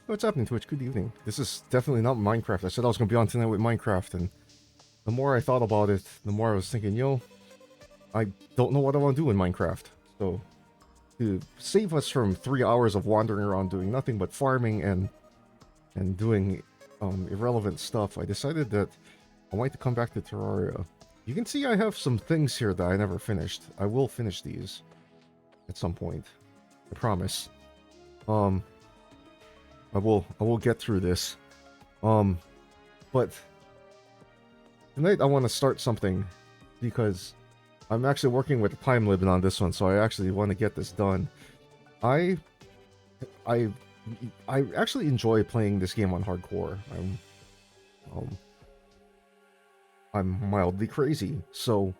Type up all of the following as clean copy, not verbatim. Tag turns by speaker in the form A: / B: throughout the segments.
A: What's happening, Twitch? Good evening. This is definitely not Minecraft. I said I was going to be on tonight with Minecraft, and the more I thought about it, the more I was thinking, I don't know what I want to do in Minecraft. So, to save us from 3 hours of wandering around doing nothing but farming and doing irrelevant stuff, I decided that I wanted to come back to Terraria. You can see I have some things here that I never finished. I will finish these at some point. I promise. I will get through this. But tonight I want to start something because I'm actually working with a time limit on this one, so I actually want to get this done. I actually enjoy playing this game on hardcore. I'm mildly crazy, so,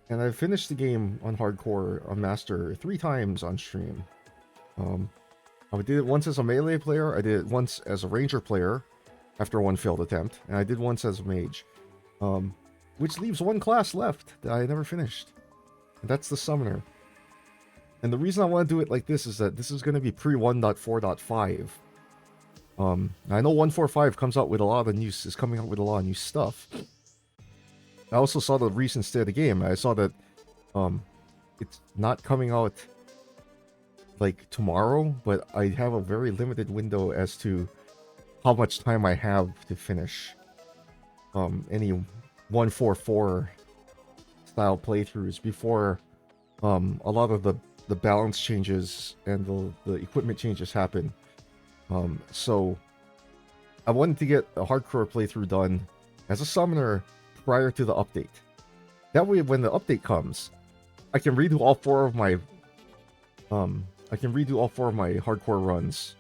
A: and I've finished the game on hardcore on master 3 times on stream. I did it once as a melee player, I did it once as a ranger player after one failed attempt, and I did once as a mage. Which leaves one class left that I never finished. And that's the summoner. And the reason I want to do it like this is that this is going to be pre-1.4.5. I know 1.4.5 comes out with a lot of is coming out with a lot of new stuff. I also saw the recent state of the game. I saw that it's not coming out like tomorrow, but I have a very limited window as to how much time I have to finish any 1.4.4 style playthroughs before a lot of the balance changes and the equipment changes happen. So I wanted to get a hardcore playthrough done as a summoner prior to the update. That way, when the update comes, I can redo all four of my hardcore runs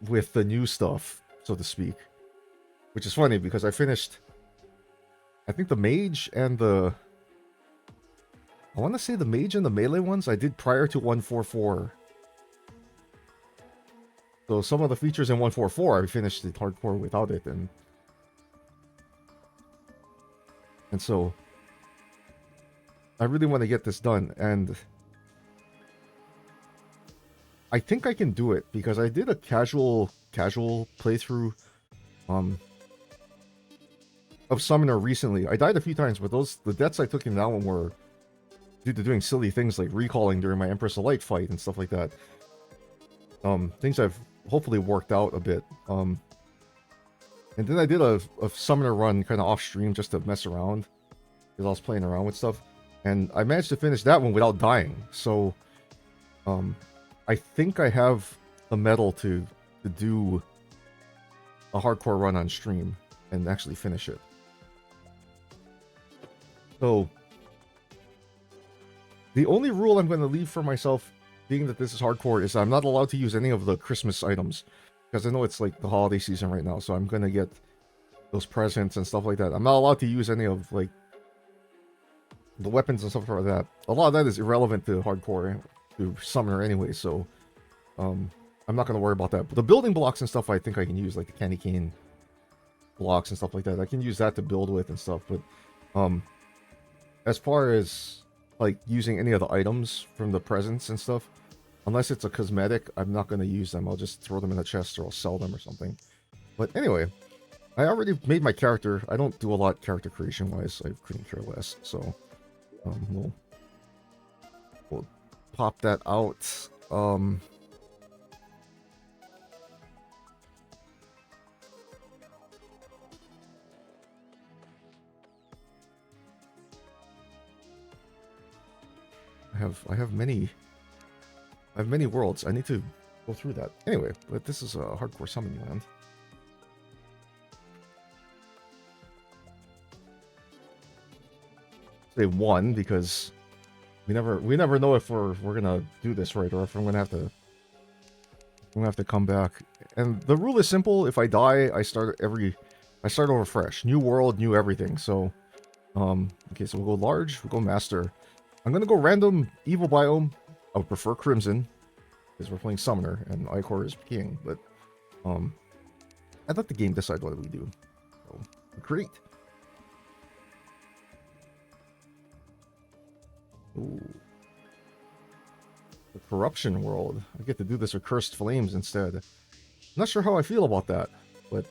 A: with the new stuff, so to speak. Which is funny because I finished, I think the mage and the melee ones I did prior to 1.4.4. So some of the features in 1.4.4 I finished it hardcore without it, and so I really want to get this done, and I think I can do it because I did a casual playthrough of Summoner recently. I died a few times, but the deaths I took in that one were due to doing silly things like recalling during my Empress of Light fight and stuff like that. Things I've hopefully worked out a bit. And then I did a Summoner run kind of off stream just to mess around because I was playing around with stuff, and I managed to finish that one without dying. So, I think I have the metal to do a hardcore run on stream and actually finish it. So, the only rule I'm going to leave for myself, being that this is hardcore, is I'm not allowed to use any of the Christmas items. Because I know it's like the holiday season right now, so I'm going to get those presents and stuff like that. I'm not allowed to use any of, like, the weapons and stuff like that. A lot of that is irrelevant to hardcore, to Summoner anyway, so I'm not going to worry about that. But the building blocks and stuff I think I can use, like the candy cane blocks and stuff like that. I can use that to build with and stuff, but as far as like using any of the items from the presents and stuff, unless it's a cosmetic, I'm not going to use them. I'll just throw them in a chest or I'll sell them or something. But anyway, I already made my character. I don't do a lot character creation wise. I couldn't care less. So we'll pop that out. I have many worlds. I need to go through that. Anyway, but this is a hardcore summoning land. Say one because we never know if we're gonna do this right or if I'm gonna have to come back. And the rule is simple: if I die, I start over fresh. New world, new everything. So, okay, so we'll go large. We'll go master. I'm gonna go random evil biome. I would prefer Crimson because we're playing Summoner and Icor is king. But I'd let the game decide what we do. So, great. Ooh. the corruption world. I get to do this with cursed flames instead. I'm not sure how I feel about that, but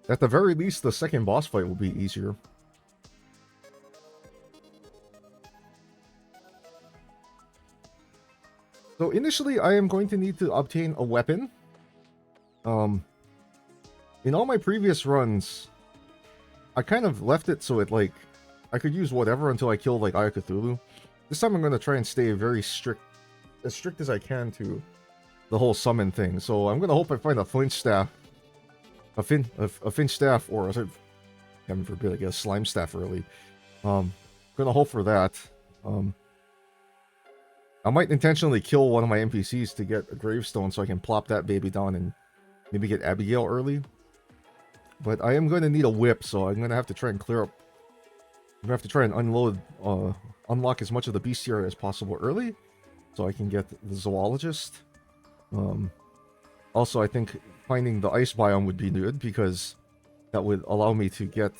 A: at the very least, the second boss fight will be easier. So initially, I am going to need to obtain a weapon. In all my previous runs, I kind of left it so it, like, I could use whatever until I killed, like, Eye of Cthulhu. This time I'm going to try and stay very strict, as strict as I can to the whole summon thing. So I'm going to hope I find a flinch staff. A finch staff, or, heaven forbid, I guess, slime staff early. Gonna hope for that. I might intentionally kill one of my NPCs to get a gravestone so I can plop that baby down and maybe get Abigail early. But I am going to need a whip, so I'm going to have to try and clear up. I'm going to have to try and unlock as much of the bestiary as possible early, so I can get the zoologist. Also, I think finding the ice biome would be good, because that would allow me to get...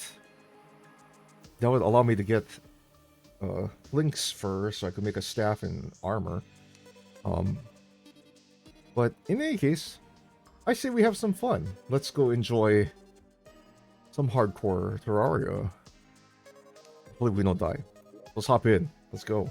A: Lynx fur, so I could make a staff and armor. But in any case, I say we have some fun. Let's go enjoy some hardcore Terraria. Hopefully we don't die. Let's hop in. Let's go.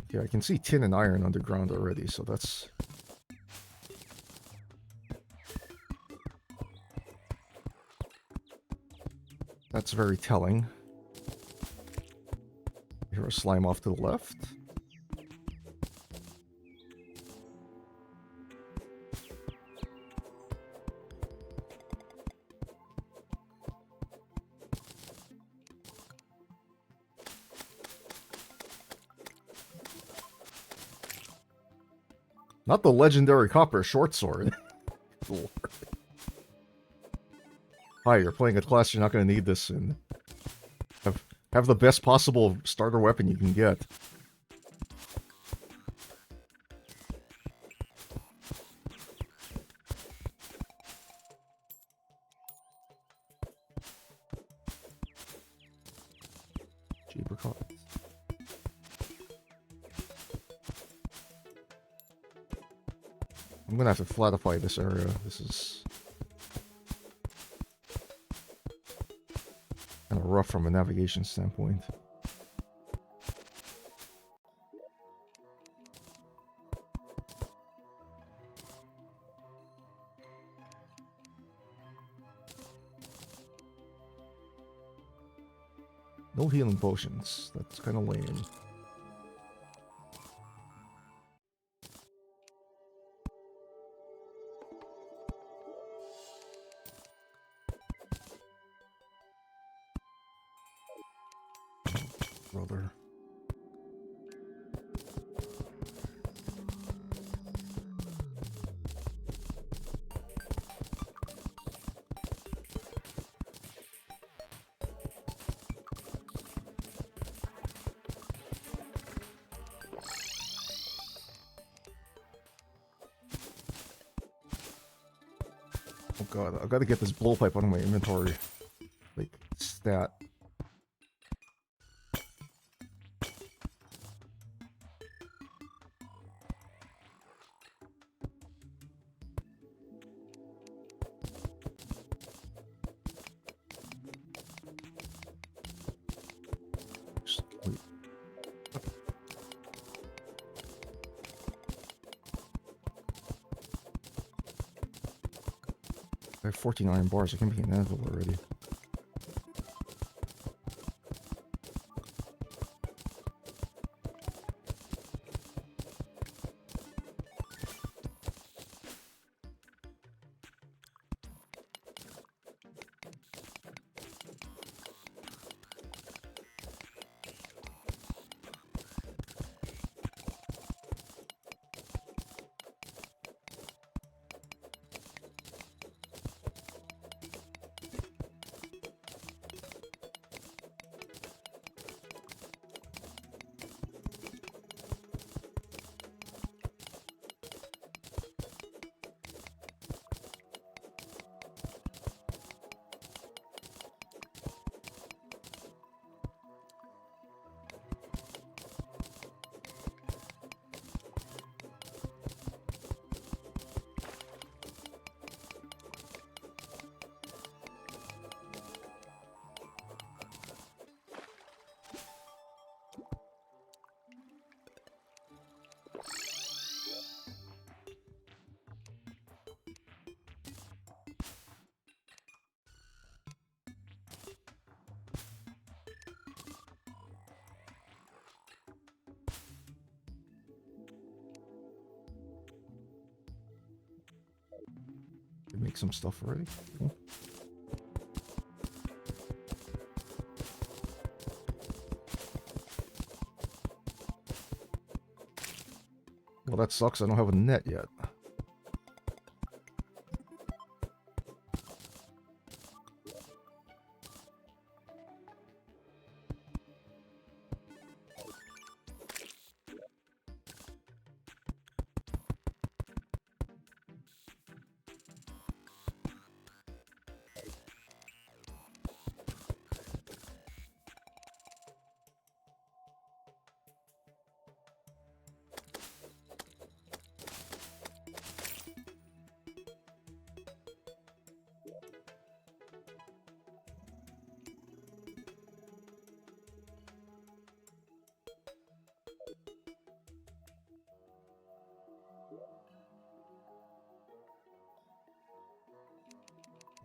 A: Yeah, I can see tin and iron underground already, so that's... That's very telling. Hear a slime off to the left. Not the legendary copper short sword. Lord. Hi, you're playing a class you're not going to need this, and have the best possible starter weapon you can get. Apricot. I'm gonna have to flatify this area. This is kind of rough from a navigation standpoint. No healing potions. That's kind of lame. Brother. Oh god, I've got to get this blowpipe out of my inventory. Like, stat. Wait. I have 14 iron bars. I can be an anvil already. Make some stuff already. Cool. Well, that sucks. I don't have a net yet.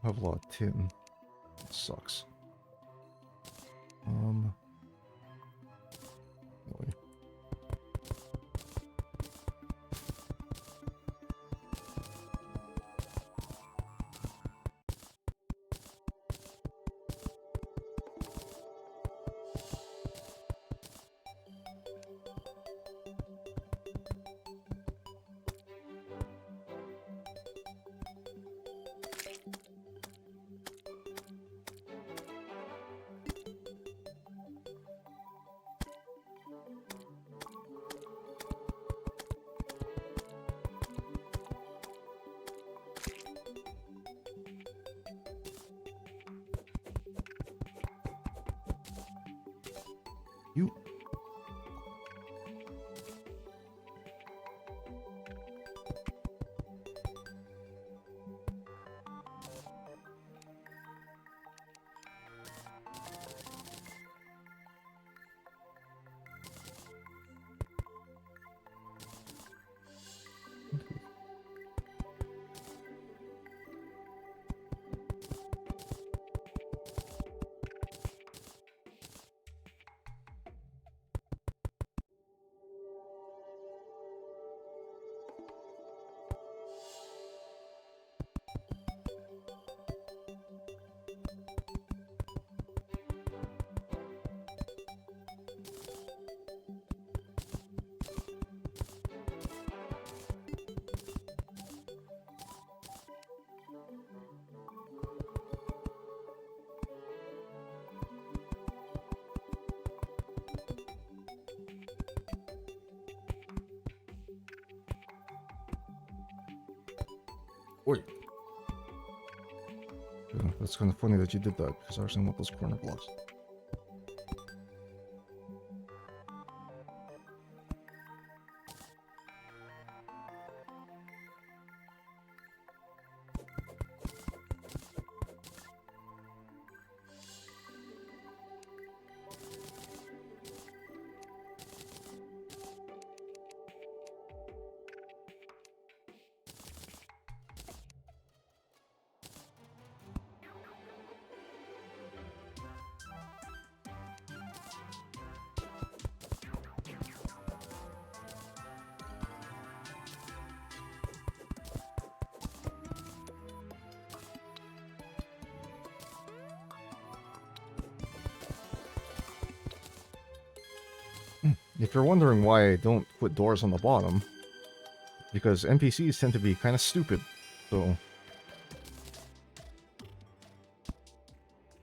A: I have a lot of tin. That sucks. Really. You. Wait. Yeah, that's kind of funny that you did that, because I actually want those corner blocks. If you're wondering why I don't put doors on the bottom, because NPCs tend to be kind of stupid, so...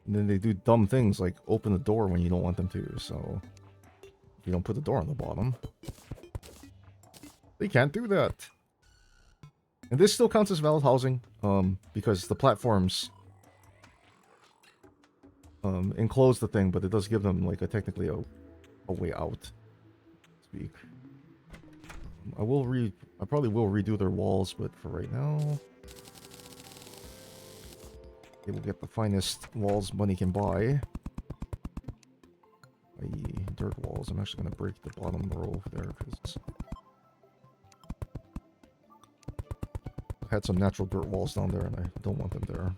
A: And then they do dumb things like open the door when you don't want them to, so... If you don't put the door on the bottom... They can't do that! And this still counts as valid housing, because the platforms... enclose the thing, but it does give them, like, technically a way out. Speak. I probably will redo their walls, but for right now, they will get the finest walls money can buy. I.e. dirt walls. I'm actually going to break the bottom row there, because had some natural dirt walls down there, and I don't want them there.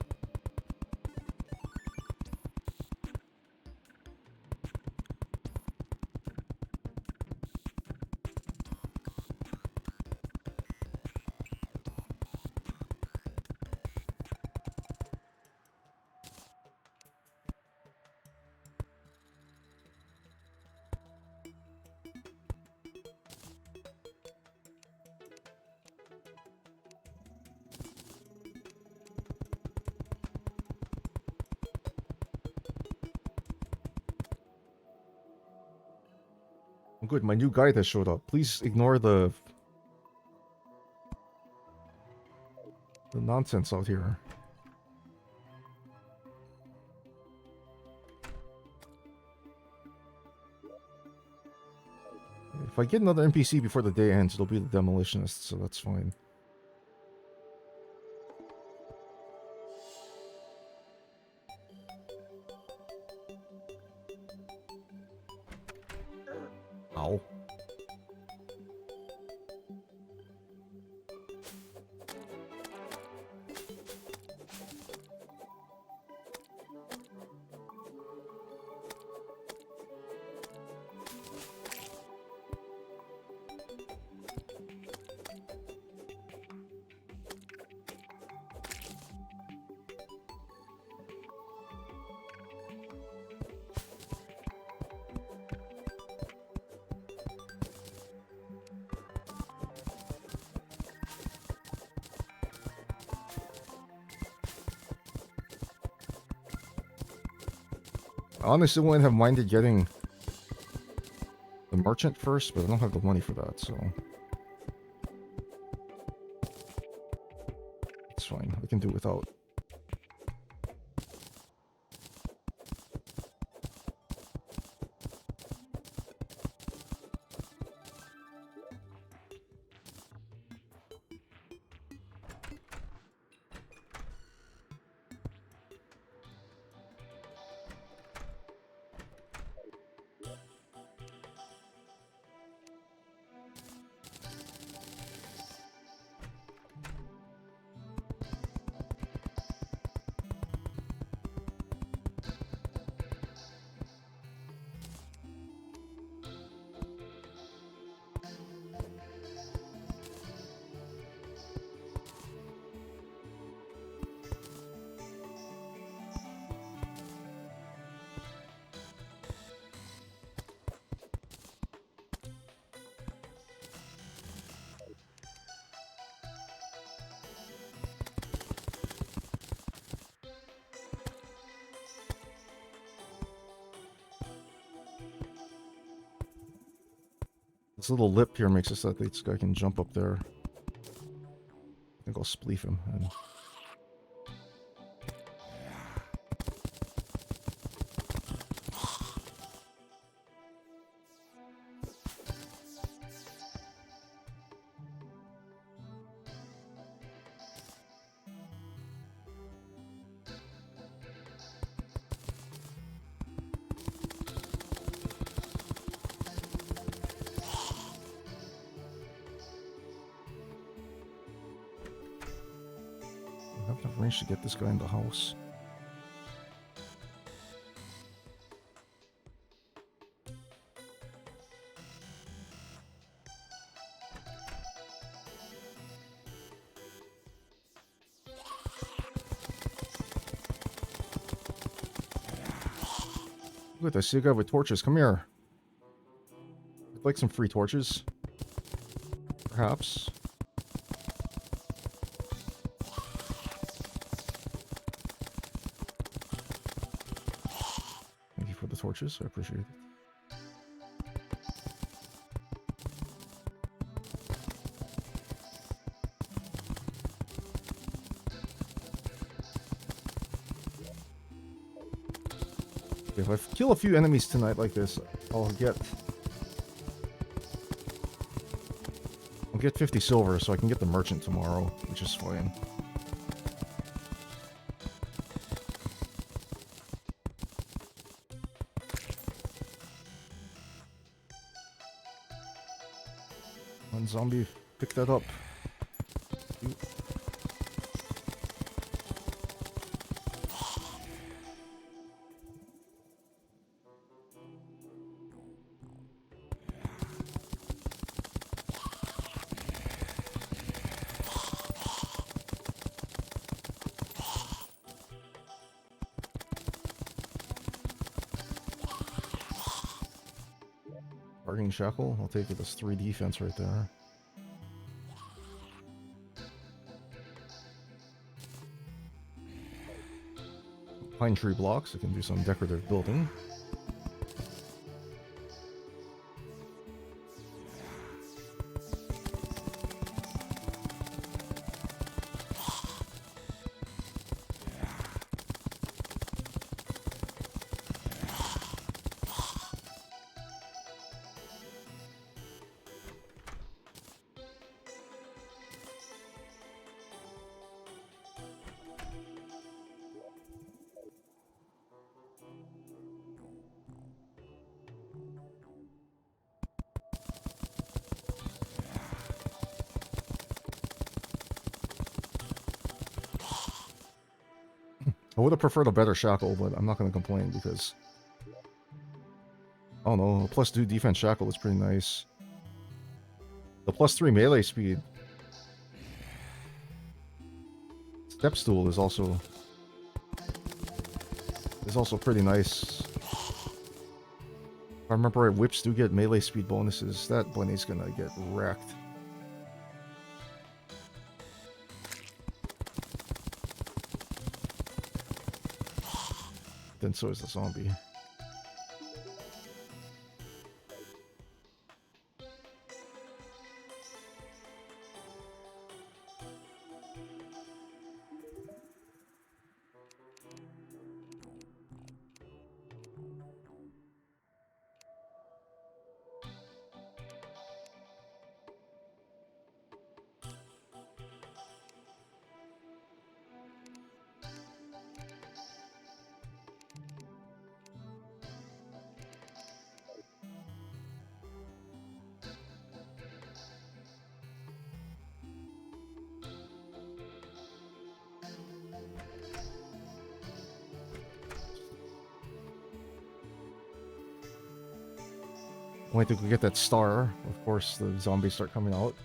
A: Oh, good, my new guide has showed up. Please ignore the nonsense out here. If I get another NPC before the day ends, it'll be the demolitionist, so that's fine. Ow. I honestly wouldn't have minded getting the merchant first, but I don't have the money for that, so it's fine. I can do without. This little lip here makes it so that this guy can jump up there. I think I'll spleef him. And I have enough range to get this guy in the house. Good, I see a guy with torches. Come here. I'd like some free torches. Perhaps. Thank you for the torches. I appreciate it. If I kill a few enemies tonight like this, I'll get 50 silver, so I can get the merchant tomorrow, which is fine. One zombie, pick that up. Parting Shackle. I'll take it as 3 defense right there. Pine Tree blocks. I can do some decorative building. I would have preferred a better shackle, but I'm not going to complain because... Oh no, +2 defense shackle is pretty nice. The +3 melee speed. Step stool is also pretty nice. If I remember right, whips do get melee speed bonuses. That bunny's gonna get wrecked. Then so is the zombie. Wait to go get that star. Of course, the zombies start coming out.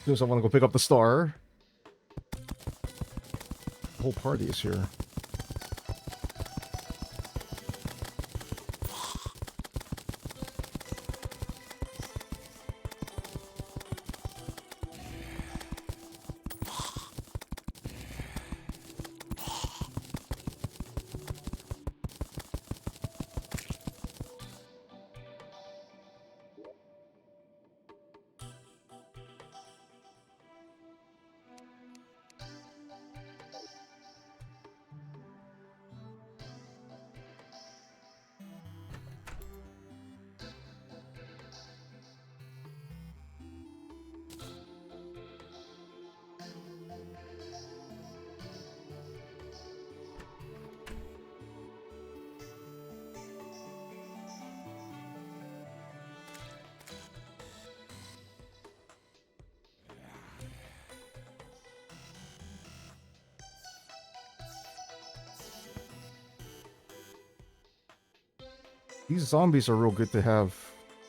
A: As soon as I want to go pick up the star, the whole party is here. These zombies are real good to have,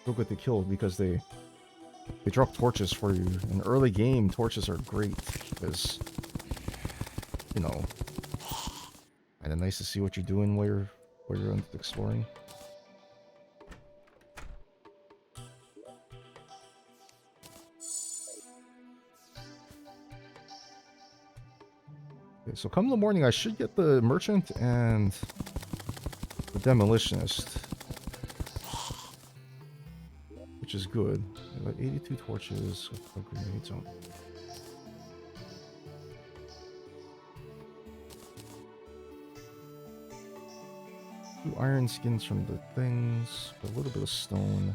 A: real good to kill because they drop torches for you. In early game, torches are great because, you know, kind of nice to see what you're doing while you're exploring. Okay, so come in the morning, I should get the merchant and the demolitionist, which is good. I got 82 torches with grenades on. Two iron skins from the things, a little bit of stone.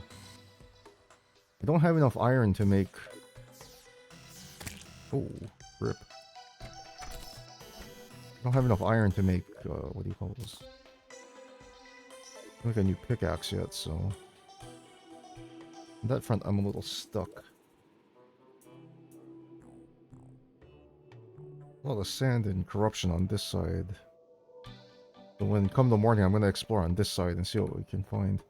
A: I don't have enough iron to make... Oh, rip. I don't have enough iron to make, what do you call this? Make a new pickaxe yet, so... On that front, I'm a little stuck. A lot of sand and corruption on this side. So when come the morning, I'm going to explore on this side and see what we can find.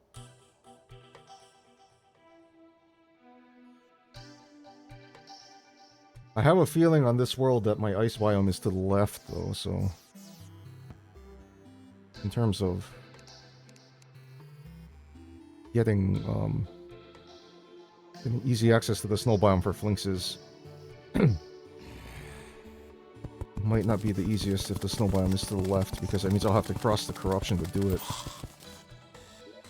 A: I have a feeling on this world that my ice biome is to the left, though, so... In terms of... getting, Getting easy access to the snow biome for Flinxes might not be the easiest if the snow biome is to the left, because that means I'll have to cross the corruption to do it.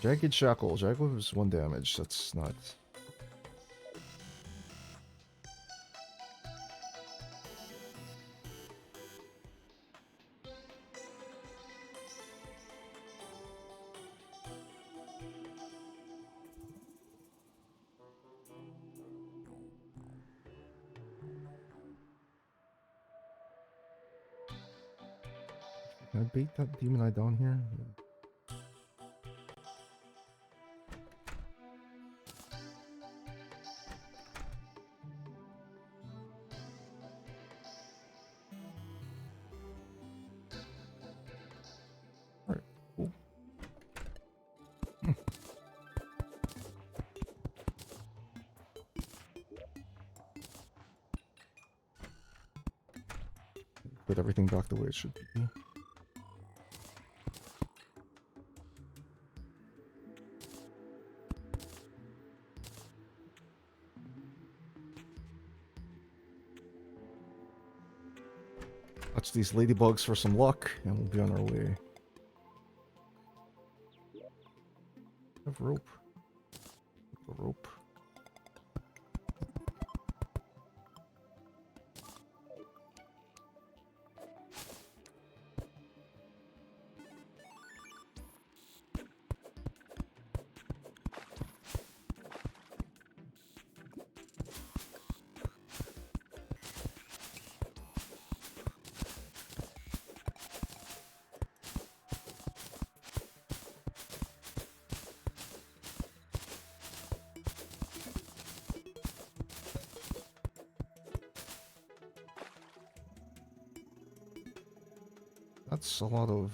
A: Jagged Shackle. Jagged was 1 damage. That's not... Can I bait that demon eye down here? Yeah. Alright, cool. Put everything back the way it should be. Touch these ladybugs for some luck, and we'll be on our way. Have rope. A rope. That's a lot of...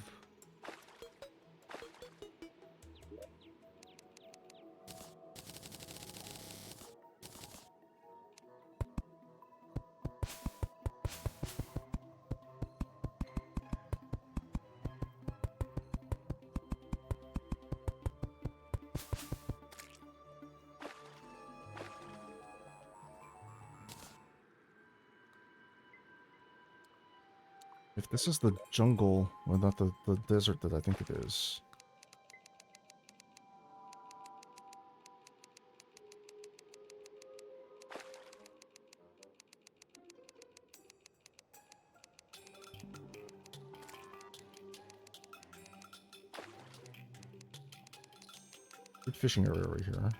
A: If this is the jungle, or not the desert that I think it is. Good fishing area right here.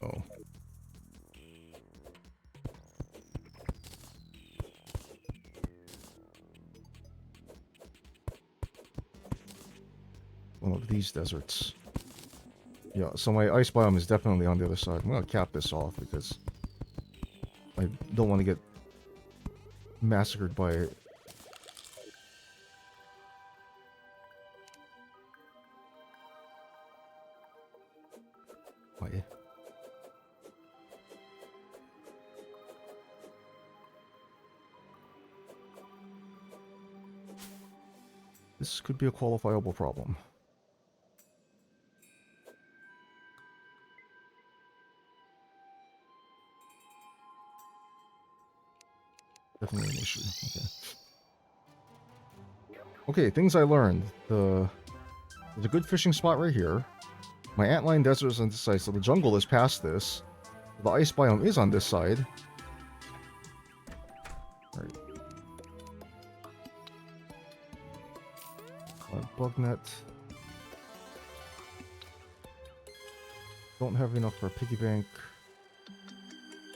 A: Oh. One of these deserts. Yeah, so my ice biome is definitely on the other side. I'm gonna cap this off because I don't want to get massacred by it. Why? This could be a qualifiable problem. Definitely an issue. Okay. Okay, things I learned. There's a good fishing spot right here. My antline desert is on this side, so the jungle is past this. The ice biome is on this side. Alright. Bug net. Don't have enough for a piggy bank.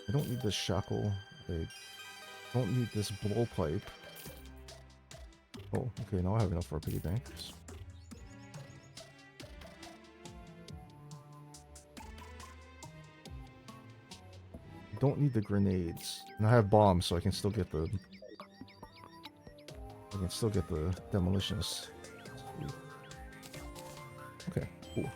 A: I don't need this shackle. I don't need this blowpipe. Oh, okay, now I have enough for a piggy bank. Don't need the grenades. And I have bombs, so I can still get the... demolitionists. Cool.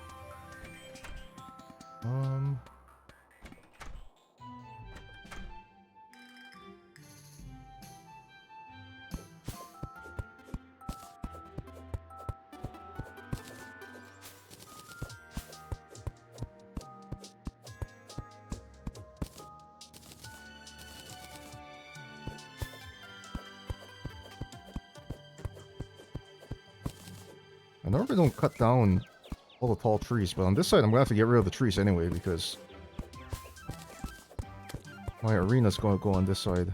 A: I normally don't cut down all the tall trees, but on this side I'm gonna have to get rid of the trees anyway because my arena's gonna go on this side.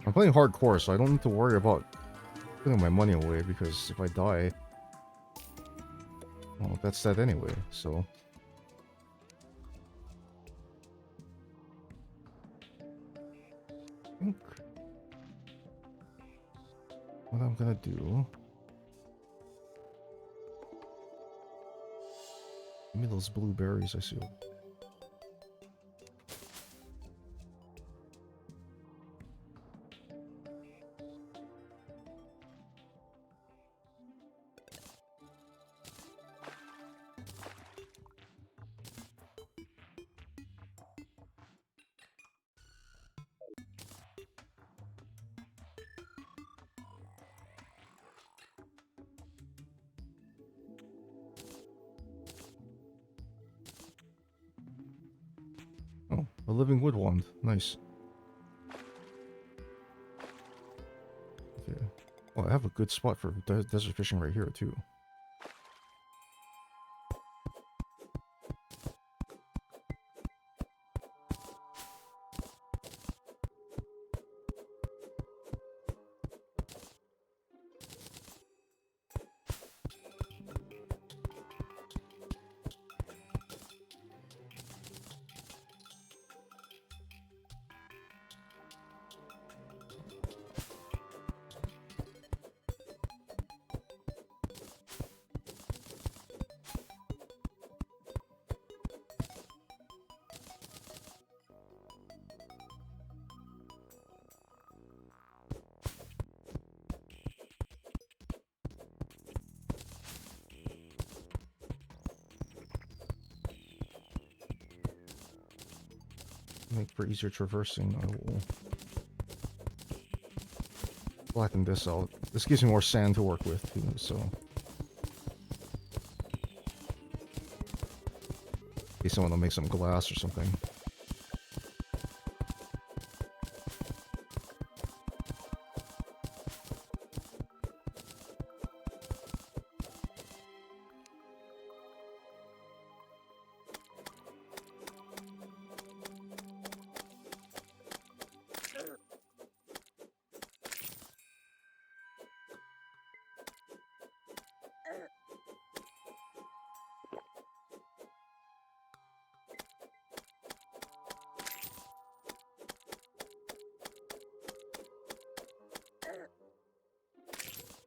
A: I'm playing hardcore, so I don't need to worry about putting my money away because if I die, well, that's that anyway, so. I think what I'm gonna do. Give me those blueberries, I see. Oh, a living wood wand. Nice. Okay. Well, I have a good spot for desert fishing right here, too. Make for easier traversing. I will flatten this out. This gives me more sand to work with, too, so. In case I want to make some glass or something.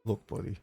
A: Look, buddy.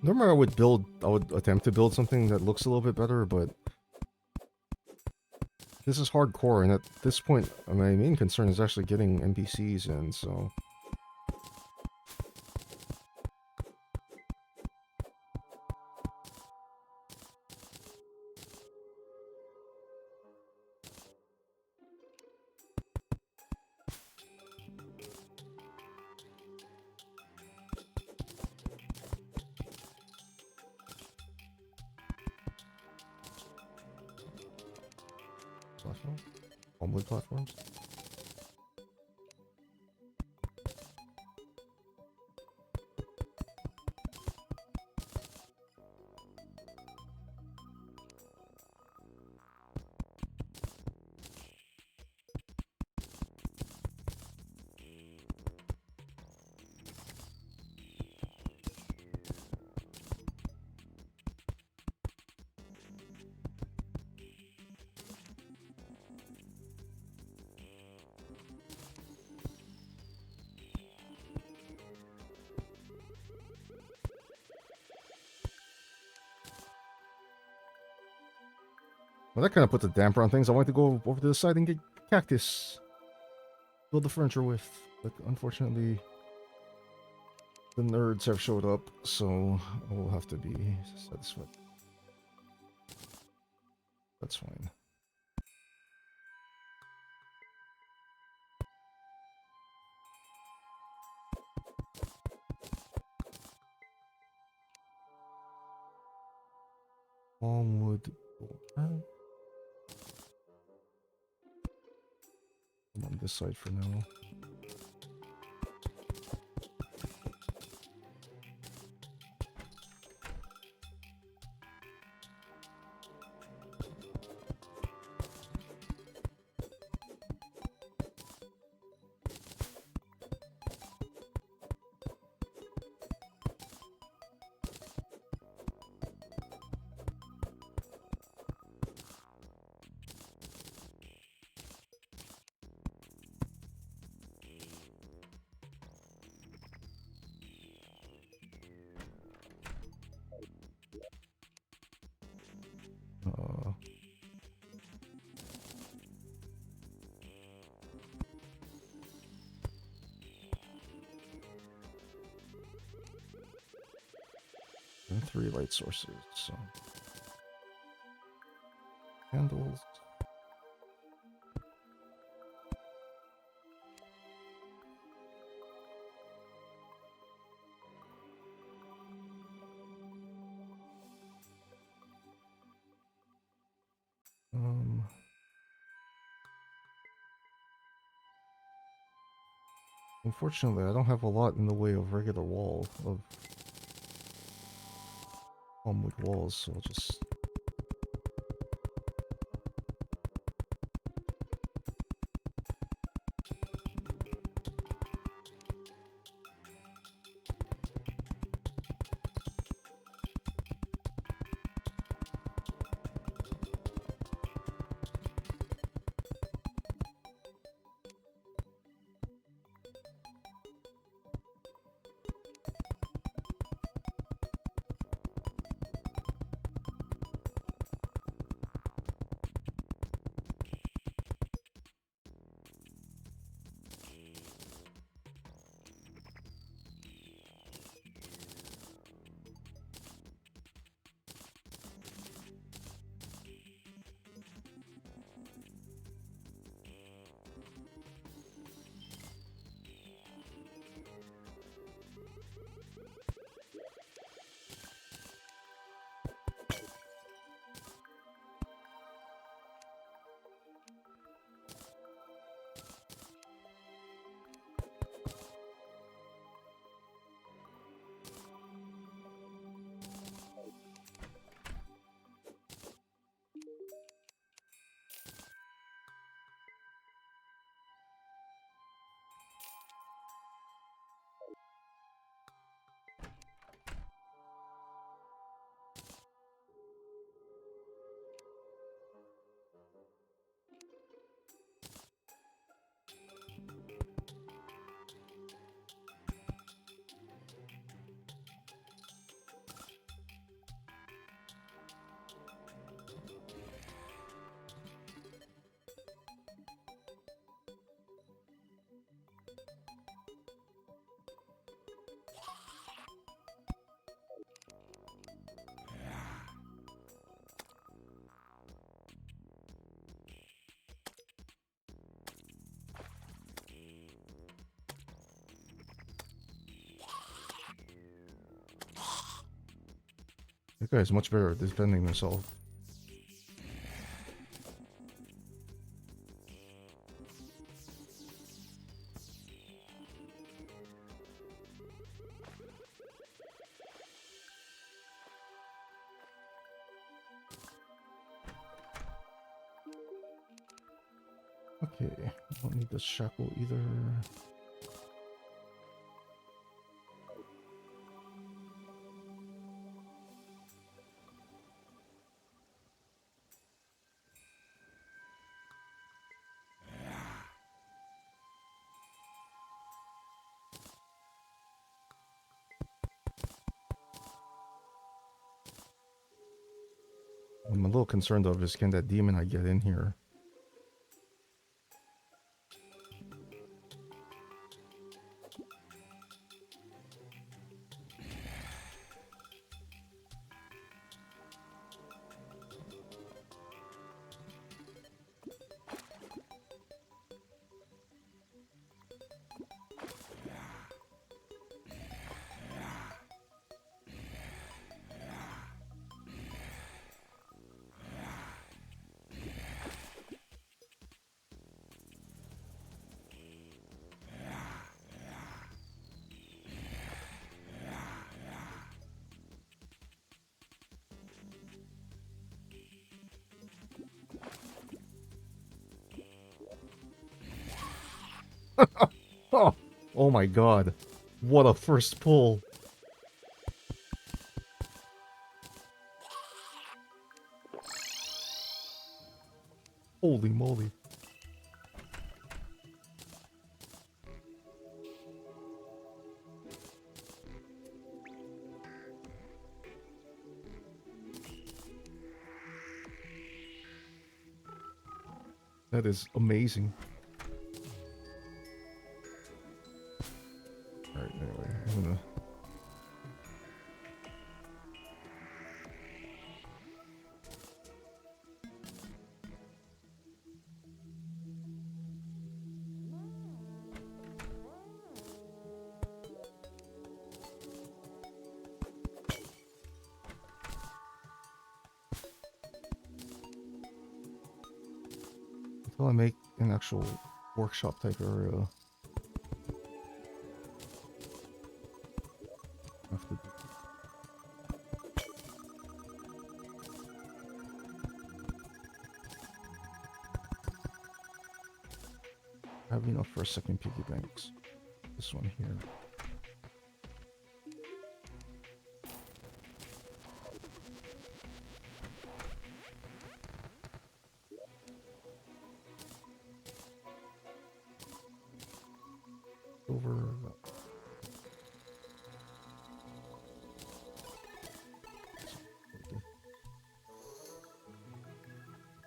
A: Normally I would attempt to build something that looks a little bit better, but this is hardcore, and at this point, my main concern is actually getting NPCs in, so... Platform? All wood platforms? Well, that kind of puts a damper on things. I wanted to go over to the side and get cactus. Build the furniture with. But unfortunately, the nerds have showed up, so I will have to be satisfied. That's fine. Palmwood. I'm on this side for now. Uh, and 3 light sources, so... Candles. Unfortunately, I don't have a lot in the way of regular wall, of palmwood walls, so I'll just... guy is much better at defending himself. Okay, I don't need the shackle either. I'm a little concerned of is can that demon I get in here? Oh, oh my god. What a first pull. Holy moly. That is amazing. Alright, anyway, I'm gonna... Until I make an actual workshop type area. I have to... I have enough for a second piggy banks. This one here. Over.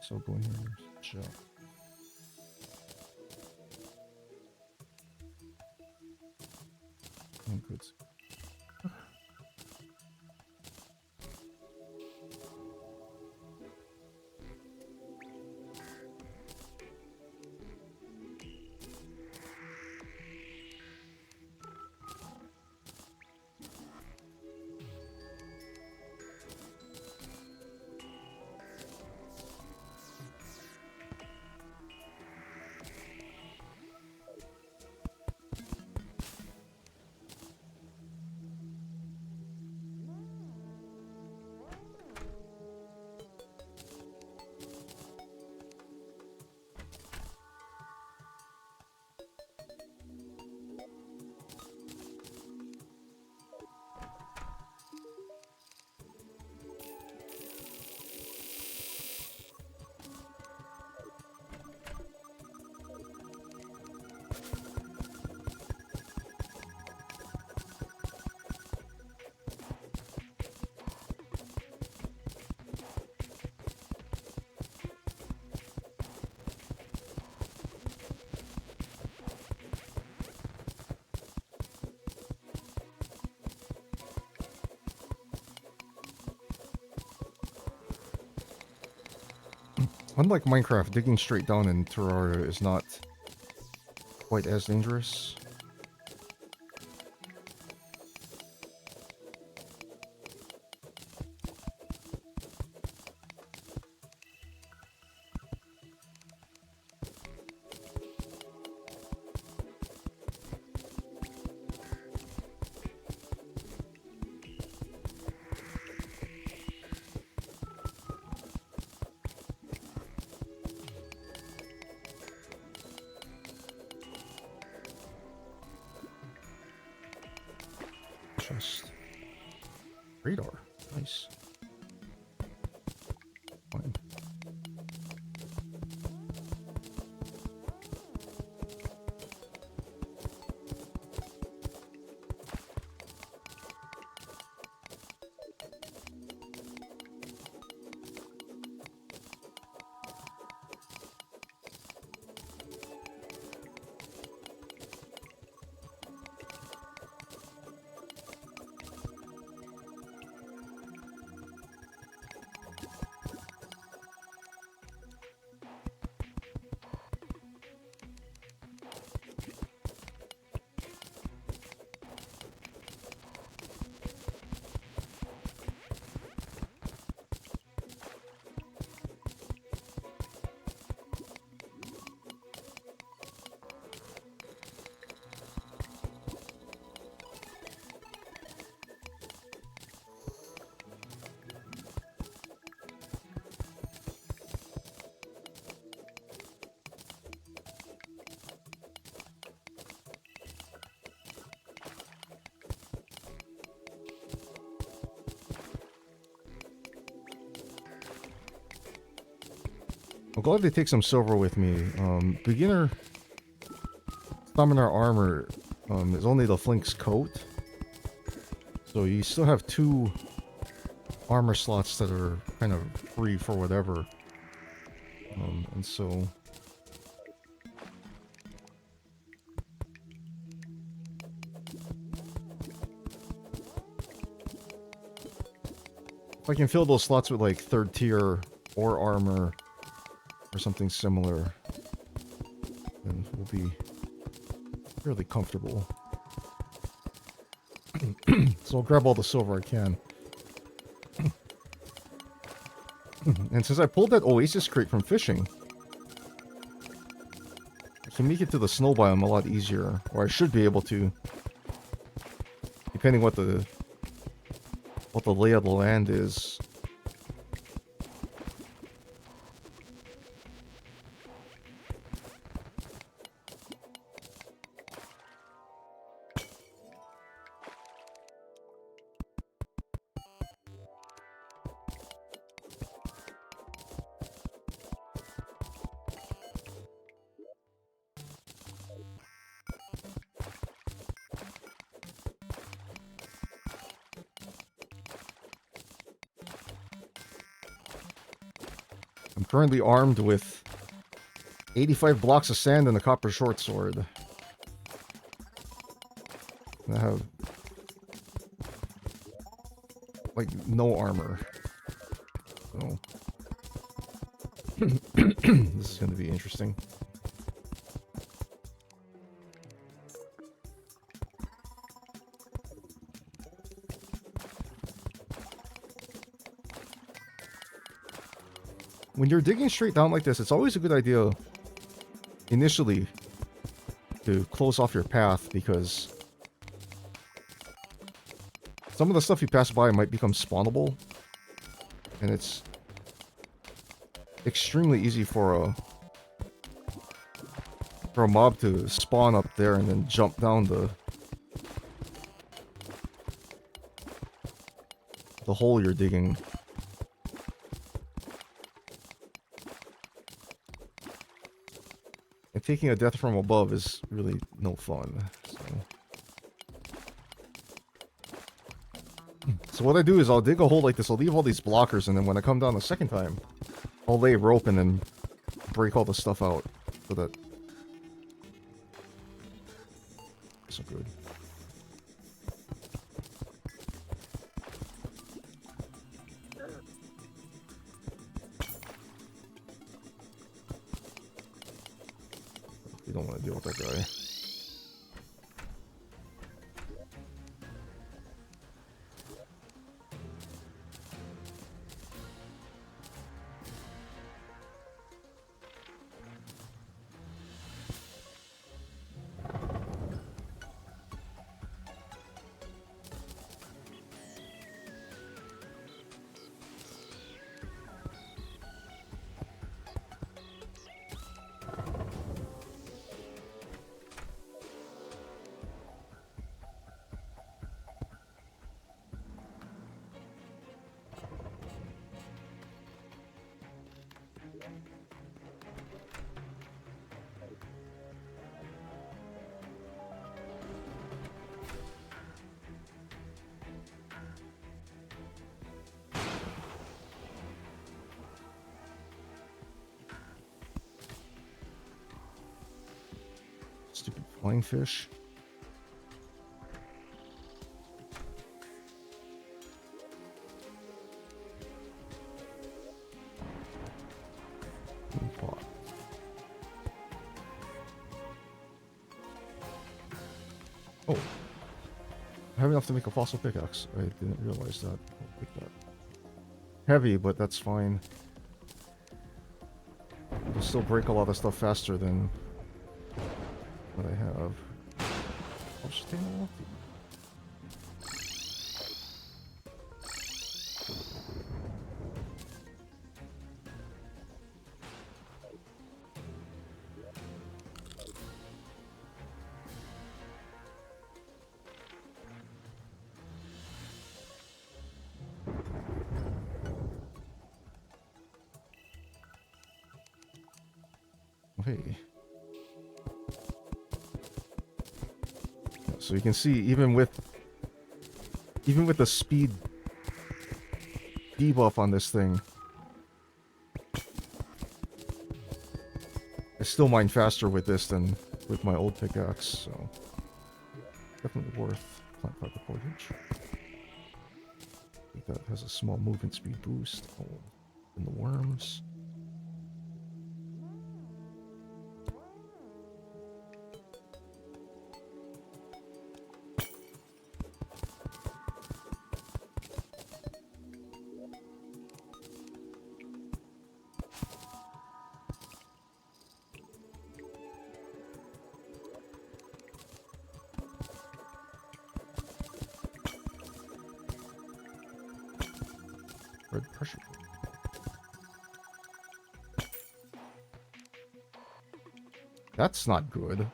A: So go in here and chill. And goods. Unlike Minecraft, digging straight down in Terraria is not quite as dangerous. chest. Radar. Nice. Fine. I'll gladly take some silver with me. Beginner stamina armor is only the Flink's coat. So you still have 2 armor slots that are kind of free for whatever. And so... if I can fill those slots with like 3rd tier or armor or something similar, then we'll be fairly comfortable. So I'll grab all the silver I can. And since I pulled that Oasis crate from fishing, I can make it to the snow biome a lot easier, or I should be able to, depending what the lay of the land is. I'm currently armed with 85 blocks of sand and a copper short sword. I have like no armor. So this is going to be interesting. When you're digging straight down like this, it's always a good idea initially to close off your path, because some of the stuff you pass by might become spawnable, and it's extremely easy for a mob to spawn up there and then jump down the hole you're digging. And taking a death from above is really no fun. So what I do is I'll dig a hole like this, I'll leave all these blockers, and then when I come down the second time, I'll lay rope and then break all the stuff out so that... so good. You don't want to deal with that guy. Lionfish. Pot. Oh. I have enough to make a fossil pickaxe. I didn't realize that. I'll pick that. Heavy, but that's fine. It'll still break a lot of stuff faster than what I have. I'll just take a look. Hey. So you can see even with the speed debuff on this thing, I still mine faster with this than with my old pickaxe, so definitely worth plant fiber cordage. I think that has a small movement speed boost. Oh, and the worms. Red pressure. That's not good.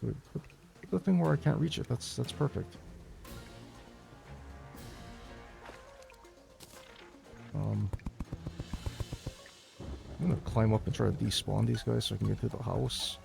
A: Good. Put the thing where I can't reach it. That's perfect. I'm gonna climb up and try to despawn these guys so I can get to the house.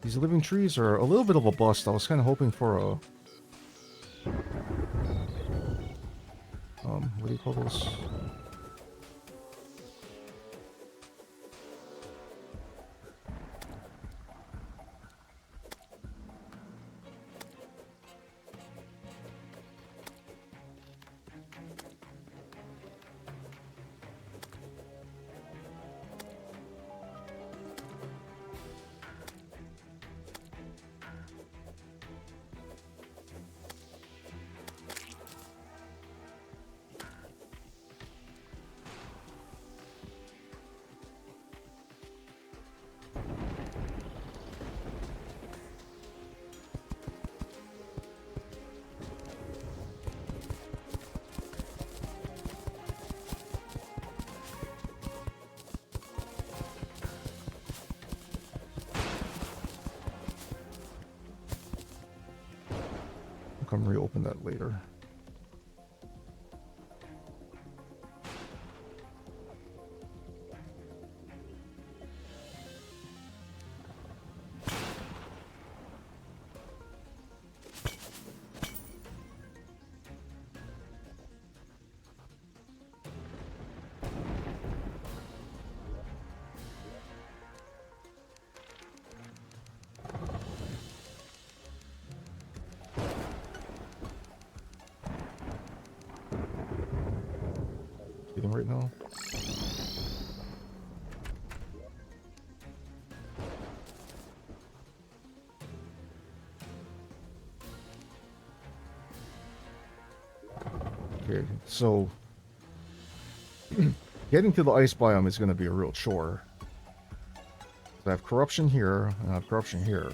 A: These living trees are a little bit of a bust. I was kind of hoping for a... what do you call those? come reopen that later. Right now. Okay, so getting to the ice biome is going to be a real chore. So I have corruption here, and I have corruption here,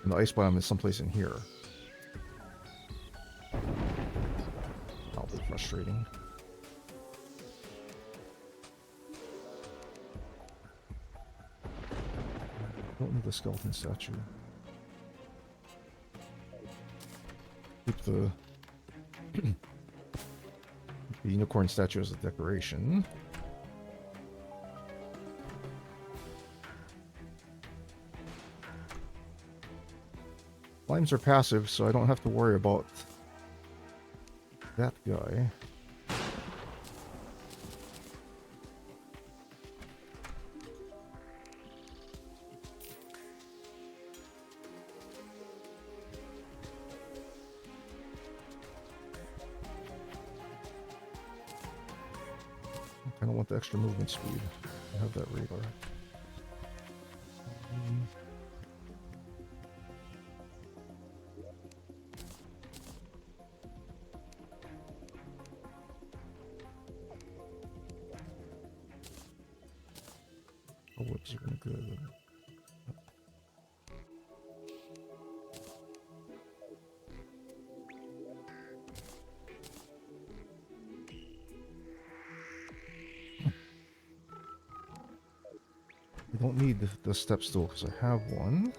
A: and the ice biome is someplace in here. That'll be frustrating. Don't need the skeleton statue. Keep the unicorn statue as a decoration. Flames are passive, so I don't have to worry about that guy. I don't want the extra movement speed. I have that radar. Oh, whips are gonna good. I don't need the step stool because I have one.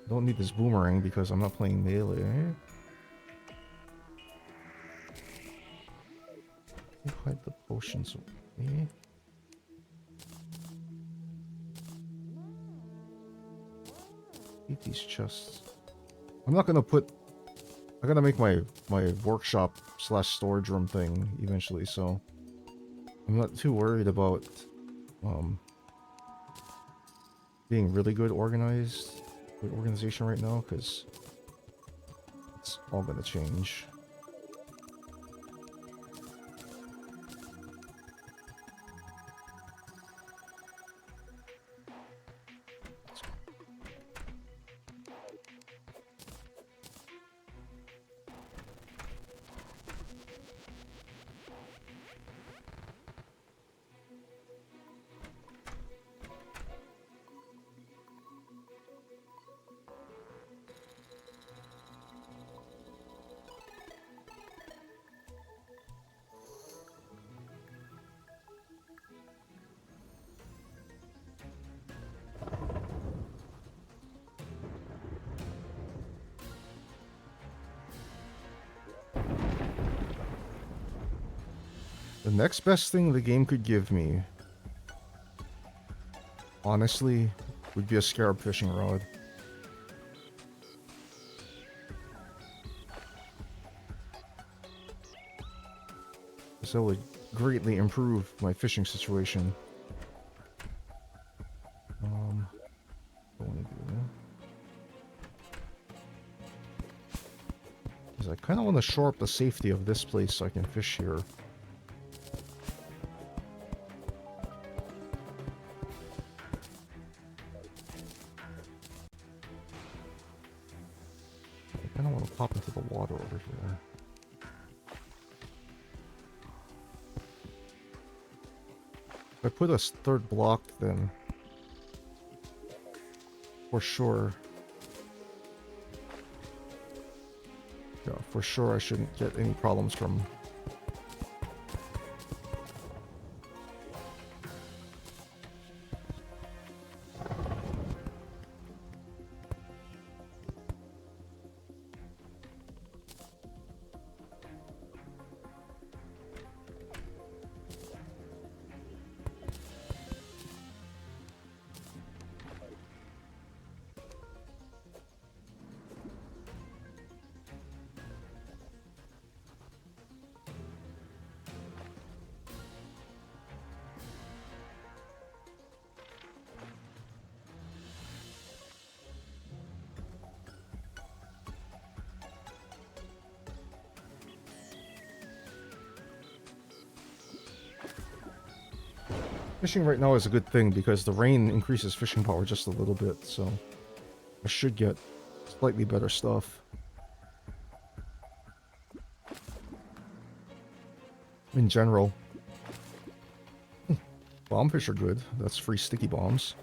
A: I don't need this boomerang because I'm not playing melee. Hide the potions away. Eat these chests. I'm not gonna put. I gotta make my workshop / storage room thing eventually, so I'm not too worried about being really good organization right now, because it's all gonna change. The next best thing the game could give me, honestly, would be a scarab fishing rod. This would greatly improve my fishing situation. What I want to do, because I kind of want to shore up the safety of this place so I can fish here. I don't want to pop into the water over here. If I put a third block, then for sure, yeah, for sure I shouldn't get any problems from Fishing right now is a good thing because the rain increases fishing power just a little bit, so I should get slightly better stuff. In general. Bomb fish are good. That's free sticky bombs.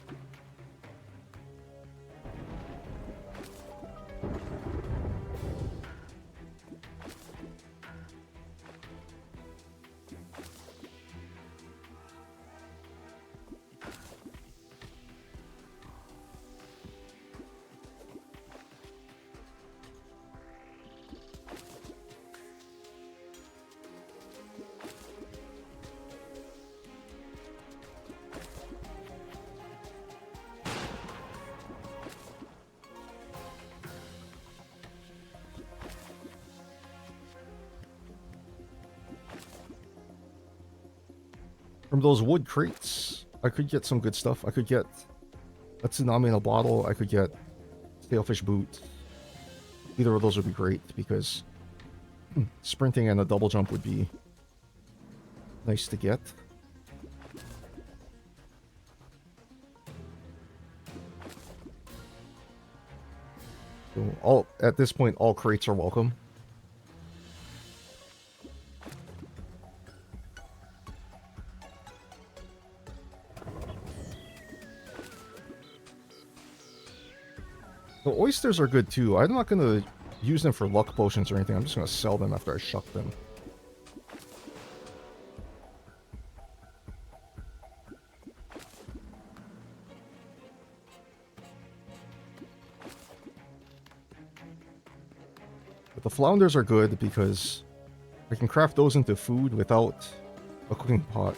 A: From those wood crates, I could get some good stuff. I could get a tsunami in a bottle. I could get sailfish boot. Either of those would be great because sprinting and a double jump would be nice to get. So at this point, all crates are welcome. The oysters are good too. I'm not going to use them for luck potions or anything. I'm just going to sell them after I shuck them. But the flounders are good because I can craft those into food without a cooking pot.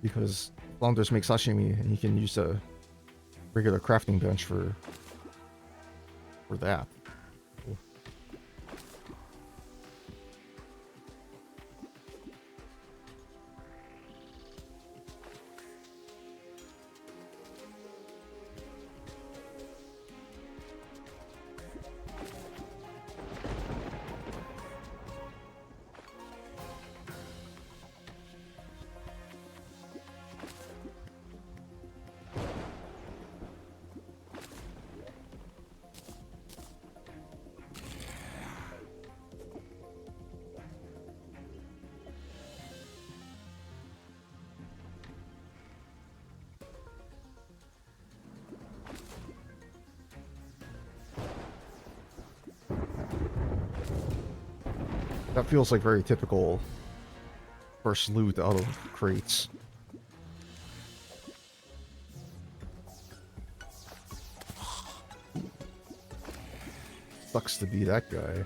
A: Because flounders make sashimi and you can use a regular crafting bench for that. That feels like very typical first loot out of crates. Sucks to be that guy.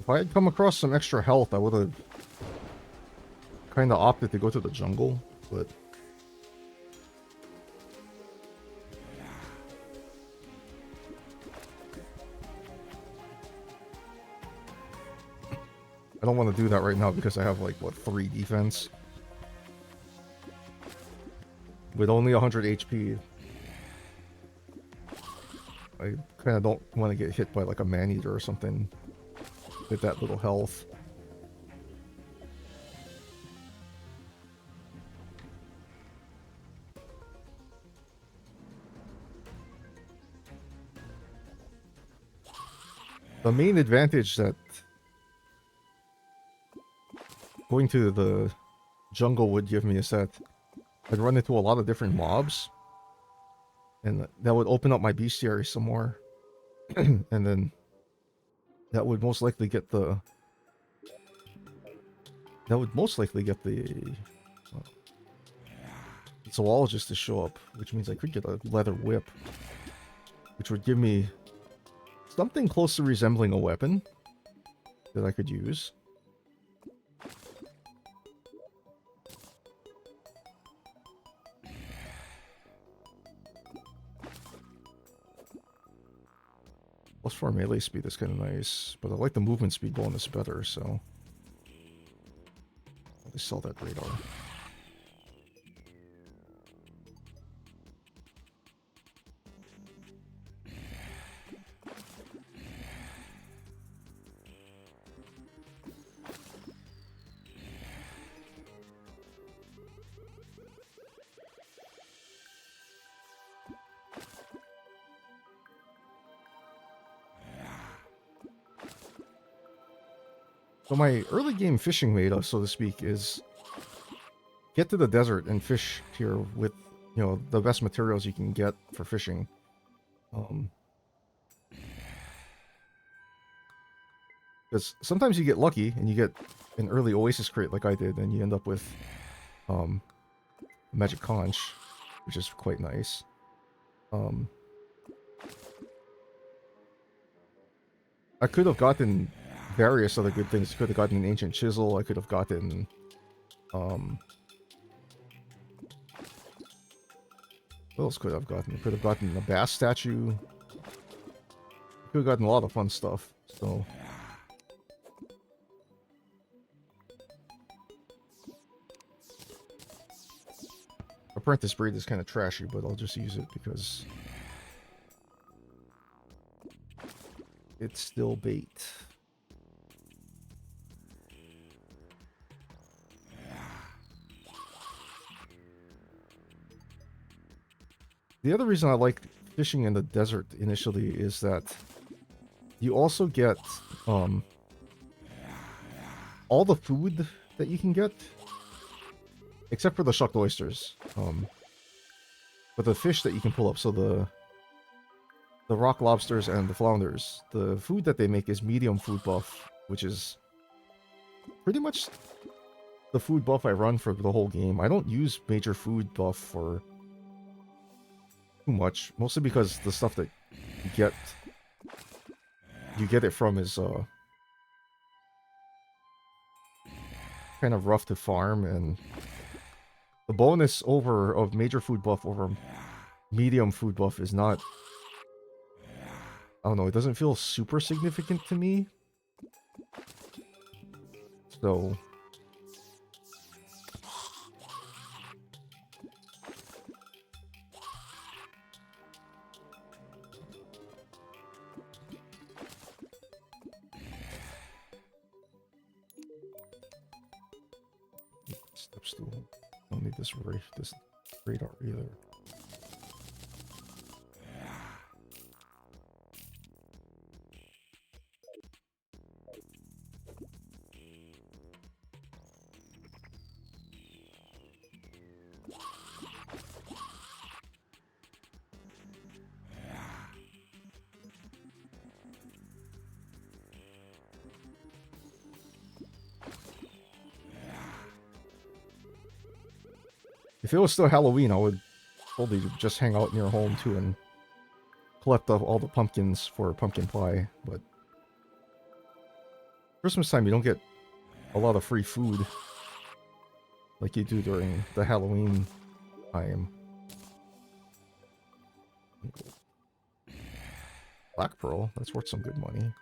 A: If I had come across some extra health, I would have kind of opted to go to the jungle, but I don't want to do that right now because I have like, what, 3 defense? With only 100 HP. I kind of don't want to get hit by like a man-eater or something with that little health. The main advantage that going to the jungle would give me is that I'd run into a lot of different mobs, and that would open up my bestiary some more. And then that would most likely get the zoologist to show up, which means I could get a leather whip, which would give me something close to resembling a weapon. that I could use. Plus 4 melee speed is kind of nice, but I like the movement speed bonus better, so I'll just sell that radar. So my early game fishing meta, so to speak, is get to the desert and fish here with, you know, the best materials you can get for fishing. Because sometimes you get lucky and you get an early oasis crate like I did, and you end up with magic conch, which is quite nice. I could have gotten various other good things. I could have gotten an ancient chisel. I could have gotten what else could I have gotten? I could have gotten a bass statue. I could have gotten a lot of fun stuff. So apprentice breed is kind of trashy, but I'll just use it because it's still bait. The other reason I like fishing in the desert initially is that you also get all the food that you can get, except for the shucked oysters. But the fish that you can pull up, so the rock lobsters and the flounders, the food that they make is medium food buff, which is pretty much the food buff I run for the whole game. I don't use major food buff for too much, mostly because the stuff that you get it from is kind of rough to farm, and the bonus of major food buff over medium food buff is not, I don't know, it doesn't feel super significant to me. So step stool. Don't need this radar either. If it was still Halloween, I would probably just hang out near home too and collect up all the pumpkins for pumpkin pie. But Christmas time, you don't get a lot of free food like you do during the Halloween time. Black Pearl, that's worth some good money.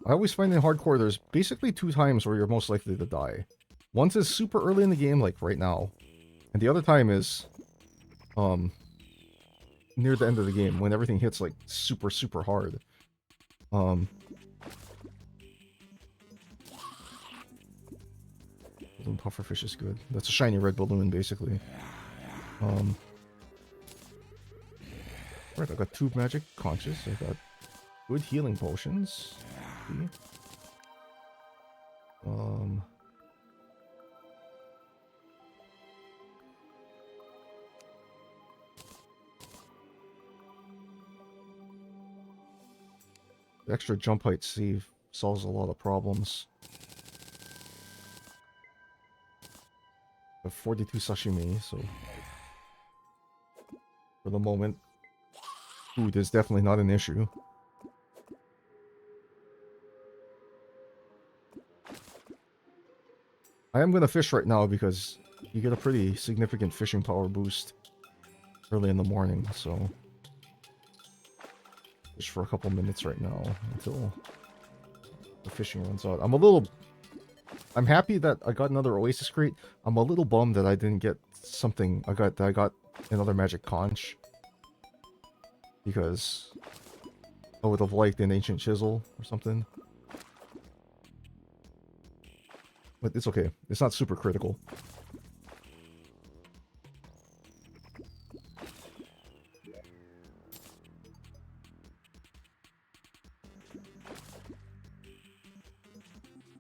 A: I always find in hardcore there's basically 2 times where you're most likely to die. Once is super early in the game, like right now. And the other time is near the end of the game when everything hits like super, super hard. Balloon pufferfish is good. That's a shiny red balloon, basically. Right, I got 2 magic conches. I got good healing potions. See? The extra jump height solves a lot of problems. I have 42 sashimi, so for the moment, food is definitely not an issue. I am going to fish right now because you get a pretty significant fishing power boost early in the morning, so fish for a couple minutes right now until the fishing runs out. I'm happy that I got another Oasis crate. I'm a little bummed that I didn't get something. I got another magic conch because I would have liked an ancient chisel or something. But it's okay. It's not super critical.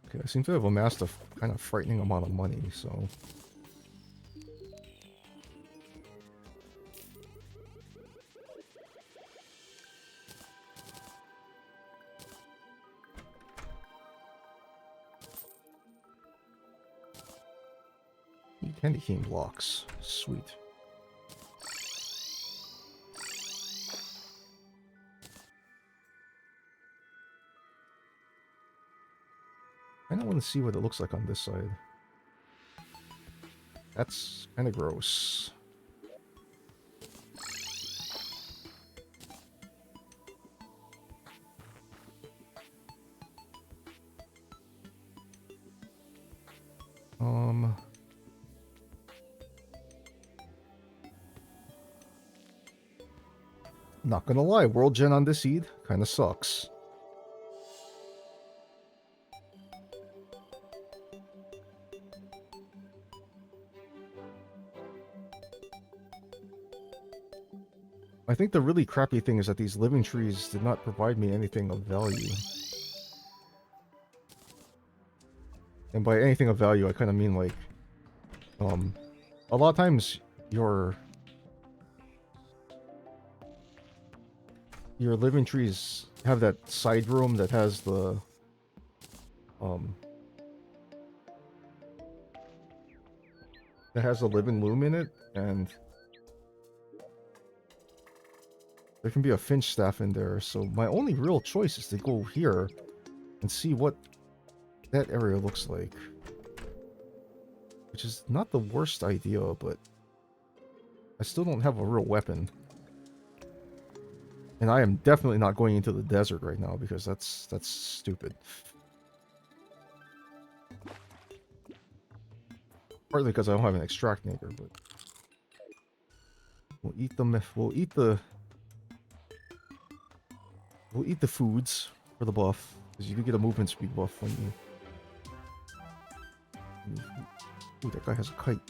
A: Okay, I seem to have amassed a kind of frightening amount of money, so... Candy cane blocks. Sweet. I don't want to see what it looks like on this side. That's kind of gross. Not gonna lie, World Gen on this seed kind of sucks. I think the really crappy thing is that these living trees did not provide me anything of value. And by anything of value, I kind of mean like, a lot of times your living trees have that side room that has the, that has a living loom in it, and there can be a finch staff in there, so my only real choice is to go here and see what that area looks like. Which is not the worst idea, but I still don't have a real weapon. And I am definitely not going into the desert right now because that's stupid. Partly because I don't have an extractinator, but we'll eat the foods for the buff, because you do get a movement speed buff when you... Ooh, that guy has a kite.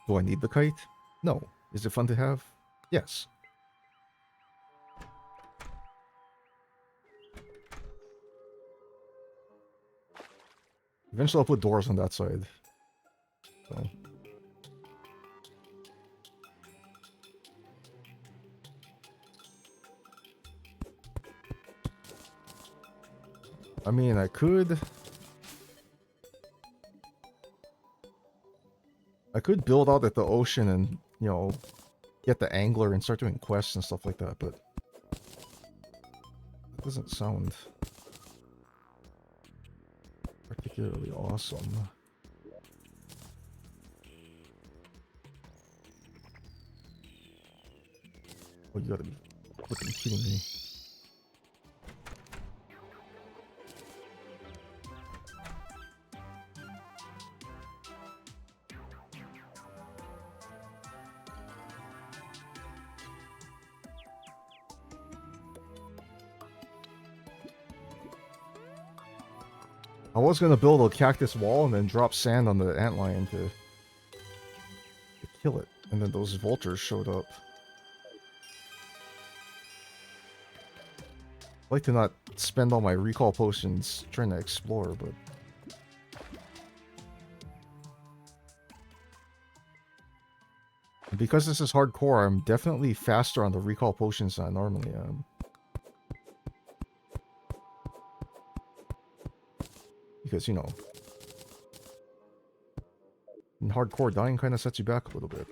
A: Do I need the kite? No. Is it fun to have? Yes. Eventually I'll put doors on that side. So. I mean, I could build out at the ocean and, you know, get the angler and start doing quests and stuff like that, but it doesn't sound particularly awesome. Oh, you gotta be flipping kidding me. I was gonna build a cactus wall and then drop sand on the antlion to kill it, and then those vultures showed up. I'd like to not spend all my recall potions trying to explore, but because this is hardcore, I'm definitely faster on the recall potions than I normally am. Because, you know, in hardcore, dying kind of sets you back a little bit.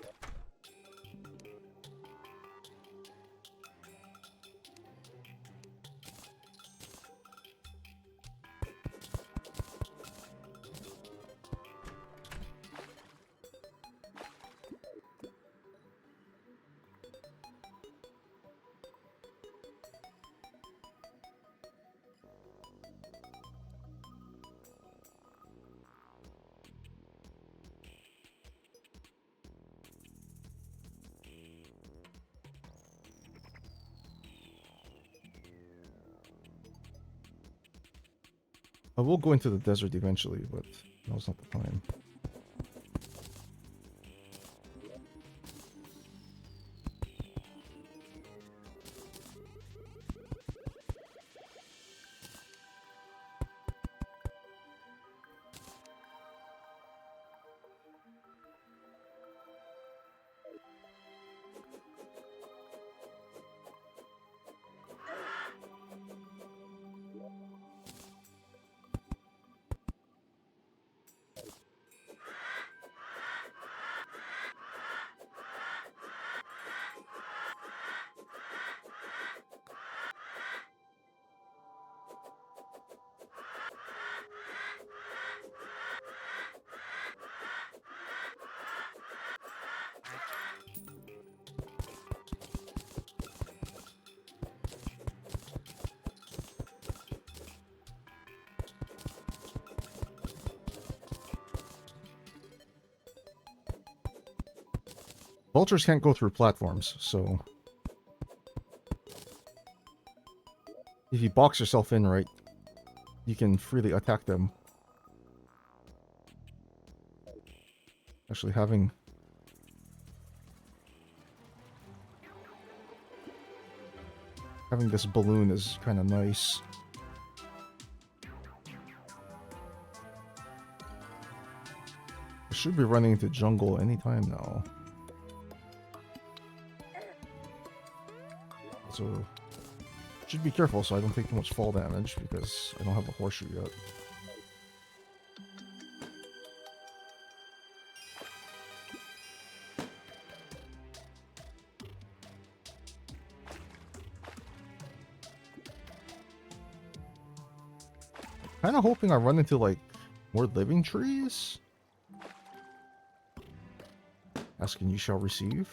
A: I will go into the desert eventually, but now's not the time. Vultures can't go through platforms, so if you box yourself in right, you can freely attack them. Actually, having this balloon is kind of nice. I should be running into jungle anytime now. So, should be careful so I don't take too much fall damage because I don't have a horseshoe yet. Kind of hoping I run into like more living trees. Asking you shall receive.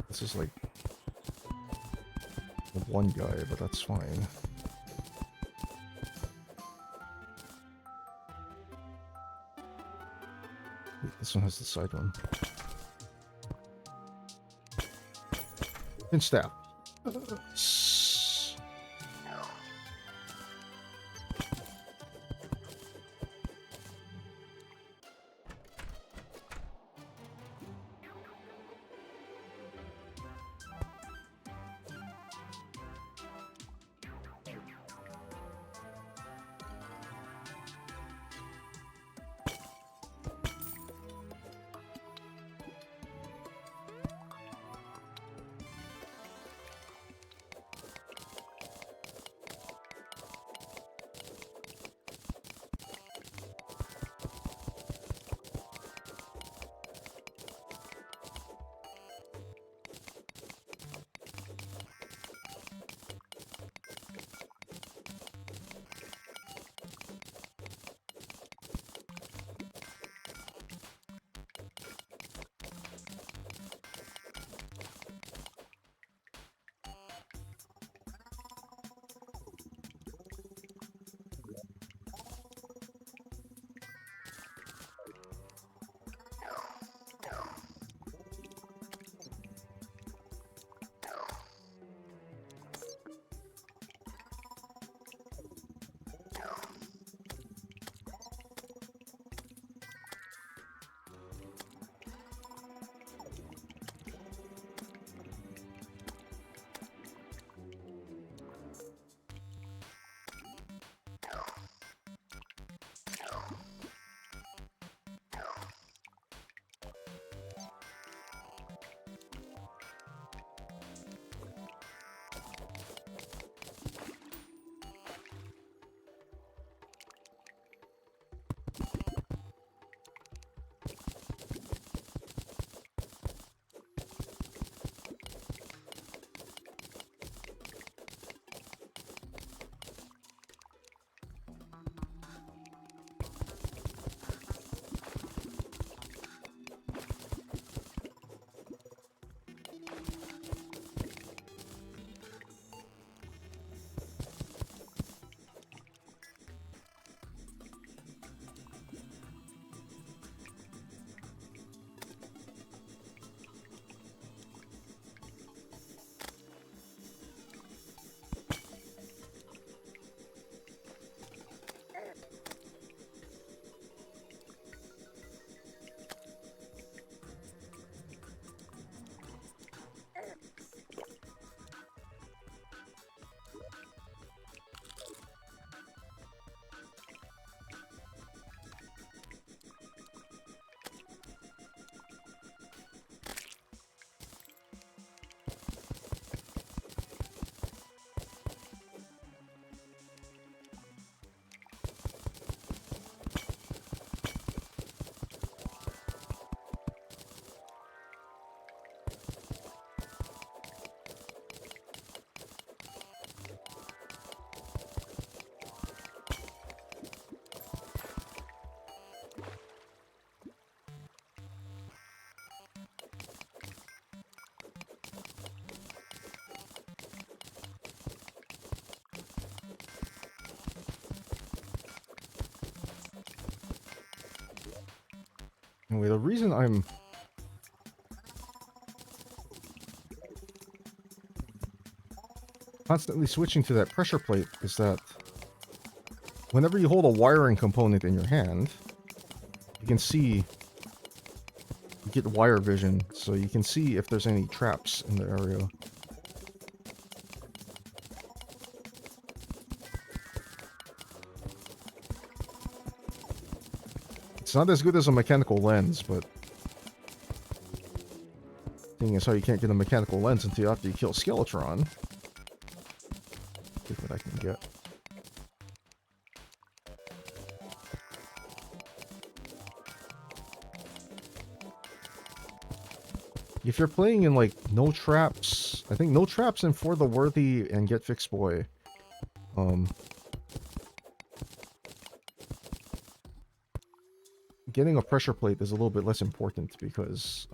A: This is like the one guy, but that's fine. Wait, this one has the side run. And stab. Anyway, the reason I'm constantly switching to that pressure plate is that whenever you hold a wiring component in your hand, you can see, you get wire vision, so you can see if there's any traps in the area. It's not as good as a mechanical lens, but thing is how you can't get a mechanical lens until after you kill Skeletron. See what I can get. If you're playing in like No Traps, I think No Traps and For the Worthy and Get Fixed Boy, getting a pressure plate is a little bit less important because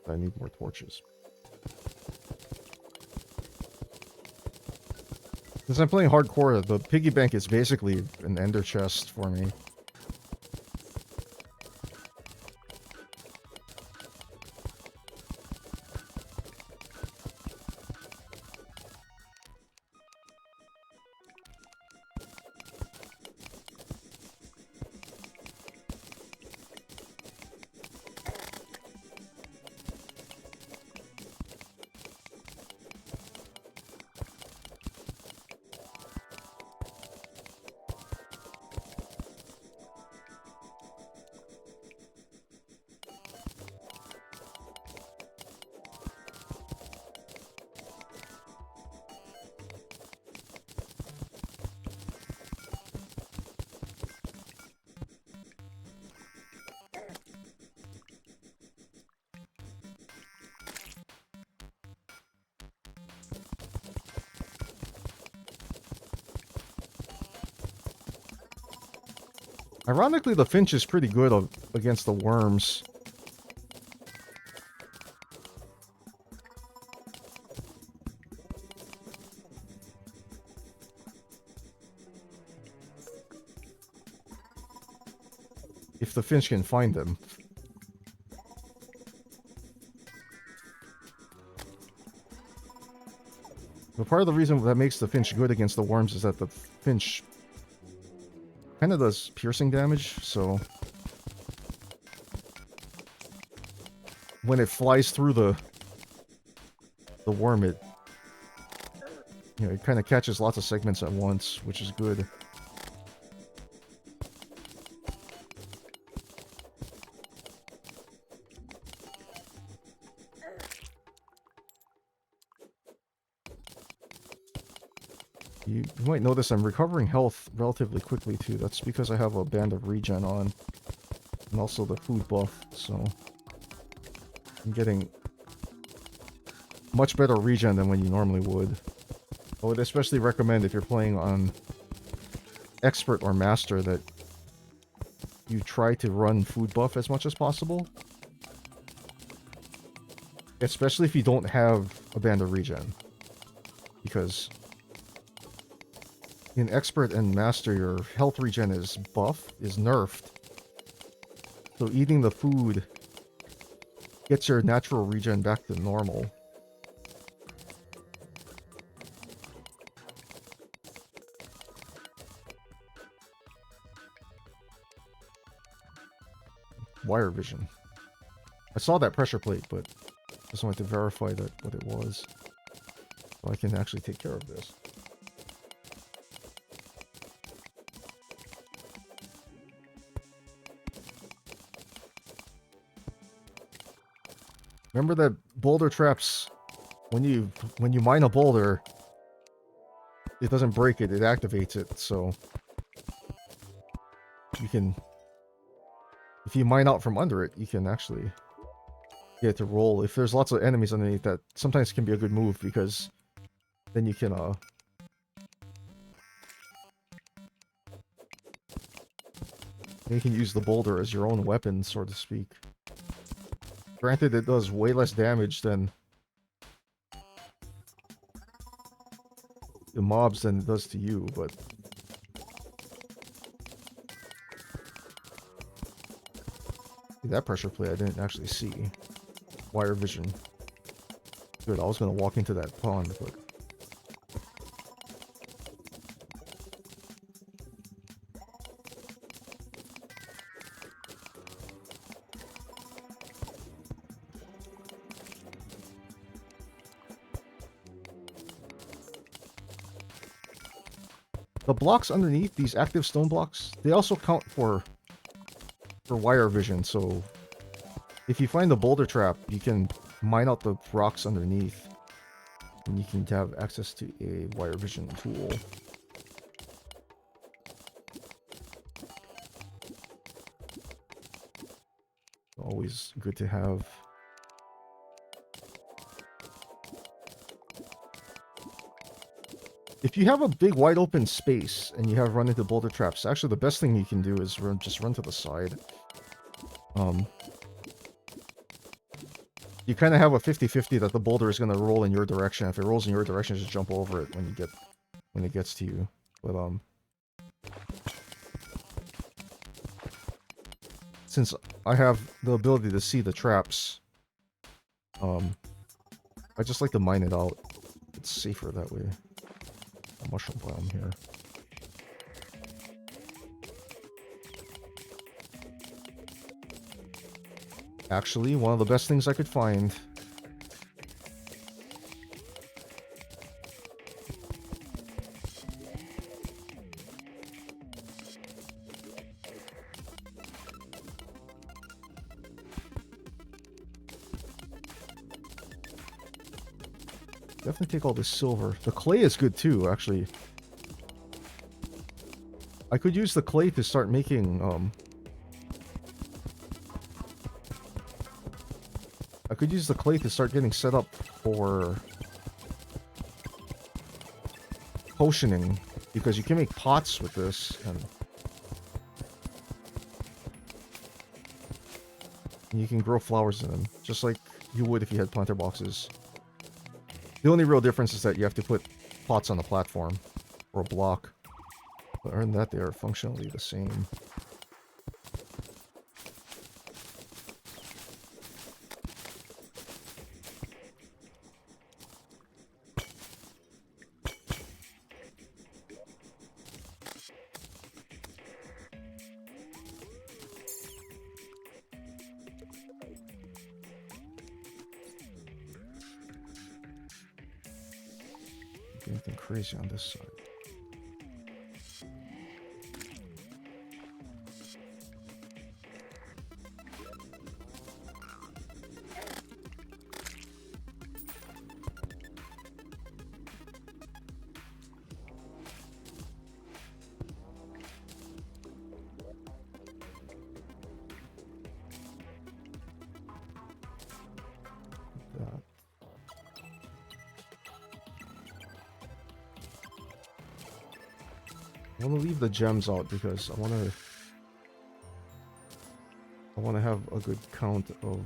A: I need more torches. Since I'm playing hardcore, the piggy bank is basically an ender chest for me. Ironically, the Finch is pretty good against the worms. If the Finch can find them. But part of the reason that makes the Finch good against the worms is that the Finch kind of does piercing damage, so when it flies through the worm, it, you know, it kind of catches lots of segments at once, which is good. You might notice I'm recovering health relatively quickly too. That's because I have a band of regen on. And also the food buff, so I'm getting much better regen than when you normally would. I would especially recommend if you're playing on Expert or Master that you try to run food buff as much as possible. Especially if you don't have a band of regen. Because in Expert and Master, your health regen is nerfed. So eating the food gets your natural regen back to normal. Wire vision. I saw that pressure plate, but just wanted to verify that what it was. So I can actually take care of this. Remember that boulder traps, when you mine a boulder, it doesn't break it, it activates it, so you can if you mine out from under it, you can actually get it to roll. If there's lots of enemies underneath, that sometimes can be a good move, because then you can use the boulder as your own weapon, so to speak. Granted, it does way less damage than the mobs than it does to you, but that pressure plate I didn't actually see. Wire vision. Good, I was gonna walk into that pond, but the blocks underneath, these active stone blocks, they also count for wire vision, so if you find the boulder trap, you can mine out the rocks underneath, and you can have access to a wire vision tool. Always good to have. If you have a big wide open space and you have run into boulder traps, actually the best thing you can do is just run to the side. You kind of have a 50-50 that the boulder is going to roll in your direction. If it rolls in your direction, just jump over it when it gets to you. But since I have the ability to see the traps, I just like to mine it out. It's safer that way. A mushroom biome here. Actually, one of the best things I could find. Definitely take all this silver. The clay is good too, actually. I could use the clay to start making, I could use the clay to start getting set up for potioning, because you can make pots with this, and you can grow flowers in them, just like you would if you had planter boxes. The only real difference is that you have to put pots on a platform, or a block. But other than that, they are functionally the same. Anything crazy on this side? I want to leave the gems out because I want to have a good count of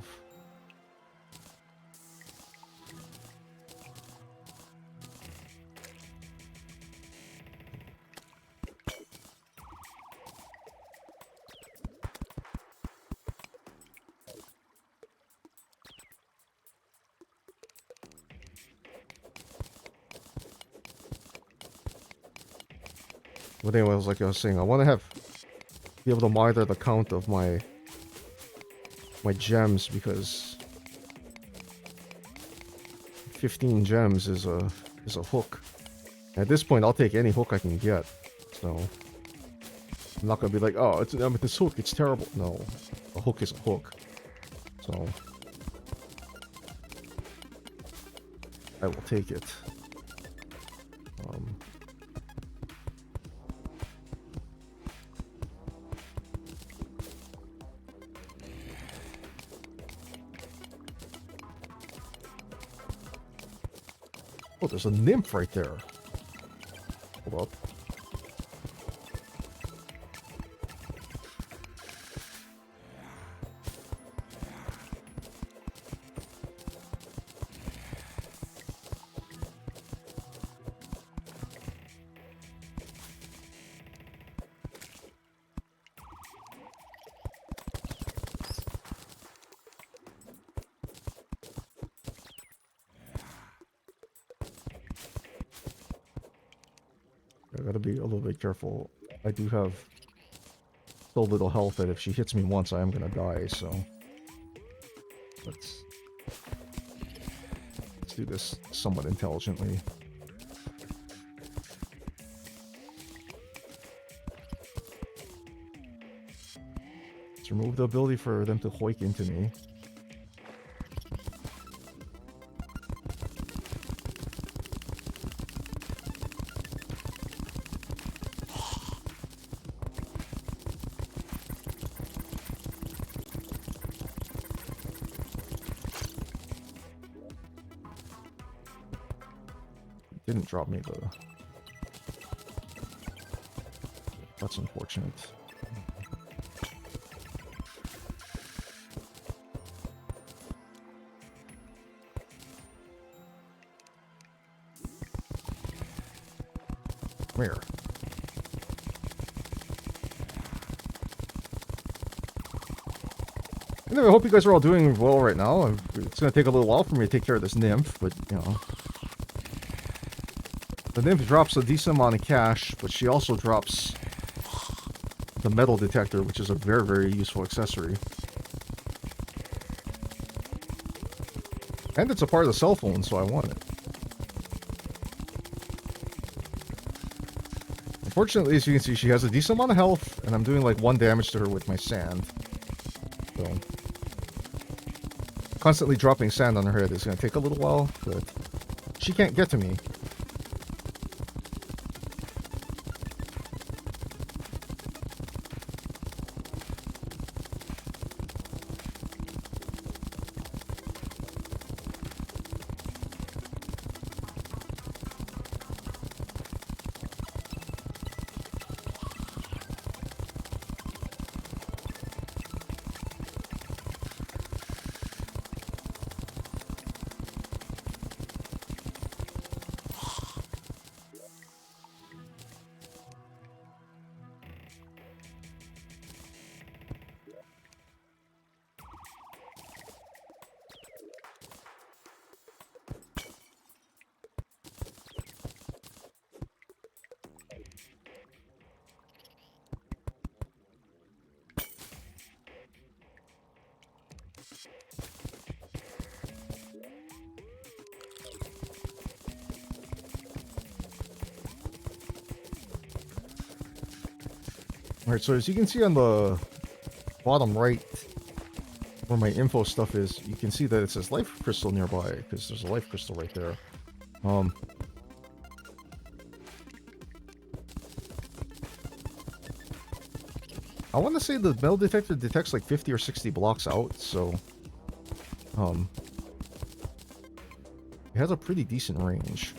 A: But anyways, like I was saying, I want to be able to monitor the count of my gems, because 15 gems is a hook. At this point, I'll take any hook I can get. So I'm not gonna be like, oh, it's this hook, it's terrible. No, a hook is a hook. So I will take it. Oh, there's a nymph right there. Hold up. I gotta be a little bit careful. I do have so little health that if she hits me once, I am gonna die, so... Let's do this somewhat intelligently. Let's remove the ability for them to hoik into me. Didn't drop me the... That's unfortunate. Where? Anyway, I hope you guys are all doing well right now. It's going to take a little while for me to take care of this nymph, but, you know... The nymph drops a decent amount of cash, but she also drops the metal detector, which is a very, very useful accessory. And it's a part of the cell phone, so I want it. Unfortunately, as you can see, she has a decent amount of health, and I'm doing like 1 damage to her with my sand. So, constantly dropping sand on her head is going to take a little while, but she can't get to me. Alright, so as you can see on the bottom right, where my info stuff is, you can see that it says life crystal nearby, because there's a life crystal right there. I want to say the metal detector detects like 50 or 60 blocks out, so... it has a pretty decent range.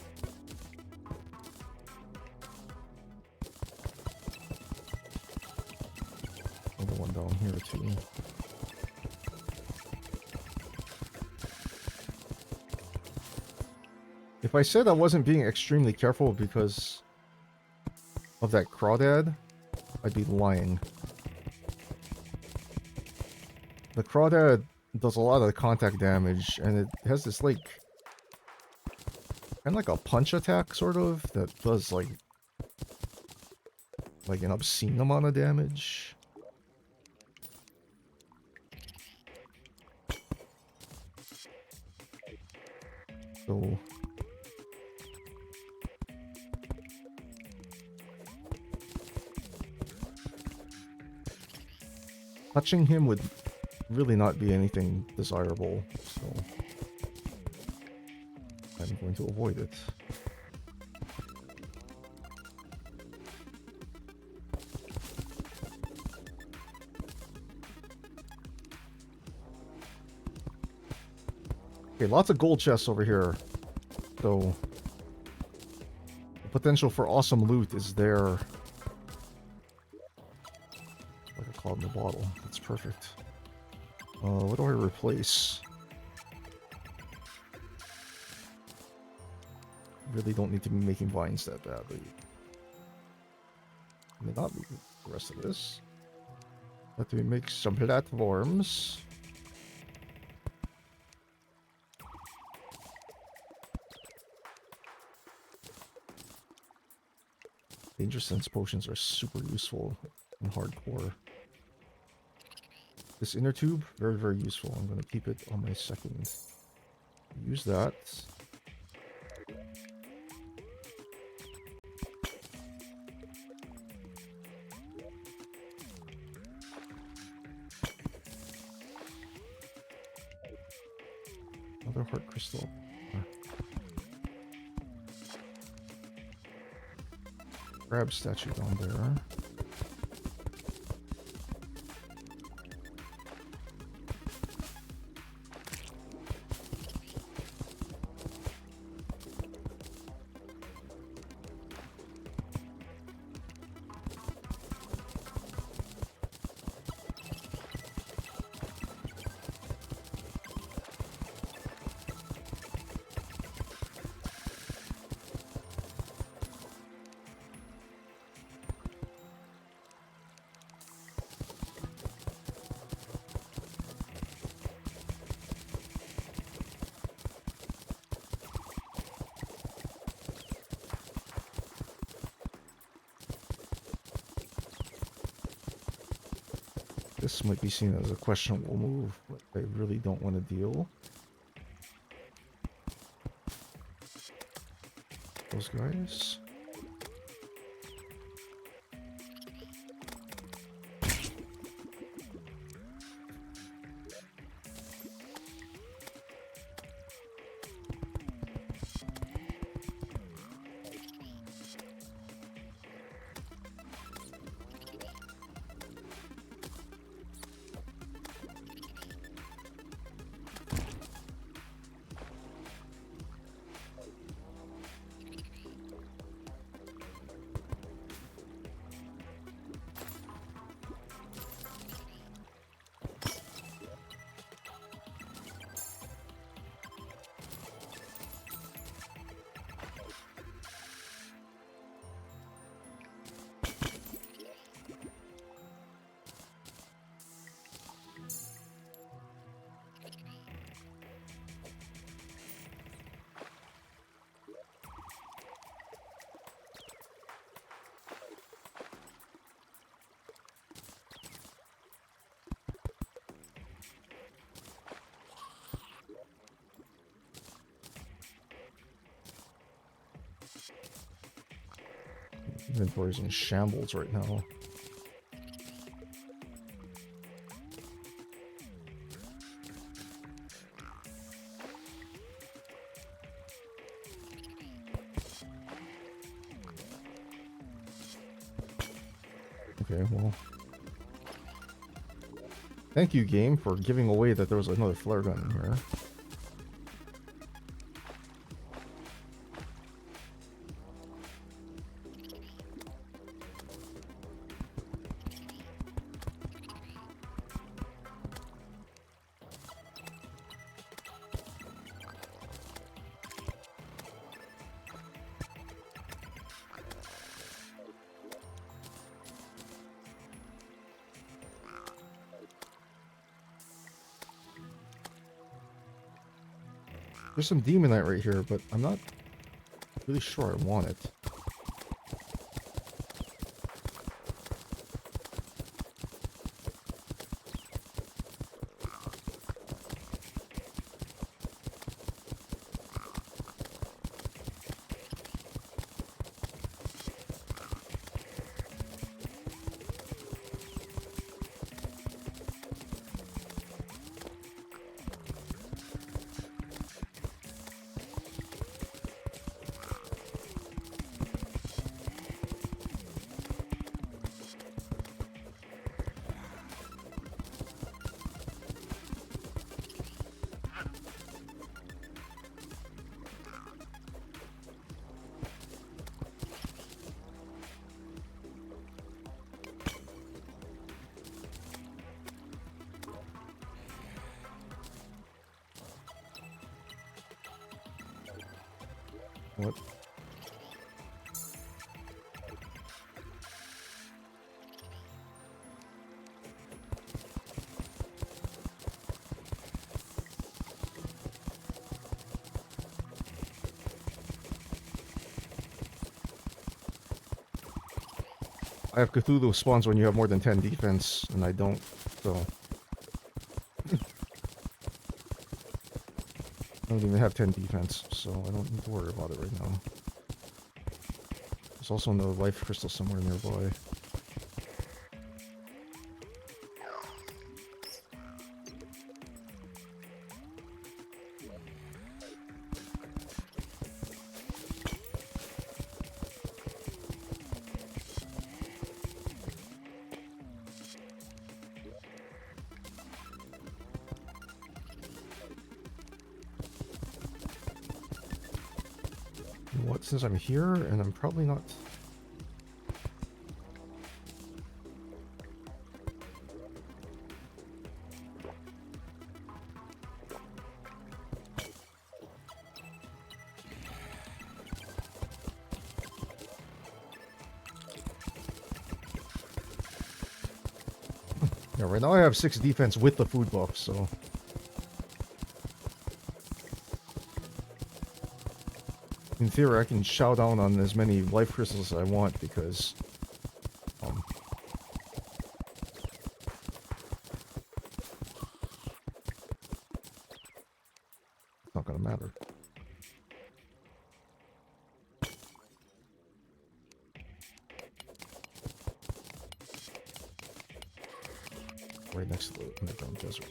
A: Another one down here too. If I said I wasn't being extremely careful because of that crawdad, I'd be lying. The crawdad does a lot of contact damage, and it has this like... kind of like a punch attack, sort of, that does like an obscene amount of damage. So... touching him would really not be anything desirable, so... I'm going to avoid it. Okay, lots of gold chests over here. So, potential for awesome loot is there. Like a cloud in the bottle. That's perfect. What do I replace? Really don't need to be making vines that badly. I mean, not the rest of this. Let me make some platforms. Danger sense potions are super useful in hardcore. This inner tube, very, very useful. I'm going to keep it on my second. Use that. Another heart crystal. Crab statue down there. This might be seen as a questionable move, but I really don't want to deal. Those guys. Inventory's in shambles right now. Okay, well. Thank you, game, for giving away that there was another flare gun in here. There's some demonite right here, but I'm not really sure I want it. What? I have Cthulhu spawns when you have more than 10 defense, and I don't, so... I don't even have 10 defense, so I don't need to worry about it right now. There's also no life crystal somewhere nearby. What, since I'm here, and I'm probably not... Yeah, right now I have 6 defense with the food buff, so... In theory, I can chow down on as many life crystals as I want, because... it's not gonna matter. Right next to the underground desert.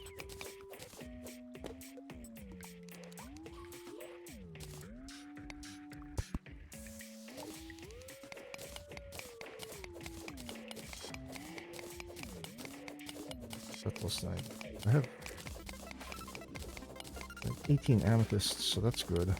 A: Plus 9. I have 18 amethysts, so that's good.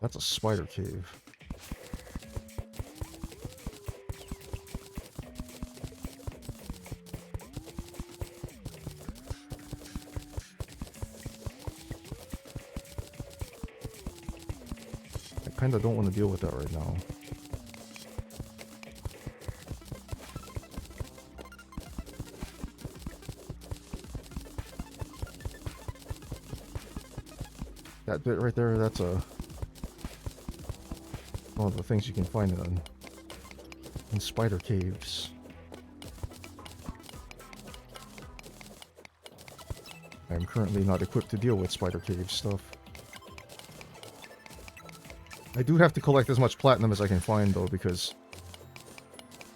A: That's a spider cave. I kinda don't want to deal with that right now. That bit right there, that's a... one of the things you can find in spider caves. I'm currently not equipped to deal with spider cave stuff. I do have to collect as much platinum as I can find, though, because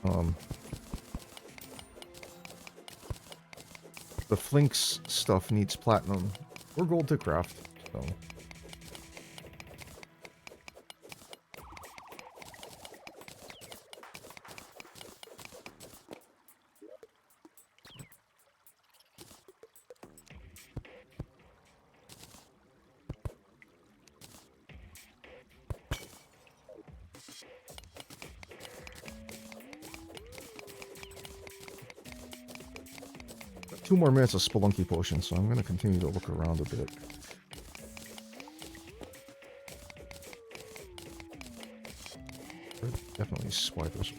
A: the Flinks stuff needs platinum or gold to craft, so... Two more minutes of Spelunky Potion, so I'm going to continue to look around a bit. There are definitely spiders.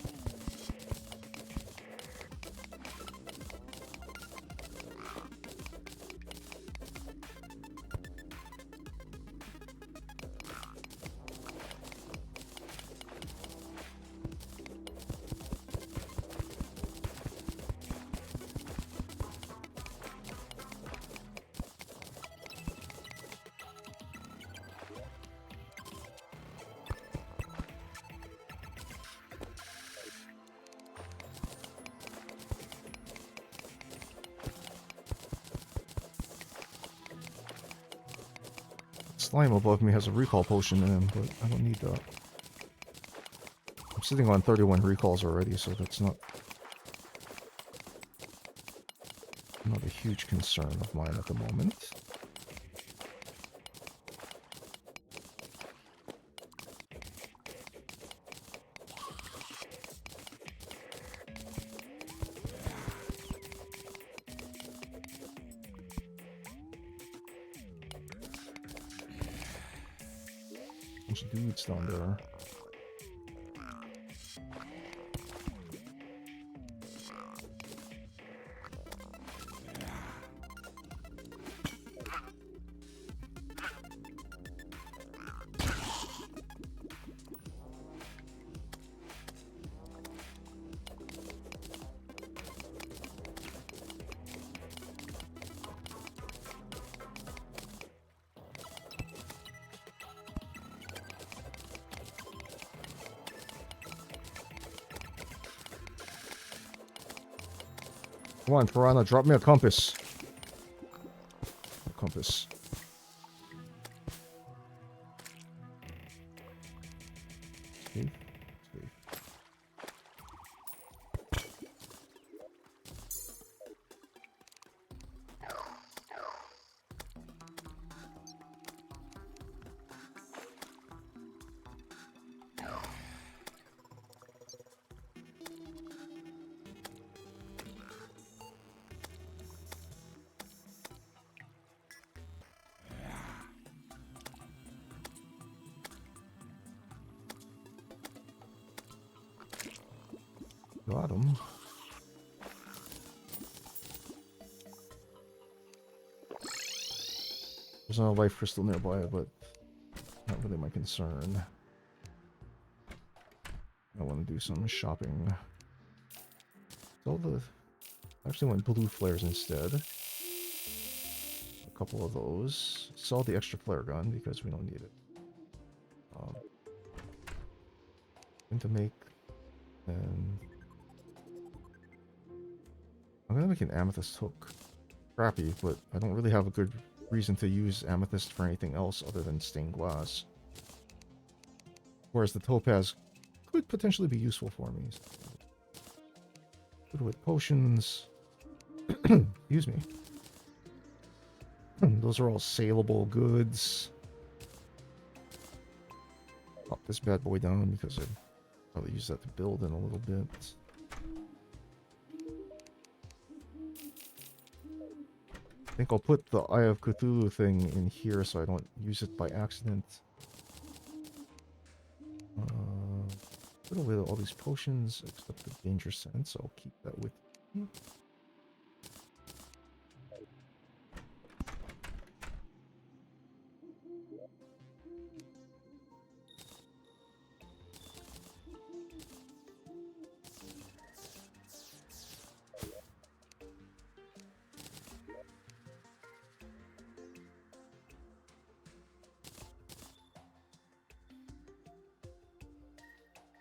A: slime above me has a recall potion in him, but I don't need that. I'm sitting on 31 recalls already, so that's not a huge concern of mine at the moment. Bunch of dudes down there. Come on, Piranha, drop me a compass. A compass. See? See. Got him. There's not a life crystal nearby, but not really my concern. I want to do some shopping. Sell the... I actually want blue flares instead. A couple of those. Sell the extra flare gun because we don't need it. Going to make... And... I'm gonna make an amethyst hook. Crappy, but I don't really have a good reason to use amethyst for anything else other than stained glass. Whereas the topaz could potentially be useful for me. Good with potions. Excuse me. Those are all saleable goods. Pop this bad boy down because I'd probably use that to build in a little bit. I think I'll put the Eye of Cthulhu thing in here so I don't use it by accident. Put away all these potions except the danger sense. I'll keep that with me.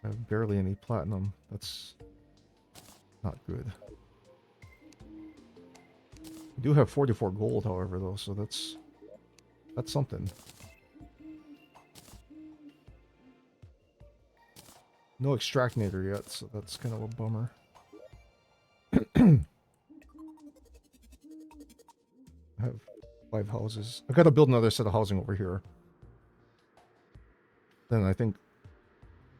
A: I have barely any platinum. That's not good. I do have 44 gold, however, though, so that's something. No extractinator yet, so that's kind of a bummer. I have 5 houses. I gotta build another set of housing over here. Then I think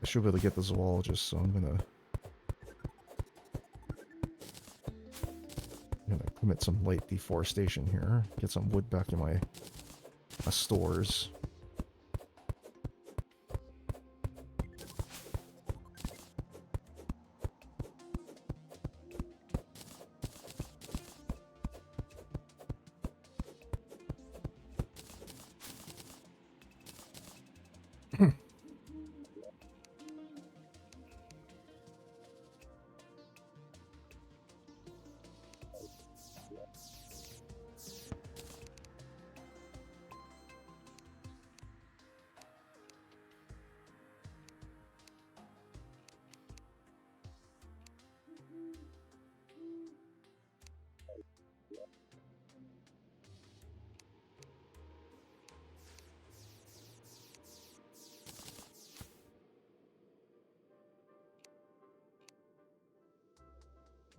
A: I should be able to get the zoologist, so I'm gonna commit some light deforestation here. Get some wood back in my stores.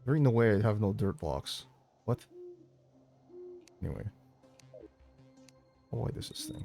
A: There ain't no way I have no dirt blocks. What? Anyway. Oh, why does this thing?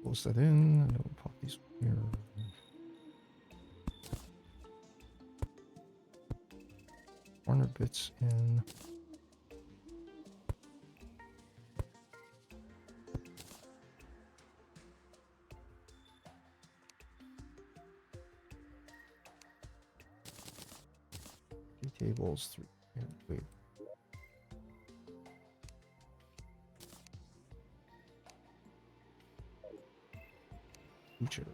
A: Close that in, and then we'll pop these here. Corner bits in. Three tables, three. Wait. Future.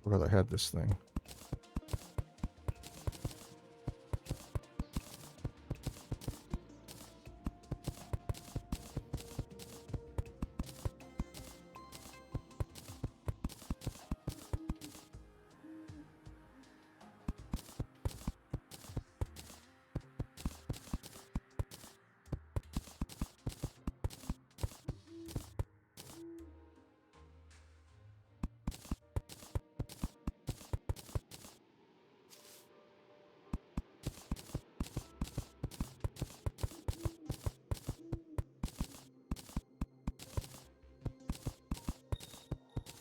A: Forgot I had this thing.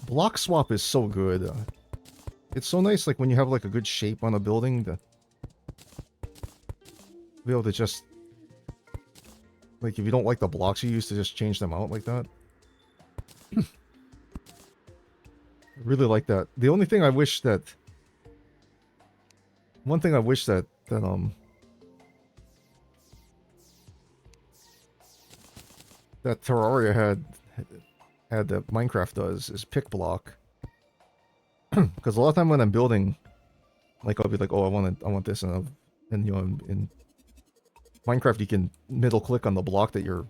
A: Block swap is so good. It's so nice, like when you have like a good shape on a building, to be able to just, like, if you don't like the blocks you use, to just change them out like that. I really like that. The only thing I wish that, one thing I wish that that Terraria had that Minecraft does is pick block. Because a lot of time when I'm building, like, I'll be like, oh, I want this, and you know, in Minecraft you can middle click on the block that you're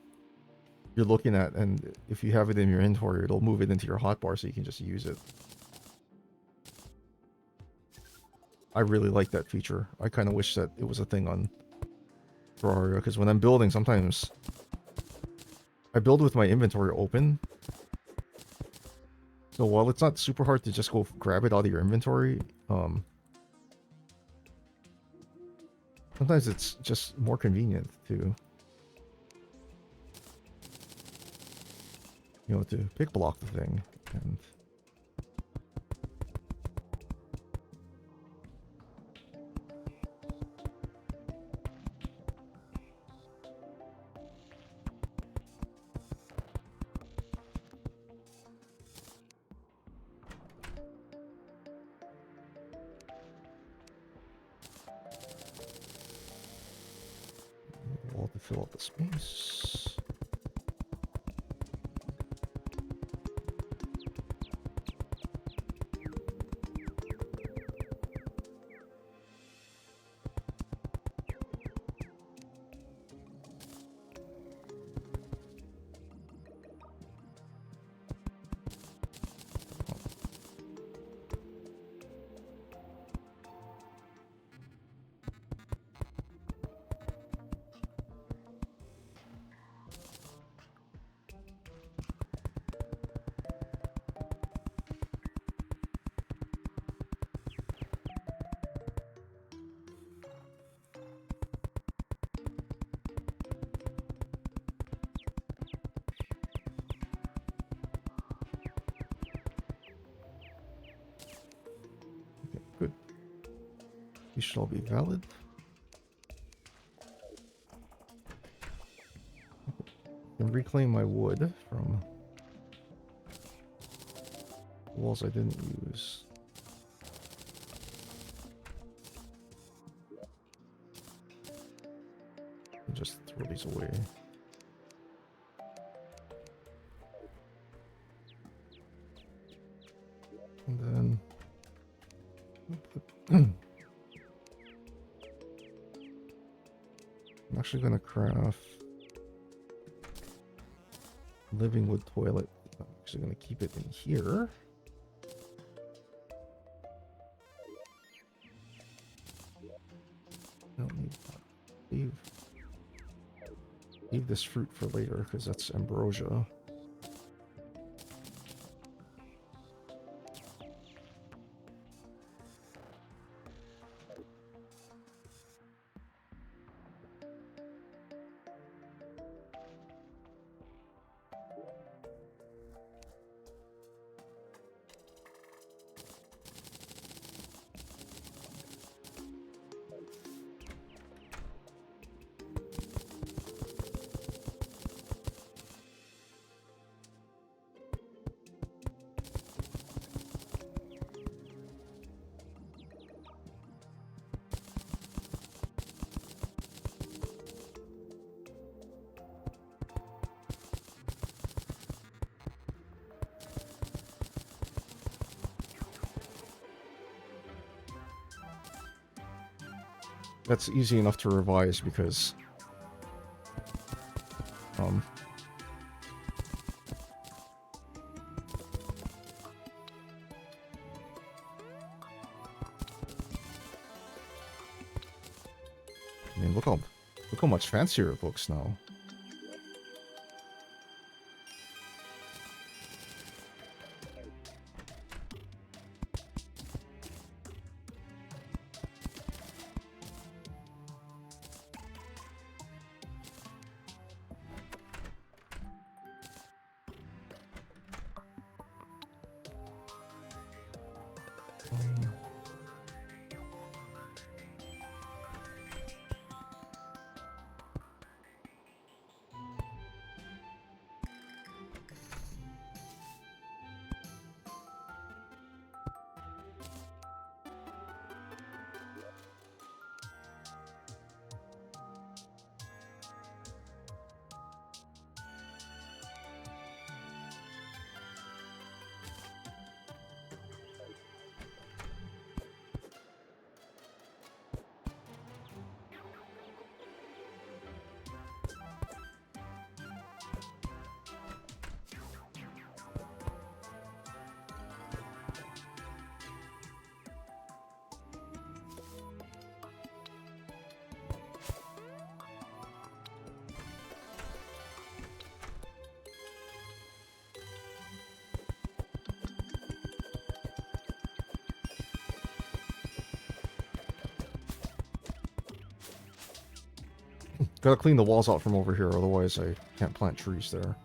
A: looking at, and if you have it in your inventory, it'll move it into your hotbar so you can just use it. I really like that feature. I kind of wish that it was a thing on Terraria, because when I'm building, sometimes I build with my inventory open, So while it's not super hard to just go grab it out of your inventory, sometimes it's just more convenient to, to pick block the thing and. Wall to fill up the space. Good. These should all be valid. I can reclaim my wood from walls I didn't use. And just throw these away. And then I'm actually gonna craft living wood toilet. I'm actually gonna keep it in here. I don't need that. Leave this fruit for later because that's ambrosia. That's easy enough to revise because I mean look how much fancier it looks now. Gotta clean the walls out from over here, otherwise I can't plant trees there.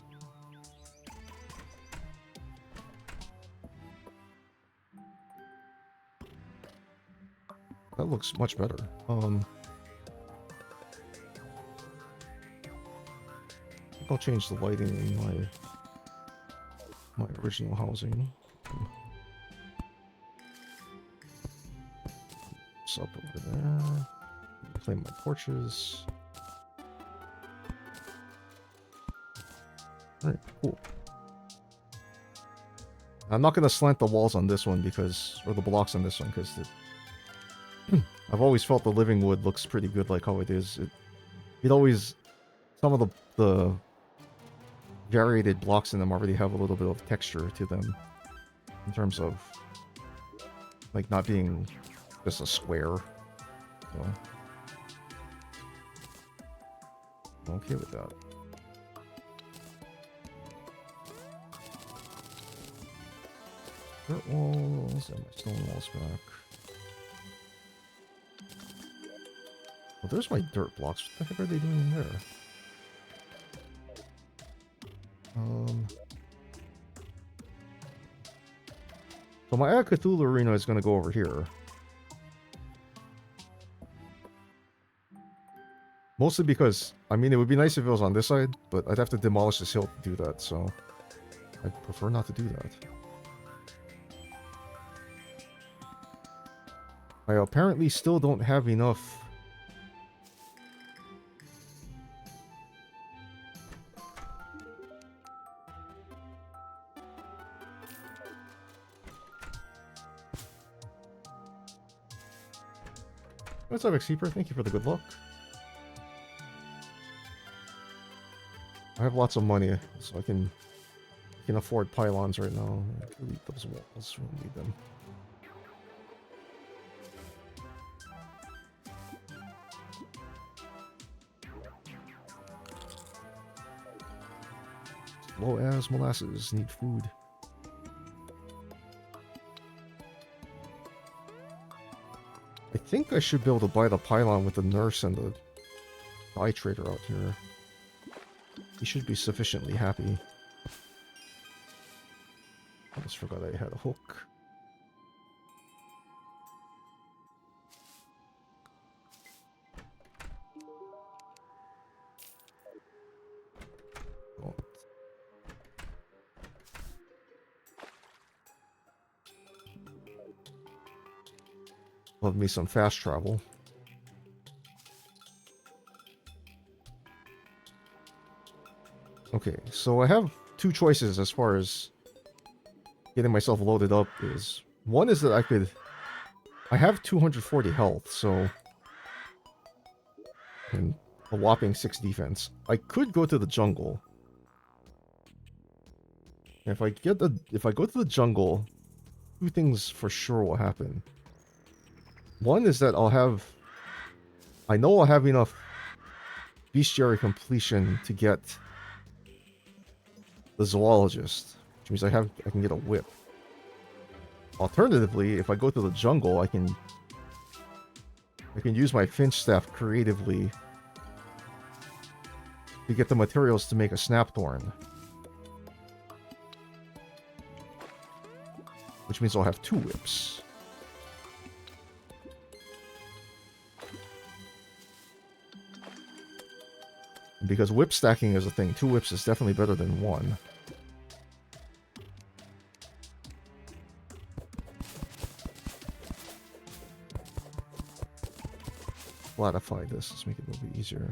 A: That looks much better. I think I'll change the lighting in my original housing. It's up over there. Claim my porches. Alright, cool. I'm not gonna slant the walls on this one because, or the blocks on this one, because I've always felt the living wood looks pretty good like how it is. It always, some of the variated blocks in them already have a little bit of texture to them in terms of like not being just a square. So I'm okay with that. Dirt walls and my stone walls back. Well, there's my dirt blocks. What the heck are they doing there? So my Cthulhu arena is going to go over here. Mostly because, I mean, it would be nice if it was on this side, but I'd have to demolish this hill to do that, so I'd prefer not to do that. I apparently still don't have enough. What's up, X-Keeper? Thank you for the good luck. I have lots of money, so I can afford pylons right now. Delete those walls. We don't need them. Low as molasses need food. I think I should be able to buy the pylon with the nurse and the dye trader out here. He should be sufficiently happy. I just forgot I had a hook. Oh. Love me some fast travel. Okay, so I have two choices as far as getting myself loaded up is. One is that I have 240 health, so, and a whopping 6 defense. I could go to the jungle. And if I go to the jungle, two things for sure will happen. One is that I know I'll have enough bestiary completion to get the zoologist, which means I can get a whip. Alternatively, if I go to the jungle, I can use my finch staff creatively to get the materials to make a snapthorn, which means I'll have 2 whips. And because whip stacking is a thing, 2 whips is definitely better than 1. Flatify this. Let's make it a little bit easier.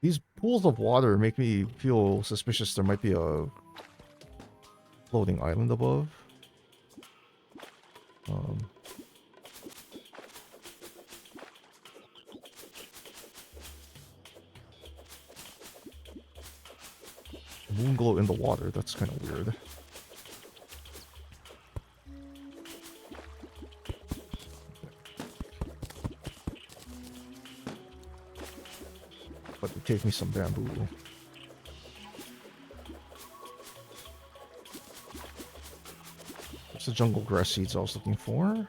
A: These pools of water make me feel suspicious there might be a floating island above. Moon glow in the water. That's kind of weird. But it gave me some bamboo. What's the jungle grass seeds I was looking for?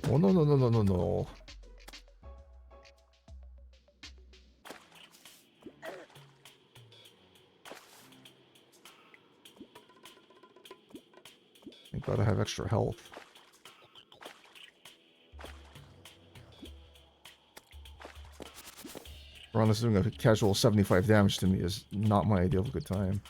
A: Oh, no, no, no, no, no, no. Thank God I have extra health. Ronda's doing a casual 75 damage to me is not my idea of a good time.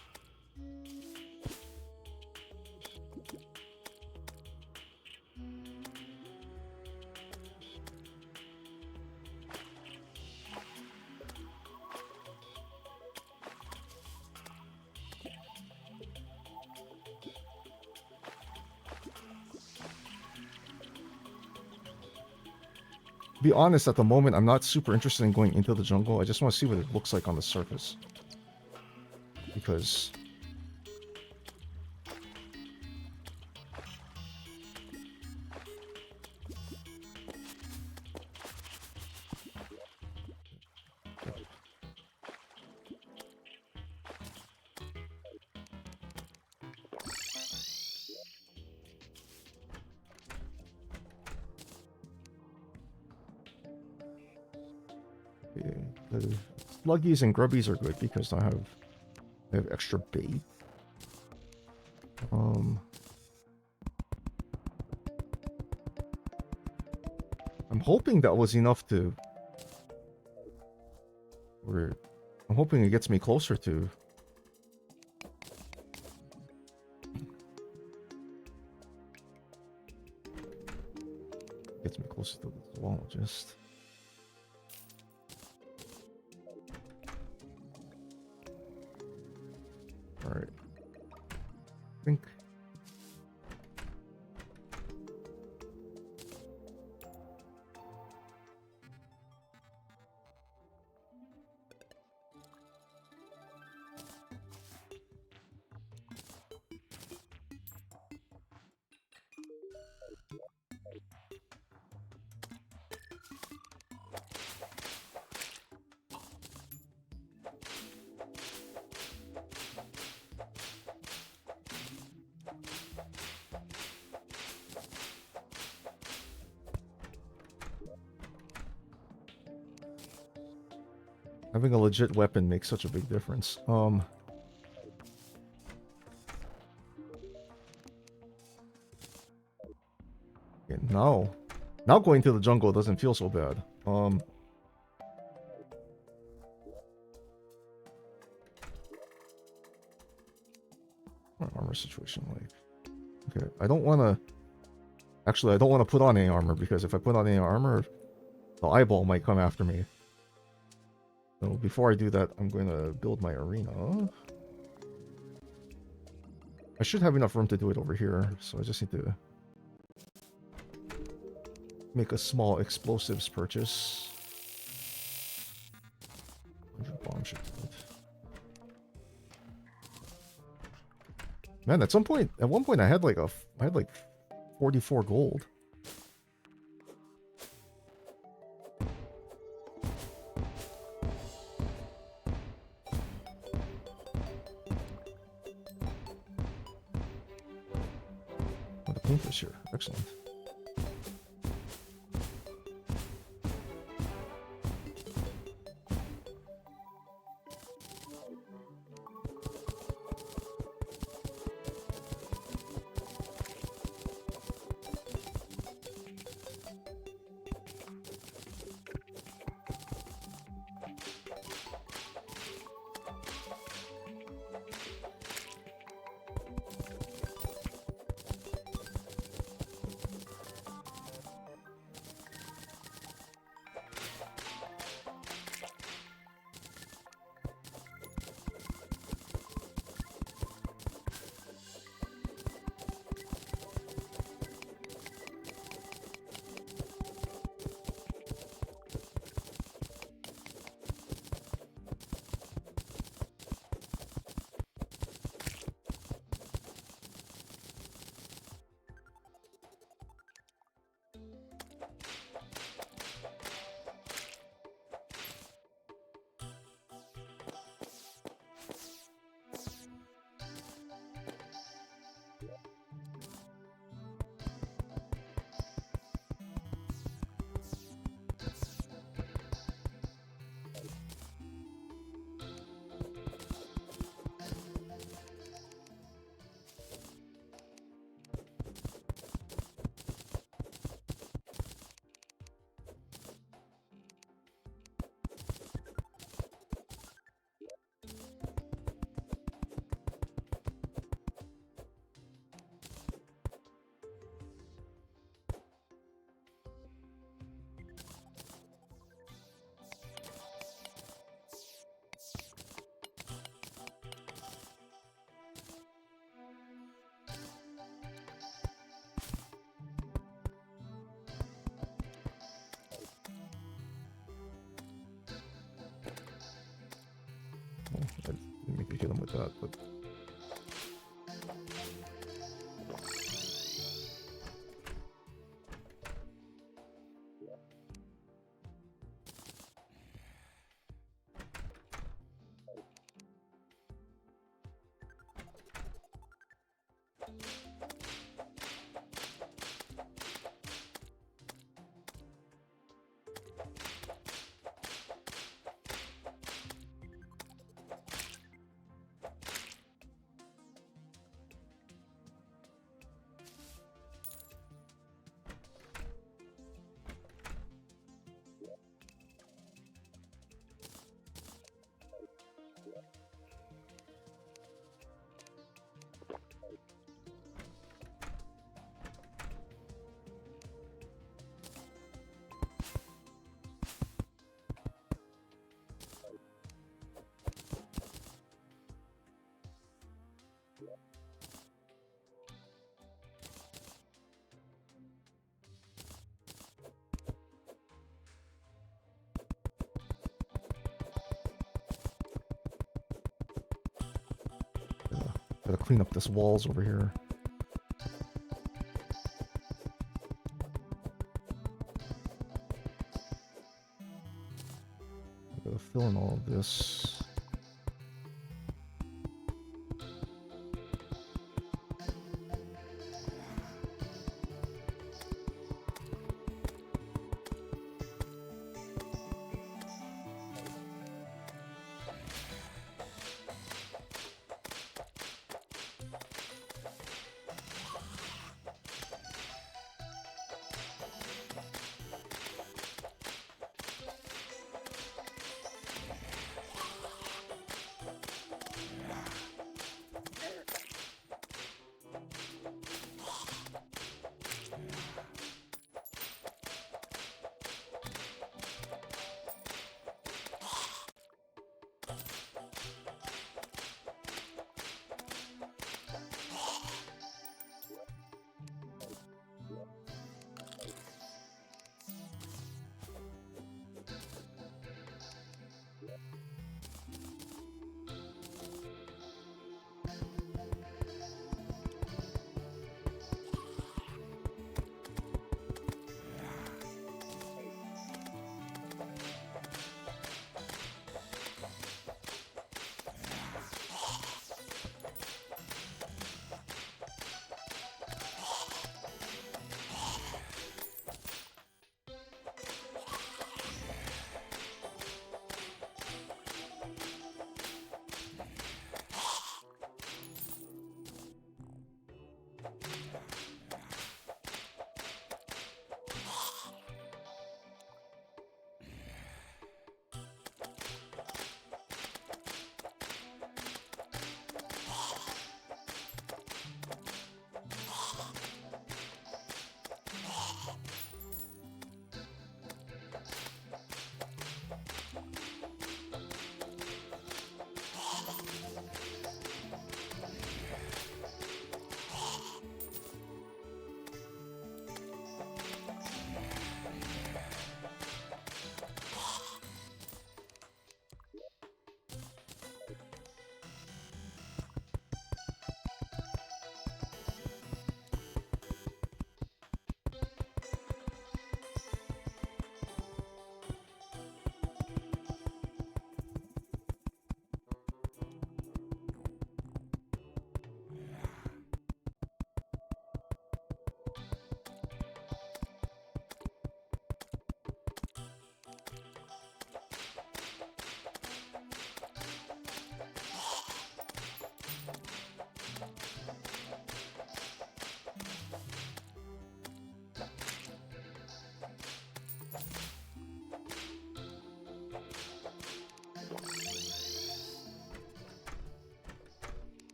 A: To be honest, at the moment, I'm not super interested in going into the jungle. I just want to see what it looks like on the surface. Because... the sluggies and grubbies are good because I have extra bait. I'm hoping that was enough to... I'm hoping it gets me closer to... Gets me closer to the zoologist. Alright. I think... Having a legit weapon makes such a big difference. Okay, now going to the jungle doesn't feel so bad. Armor situation like... Okay, I don't want to... Actually, I don't want to put on any armor, because if I put on any armor, the eyeball might come after me. So before I do that, I'm going to build my arena. I should have enough room to do it over here, so I just need to make a small explosives purchase. 100 bomb should do it. Man, at one point I had like 44 gold. Oh, the paintfish here. Excellent. that, but gotta clean up this walls over here. Gotta fill in all of this.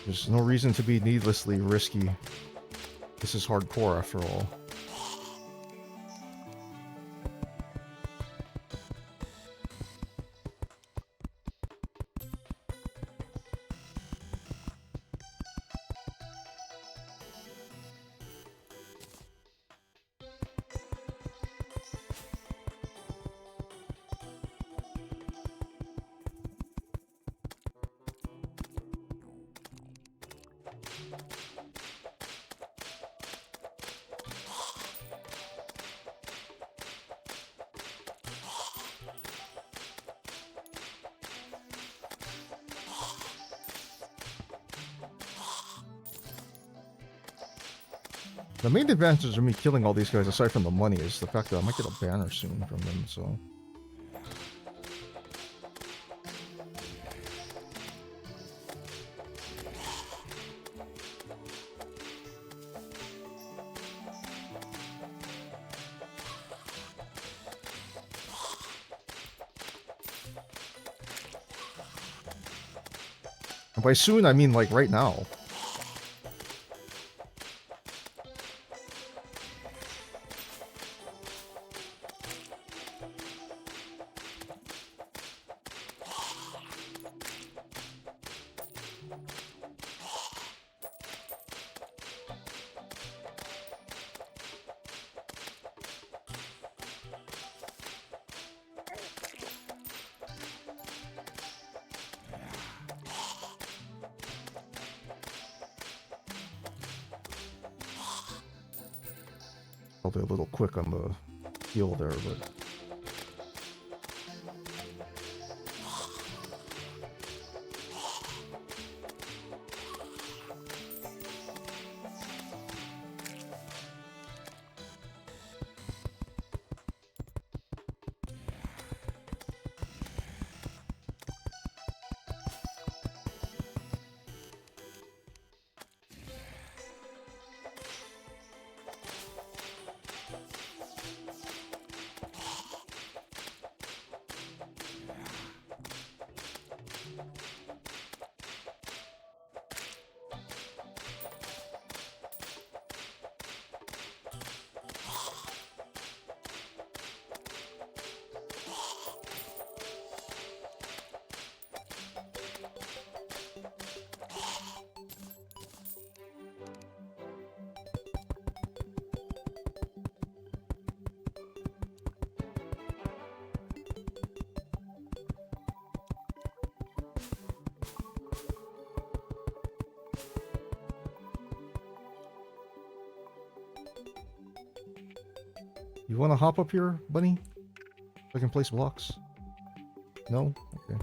A: There's no reason to be needlessly risky. This is hardcore after all. The main advantage of me killing all these guys, aside from the money, is the fact that I might get a banner soon from them, so... And by soon, I mean like right now. Probably a little quick on the heel there, but... You want to hop up here, bunny? So I can place blocks? No? Okay.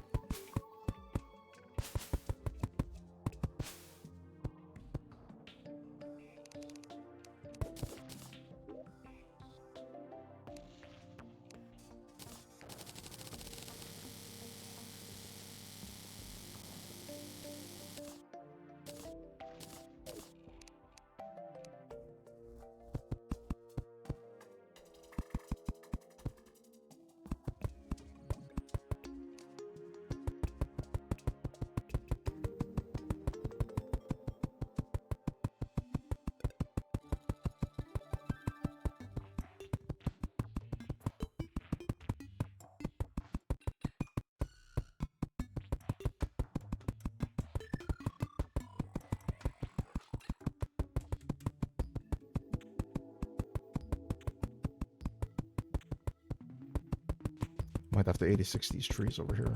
A: Might have to 86 these trees over here.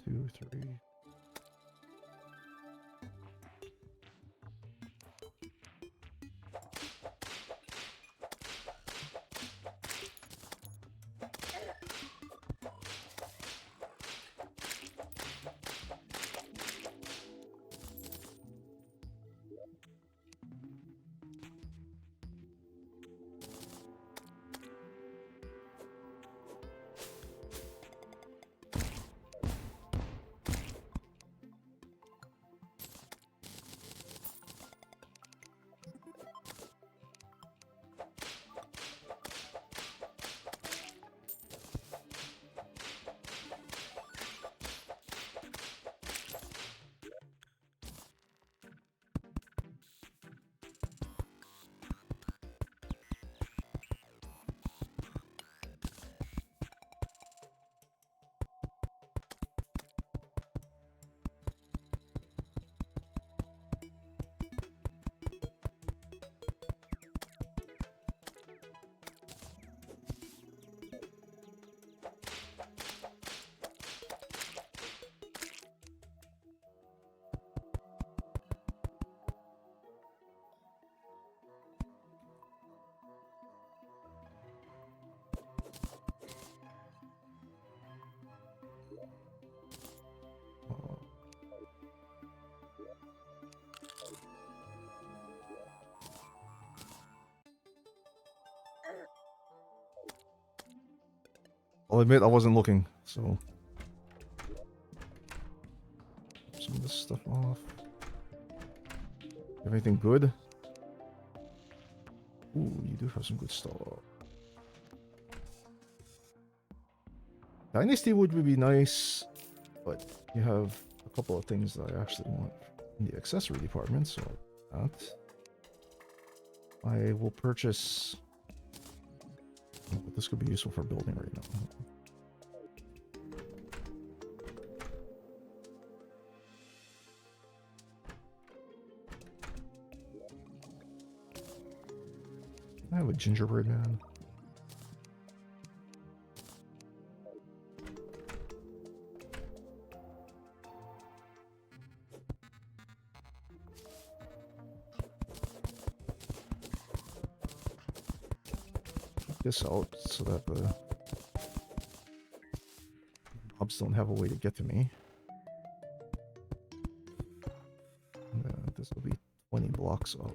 A: 2, 3. I'll admit I wasn't looking, so some of this stuff off. Have anything good? Ooh, you do have some good stuff. Dynasty would be nice, but you have a couple of things that I actually want in the accessory department, so that I will purchase. Oh, this could be useful for building right now. I have a gingerbread man. Check this out so that the mobs don't have a way to get to me. This will be 20 blocks up.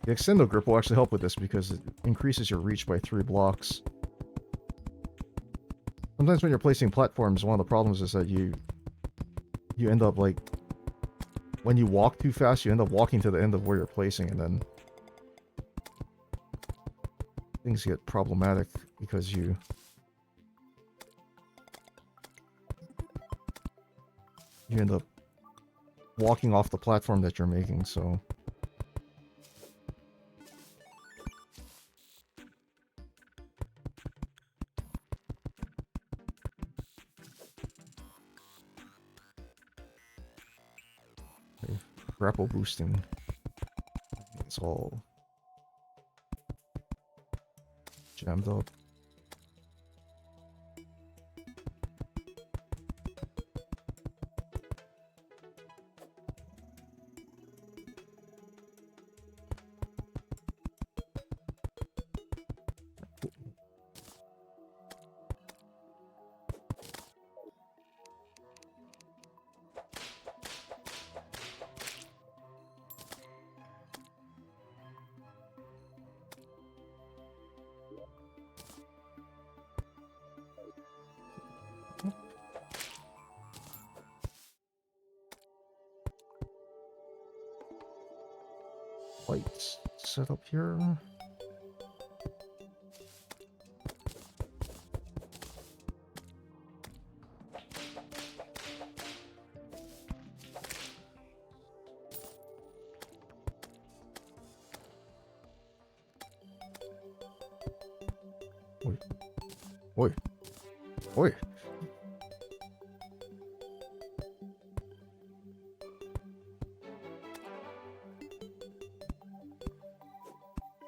A: The extendo grip will actually help with this because it increases your reach by 3 blocks. Sometimes when you're placing platforms, one of the problems is that you end up like, when you walk too fast, you end up walking to the end of where you're placing, and then things get problematic because you end up walking off the platform that you're making, so... Grapple boosting. It's all jammed up. Lights set up here. Oi. Oi. Oi.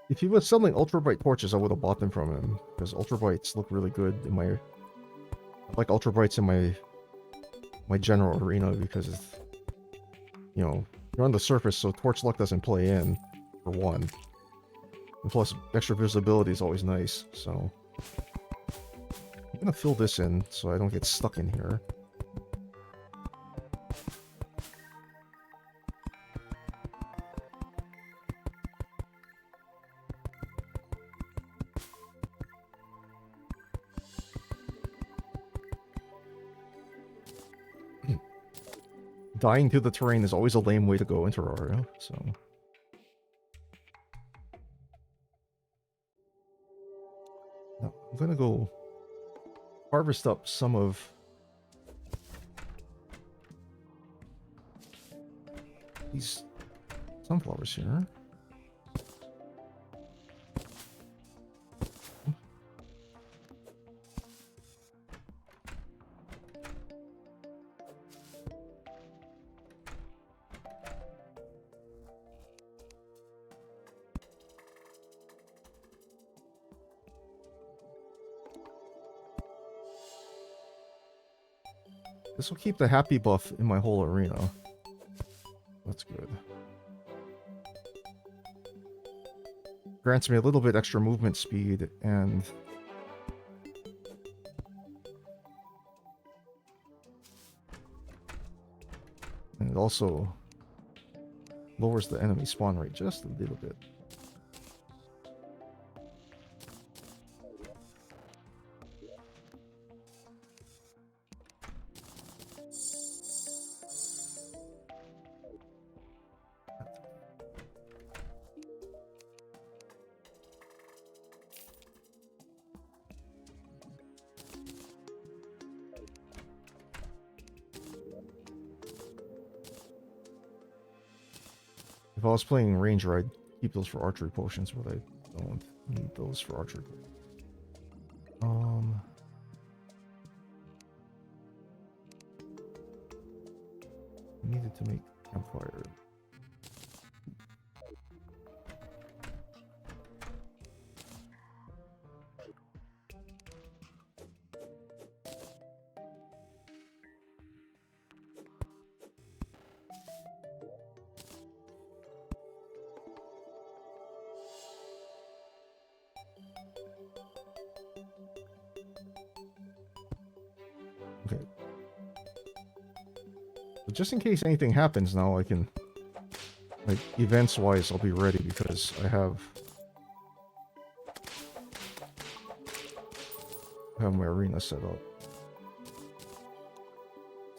A: If he was selling ultra bright torches, I would have bought them from him because ultra brights look really good in my. I like ultra brights in my general arena because you know you're on the surface, so torch luck doesn't play in for one. And plus, extra visibility is always nice. So I'm gonna fill this in so I don't get stuck in here. Dying to the terrain is always a lame way to go in Terraria, so... Now, I'm gonna go harvest up some of these sunflowers here. This will keep the happy buff in my whole arena. That's good. Grants me a little bit extra movement speed and it also lowers the enemy spawn rate just a little bit. If I was playing Ranger, I'd keep those for archery potions, but I don't need those for archery. Needed to make campfire. Okay. But just in case anything happens now, I can, like, events-wise, I'll be ready because I have my arena set up.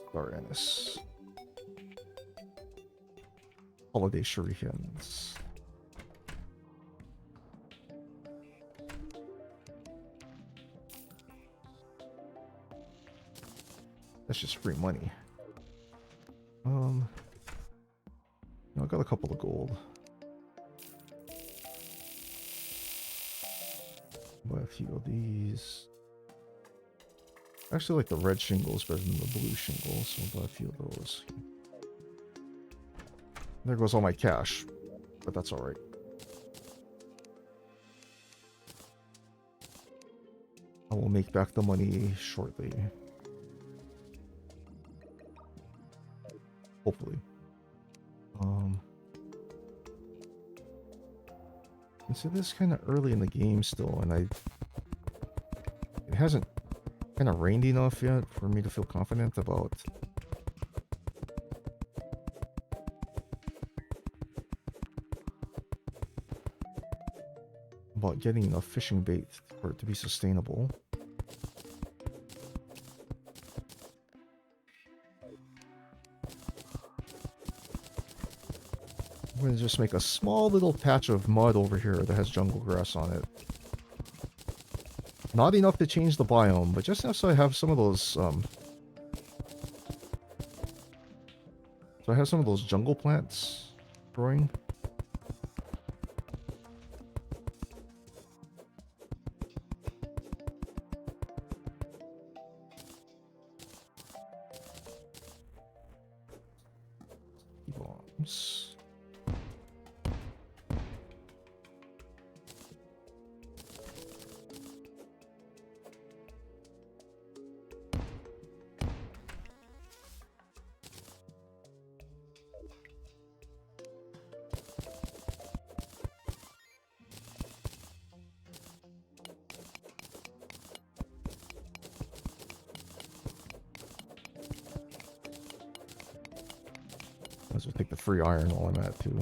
A: Star Ennis. Holiday Shurikens. That's just free money. I got a couple of gold. Buy a few of these. I actually like the red shingles better than the blue shingles, so I'll buy a few of those. There goes all my cash, but that's alright. I will make back the money shortly. Hopefully. And so this is kind of early in the game still, and it hasn't kind of rained enough yet for me to feel confident about getting enough fishing bait for it to be sustainable. I'm going to just make a small little patch of mud over here that has jungle grass on it. Not enough to change the biome, but just enough so I have some of those, so I have some of those jungle plants growing. biomes. Let's just take the free iron while I'm at too.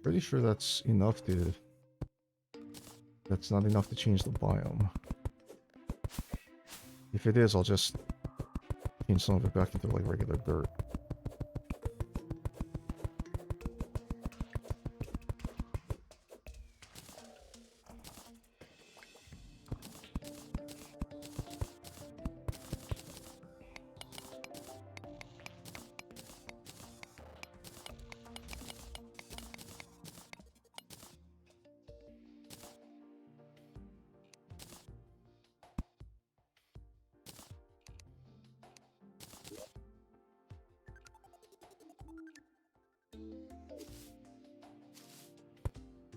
A: Pretty sure that's enough to... That's not enough to change the biome. If it is, I'll just change some of it back into like regular dirt.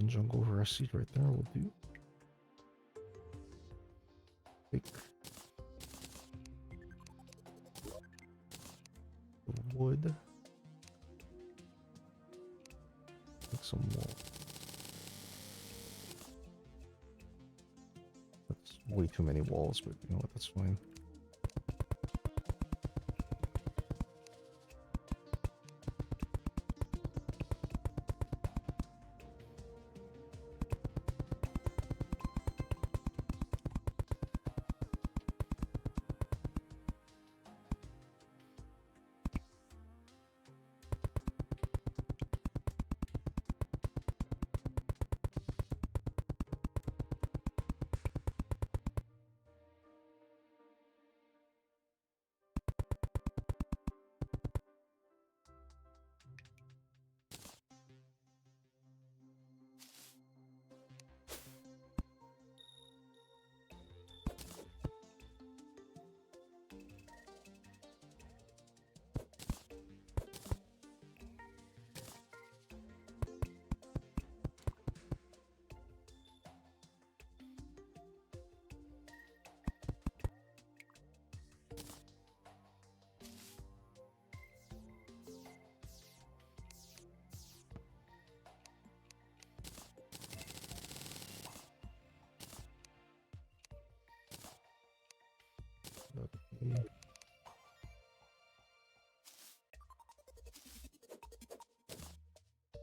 A: Jungle grass seed right there will do. Take the wood. Take some more. That's way too many walls, but you know what, that's fine.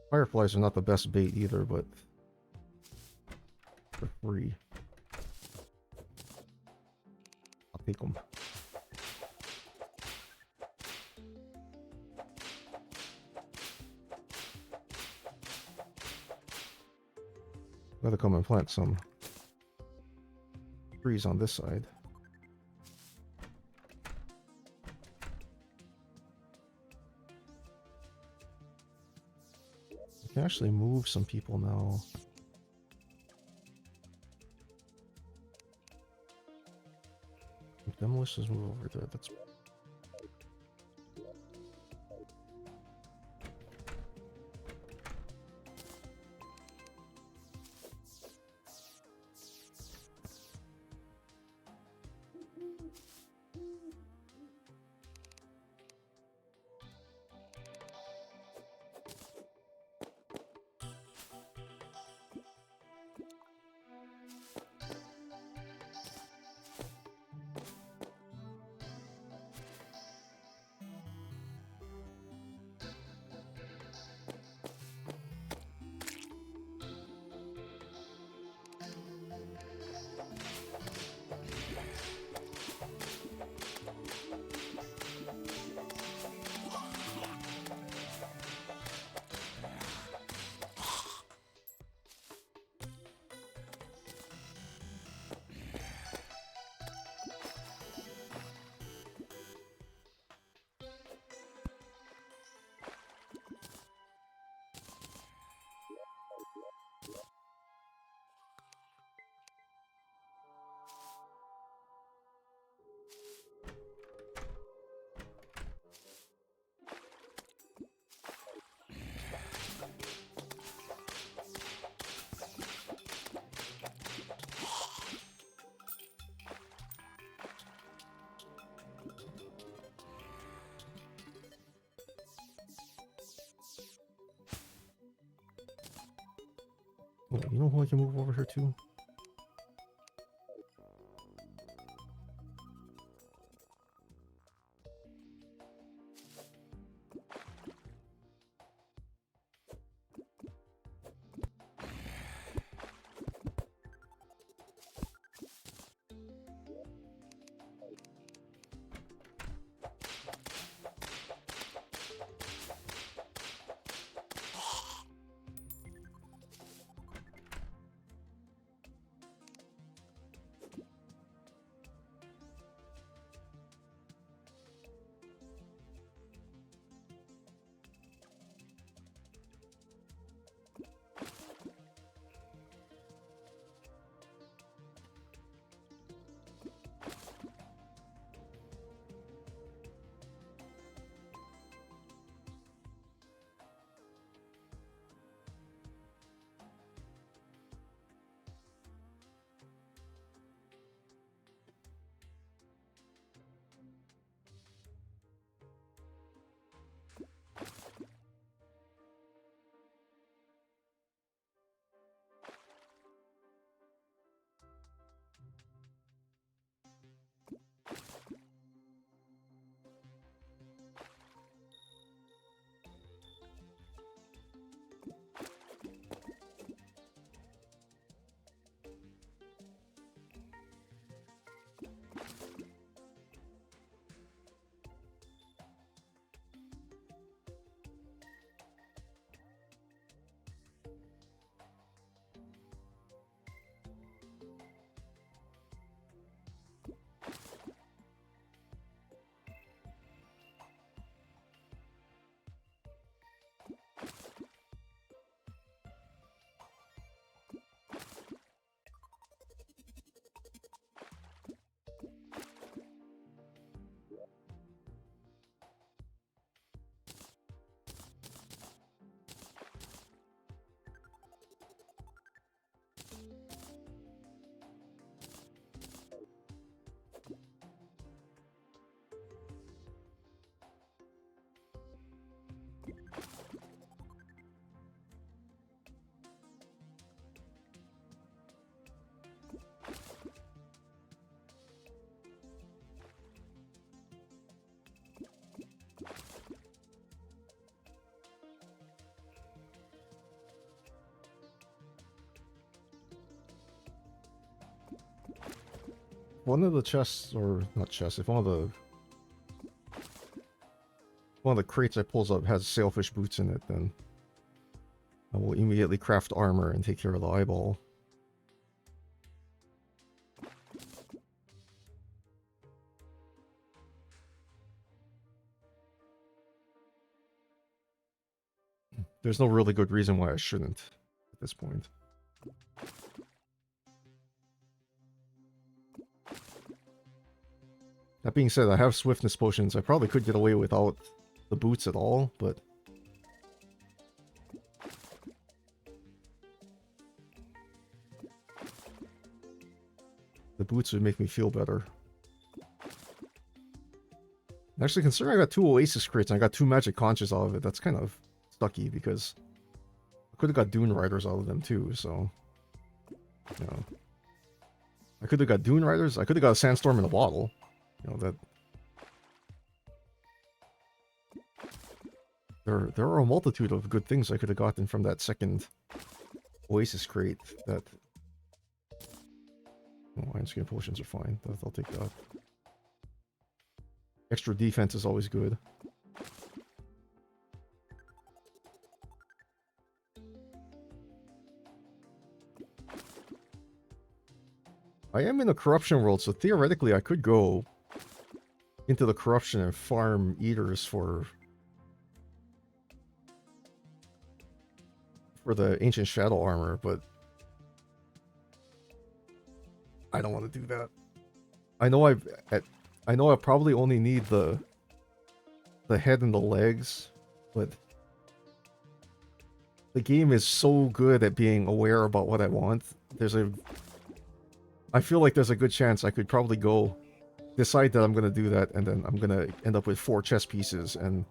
A: Fireflies are not the best bait either, but they're free. I'll take them. Gotta come and plant some trees on this side. I can actually move some people now. Demolitions move over there. That's Oh, you know who I can move over here to? One of the chests, or not chests, if one of the crates I pulls up has sailfish boots in it, then I will immediately craft armor and take care of the eyeball. There's no really good reason why I shouldn't at this point. That being said, I have swiftness potions. I probably could get away without the boots at all, but the boots would make me feel better. Actually, considering I got 2 Oasis crits and I got 2 magic conches out of it, that's kind of sucky because I could have got Dune Riders out of them too, so... You know. I could have got Dune Riders, I could have got a Sandstorm in a bottle. You know, that... There are a multitude of good things I could have gotten from that second Oasis crate that... Oh, Iron Skin Potions are fine. I'll take that. Extra defense is always good. I am in a corruption world, so theoretically I could go into the corruption and farm eaters for the ancient shadow armor, but I don't want to do that. I know I probably only need the head and the legs, but the game is so good at being aware about what I want. I feel like there's a good chance I could probably decide that I'm gonna do that, and then I'm gonna end up with 4 chest pieces and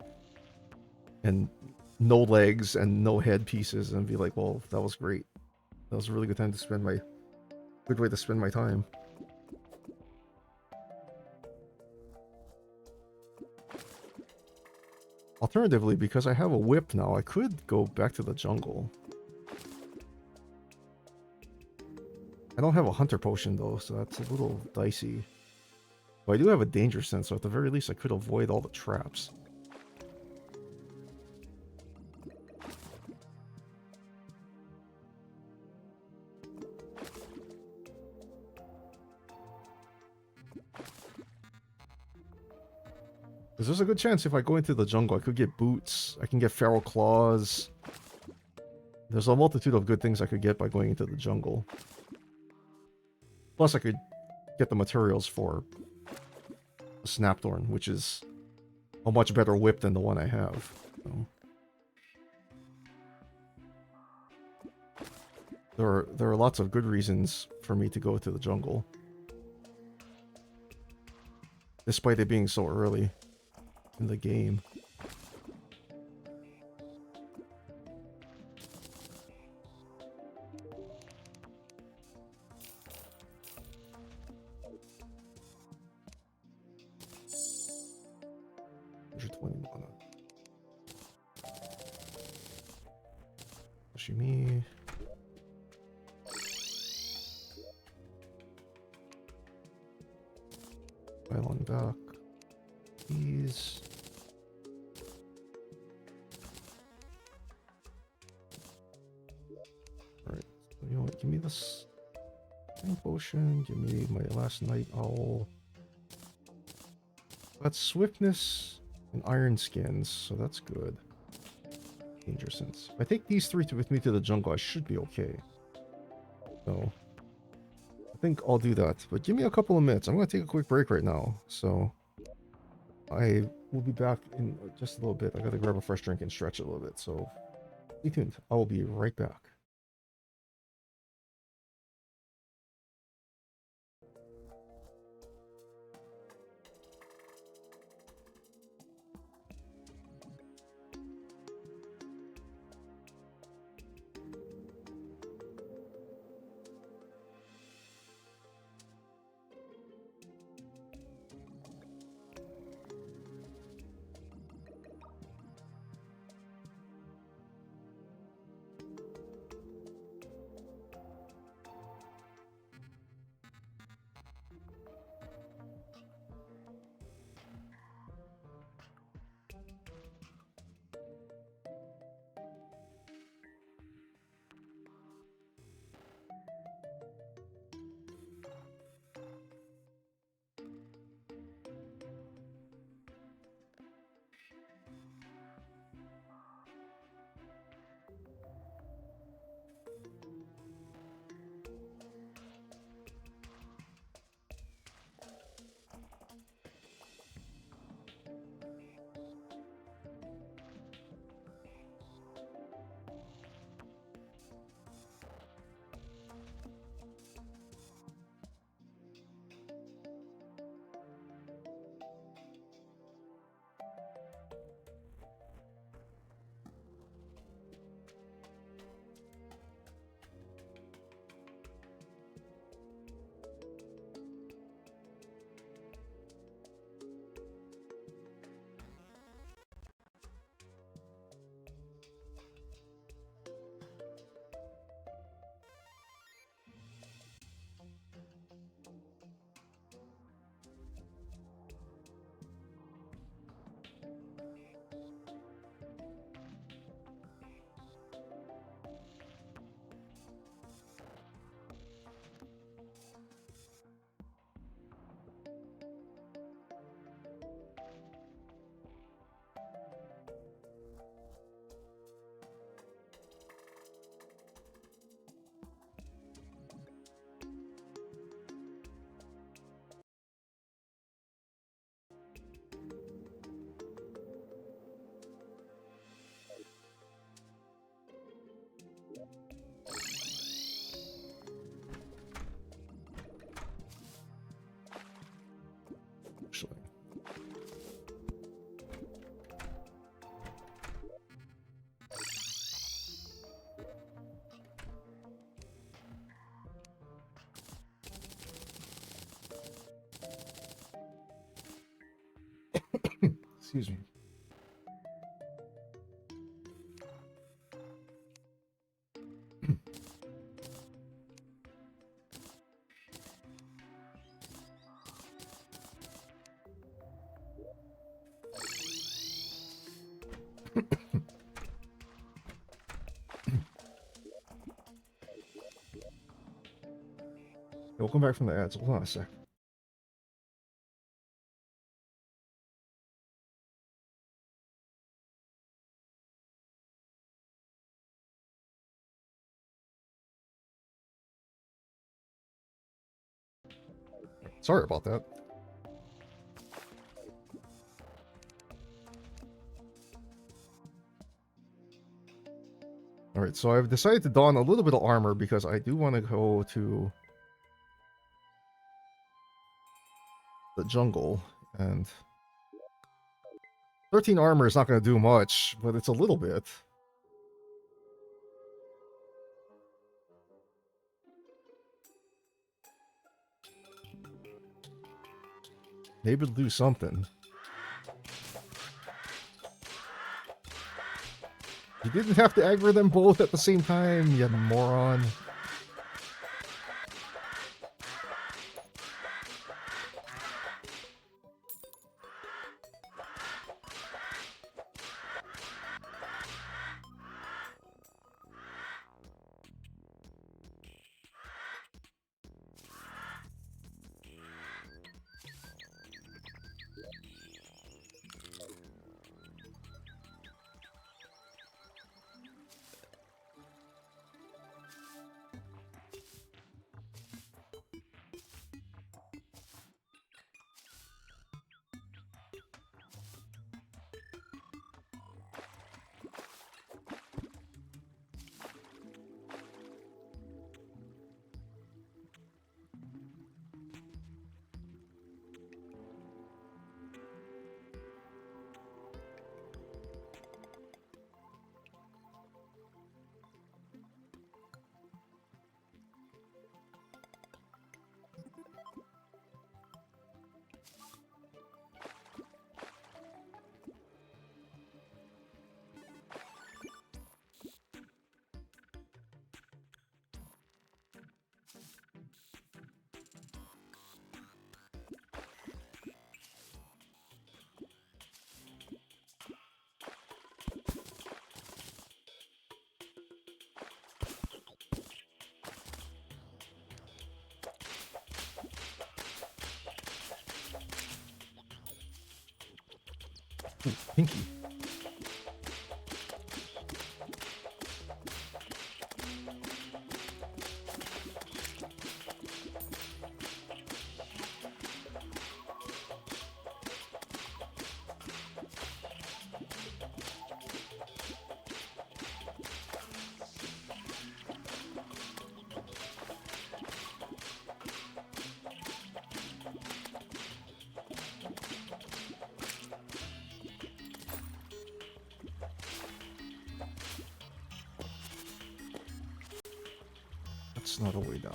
A: no legs and no head pieces, and be like, well, that was great. That was a really good time to spend my... Good way to spend my time. Alternatively, because I have a whip now, I could go back to the jungle. I don't have a hunter potion though, so that's a little dicey. But I do have a danger sense, so at the very least I could avoid all the traps. Because there's a good chance if I go into the jungle, I could get boots, I can get feral claws. There's a multitude of good things I could get by going into the jungle. Plus I could get the materials for the Snapthorn, which is a much better whip than the one I have. So. There are lots of good reasons for me to go to the jungle. Despite it being so early in the game. Mana. Sashimi. Pylon back. These. Alright, so you know what? Give me this potion. Give me my last night owl. That's swiftness and iron skins, so that's good. Danger sense. If I take these three with me to the jungle, I should be okay. So, I think I'll do that. But give me a couple of minutes. I'm going to take a quick break right now. So, I will be back in just a little bit. I got to grab a fresh drink and stretch a little bit. So, stay tuned. I will be right back. Excuse me. Welcome back from the ads. Hold on a sec. Sorry about that. Alright, so I've decided to don a little bit of armor because I do want to go to the jungle, and 13 armor is not going to do much, but it's a little bit. Maybe it'll do something. You didn't have to aggro them both at the same time, you moron. Pinky. That's not a way down.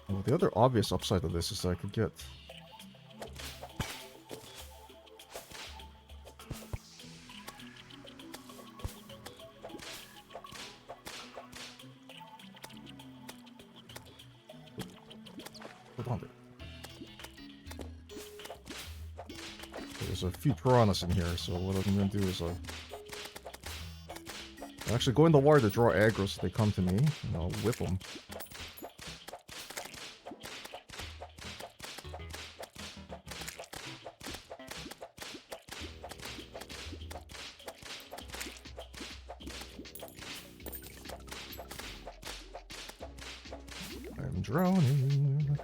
A: Well, the other obvious upside of this is that I could get... Hold on there. There's a few piranhas in here, so what I'm going to do is Actually, go in the water to draw aggro so they come to me, and I'll whip them. I'm drowning.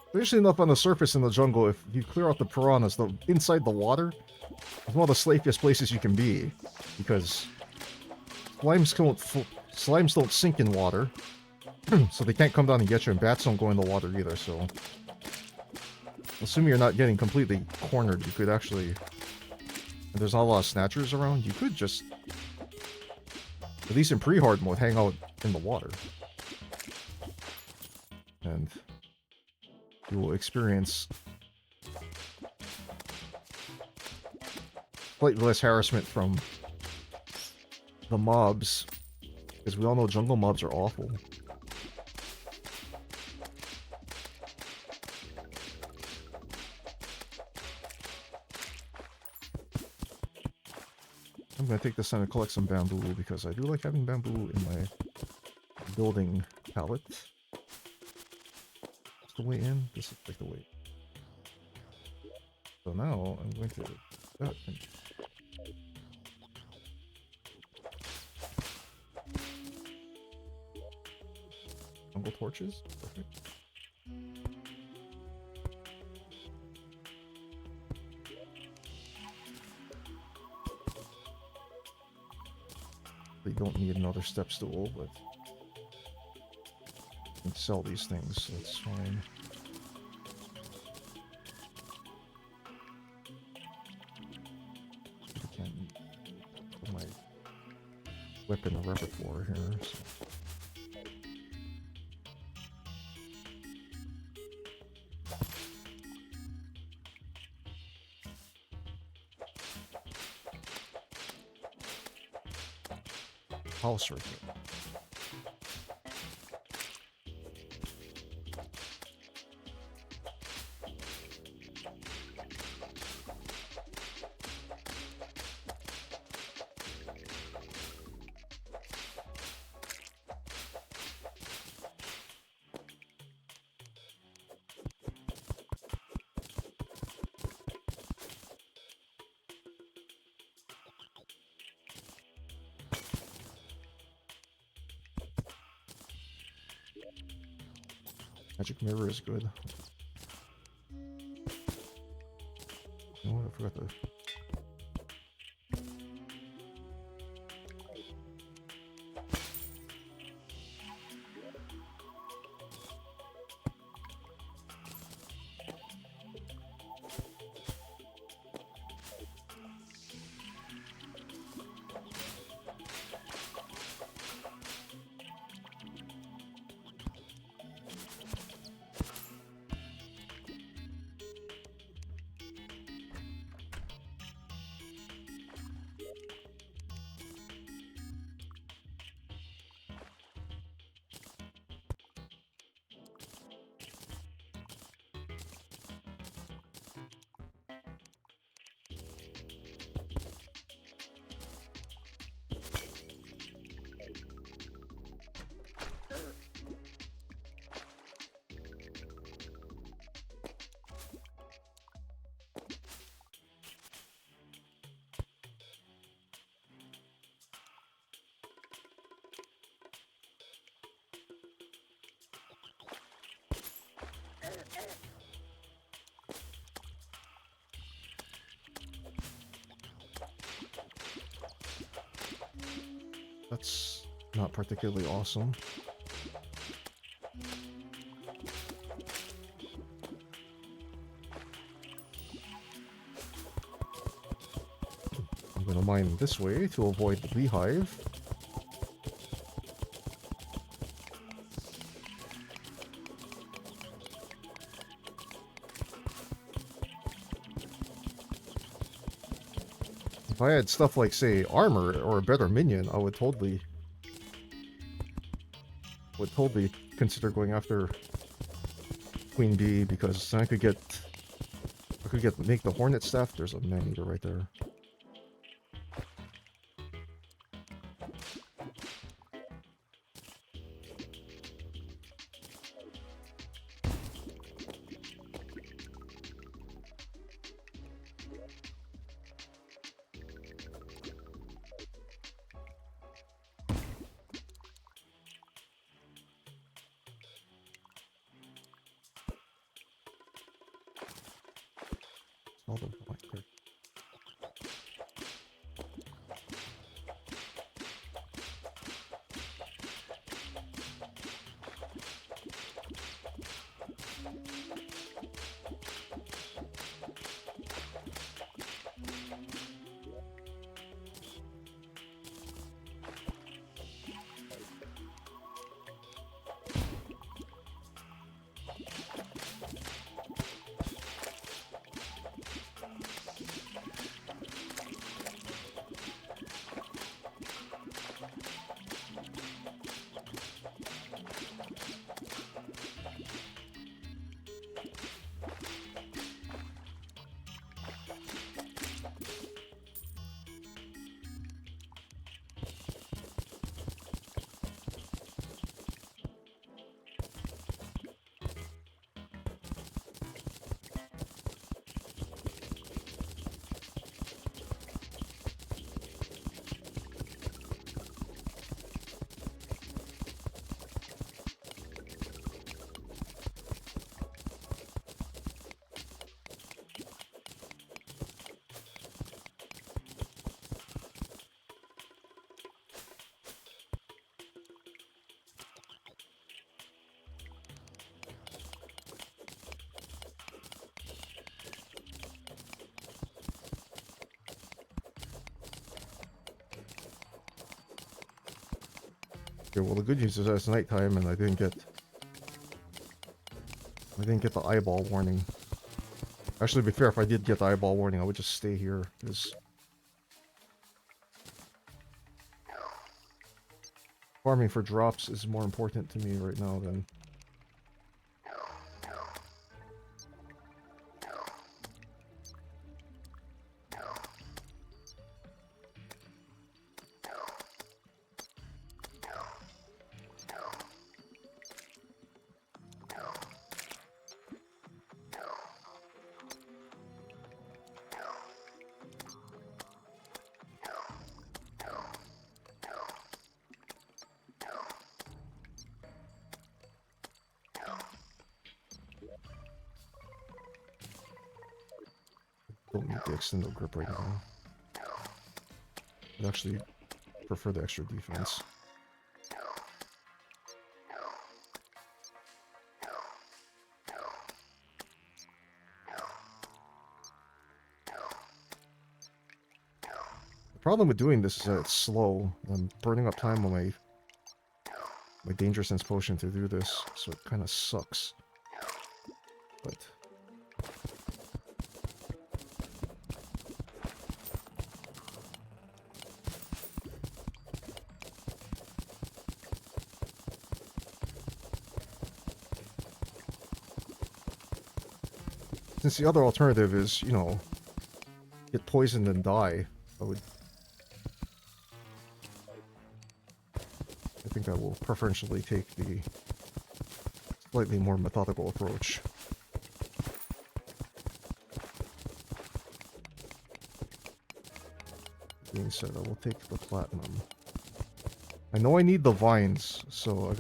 A: Strangely enough, on the surface in the jungle, if you clear out the piranhas, inside the water is one of the safest places you can be, because slimes don't sink in water, so they can't come down and get you, and bats don't go in the water either. So, assuming you're not getting completely cornered, you could actually, and there's not a lot of snatchers around, you could just, at least in pre-hard mode, hang out in the water, and you will experience slightly less harassment from the mobs, because we all know jungle mobs are awful. I'm gonna take this time to collect some bamboo, because I do like having bamboo in my building palette. The way in? This looks like the way. So now I'm going to that and jungle torches. Perfect. We don't need another step stool, but can sell these things, so it's fine. I can't put my weapon repertoire here, so. House right there. Magic mirror is good. You know what? I forgot to. That's not particularly awesome. I'm gonna mine this way to avoid the beehive. If I had stuff like, say, armor or a better minion, I would totally consider going after Queen Bee, because then I could make the Hornet Staff. There's a man-eater right there. All the like, okay, well, the good news is that it's nighttime and I didn't get the eyeball warning. Actually, to be fair, if I did get the eyeball warning, I would just stay here, because farming for drops is more important to me right now than... Don't need the extended grip right now. I'd actually prefer the extra defense. The problem with doing this is that it's slow. I'm burning up time on my Danger Sense potion to do this, so it kind of sucks. But since the other alternative is, you know, get poisoned and die, I think I will preferentially take the slightly more methodical approach. That being said, I will take the platinum. I know I need the vines, so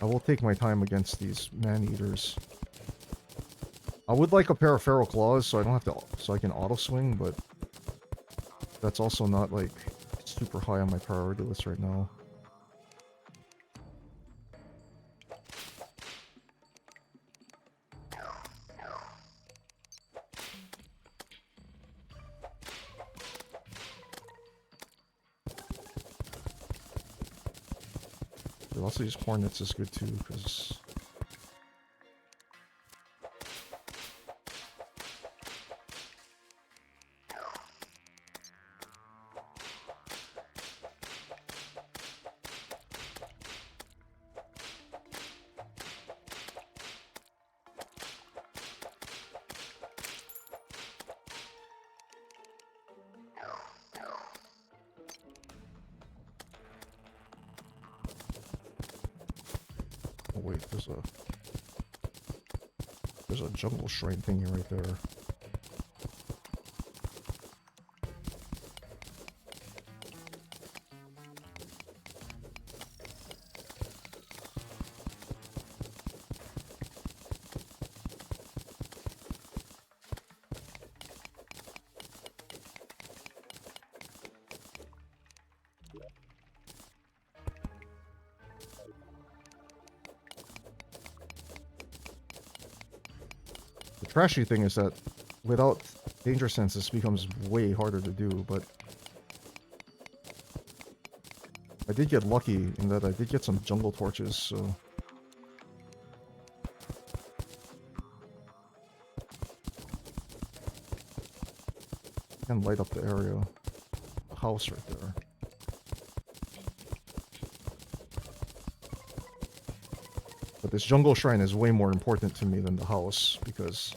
A: I will take my time against these man-eaters. I would like a pair of feral claws so I don't have to, so I can auto swing, but that's also not like super high on my priority list right now. lots of these hornets is good too, because... Oh wait, there's a jungle shrine thingy right there. The trashy thing is that without danger sense, this becomes way harder to do, but I did get lucky in that I did get some jungle torches, so... I can light up the area. The house right there. But this jungle shrine is way more important to me than the house, because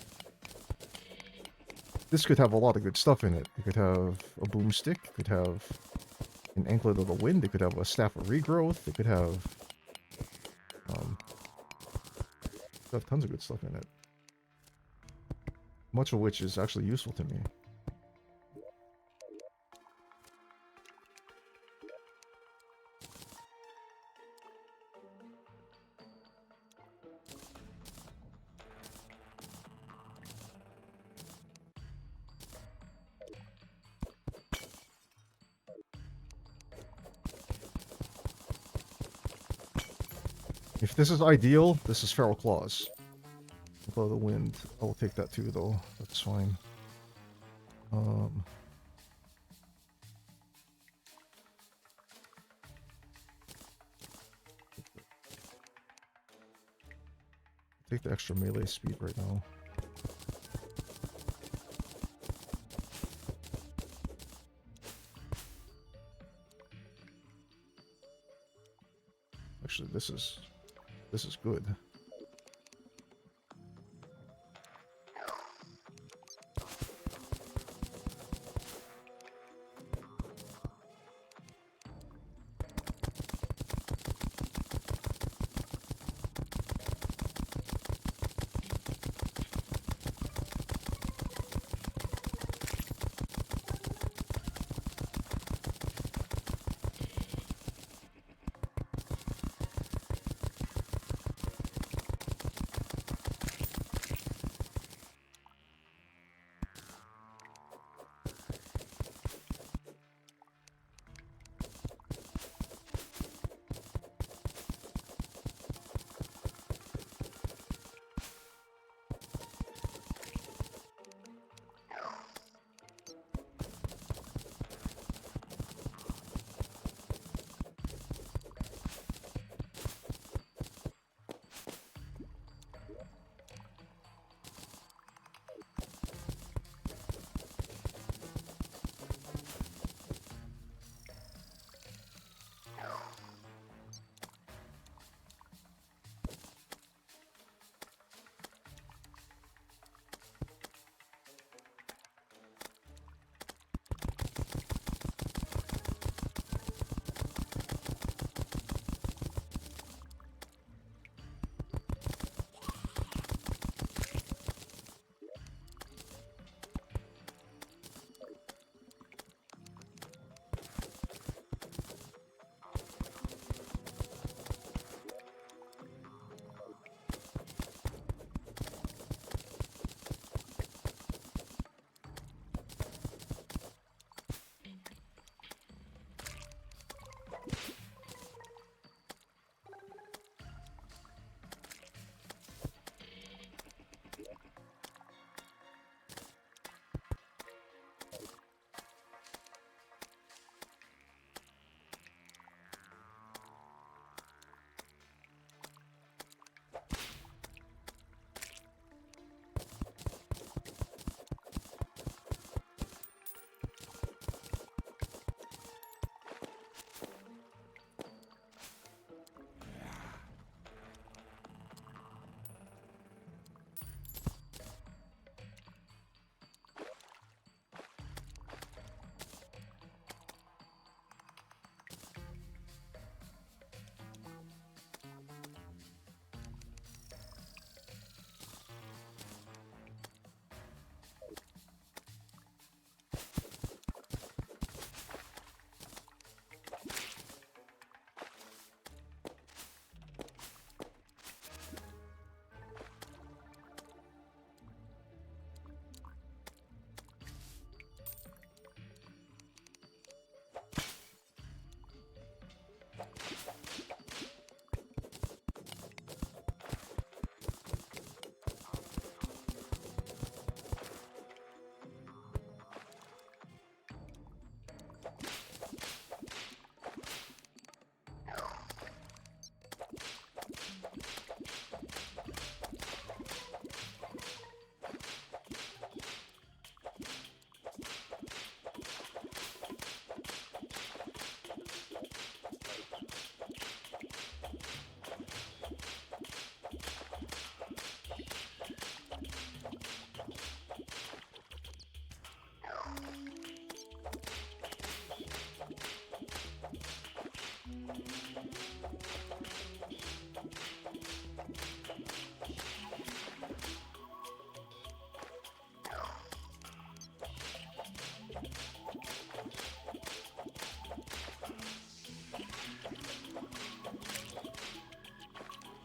A: this could have a lot of good stuff in it. It could have a boomstick, it could have an anklet of the wind, it could have a staff of regrowth, it could have tons of good stuff in it. Much of which is actually useful to me. If this is ideal, this is Feral Claws. Blow the wind. I will take that too, though. That's fine. Take the extra melee speed right now. Actually, this is good.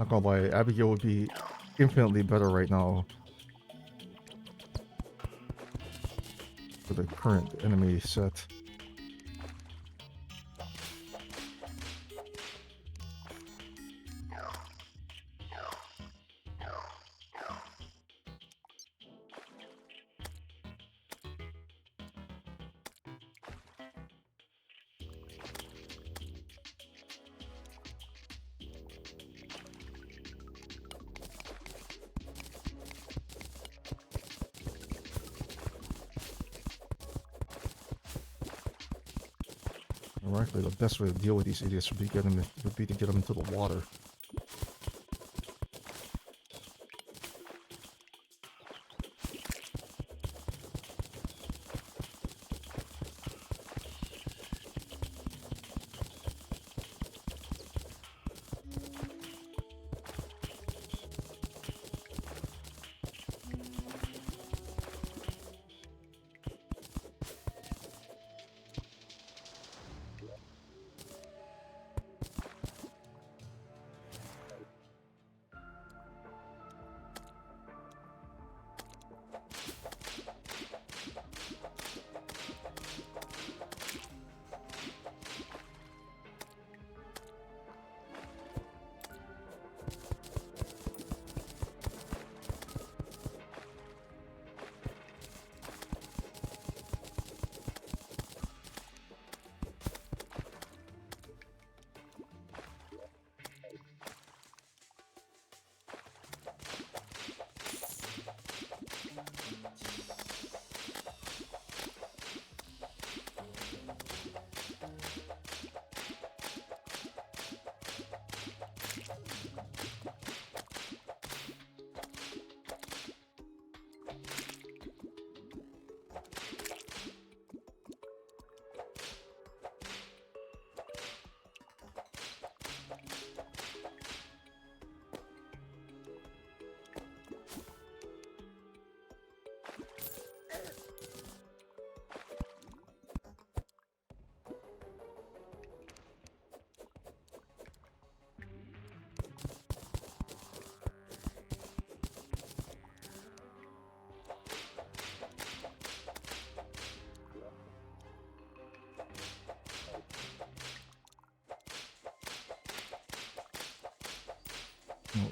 A: Not gonna lie, Abigail would be infinitely better right now for the current enemy set. Ironically, the best way to deal with these idiots would be to get them into the water.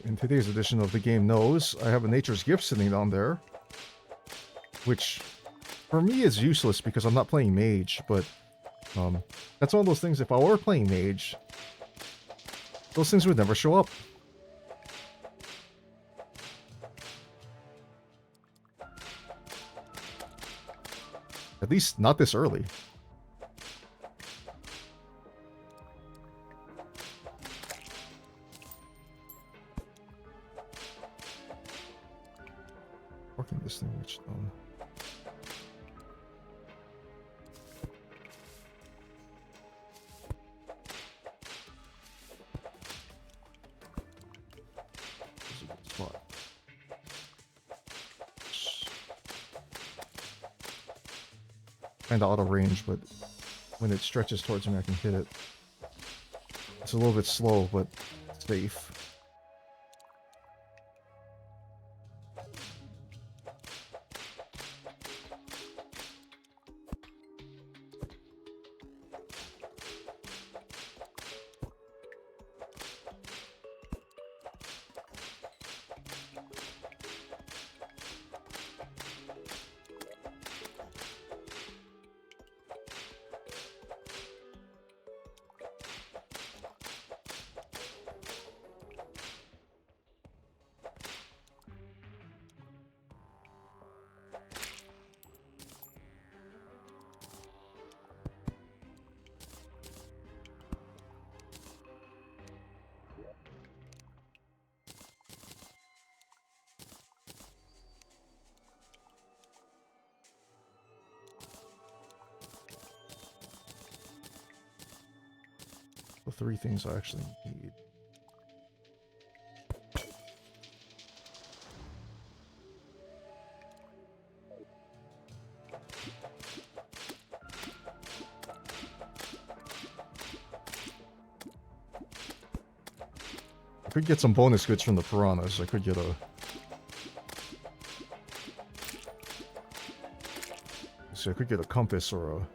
A: In today's edition of the game knows, I have a nature's gift sitting down there, which for me is useless because I'm not playing mage, but that's one of those things, if I were playing mage, those things would never show up. At least not this early. Working this thing, which kind of out of range, but when it stretches towards me, I can hit it. It's a little bit slow, but safe. The three things I actually need. I could get some bonus goods from the piranhas. I could get a... So I could get a compass or a...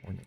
A: Morning.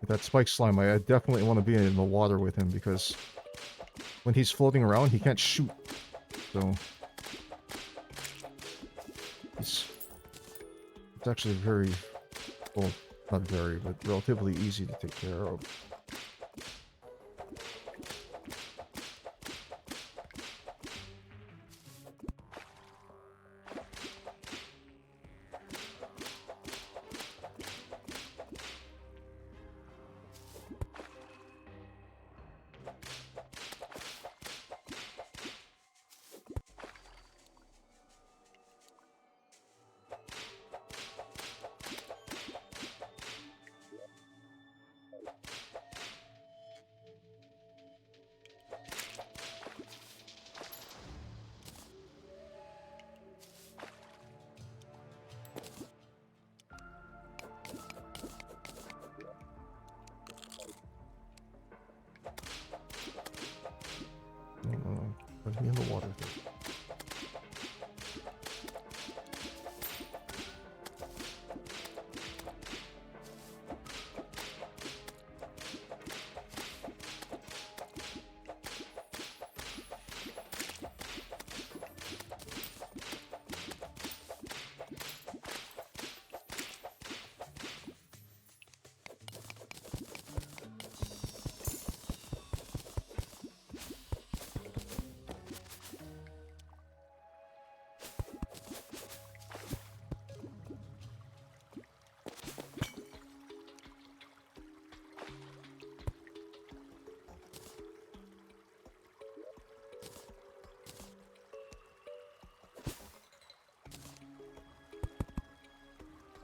A: That spike slime, I definitely want to be in the water with him because when he's floating around, he can't shoot. So it's actually very, well, not very, but relatively easy to take care of. Put me in the water.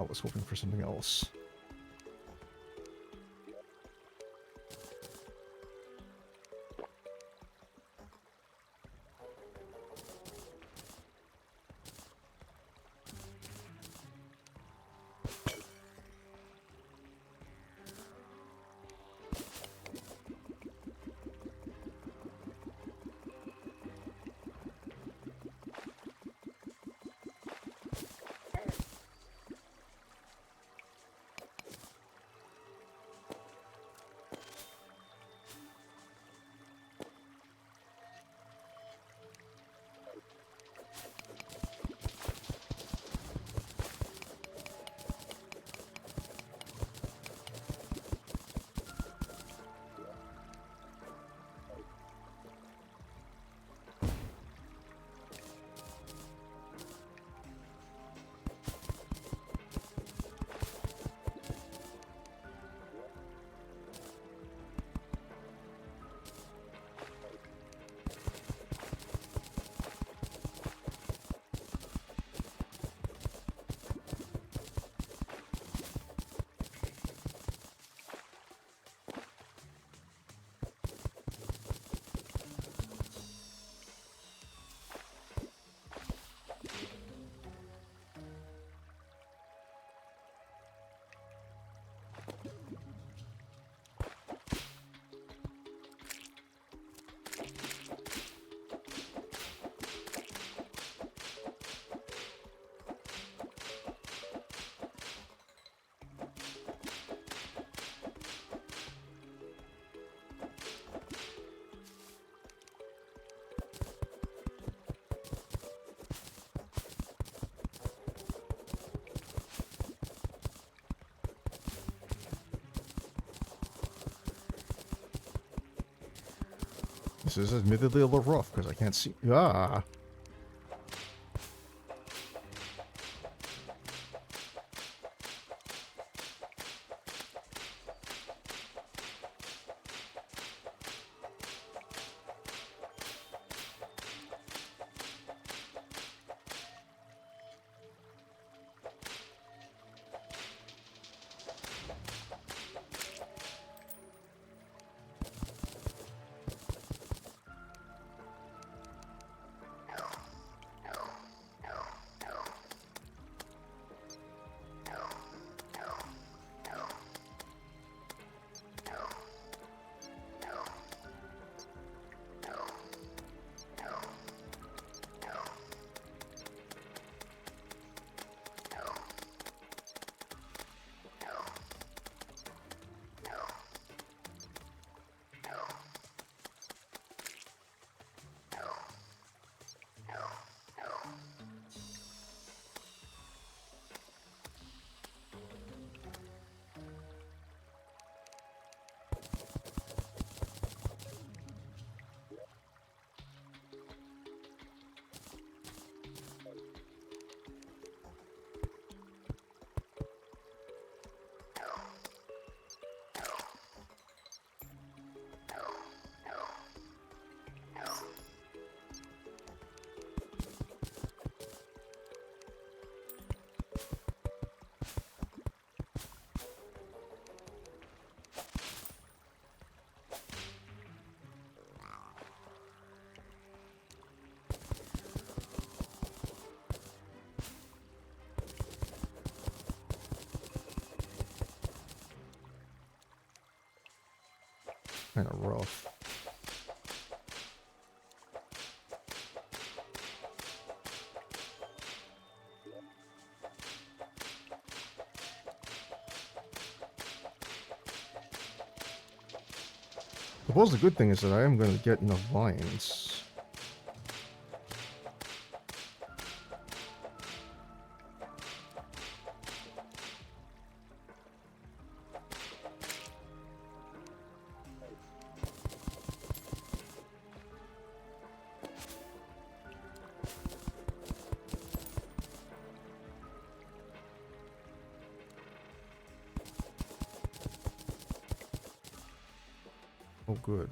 A: I was hoping for something else. This is admittedly a little rough because I can't see. Ah! Kind of rough. Suppose the good thing is that I am going to get enough vines. Oh, good.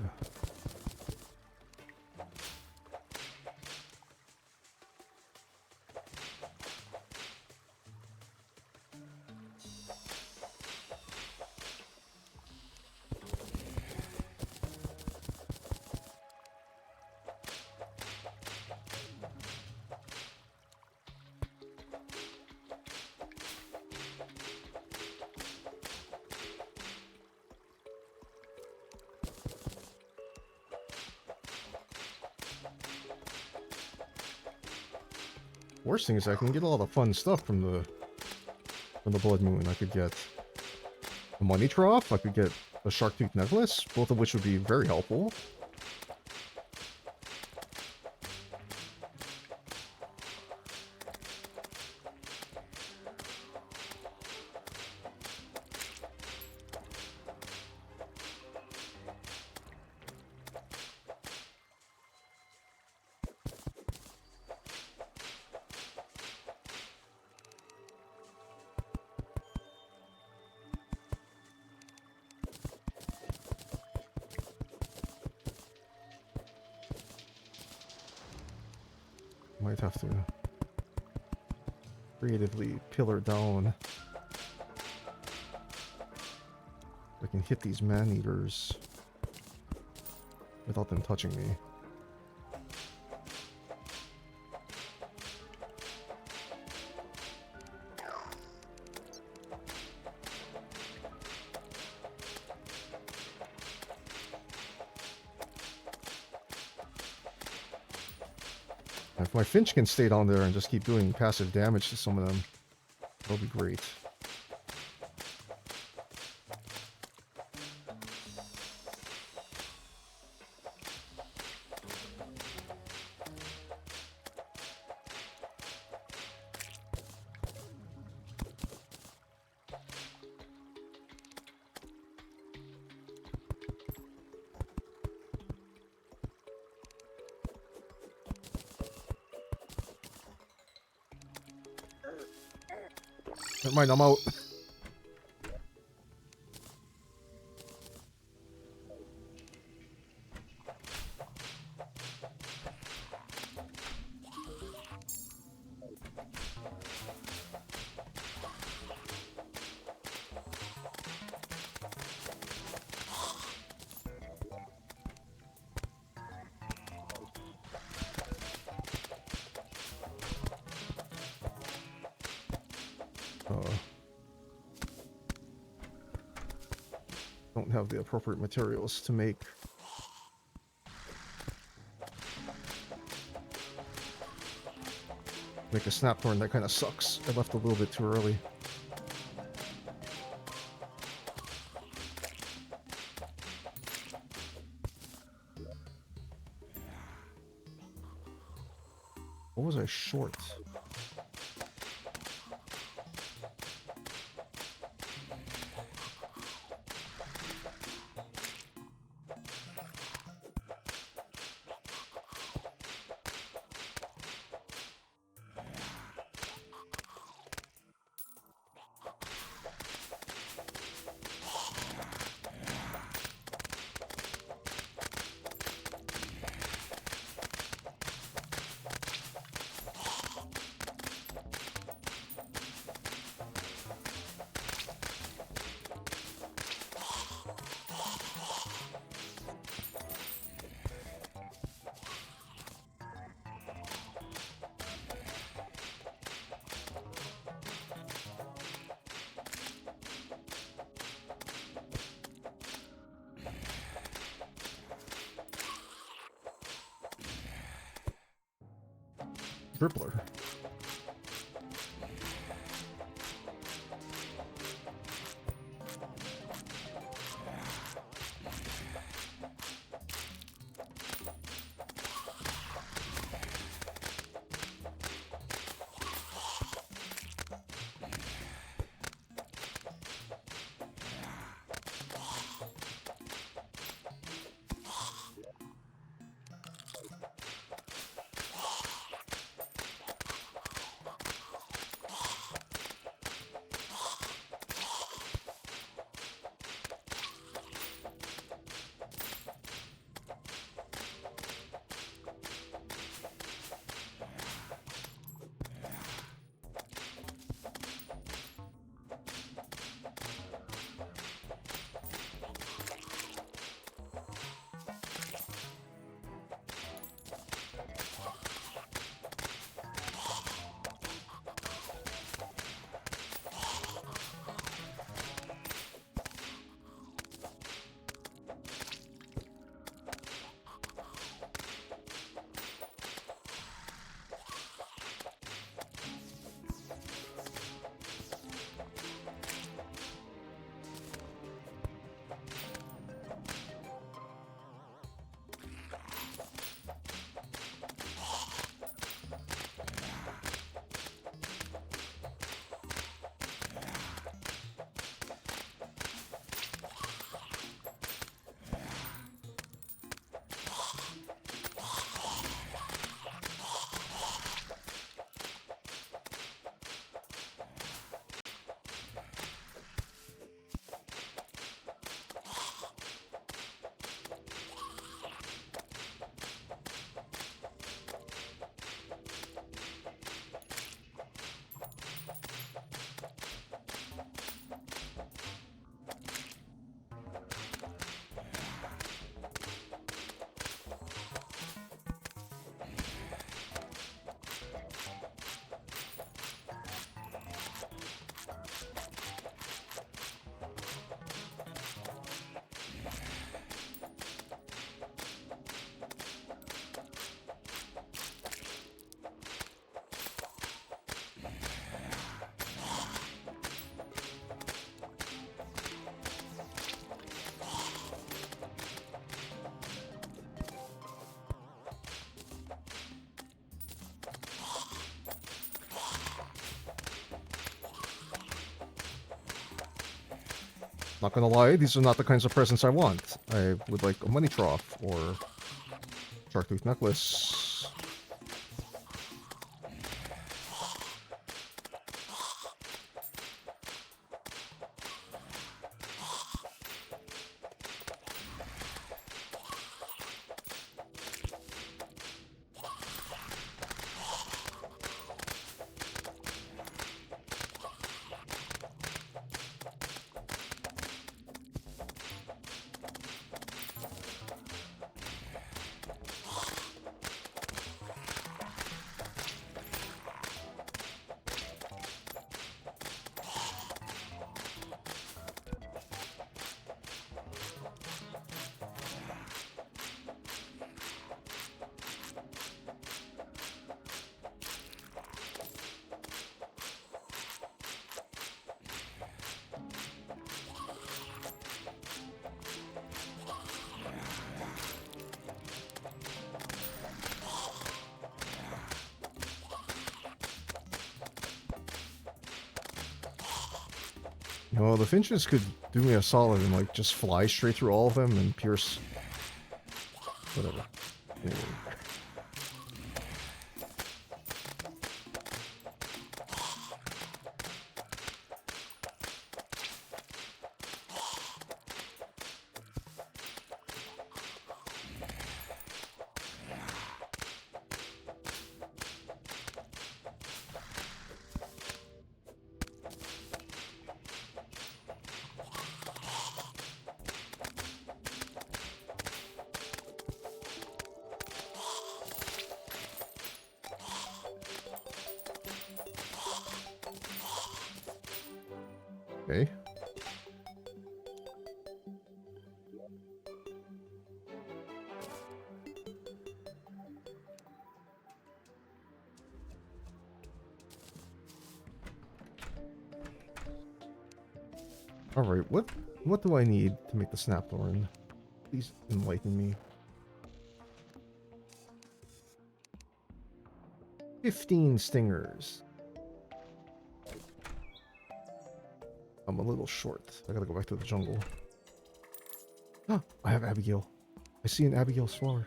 A: Worst thing is I can get a lot of fun stuff from the Blood Moon. I could get a money trough, I could get a shark tooth necklace, both of which would be very helpful. Might have to creatively pillar down. I can hit these man-eaters without them touching me. If my Finch can stay down there and just keep doing passive damage to some of them, that'll be great. Never mind, I'm out. Don't have the appropriate materials to make a snap thorn. That kind of sucks. I left a little bit too early. What was I short? Dribbler. Not gonna lie, these are not the kinds of presents I want. I would like a money trough or shark tooth necklace. Well, the finches could do me a solid and like just fly straight through all of them and pierce whatever. Anyway. Okay. All right, what do I need to make the snapthorn? Please enlighten me. 15 stingers. I'm a little short. I gotta go back to the jungle. Ah, I have Abigail. I see an Abigail's flower.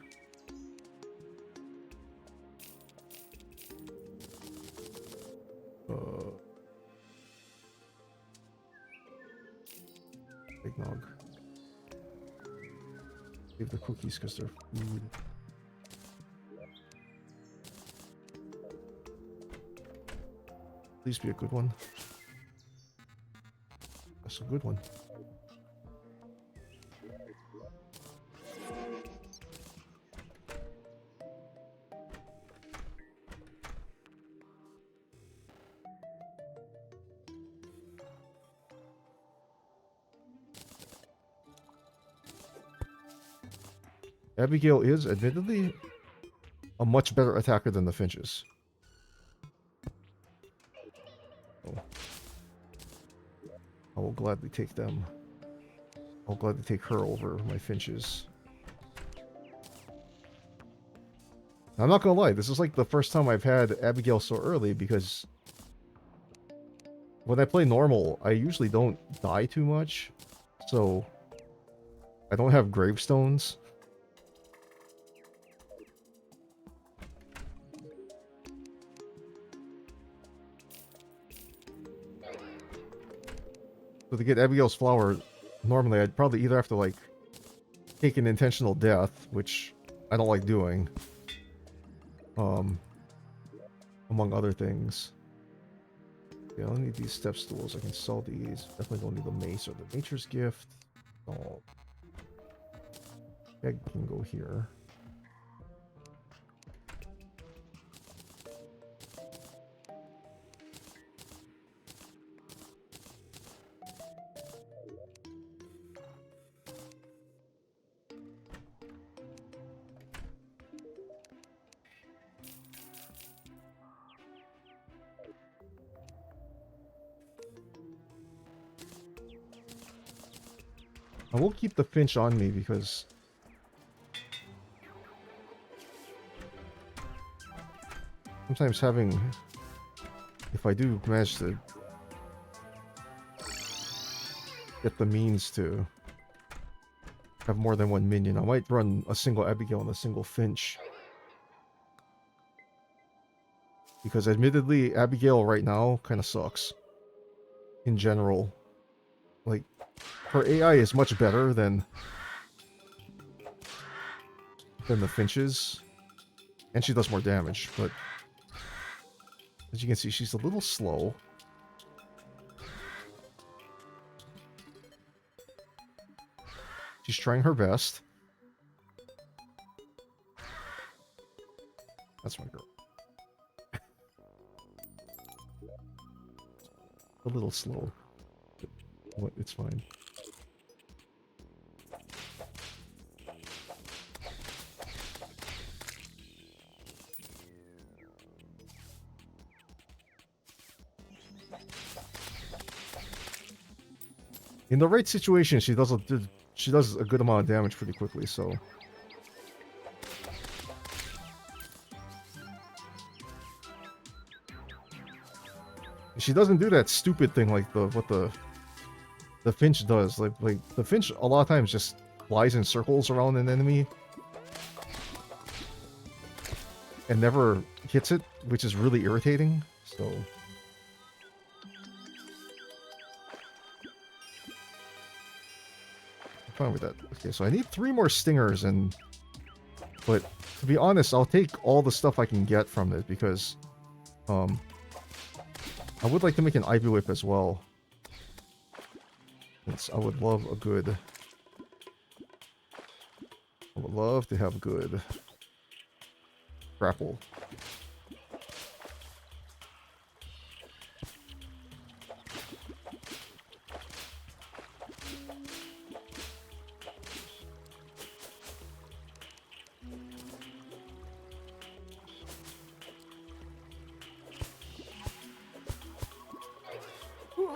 A: Eggnog. Save the cookies because they're food. Please be a good one. That's a good one. Abigail is, admittedly, a much better attacker than the finches. Oh. I will gladly take them. I'll gladly take her over my finches. I'm not gonna lie, this is like the first time I've had Abigail so early because when I play normal, I usually don't die too much. So I don't have gravestones. So to get Abigail's flower, normally I'd probably either have to like take an intentional death, which I don't like doing. Among other things. Yeah, I'll need these step stools. I can sell these. Definitely don't need the mace or the nature's gift. Oh. Egg can go here. I will keep the finch on me because sometimes having, if I do manage to get the means to have more than one minion, I might run a single Abigail and a single finch. Because admittedly, Abigail right now kind of sucks. In general. Like, her AI is much better than the finches. And she does more damage, but as you can see, she's a little slow. She's trying her best. That's my girl. A little slow. But it's fine. In the right situation, she does a good amount of damage pretty quickly, so she doesn't do that stupid thing like what the The Finch does. Like the Finch a lot of times just flies in circles around an enemy and never hits it, which is really irritating. So I'm fine with that. Okay, so I need 3 more stingers, and but to be honest, I'll take all the stuff I can get from it because I would like to make an Ivy Whip as well. Since I would love a good. I would love to have good grapple.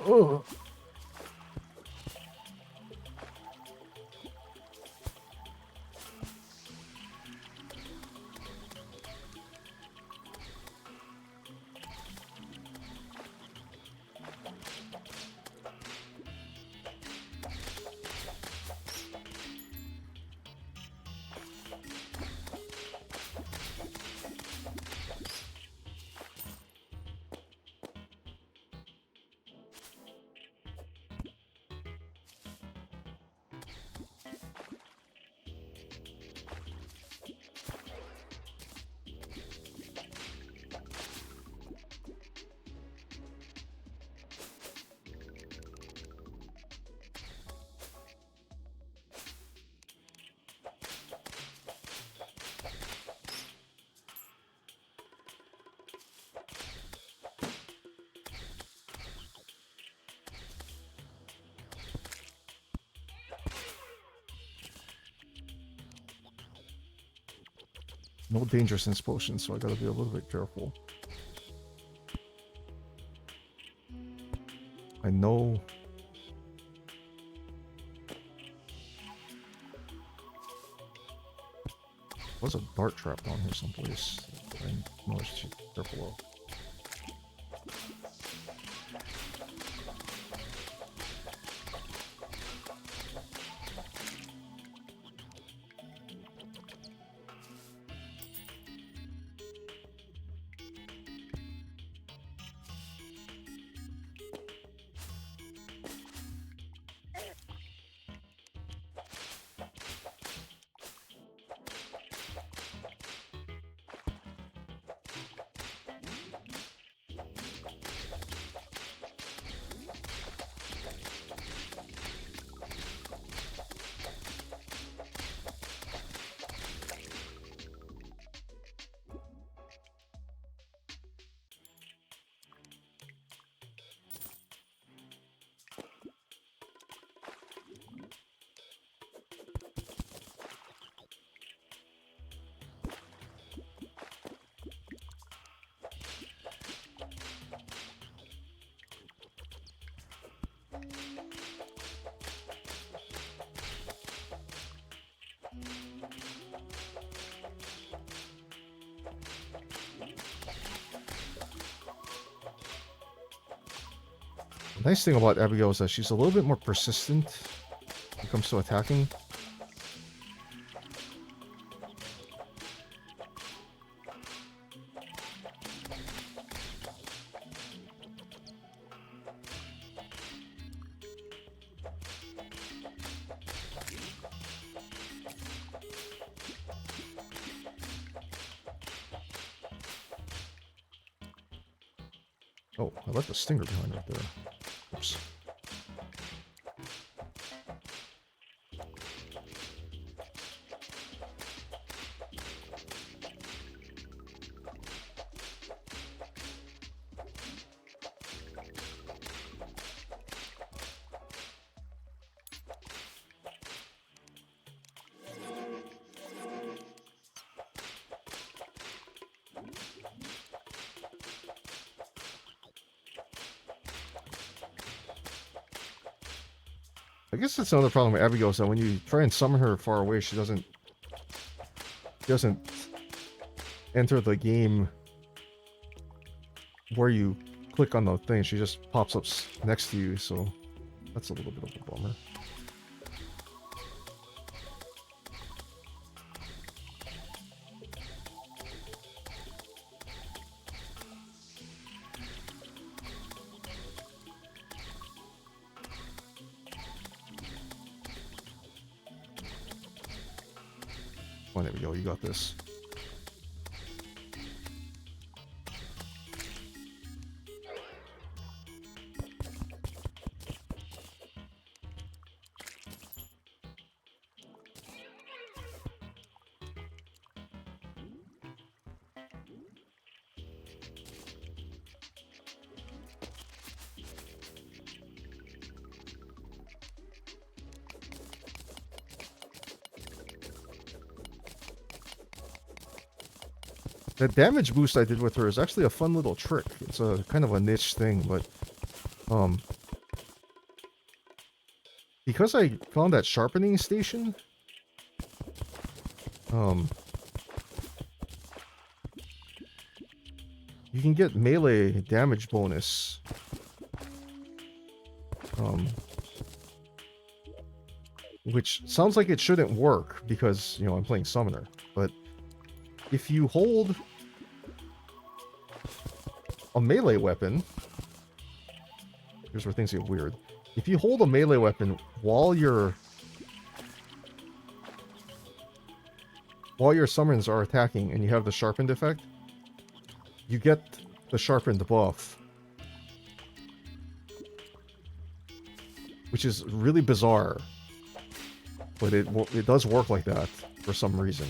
A: Oh. No dangerousness potions, so I gotta be a little bit careful. I know. There's a dart trap down here someplace. I know I should be careful of. The nice thing about Abigail is that she's a little bit more persistent when it comes to attacking. Oh, I left a stinger behind right there. Oops. I guess that's another problem with Abigail, is that when you try and summon her far away, she doesn't enter the game where you click on the thing. She just pops up next to you, so That's a little bit of a bummer. Oh, there we go. You got this. The damage boost I did with her is actually a fun little trick. It's a kind of a niche thing, but because I found that sharpening station, you can get melee damage bonus. Which sounds like it shouldn't work because, you know, I'm playing Summoner, but if you hold a melee weapon, here's where things get weird. If you hold a melee weapon while your summons are attacking and you have the sharpened effect, you get the sharpened buff. Which is really bizarre. But it does work like that for some reason.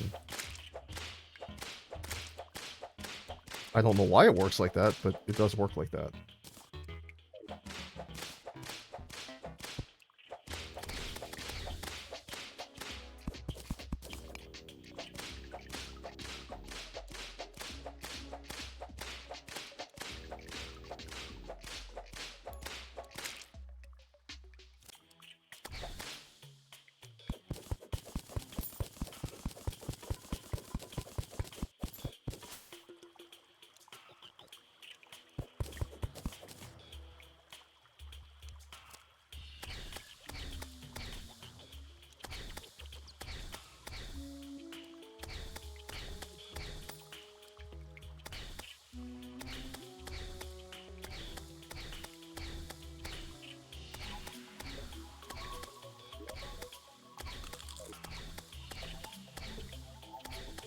A: I don't know why it works like that, but it does work like that.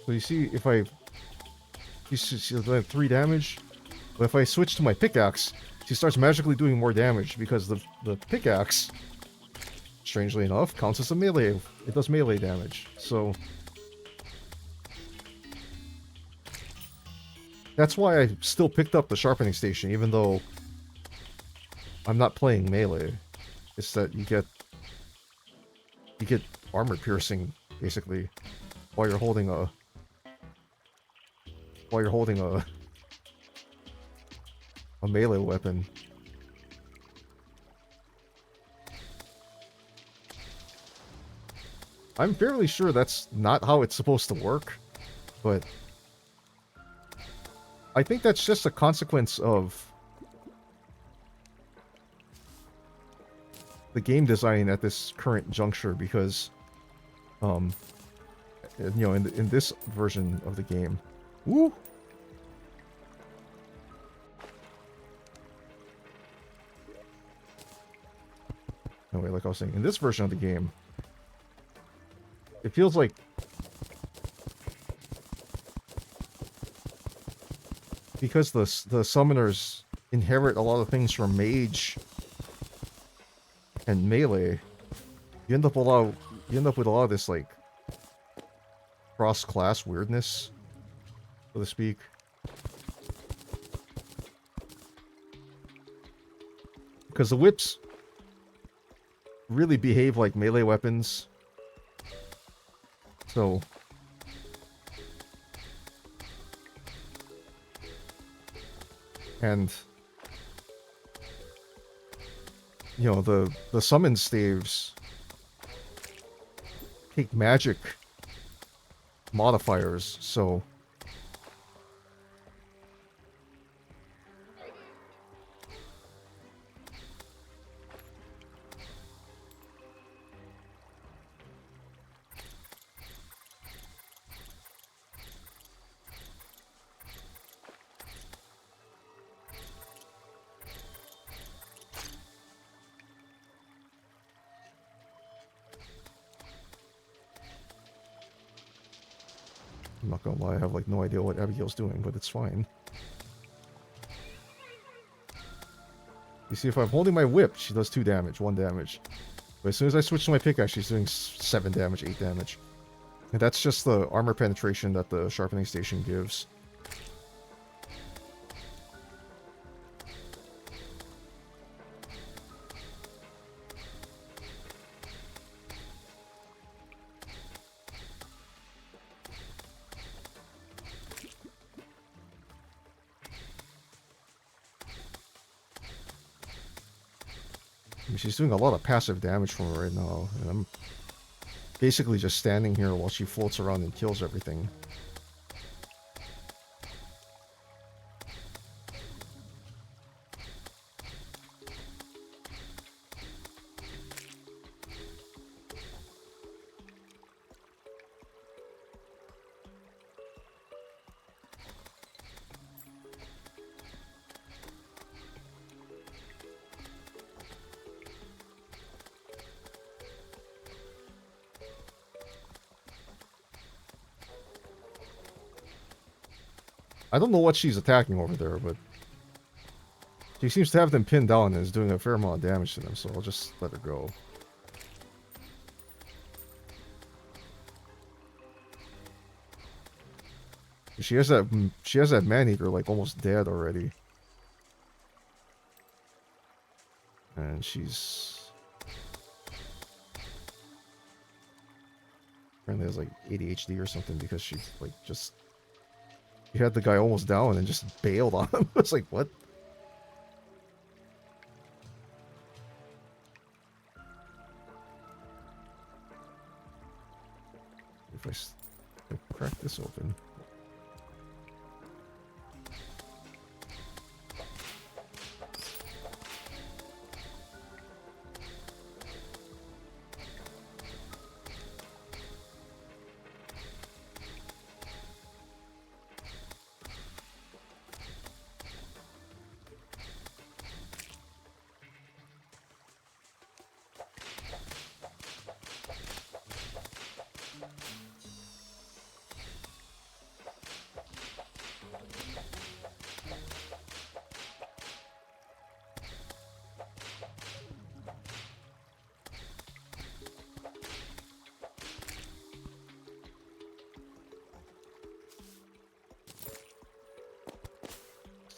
A: So you see, if I... You see the 3 damage? But if I switch to my pickaxe, she starts magically doing more damage because the pickaxe, strangely enough, counts as a melee. It does melee damage. So... That's why I still picked up the sharpening station, even though I'm not playing melee. It's that you get armor piercing, basically, while you're holding a melee weapon. I'm fairly sure that's not how it's supposed to work, but I think that's just a consequence of the game design at this current juncture, because you know, in this version of the game, woo. Anyway, like I was saying, in this version of the game, it feels like because the summoners inherit a lot of things from mage and melee, you end up with a lot of this like cross-class weirdness, so to speak. Because the whips really behave like melee weapons. So and you know, the summon staves take magic modifiers, so I'm not gonna lie, I have like no idea what Abigail's doing, but it's fine. You see, if I'm holding my whip, she does 2 damage, 1 damage. But as soon as I switch to my pickaxe, she's doing 7 damage, 8 damage. And that's just the armor penetration that the sharpening station gives. I mean, she's doing a lot of passive damage from her right now, and I'm basically just standing here while she floats around and kills everything. I don't know what she's attacking over there, but she seems to have them pinned down and is doing a fair amount of damage to them, so I'll just let her go. She has that man-eater like almost dead already. And she's apparently has like ADHD or something because she like just she had the guy almost down and just bailed on him. It's like, what? If I crack this open.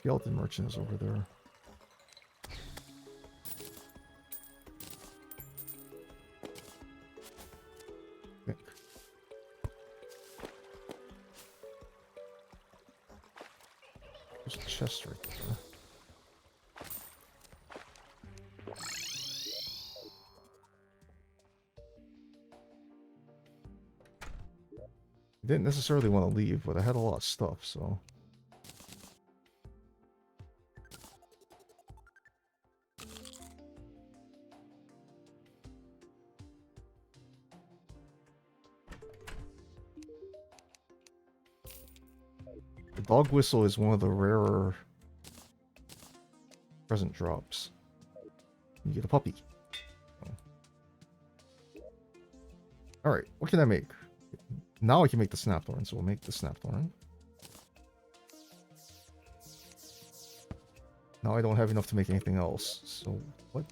A: Skeleton merchant is over there. Okay. There's a chest right there. I didn't necessarily want to leave, but I had a lot of stuff, so... The dog whistle is one of the rarer present drops. You get a puppy. Alright, what can I make? Now I can make the snapthorn, so we'll make the snapthorn. Now I don't have enough to make anything else, so what?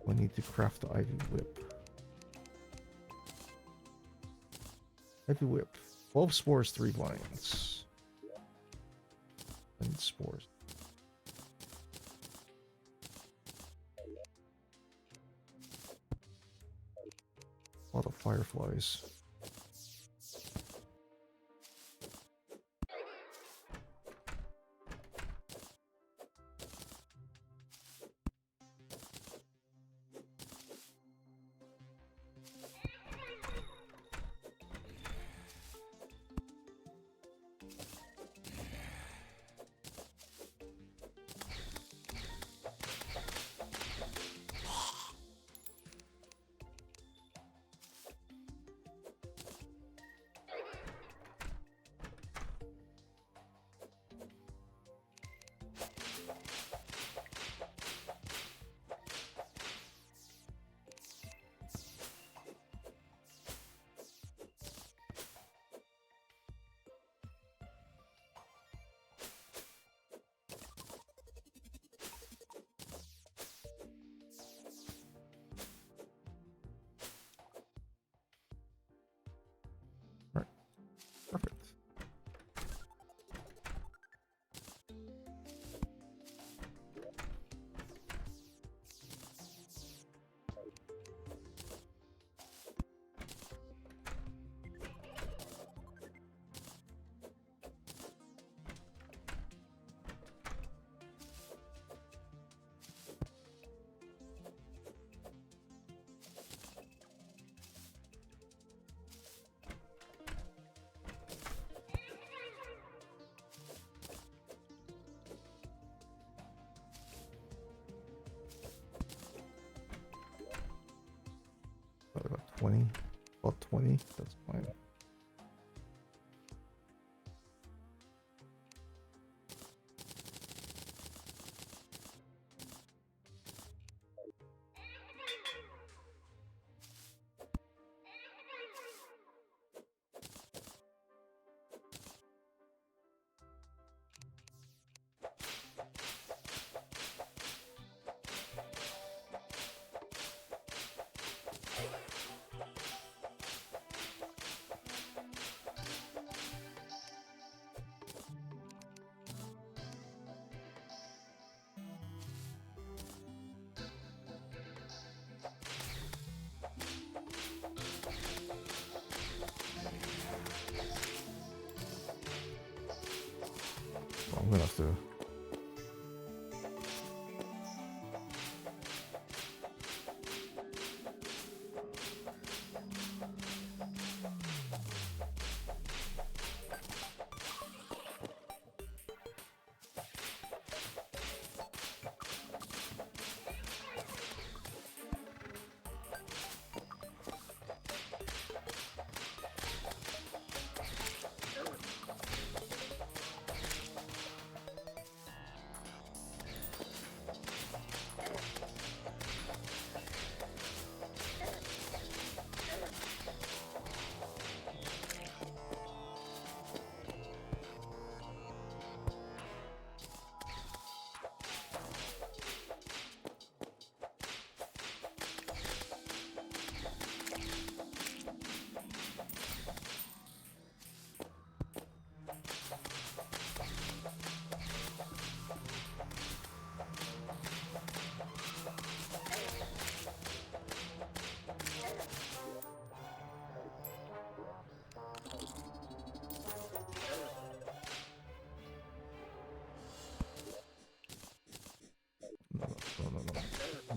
A: I need to craft the ivy whip. Ivy whip. 12 spores, 3 vines. And spores. A lot of fireflies. 20. About 20. That's fine. I'm gonna have to.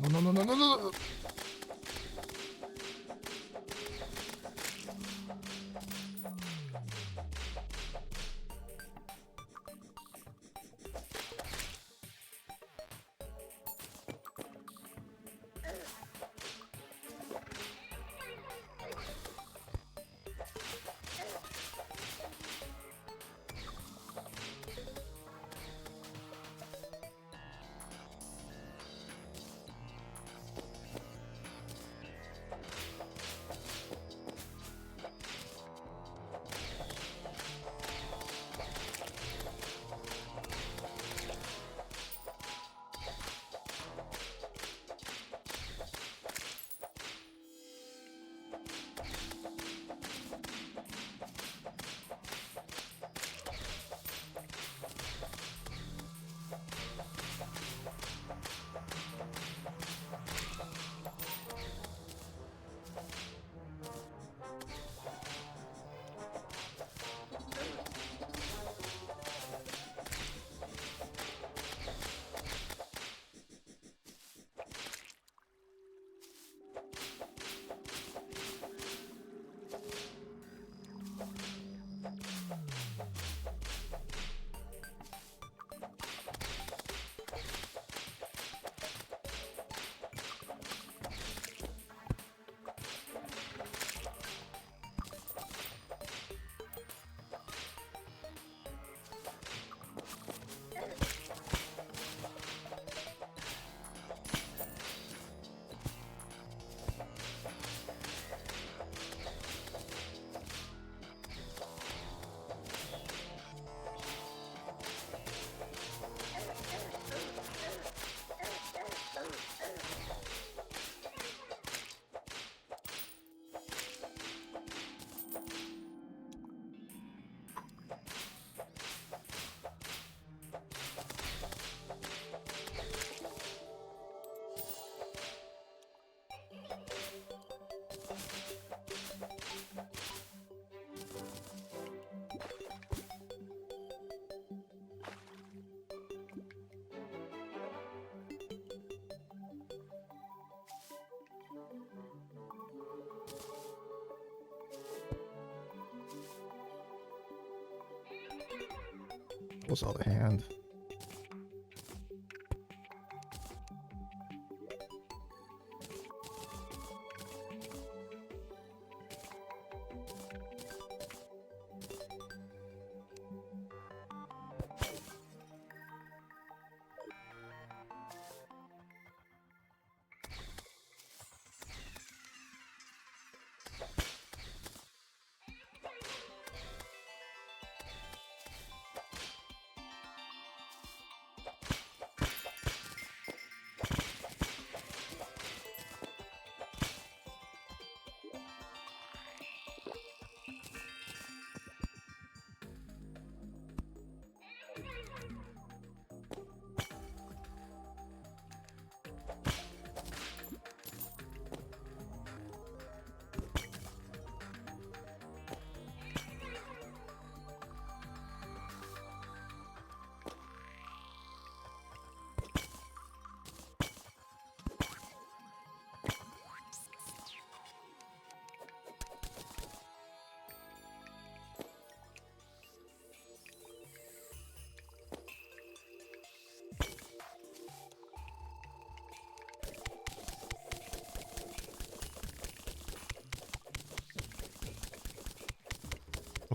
A: No. Was all the hand.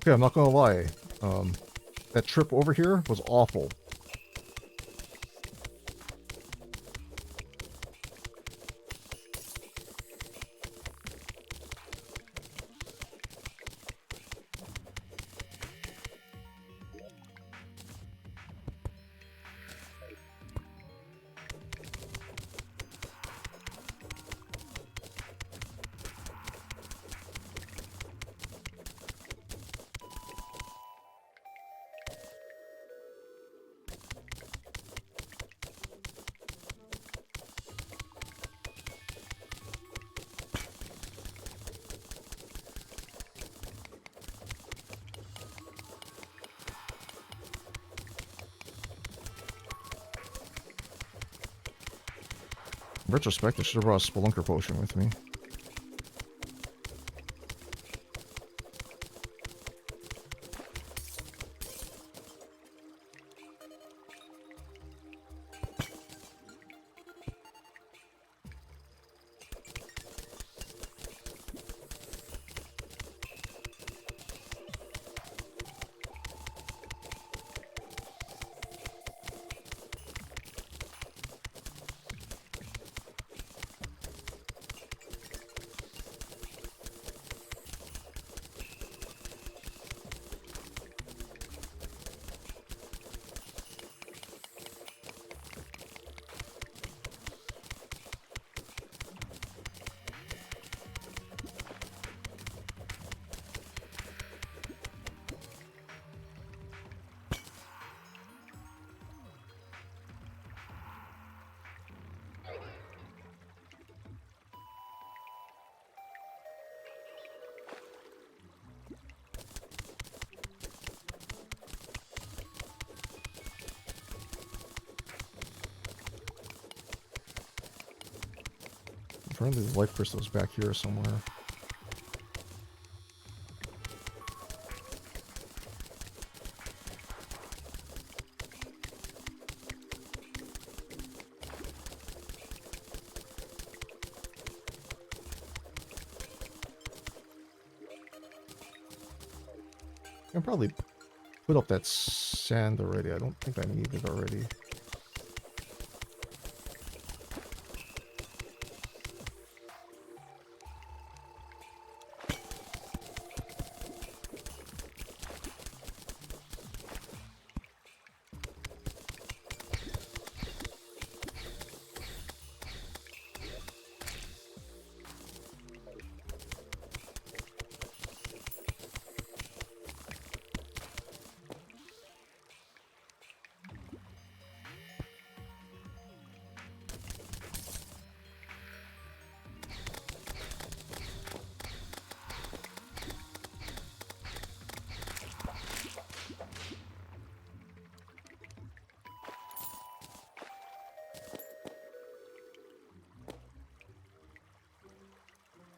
A: Okay, I'm not gonna lie. That trip over here was awful. In retrospect, I should have brought a Spelunker potion with me. Apparently the life crystal's back here somewhere. I can probably put up that sand already. I don't think I need it already.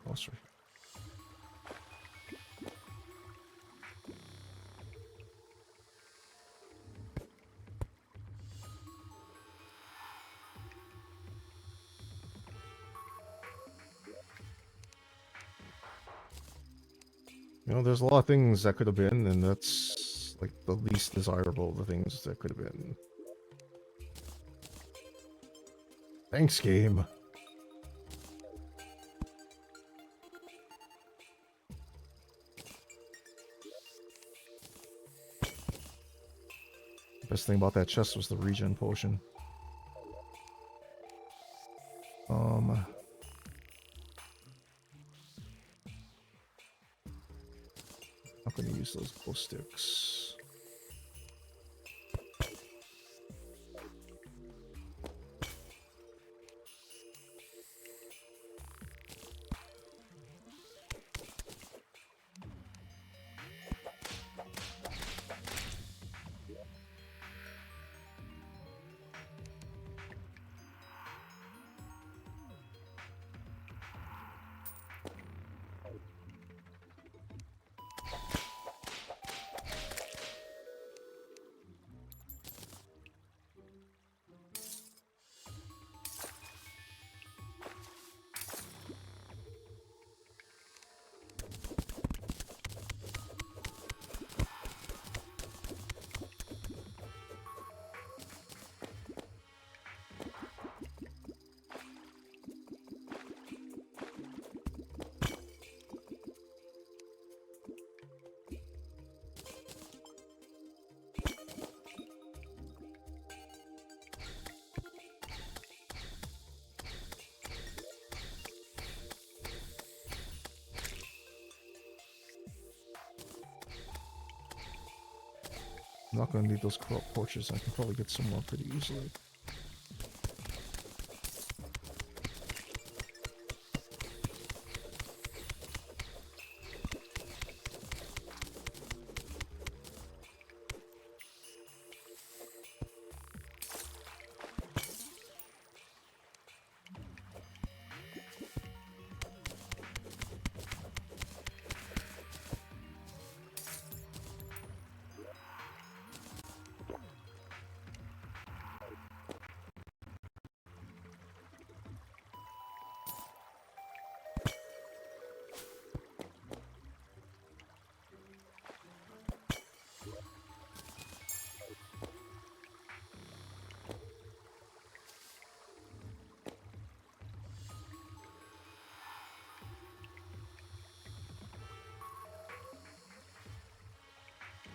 A: Closer. You know, there's a lot of things that could have been, and that's like the least desirable of the things that could have been. Thanks, game. Best thing about that chest was the regen potion. I'm gonna use those glow sticks. I'm not gonna need those corrupt torches. I can probably get some more pretty easily.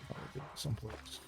A: Probably get it someplace.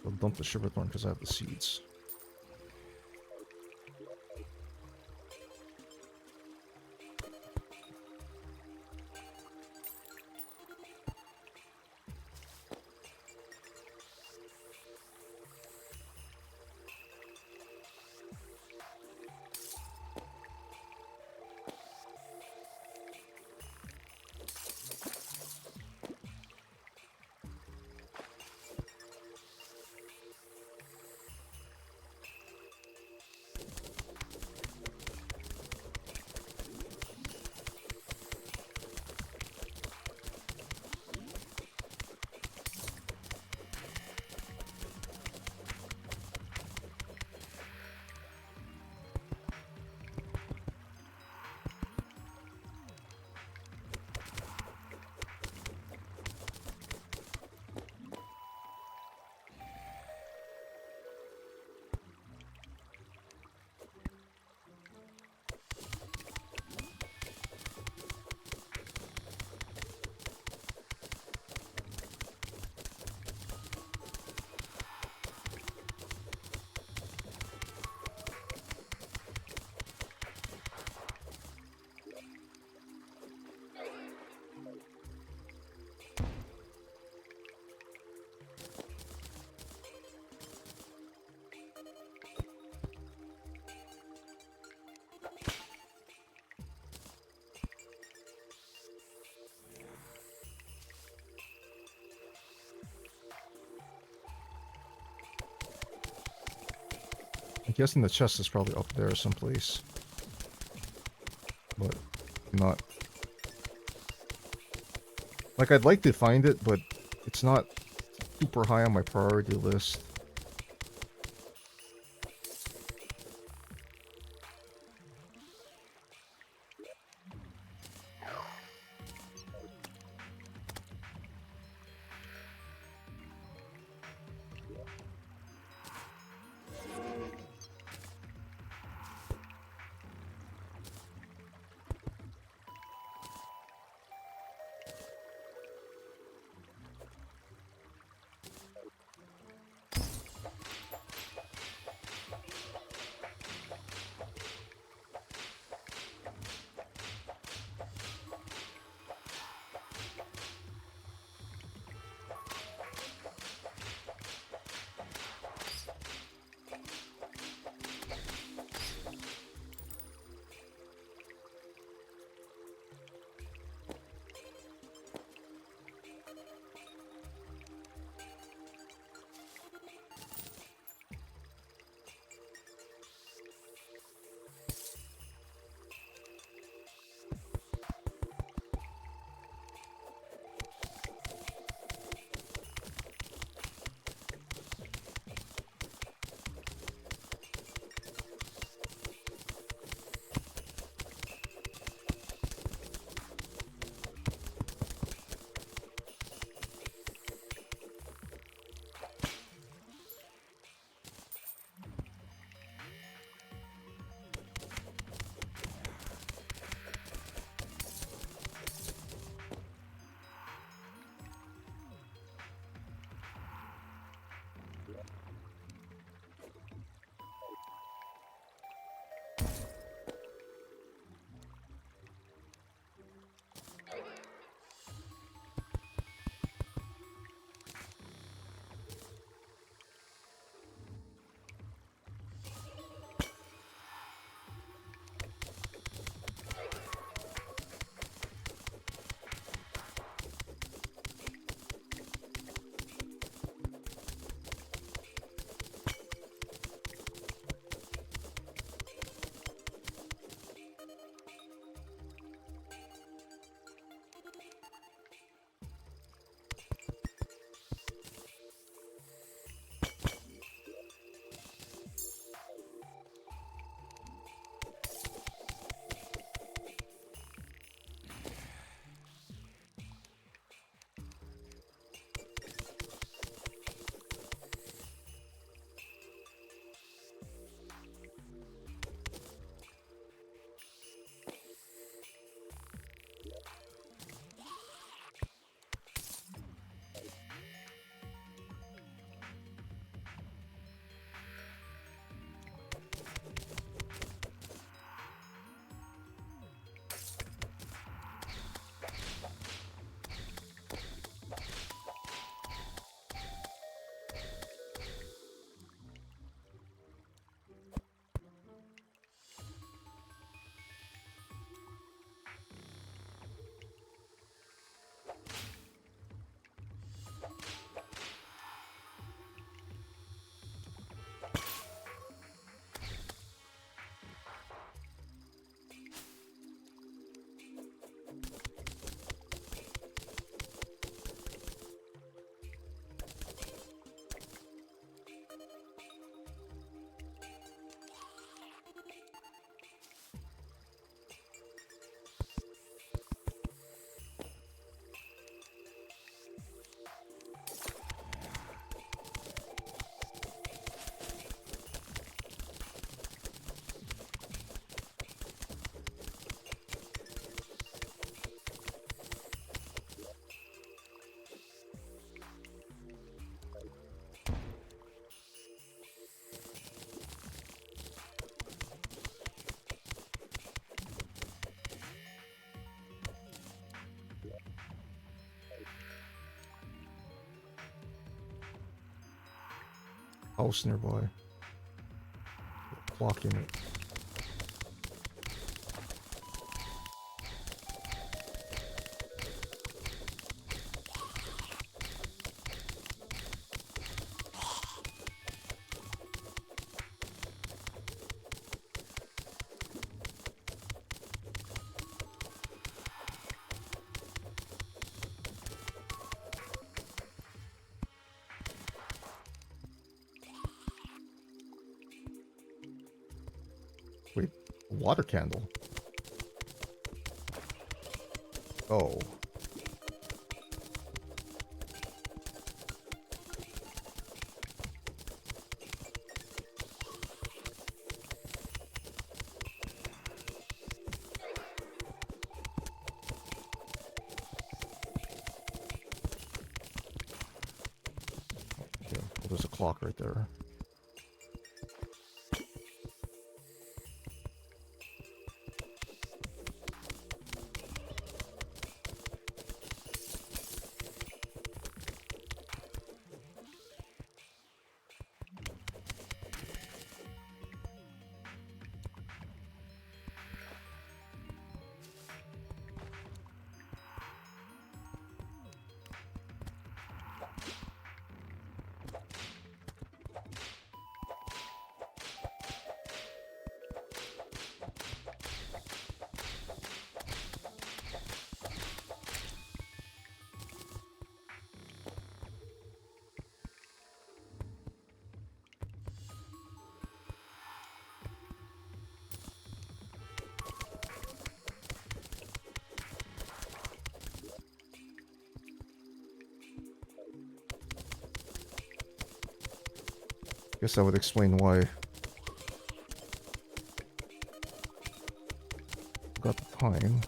A: I'll dump the sugarthorn because I have the seeds. I'm guessing the chest is probably up there someplace. But not. Like, I'd like to find it, but it's not super high on my priority list. house nearby. Clock in it. Wait, a water candle. Oh. Yeah, well, there's a clock right there. Guess that would explain why. Got the time.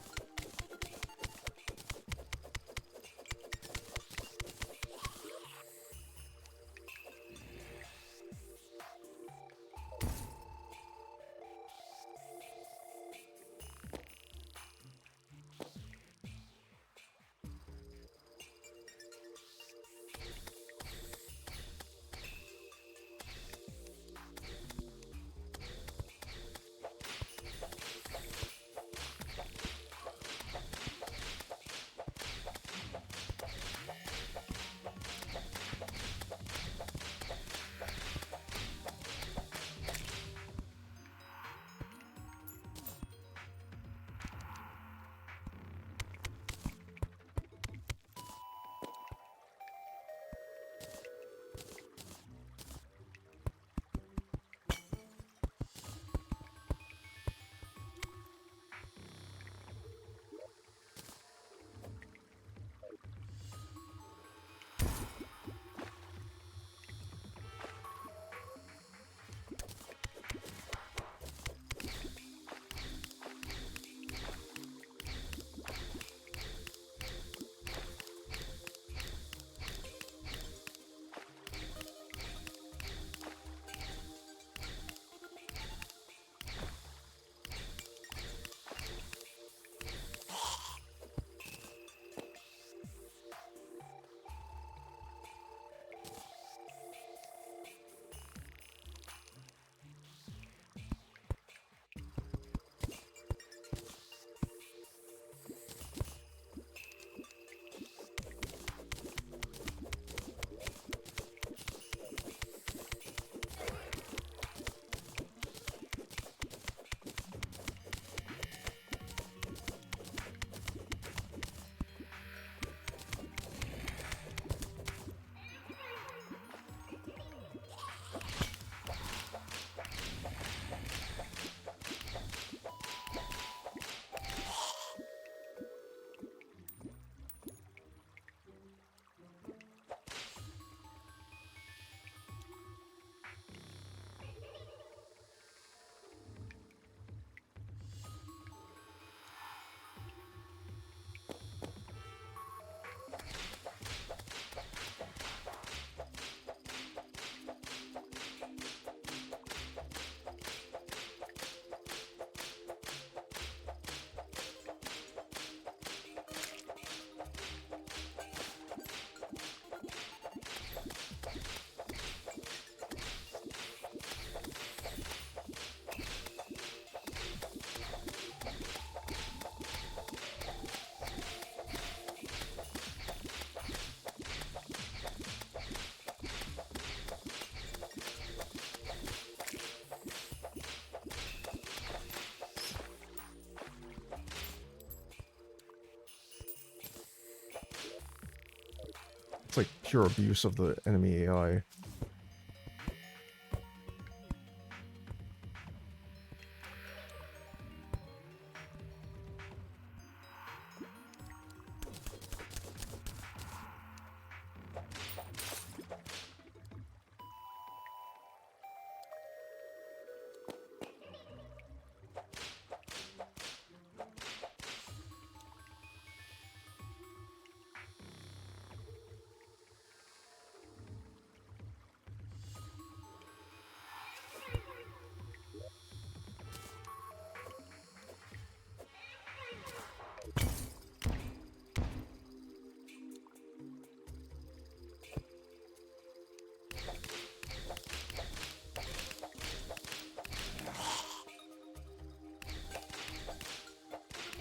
A: It's like pure abuse of the enemy AI.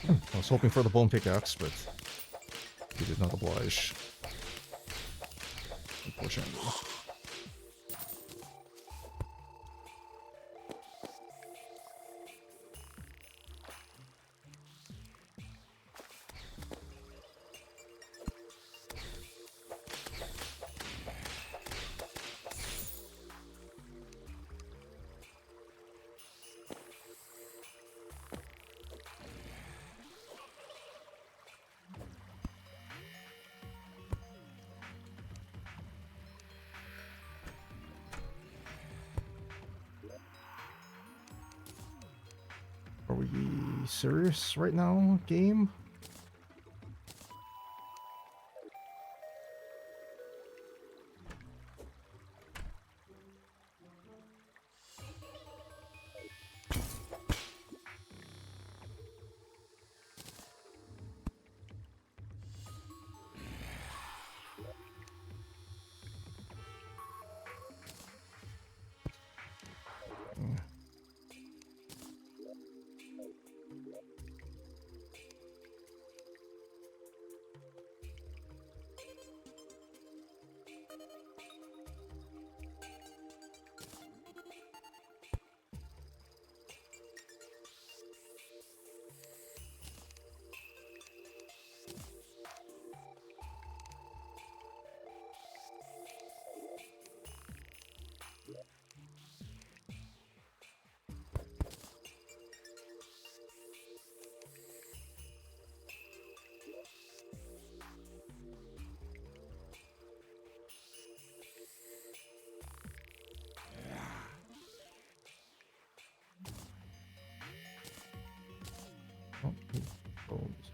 A: I was hoping for the bone pickaxe, but he did not oblige. Unfortunately. Are we serious right now, game? Oh, bones.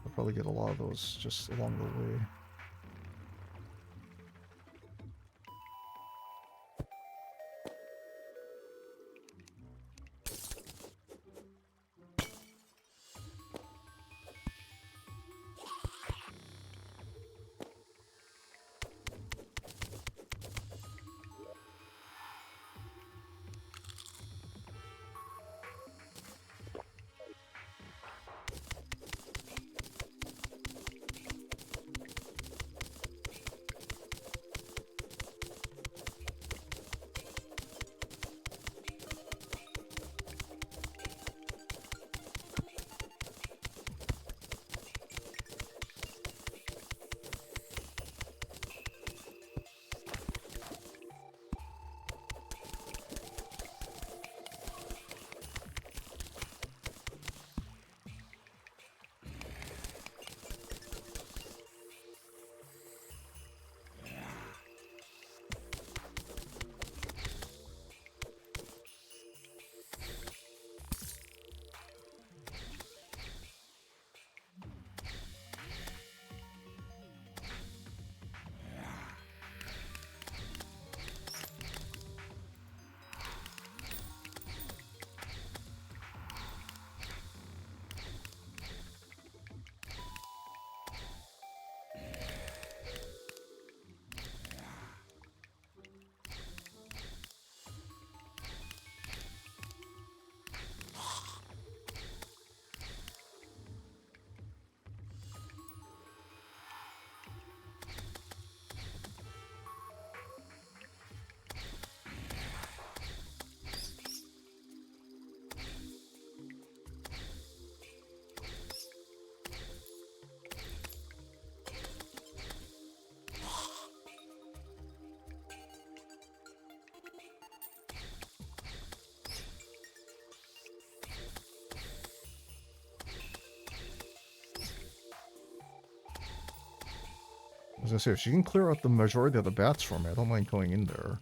A: I'll probably get a lot of those just along the way.
B: gonna say, if she can clear out the majority of the bats for me, I don't mind going in there.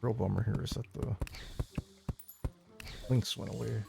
B: Real bummer here is that the links went away.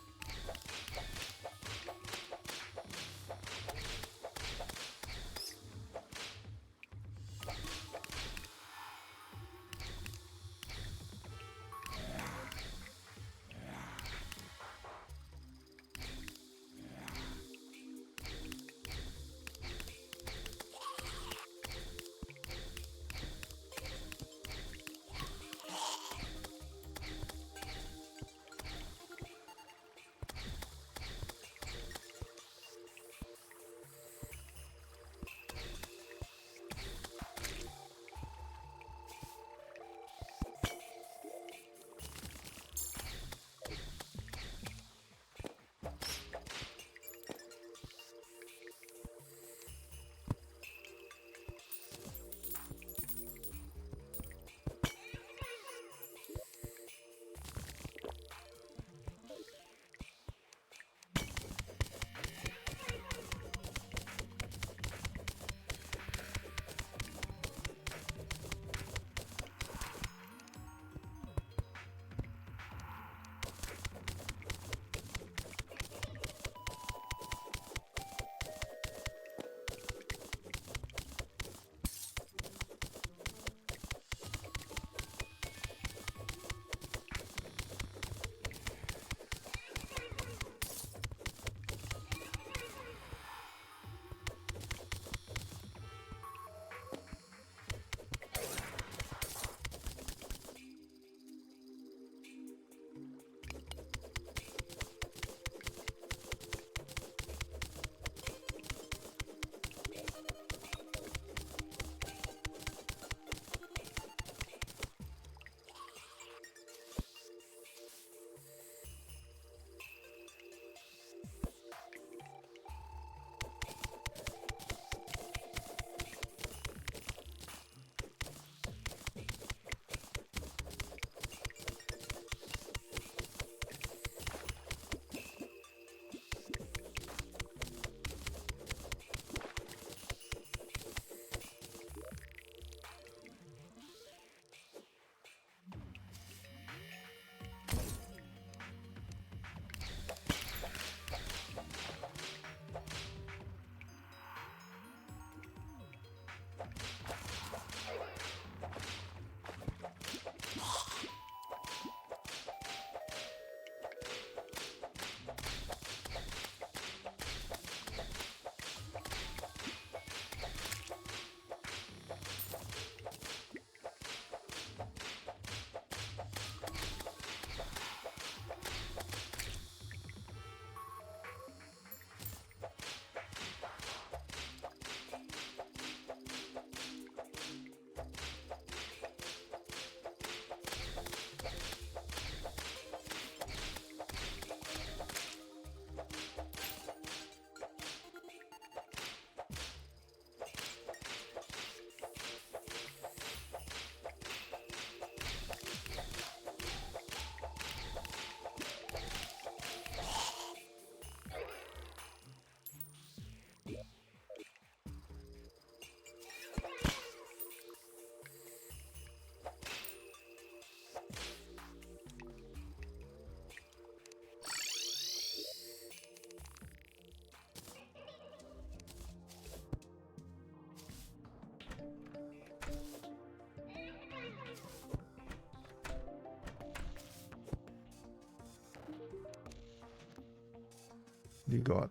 B: You got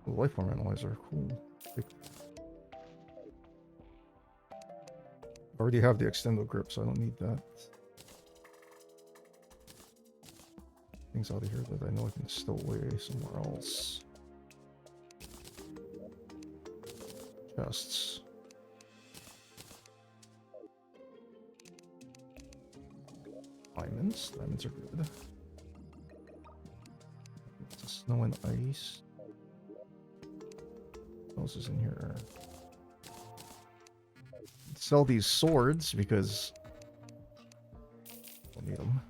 B: the life form analyzer. Cool. I already have the extendo grip, so I don't need that. things out of here that I know I can stow away somewhere else. Chests. Diamonds. Diamonds are good. Snow and ice. What else is in here? Sell these swords because we'll need them.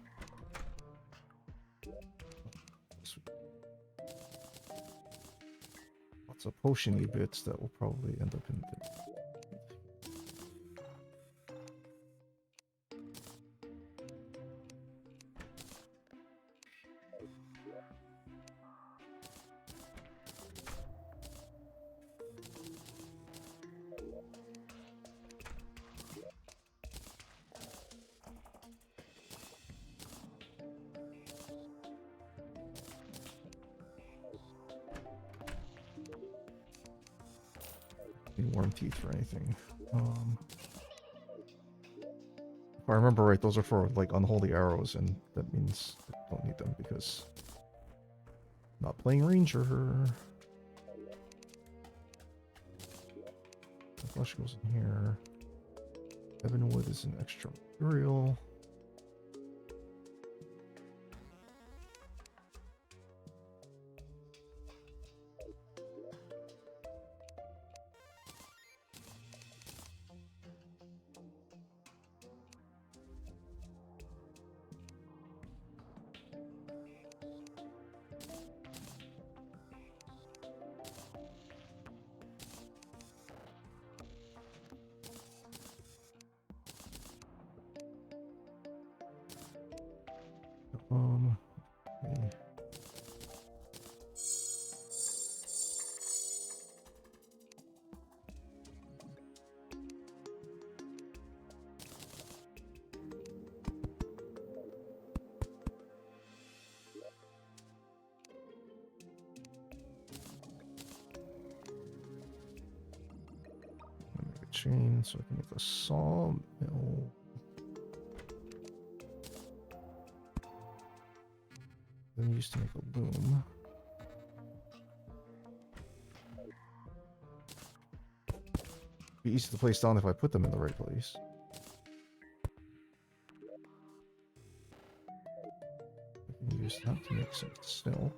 B: Lots of potion-y bits that will probably end up in there. Worm teeth or anything. If I remember right, those are for like unholy arrows, and that means I don't need them because I'm not playing ranger. The flesh goes in here. Ebonwood is an extra material. Okay. Make a chain so I can make a sawmill. Then used to make a loom. Be easy to place down if I put them in the right place. I can use that to make some silk.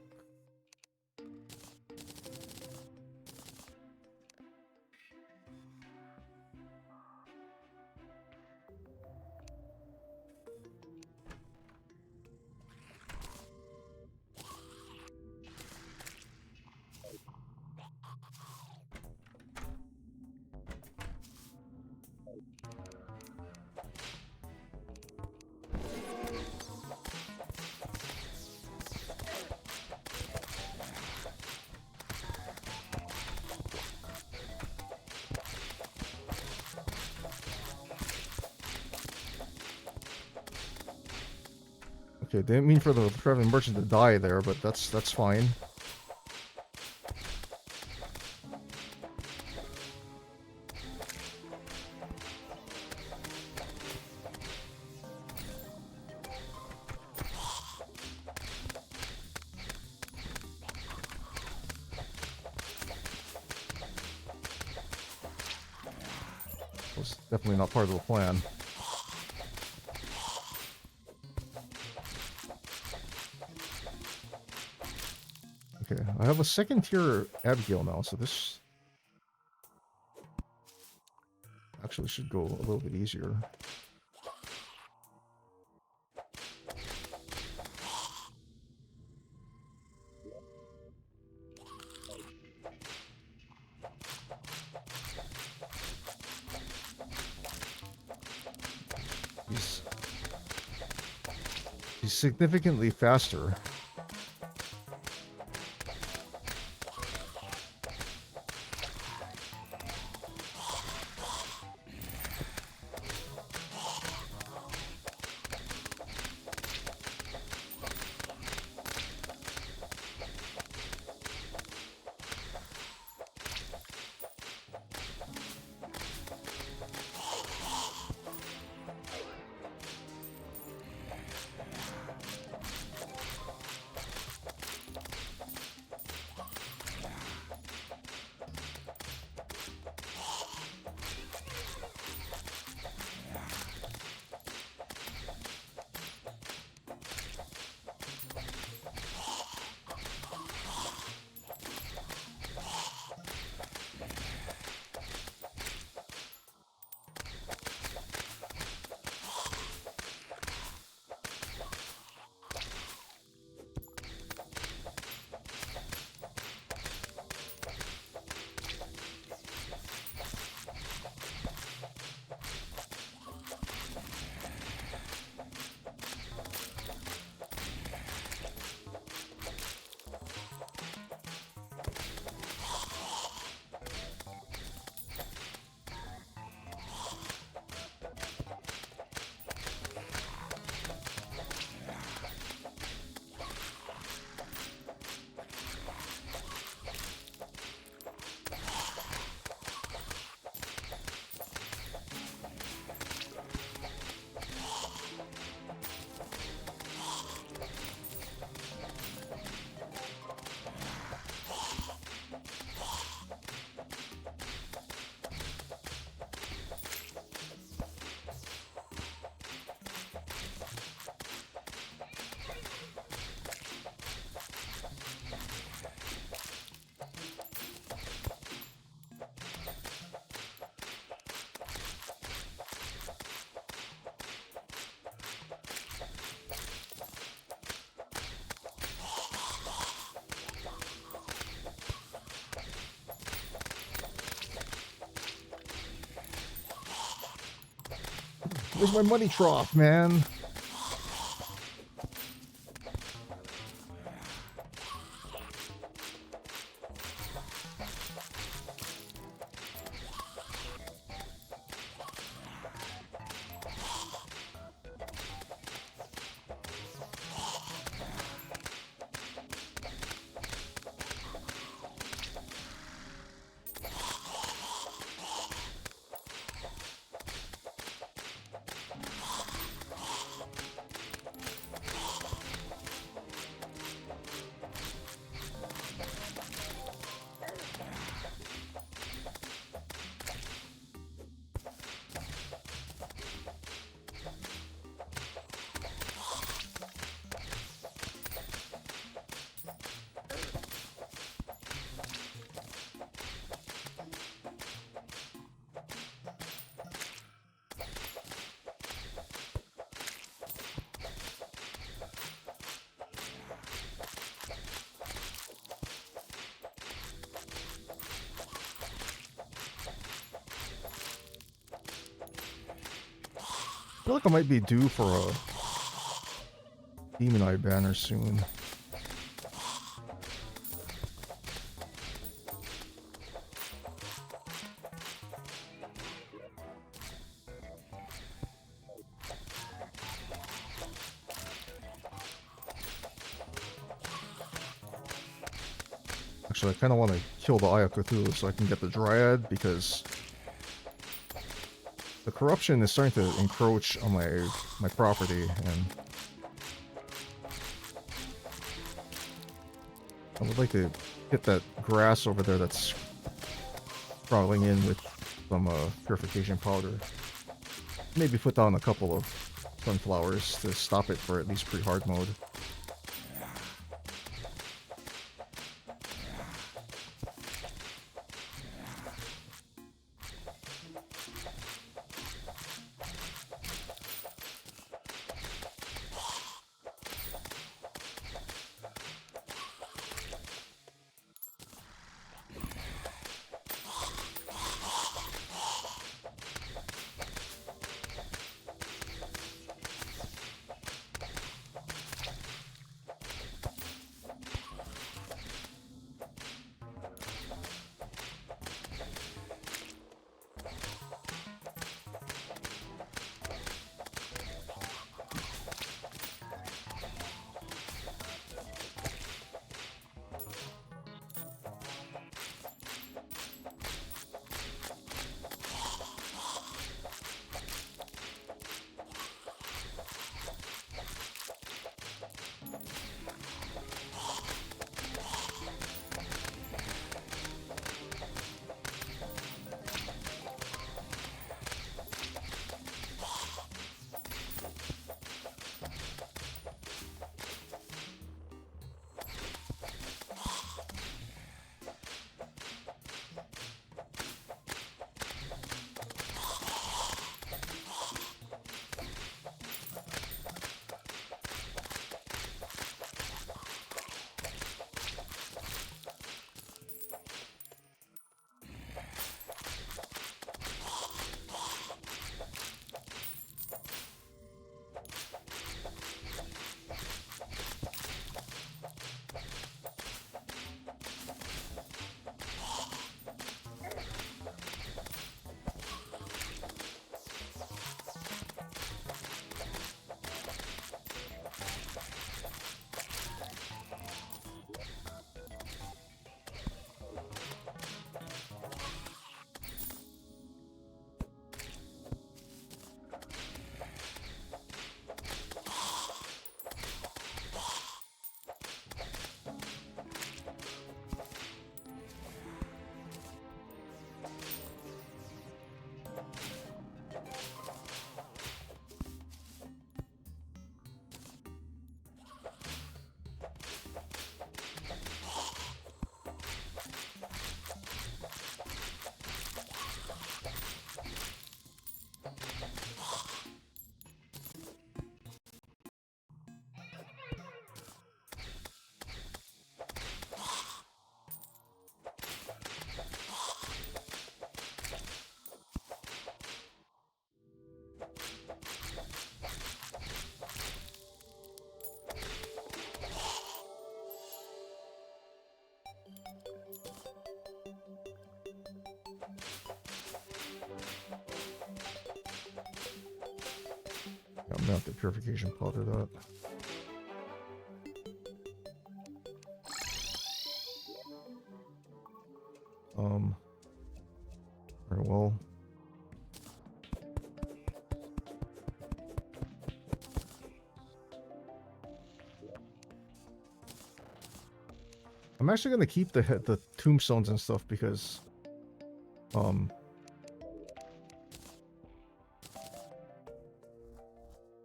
B: Okay, didn't mean for the traveling merchant to die there, but that's fine. Was definitely not part of the plan. Okay, I have a second tier Abigail now, so this actually should go a little bit easier. He's significantly faster.
A: Where's my money trough, man?
B: I feel like I might be due for a Demon Eye banner soon. Actually, I kind of want to kill the Eye of Cthulhu so I can get the Dryad, because the corruption is starting to encroach on my property, and I would like to get that grass over there that's sprouting in with some purification powder. Maybe put down a couple of sunflowers to stop it for at least pre-hard mode. gonna have to purification powder that. Very well. I'm actually gonna keep the tombstones and stuff because,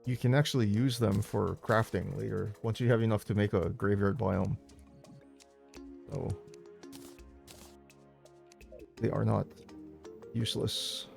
B: you can actually use them for crafting later once you have enough to make a graveyard biome. So they are not useless.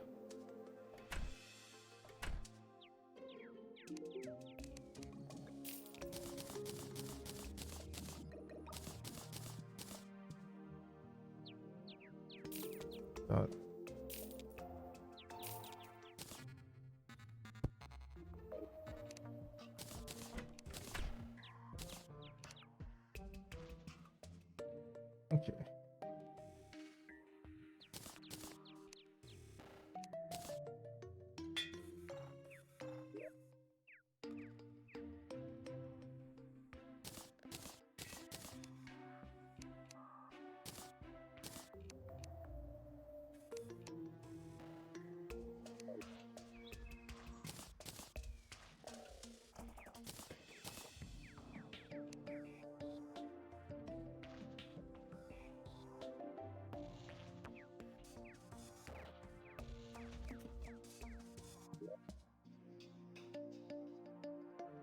B: Okay.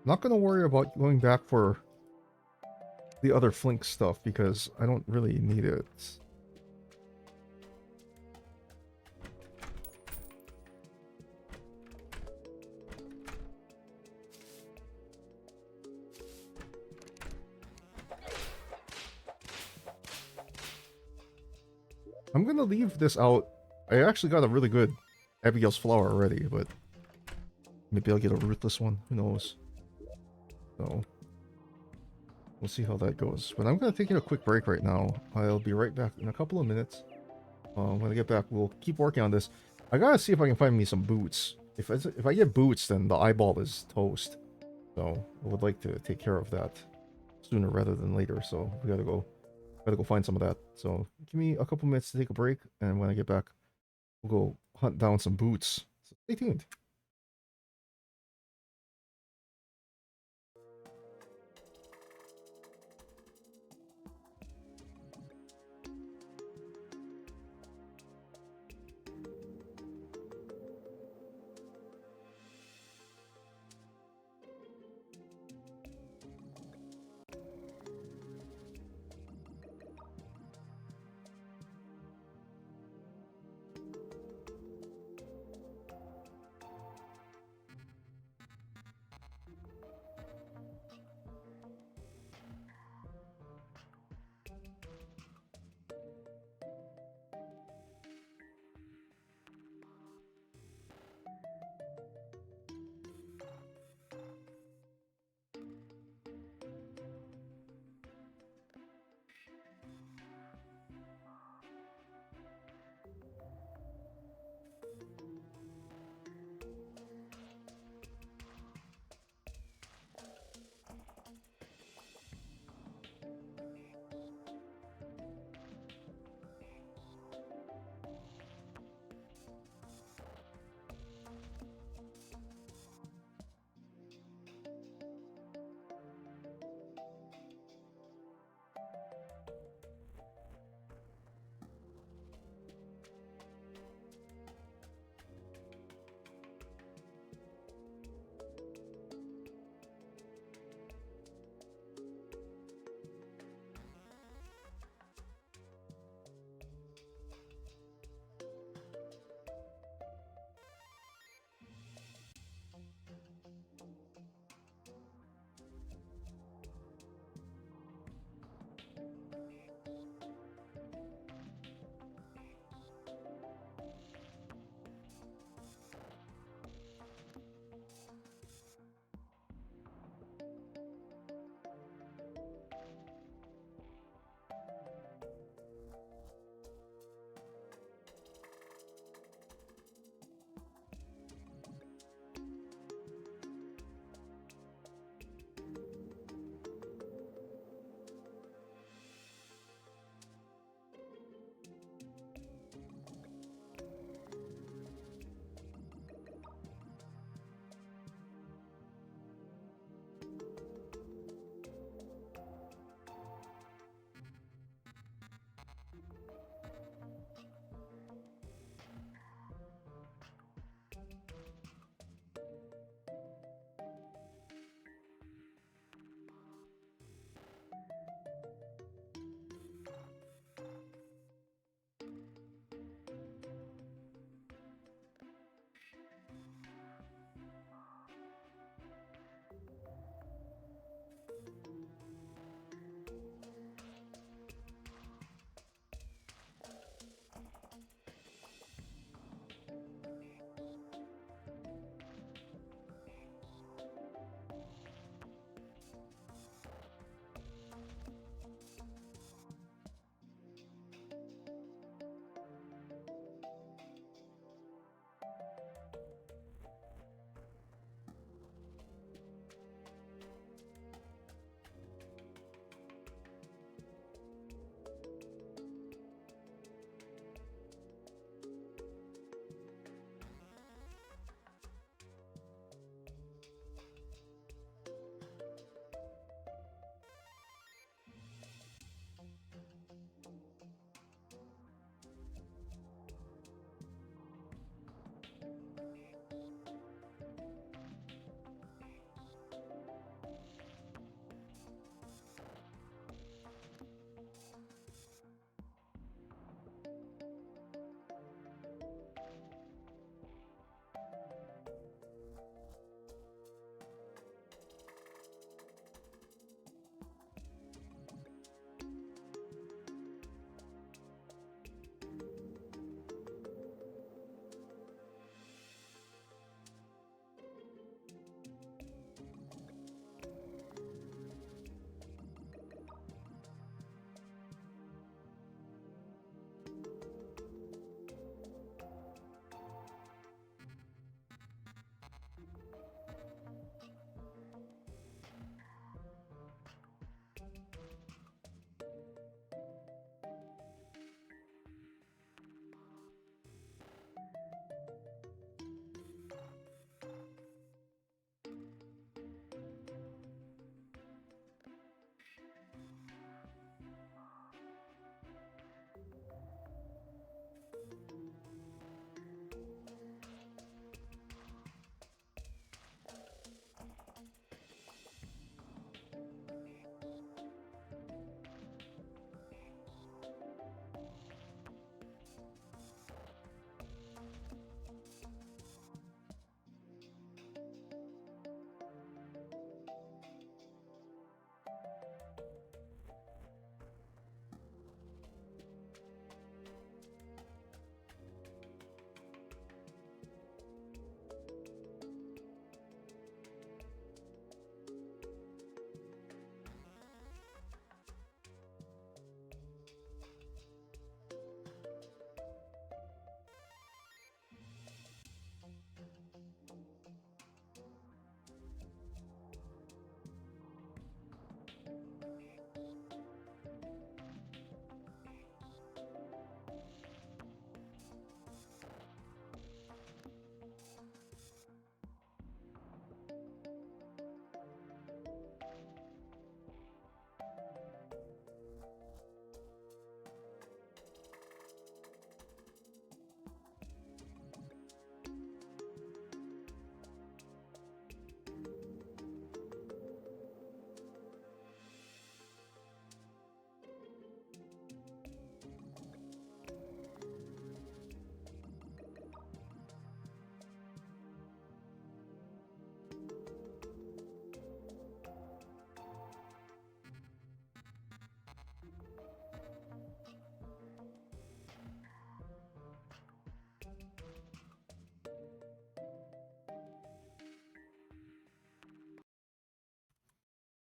B: Not gonna worry about going back for the other Flink stuff because I don't really need it. I'm gonna leave this out. I actually got a really good Abigail's Flower already, but maybe I'll get a Ruthless one. Who knows? So we'll see how that goes. But I'm gonna take a quick break right now. I'll be right back in a couple of minutes. When I get back, we'll keep working on this. I gotta see if I can find me some boots. If I get boots, then the eyeball is toast. So I would like to take care of that sooner rather than later. So we gotta go find some of that. So give me a couple minutes to take a break, and when I get back, we'll go hunt down some boots. So stay tuned.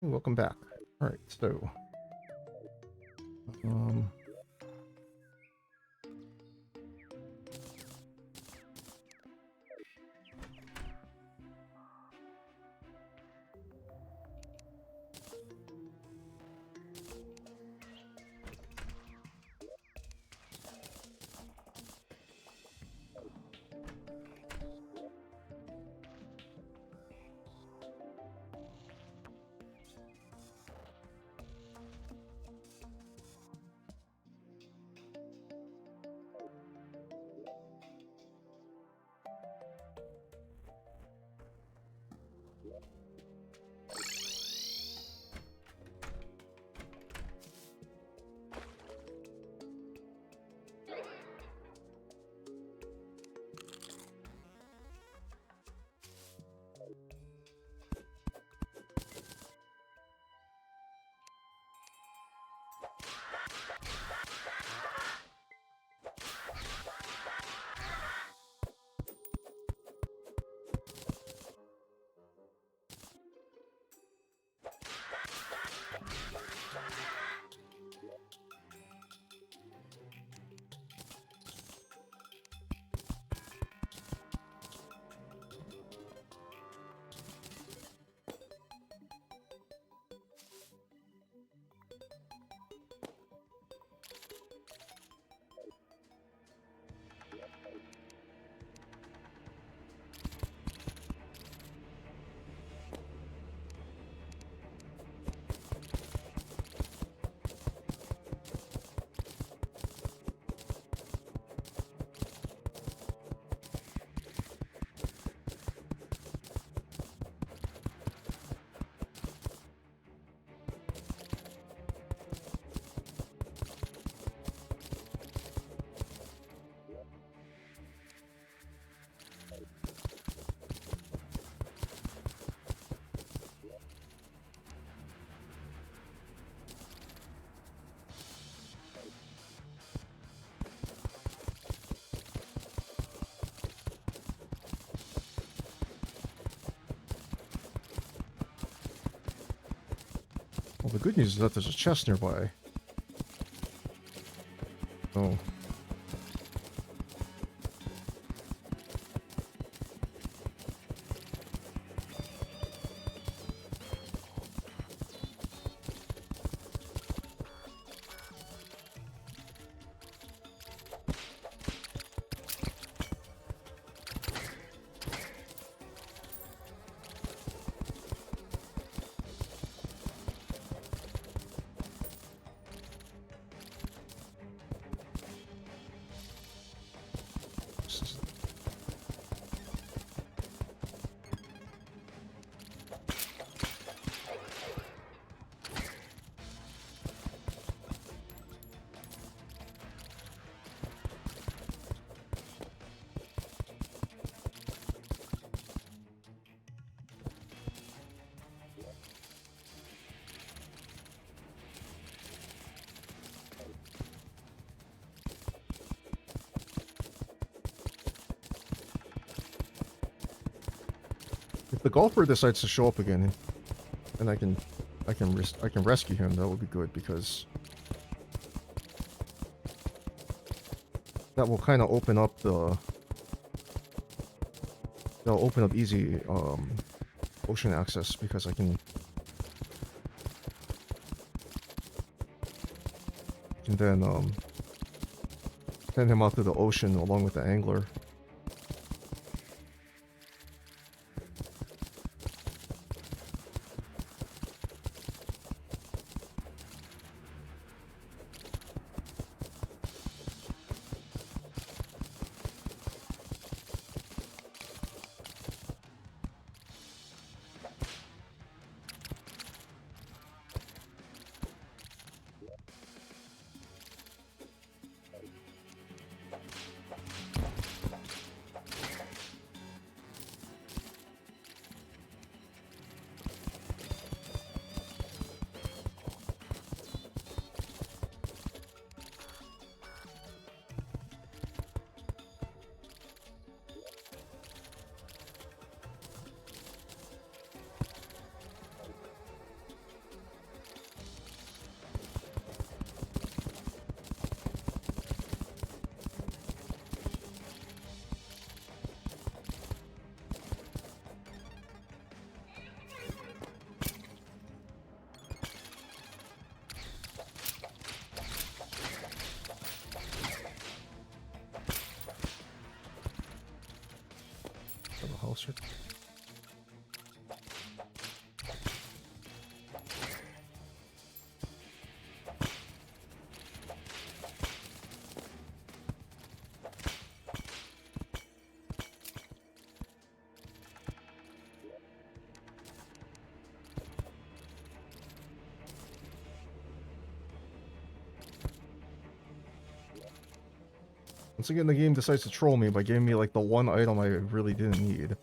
B: Welcome back. All right, so um, well, the good news is that there's a chest nearby. Oh. If the golfer decides to show up again, and I can rescue him, that would be good because that will kind of open up that'll open up easy ocean access because I can then send him out to the ocean along with the angler. bastard. Once again, the game decides to troll me by giving me, like, the one item I really didn't need.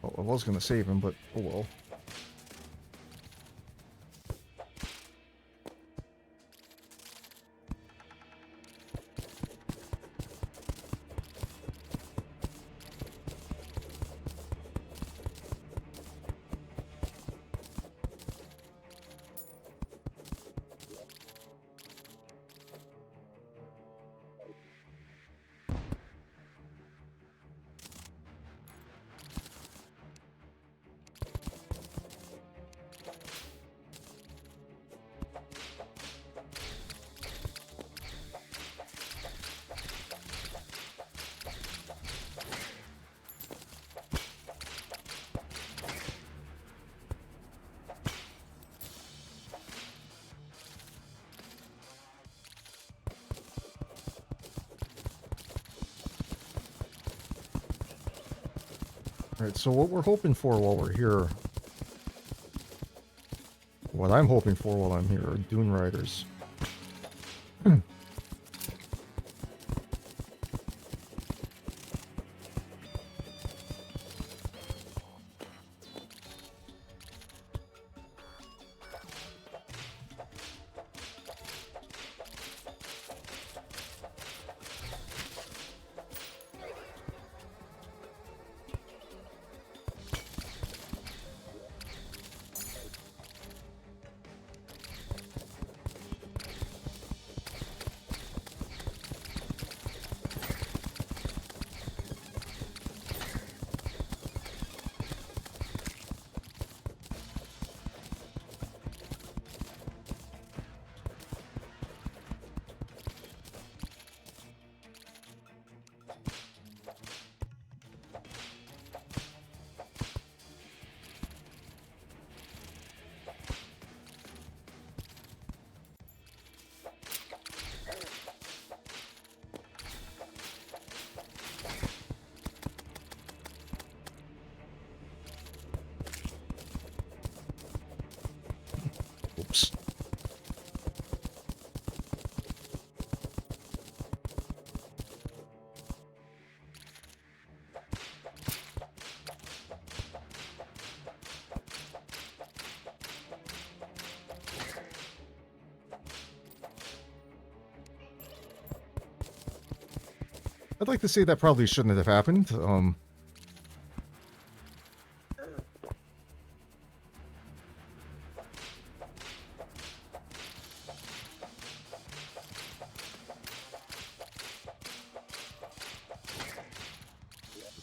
B: Oh, I was gonna save him, but oh well. Alright, so what we're hoping for while we're here, what I'm hoping for while I'm here are Dune Riders. Oops. I'd like to say that probably shouldn't have happened.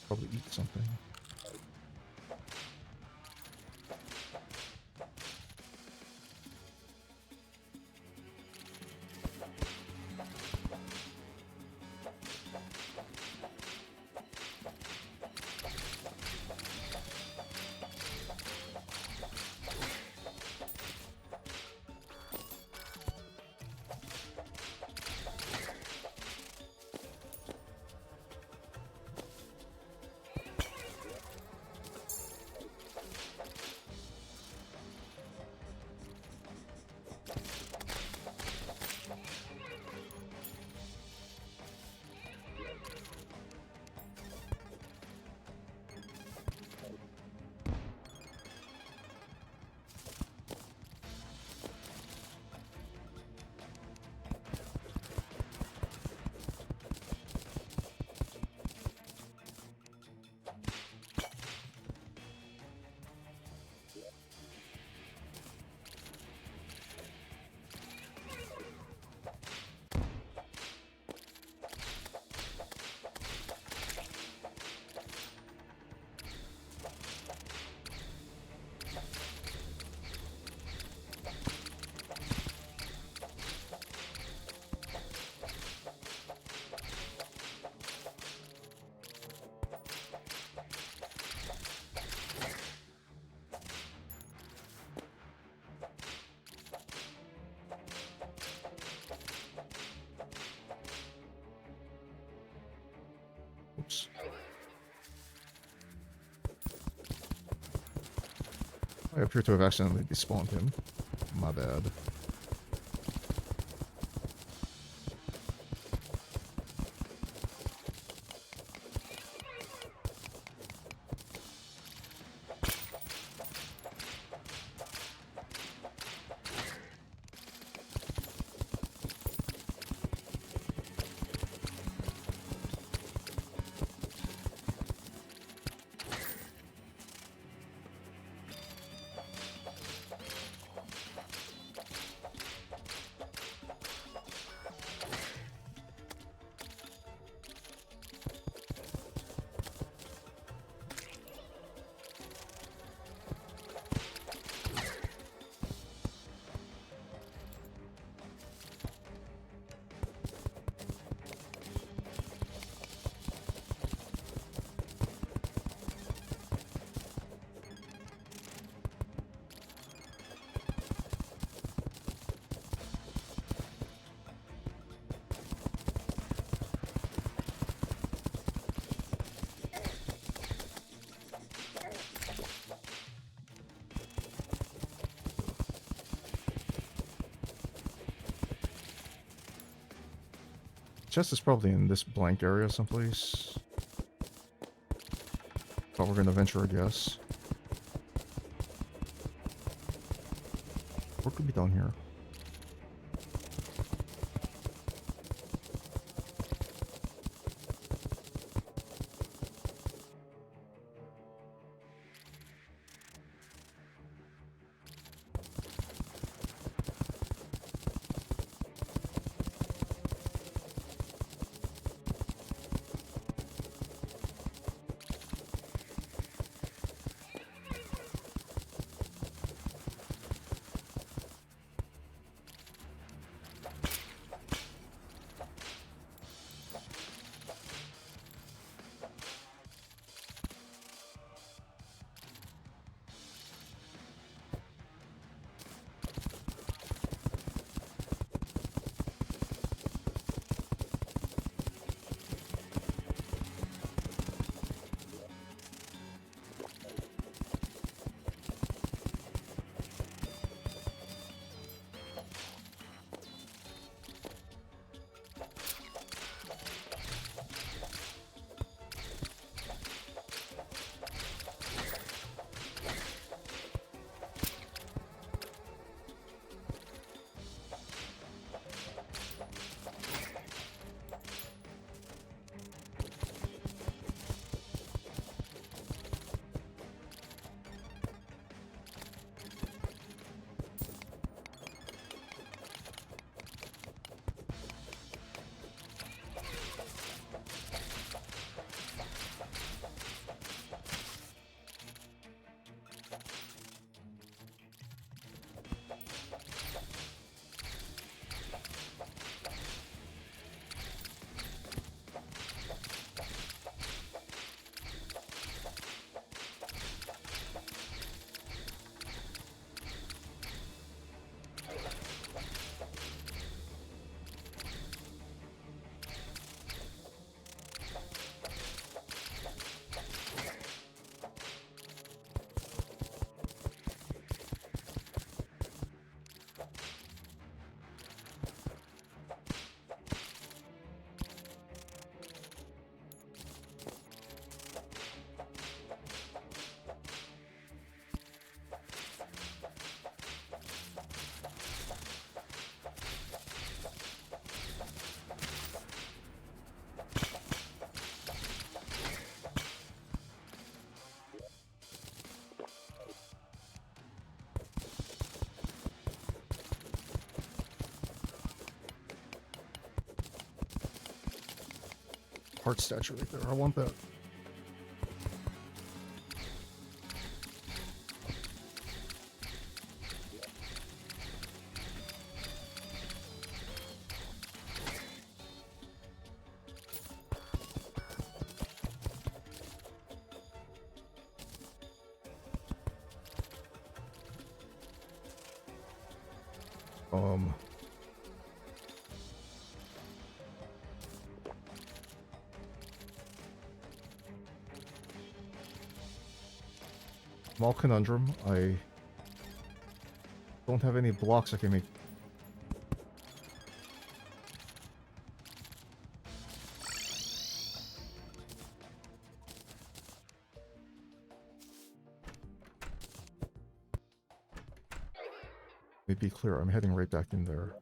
B: Probably eat something. Oops. I appear to have accidentally despawned him. My bad. chest is probably in this blank area someplace. But we're gonna venture a guess. What could be down here? Heart statue right there. I want that. Small conundrum. I don't have any blocks I can make. Let me be clear, I'm heading right back in there.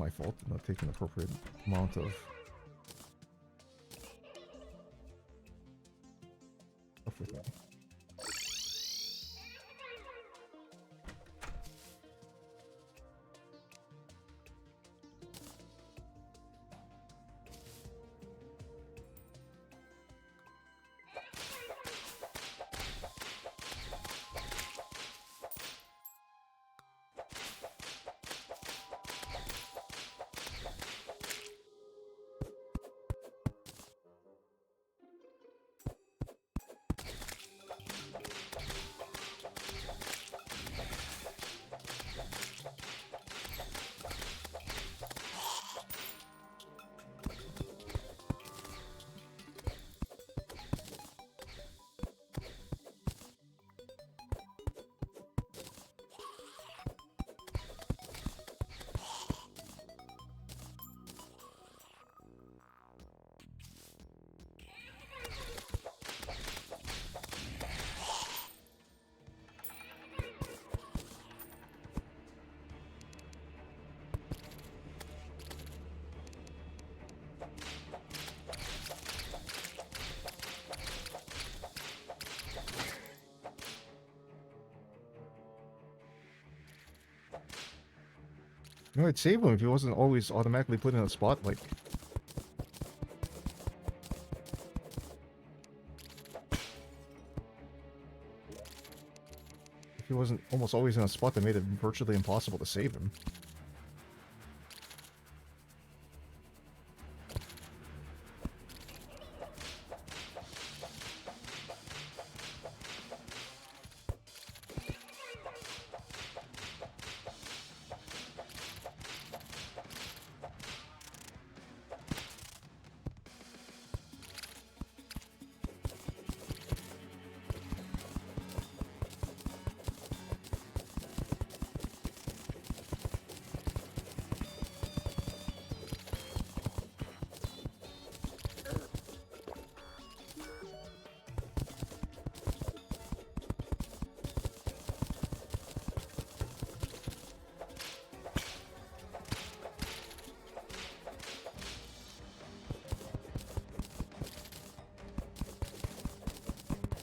B: My fault, not taking the appropriate amount of stuff with me. You know, I'd save him if he wasn't always automatically put in a spot, like... If he wasn't almost always in a spot that made it virtually impossible to save him.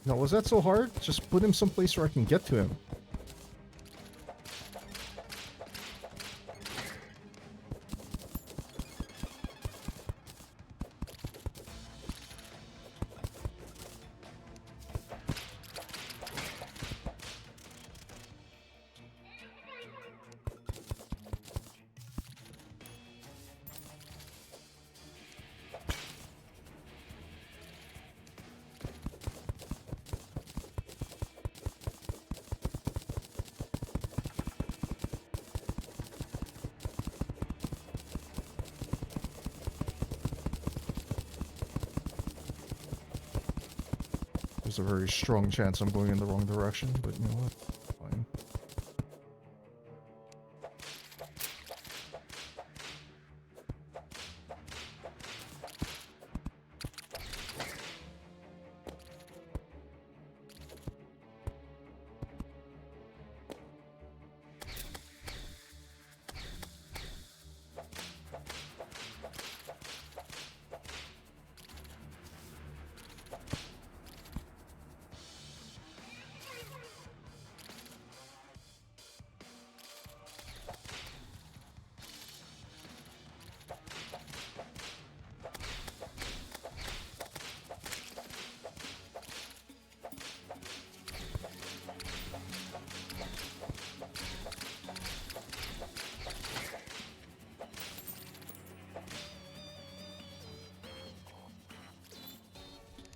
B: Now, was that so hard? Just put him someplace where I can get to him. There's a very strong chance I'm going in the wrong direction, but you know what? Fine.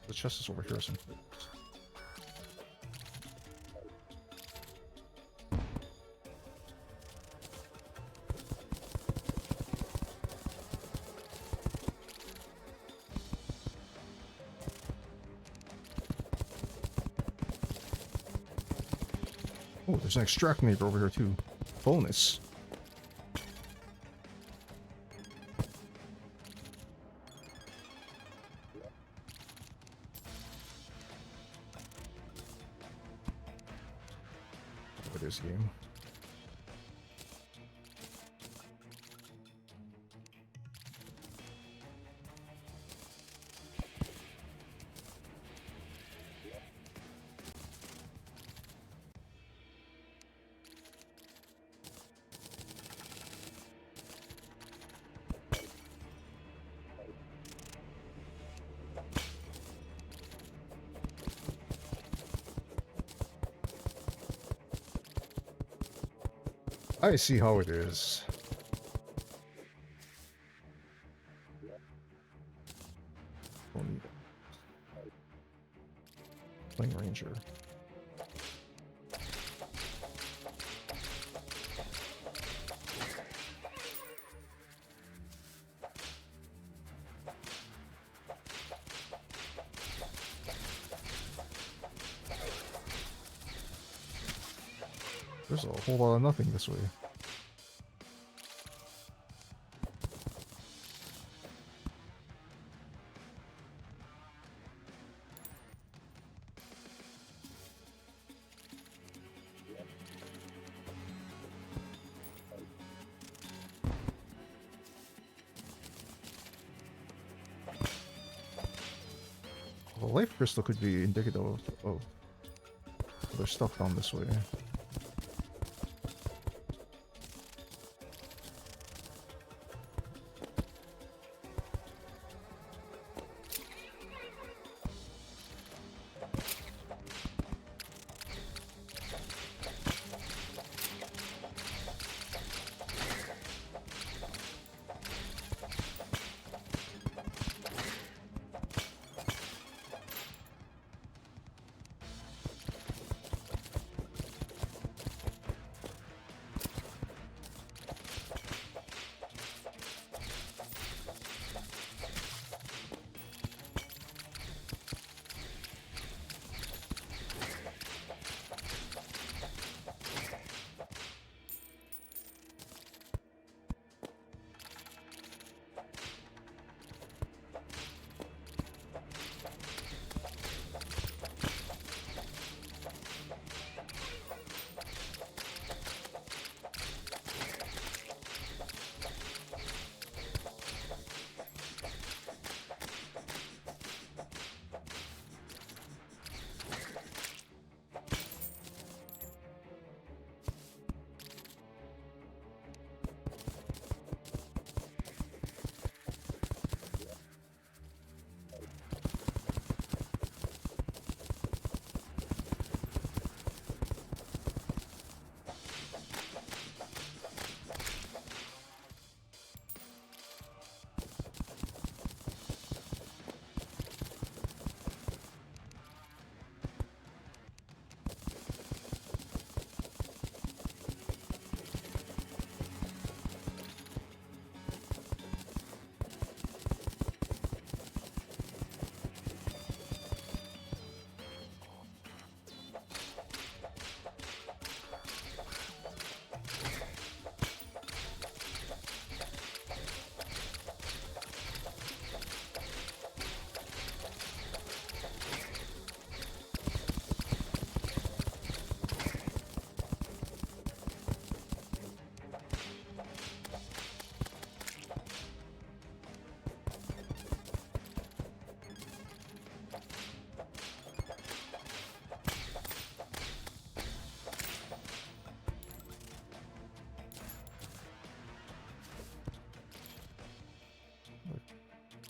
B: The chest is over here someplace. Oh, there's an extract maker over here too. Bonus. What is game? I see how it is. Don't need it. Playing Ranger. There's a whole lot of nothing this way. The life crystal could be indicative of other stuff down this way.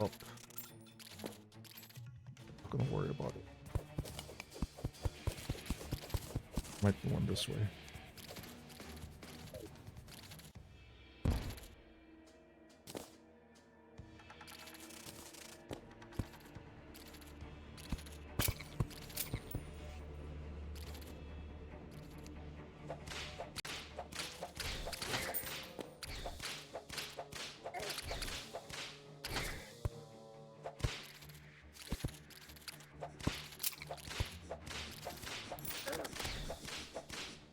B: up. Not gonna worry about it. Might be one this way.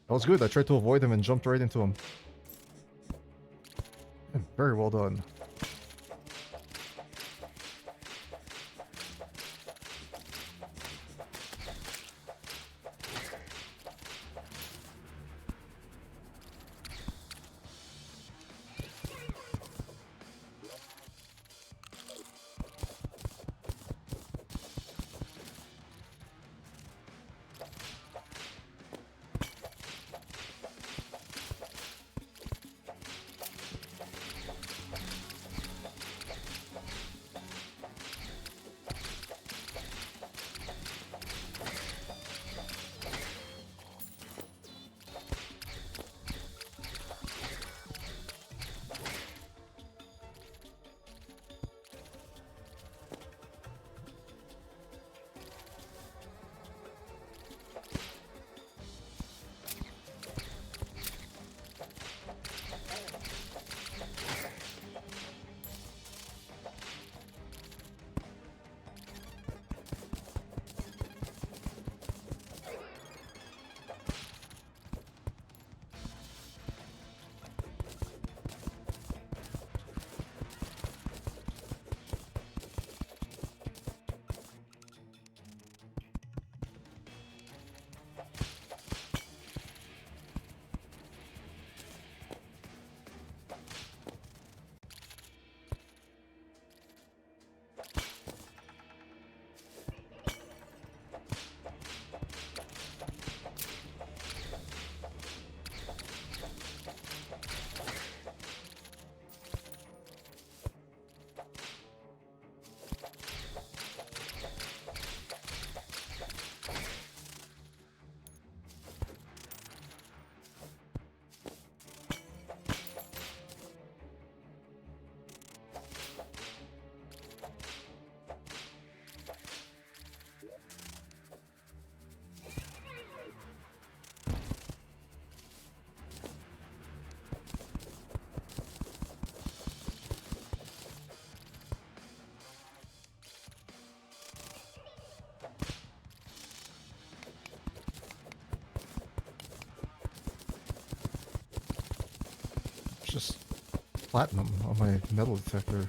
B: That was good. I tried to avoid him and jumped right into him. Very well done. Just platinum on my metal detector.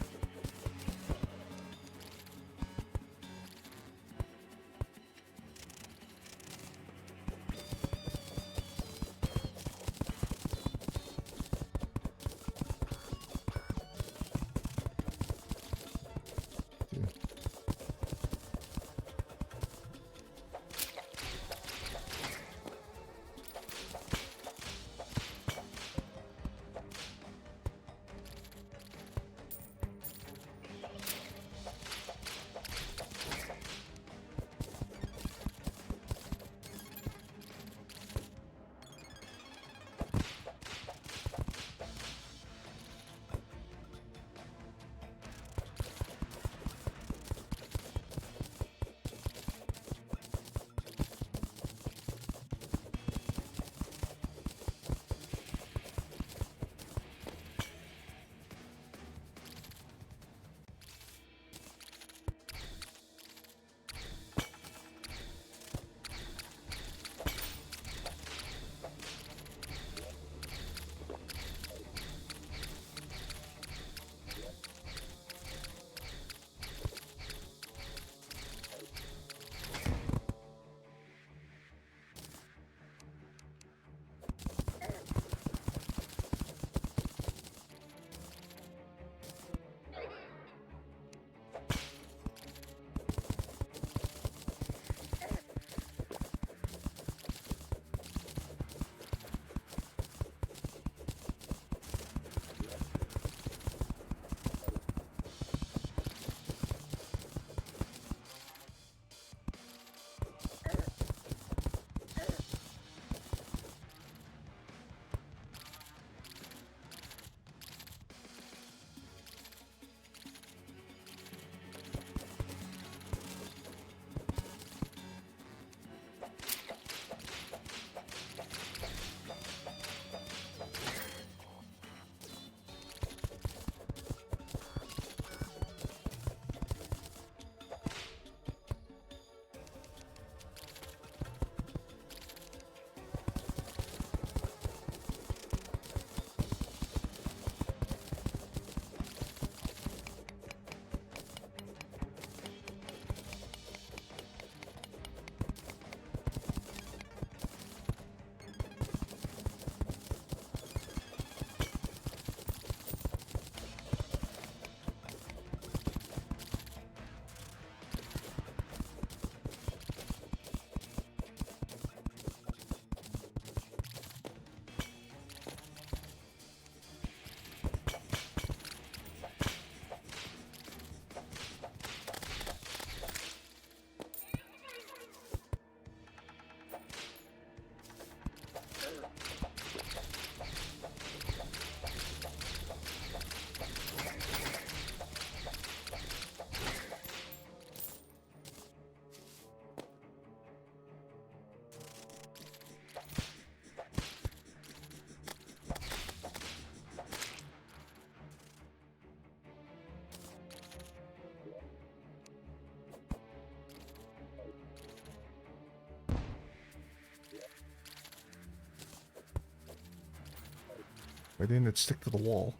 B: Why didn't it stick to the wall?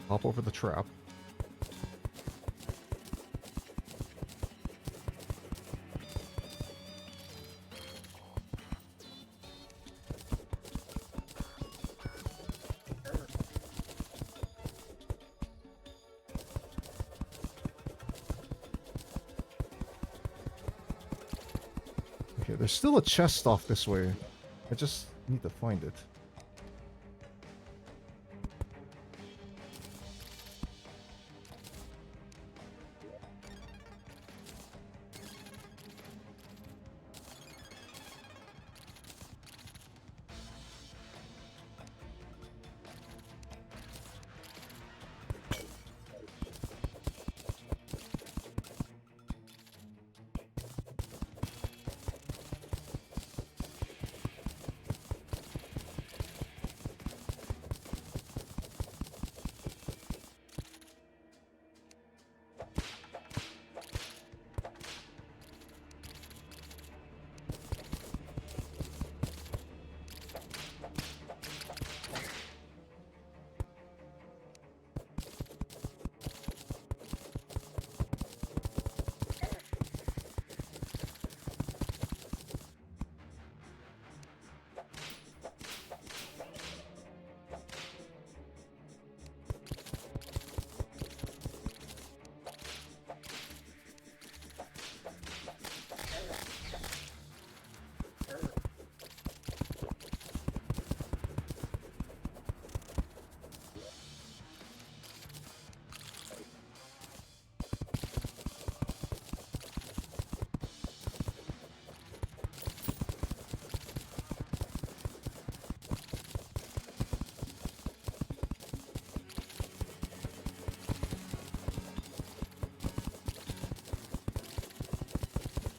B: Hop over the trap. Okay, there's still a chest off this way. I just need to find it.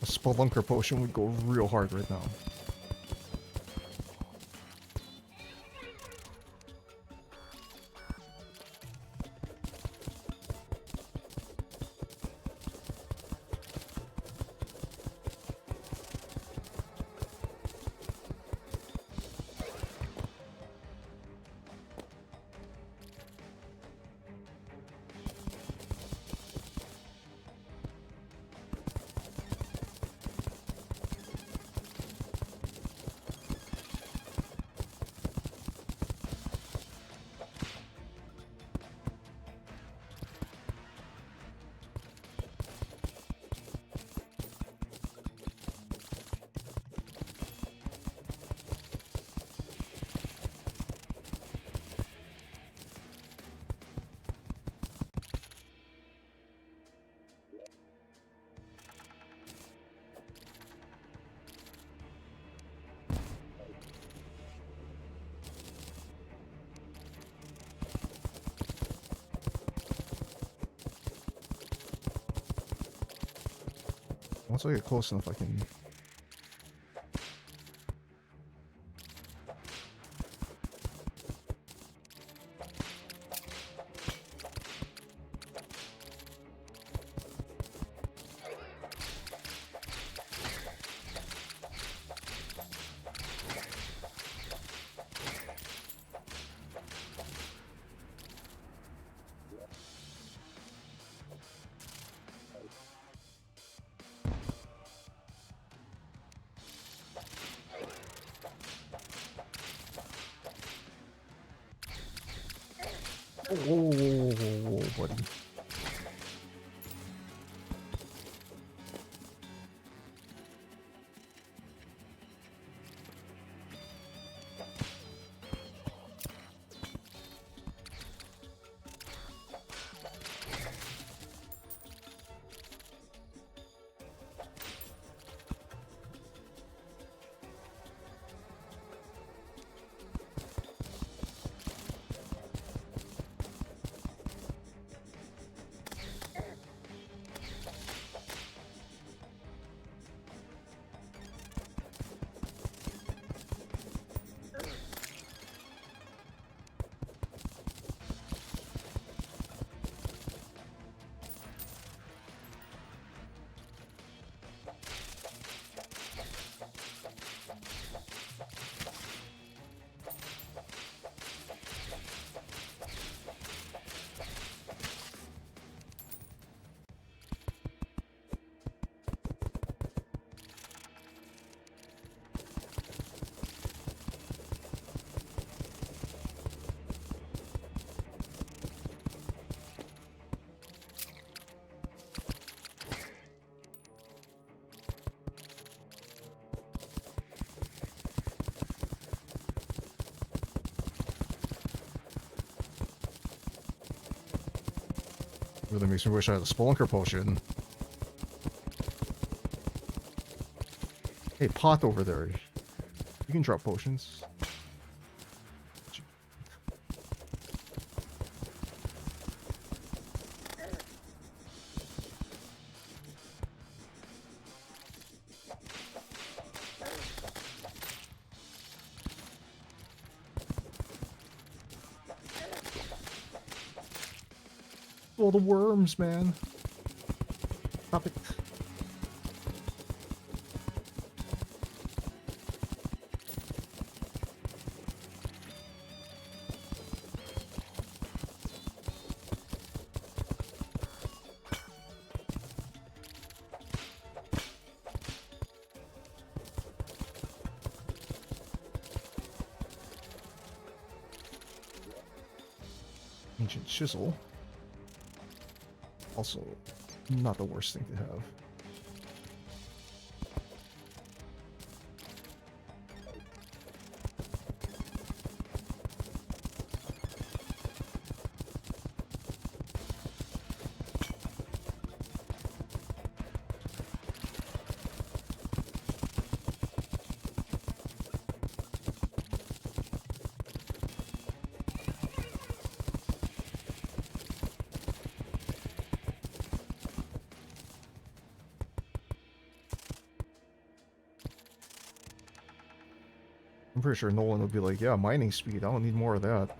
B: A Spelunker potion would go real hard right now. Once I get close enough, I can... Whoa, buddy. Really makes me wish I had a Spelunker potion. Hey, Pot over there. You can drop potions. Oh, the worms, man. Stop it. Ancient chisel. Also, not the worst thing to have. I'm pretty sure Nolan would be like, yeah, mining speed, I don't need more of that.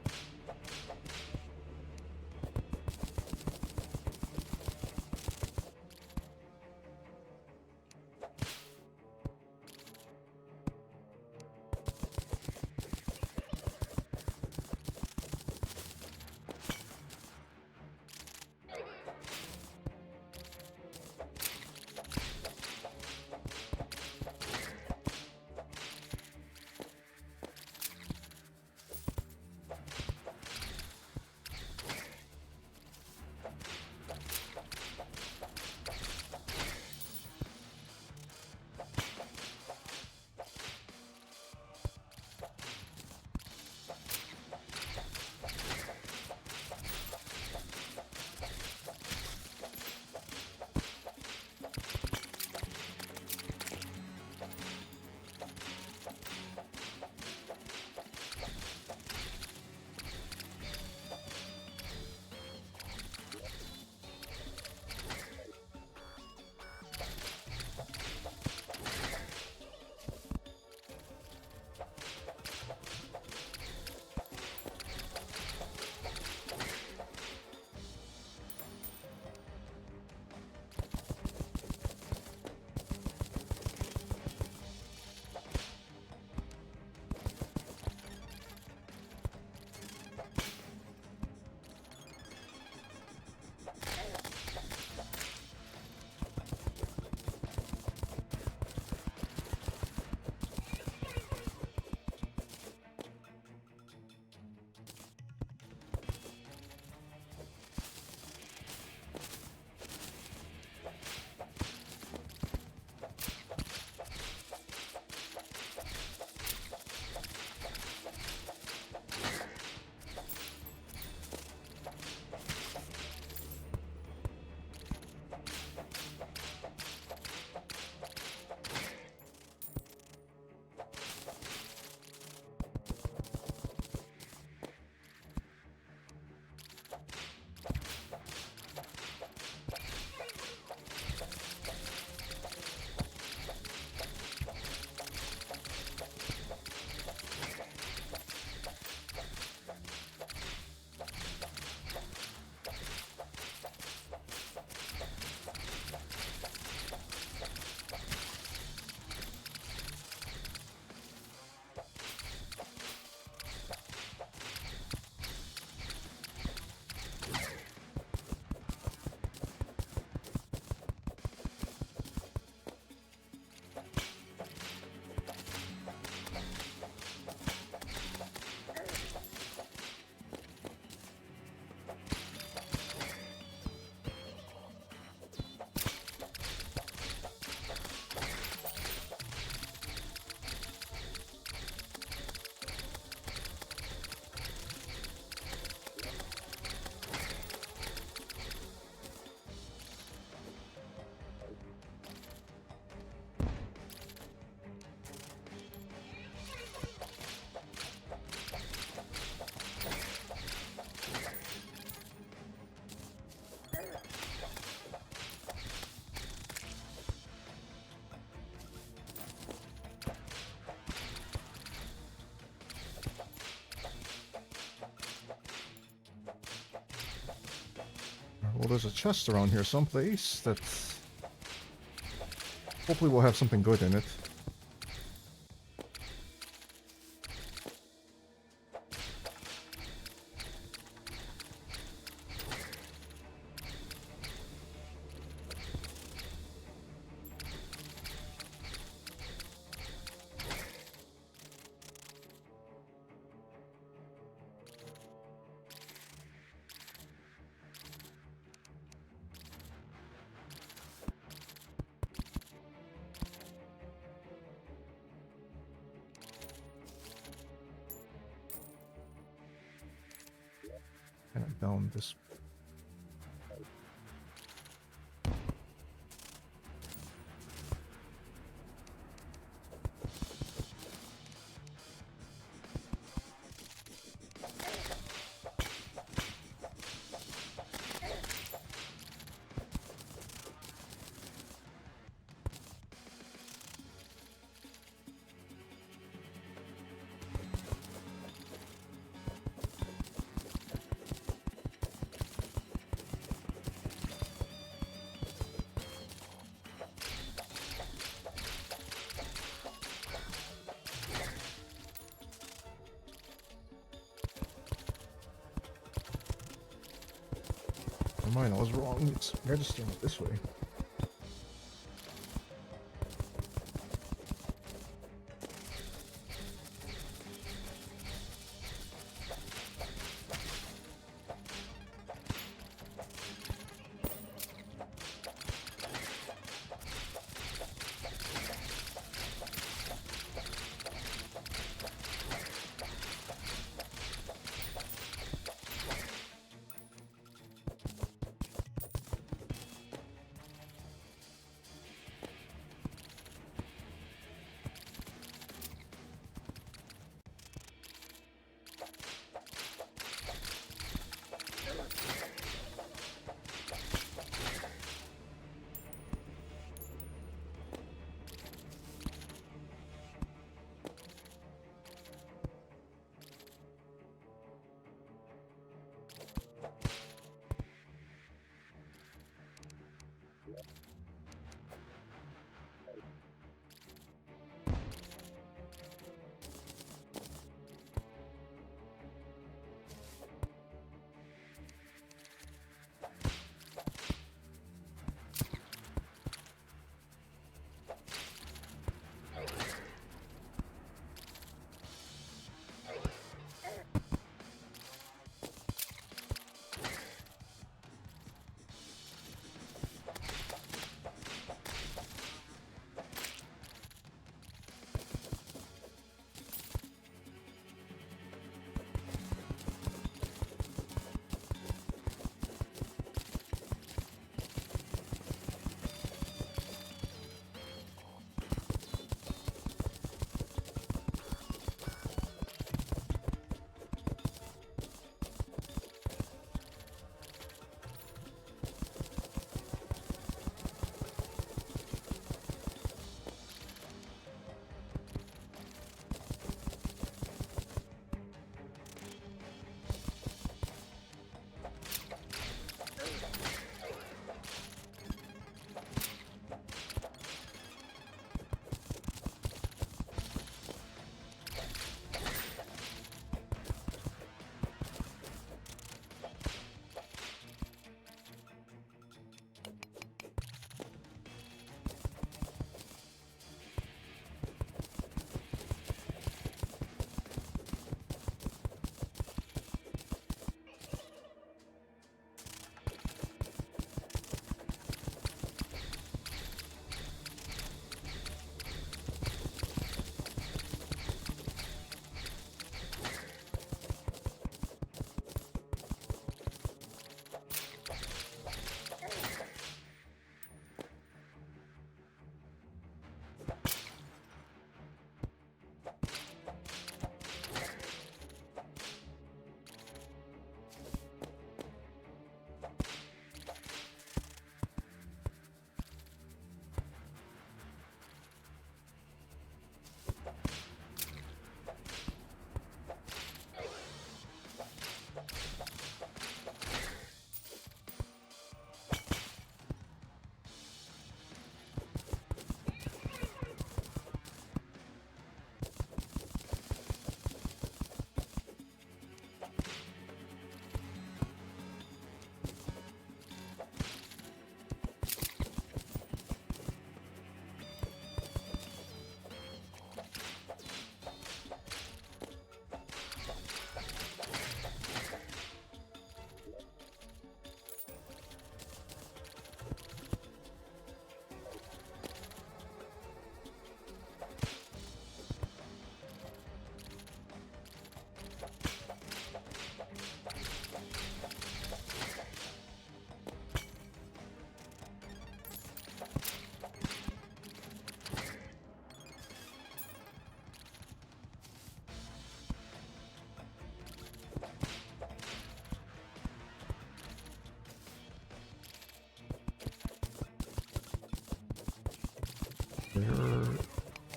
B: Well, there's a chest around here someplace that's... Hopefully we'll have something good in it. Kind of down this. Never mind, I was wrong. It's registering it this way.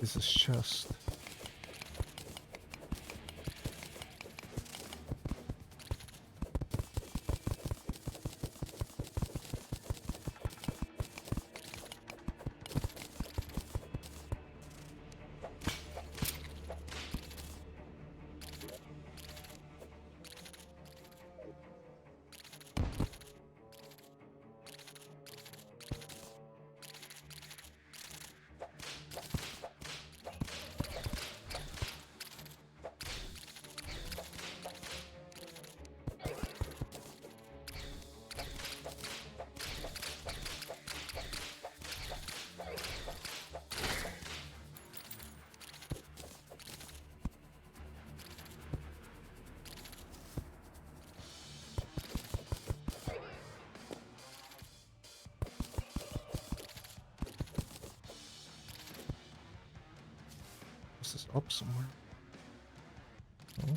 B: is this chest? This is up somewhere. Oh.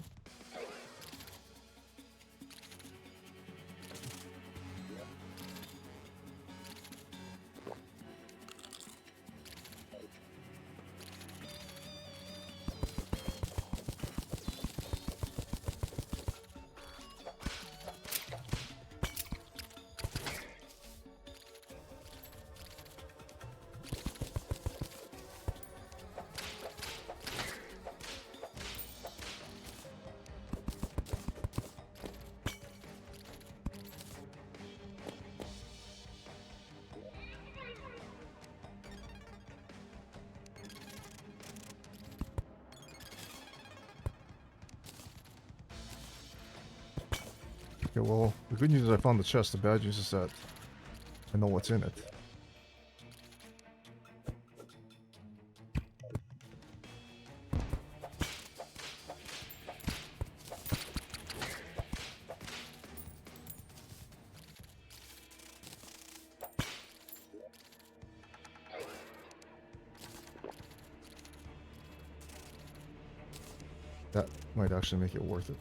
B: Okay, well, the good news is I found the chest. The bad news is that I know what's in it. That might actually make it worth it.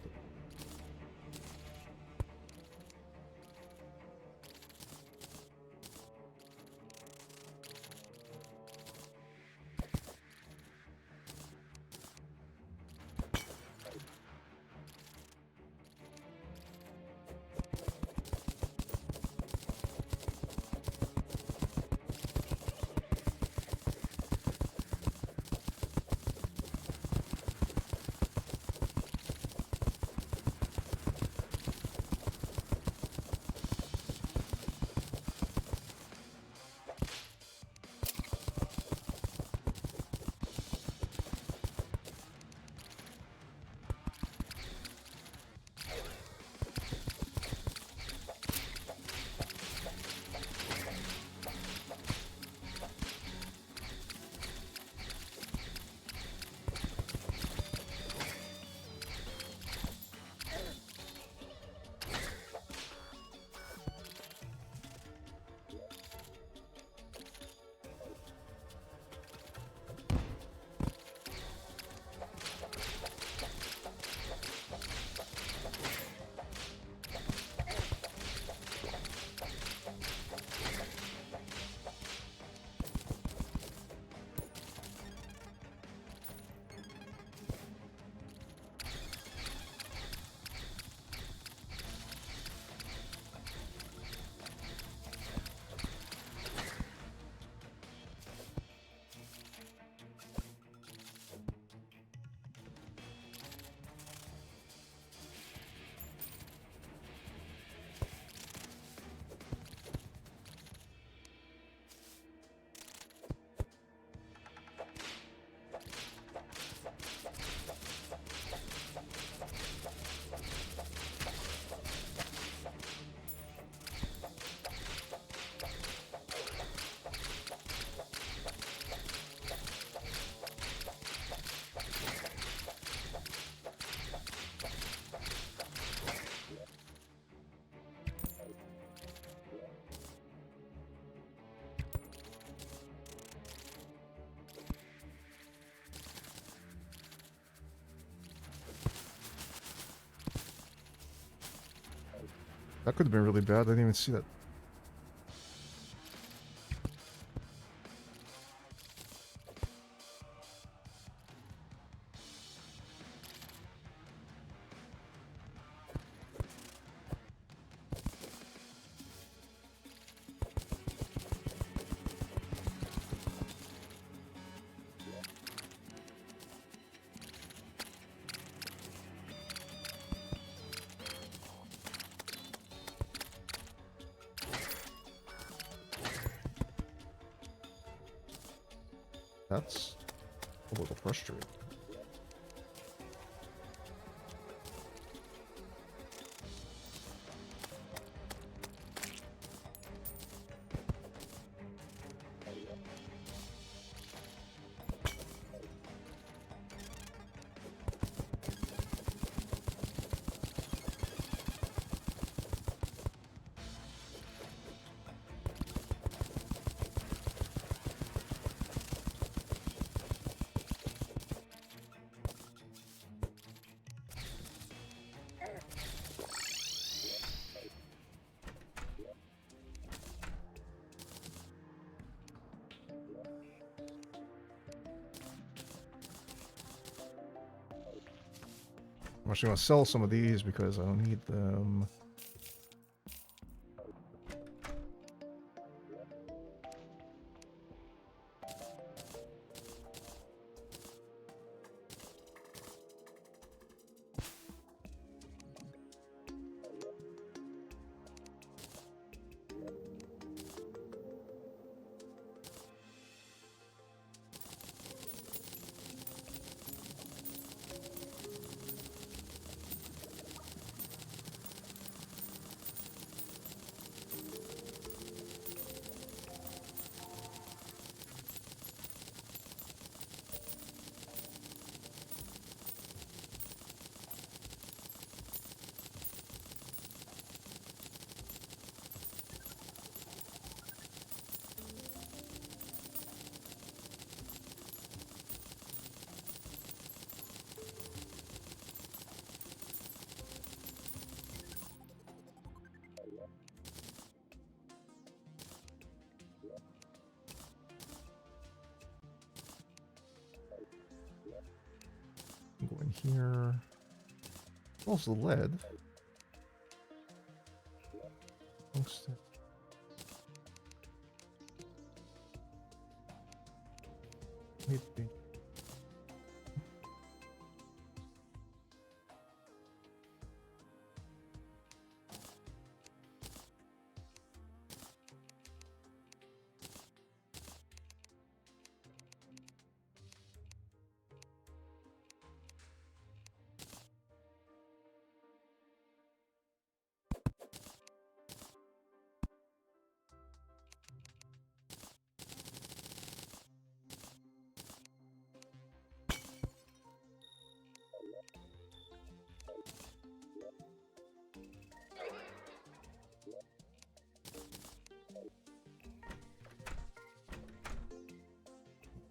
B: That could have been really bad. I didn't even see that. That's a little frustrating. I'm actually going to sell some of these because I don't need them. Go in here. Also lead. Tungsten. Maybe.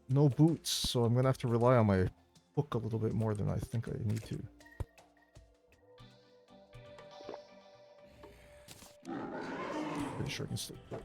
B: No boots, so I'm gonna have to rely on my hook a little bit more than I think I need to. Pretty sure I can still do it.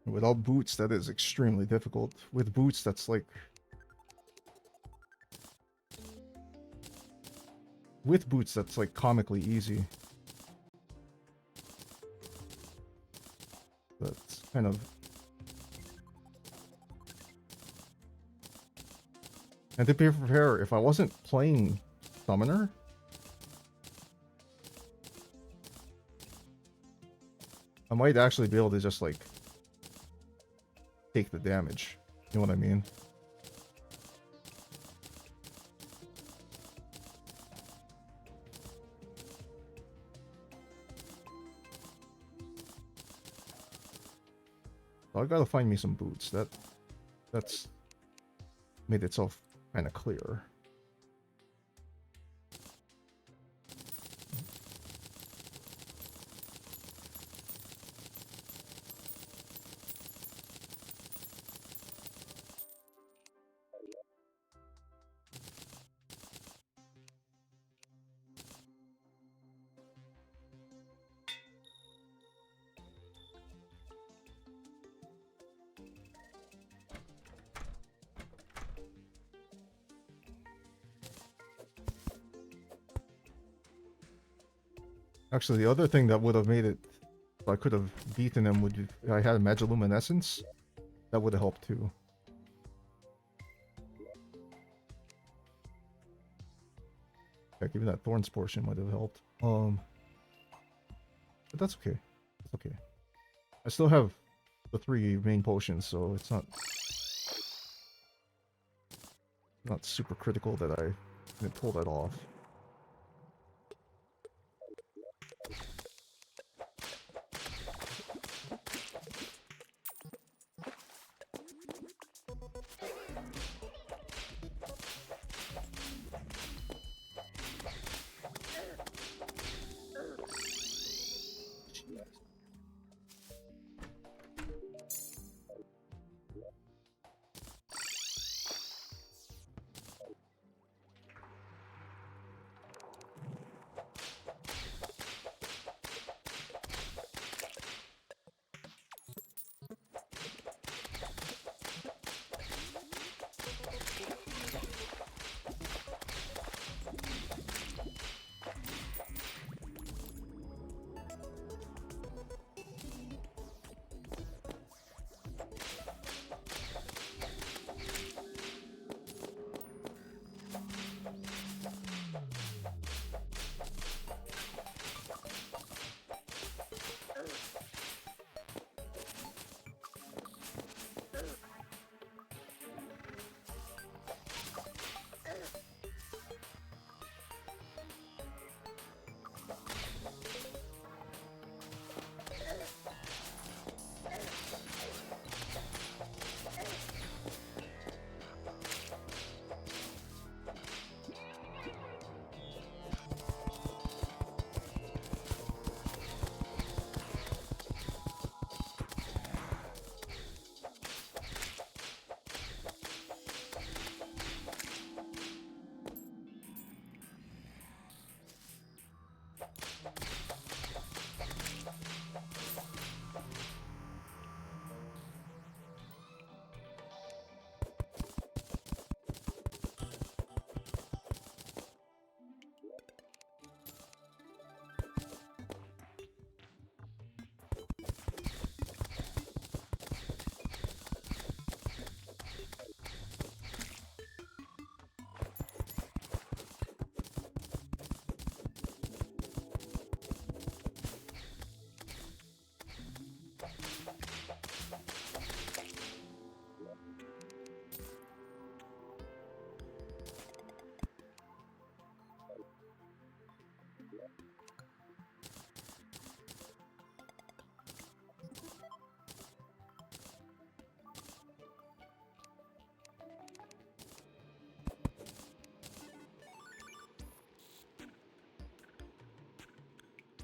B: Without boots, that is extremely difficult. With boots, that's like... With boots, that's like comically easy. That's kind of... And to be fair, if I wasn't playing Summoner, I might actually be able to just like take the damage. You know what I mean? So I gotta find me some boots. That's made itself kind of clear. Actually, the other thing that would have made it, so I could have beaten him, would if I had a Magiluminescence. That would have helped too. Heck, even that Thorns portion might have helped. But that's okay. That's okay. I still have the 3 main potions, so it's not super critical that I didn't pull that off.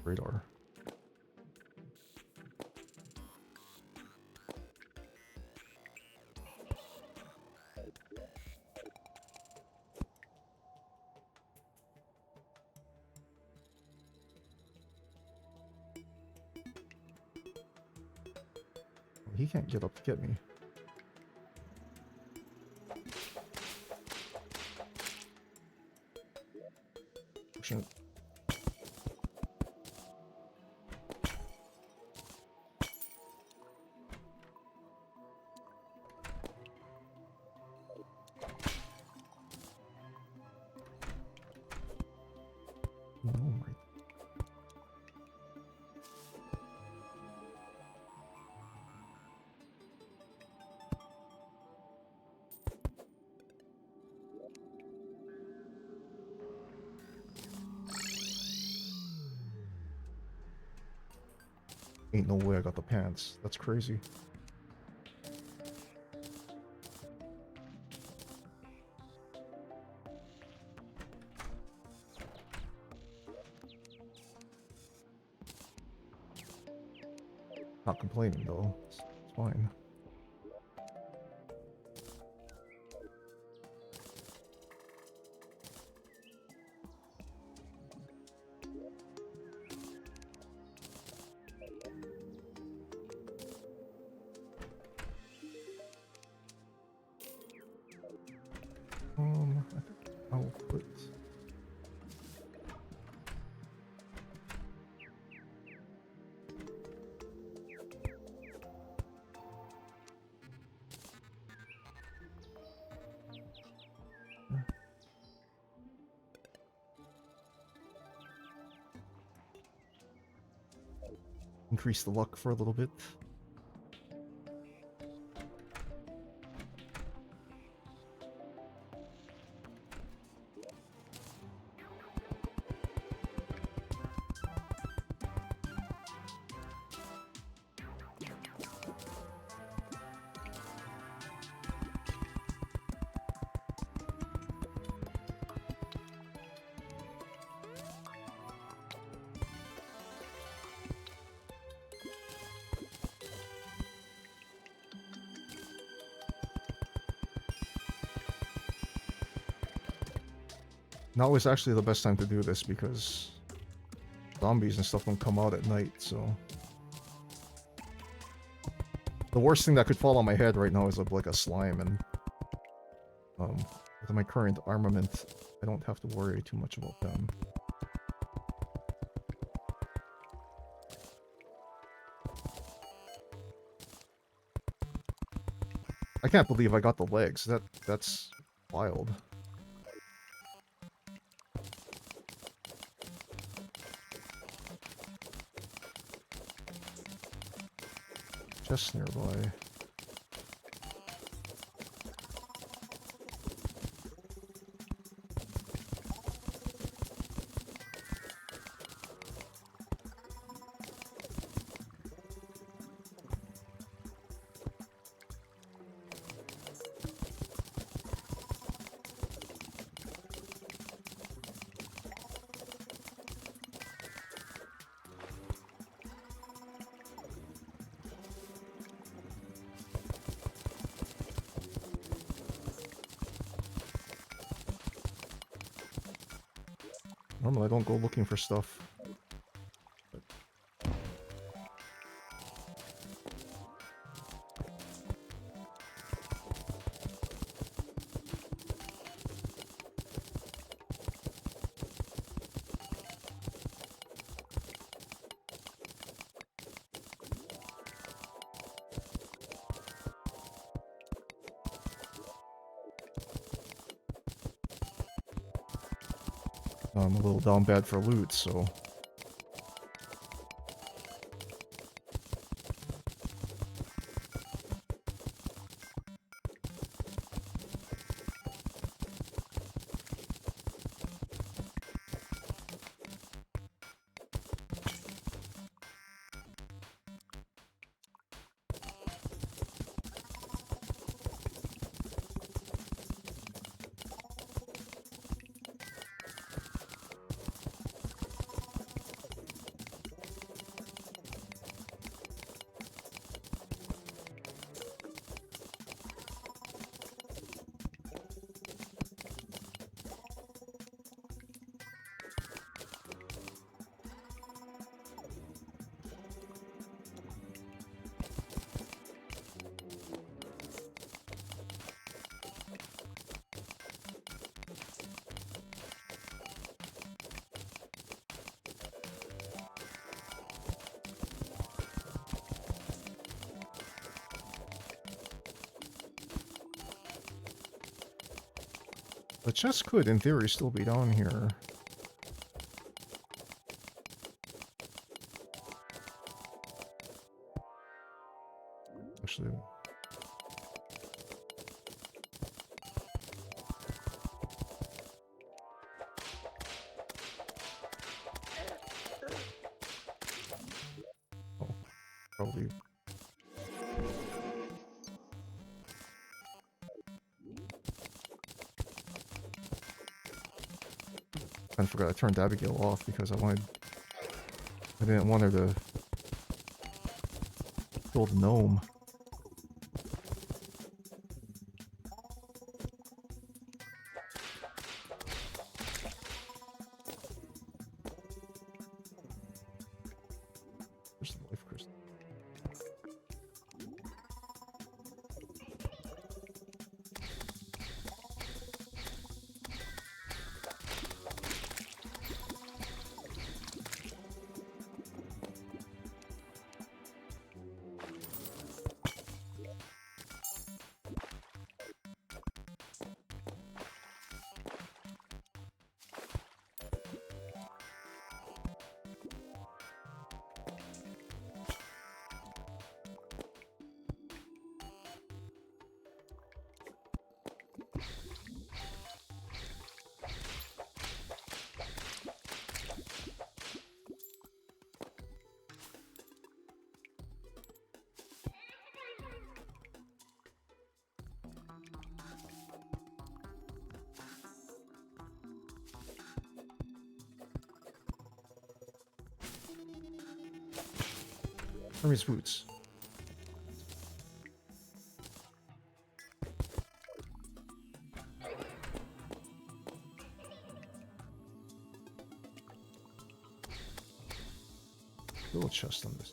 B: Radar. He can't get up to get me. Shouldn't. Oh my. Ain't no way I got the pants. That's crazy. Not complaining though. It's fine. I think I'll put. Increase the luck for a little bit. Now is actually the best time to do this because zombies and stuff don't come out at night, so... The worst thing that could fall on my head right now is like a slime, and... with my current armament, I don't have to worry too much about them. I can't believe I got the legs. That's wild. Just nearby. Normally I don't go looking for stuff. I'm a little down bad for loot, so... The chest could, in theory, still be down here. Actually... Oh, probably... I forgot I turned Abigail off because I didn't want her to kill the gnome. Where's the life crystal? Hermes boots. Little chest on this.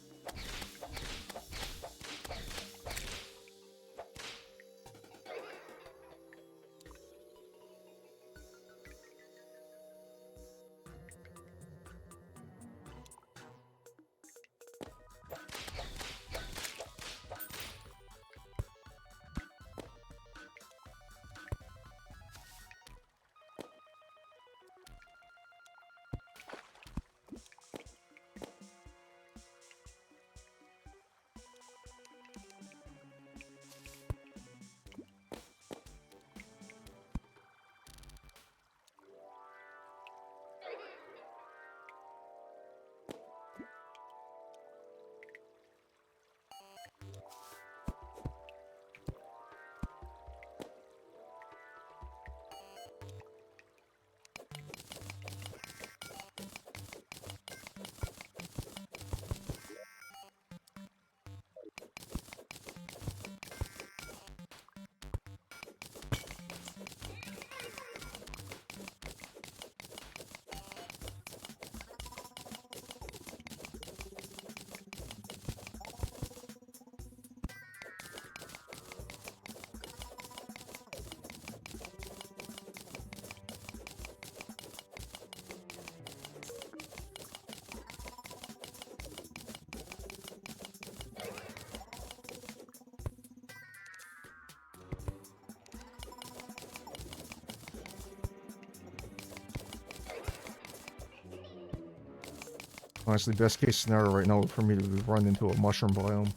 B: Honestly, best case scenario right now for me to run into a mushroom biome.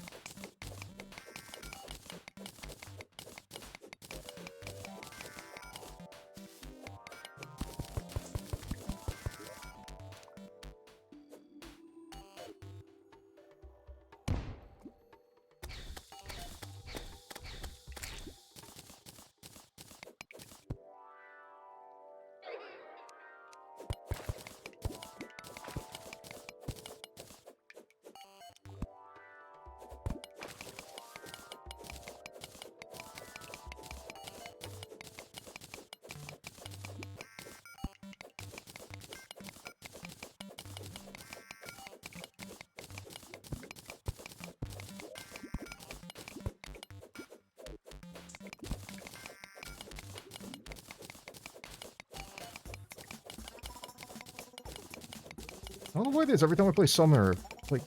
B: I don't know why it is. Every time I play Summoner, like,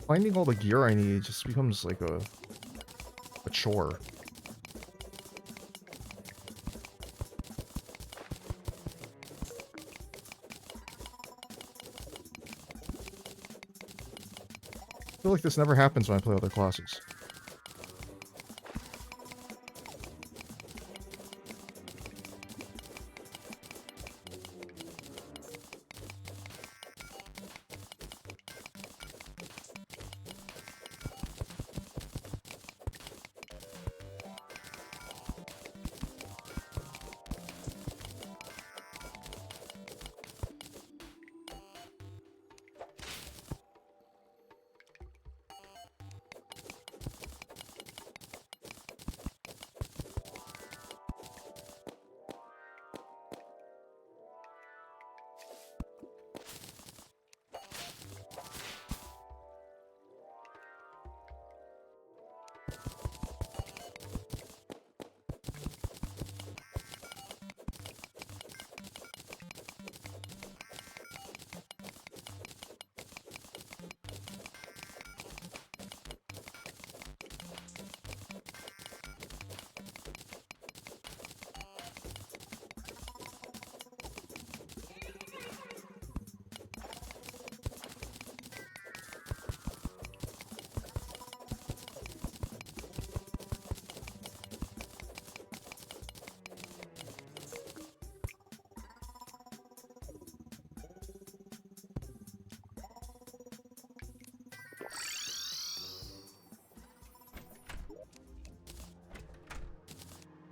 B: finding all the gear I need just becomes like a chore. feel like this never happens when I play other classes.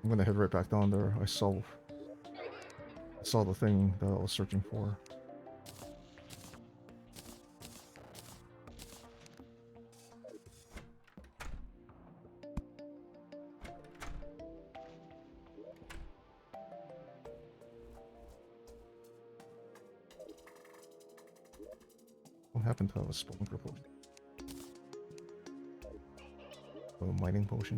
B: I'm gonna head right back down there. I saw the thing that I was searching for. What happened to a spelunker potion? A mining potion?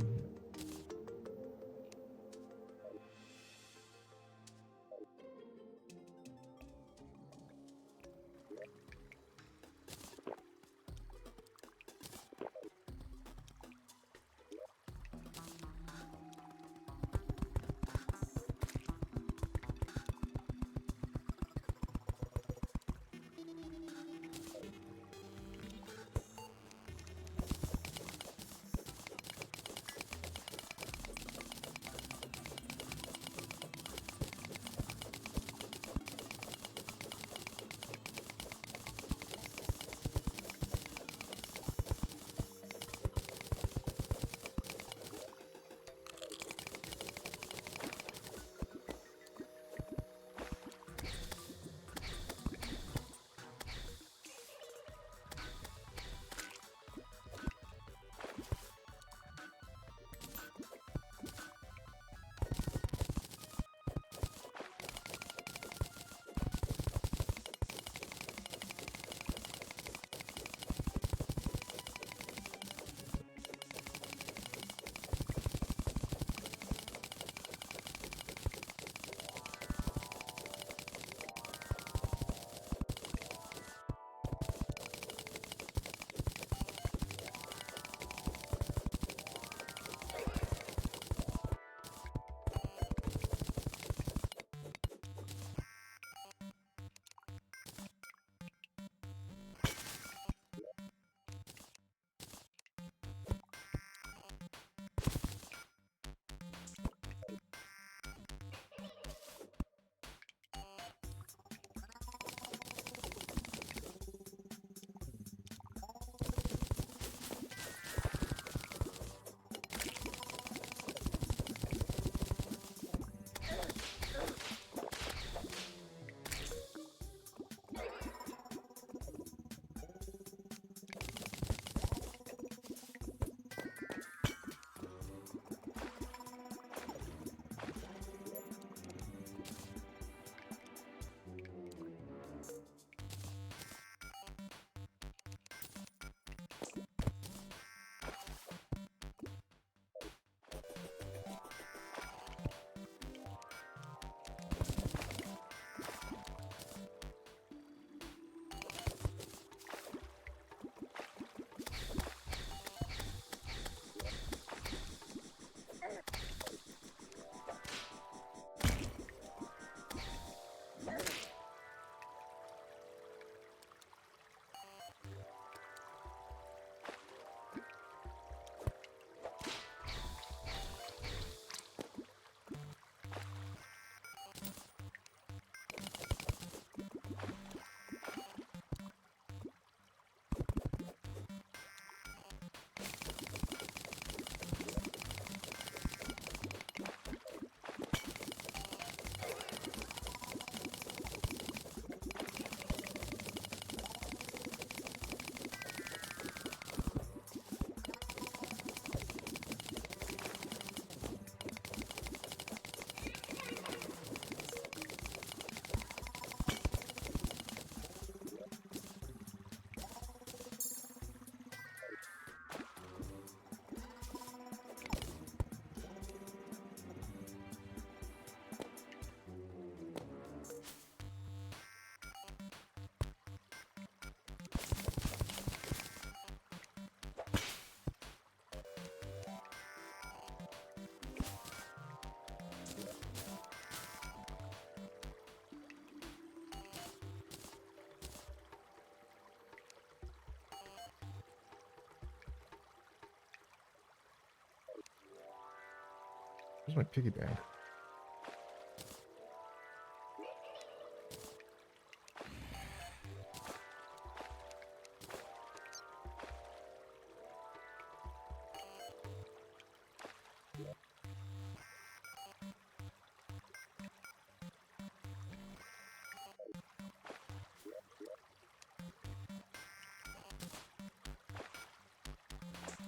B: Where's my piggy bank?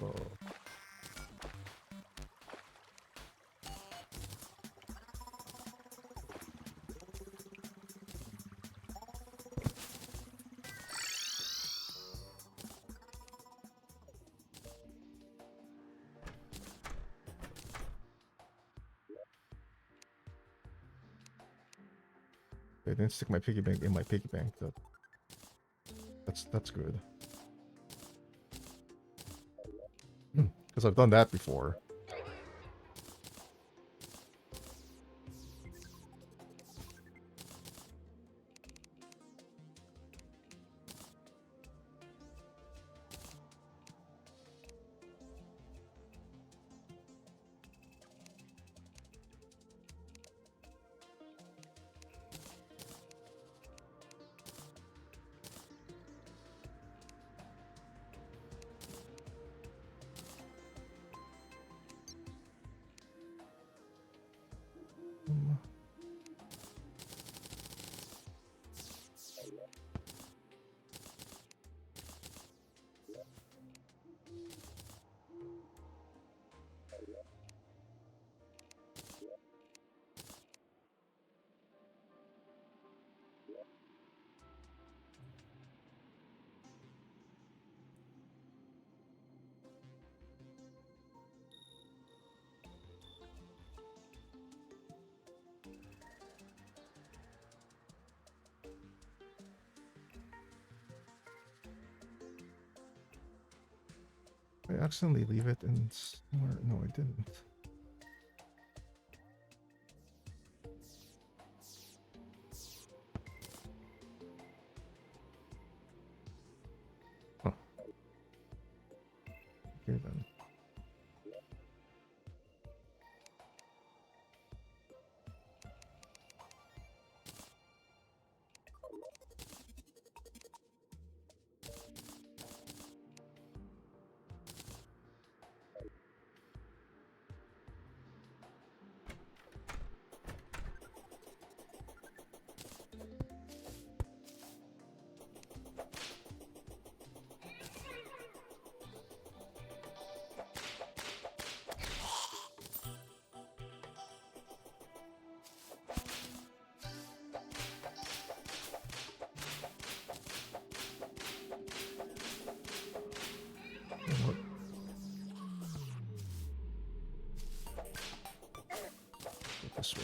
B: Oh. I didn't stick my piggy bank in my piggy bank. That's good. Because I've done that before. I accidentally leave it in somewhere. No, I didn't. Huh. Okay then. What? Go this way.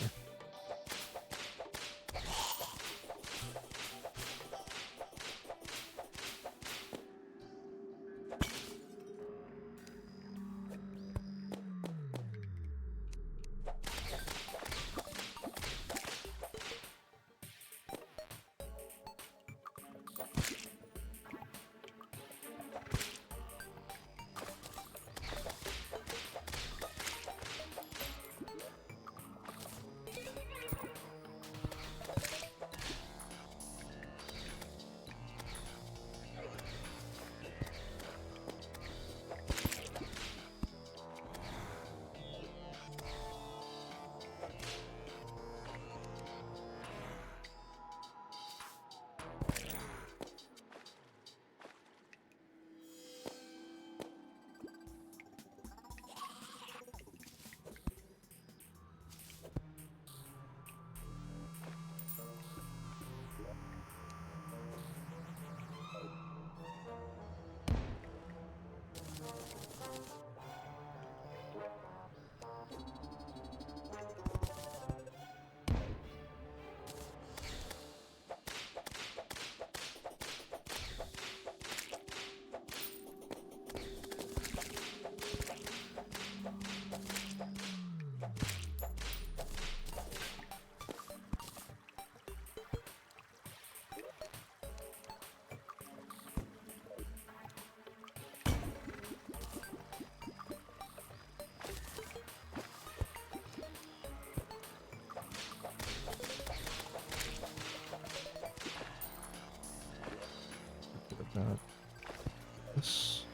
B: This.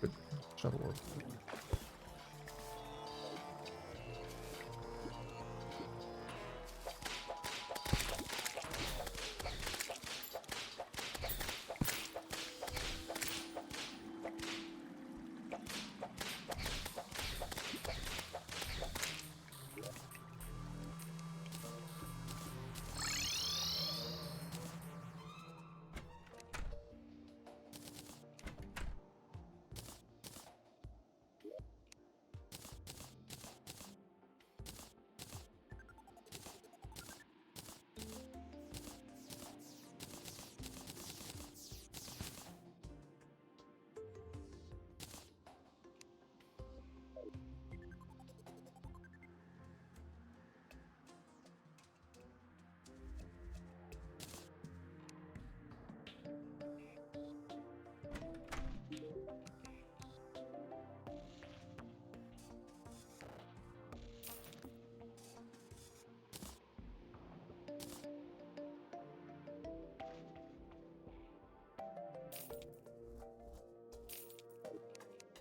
B: Good shuttle orb.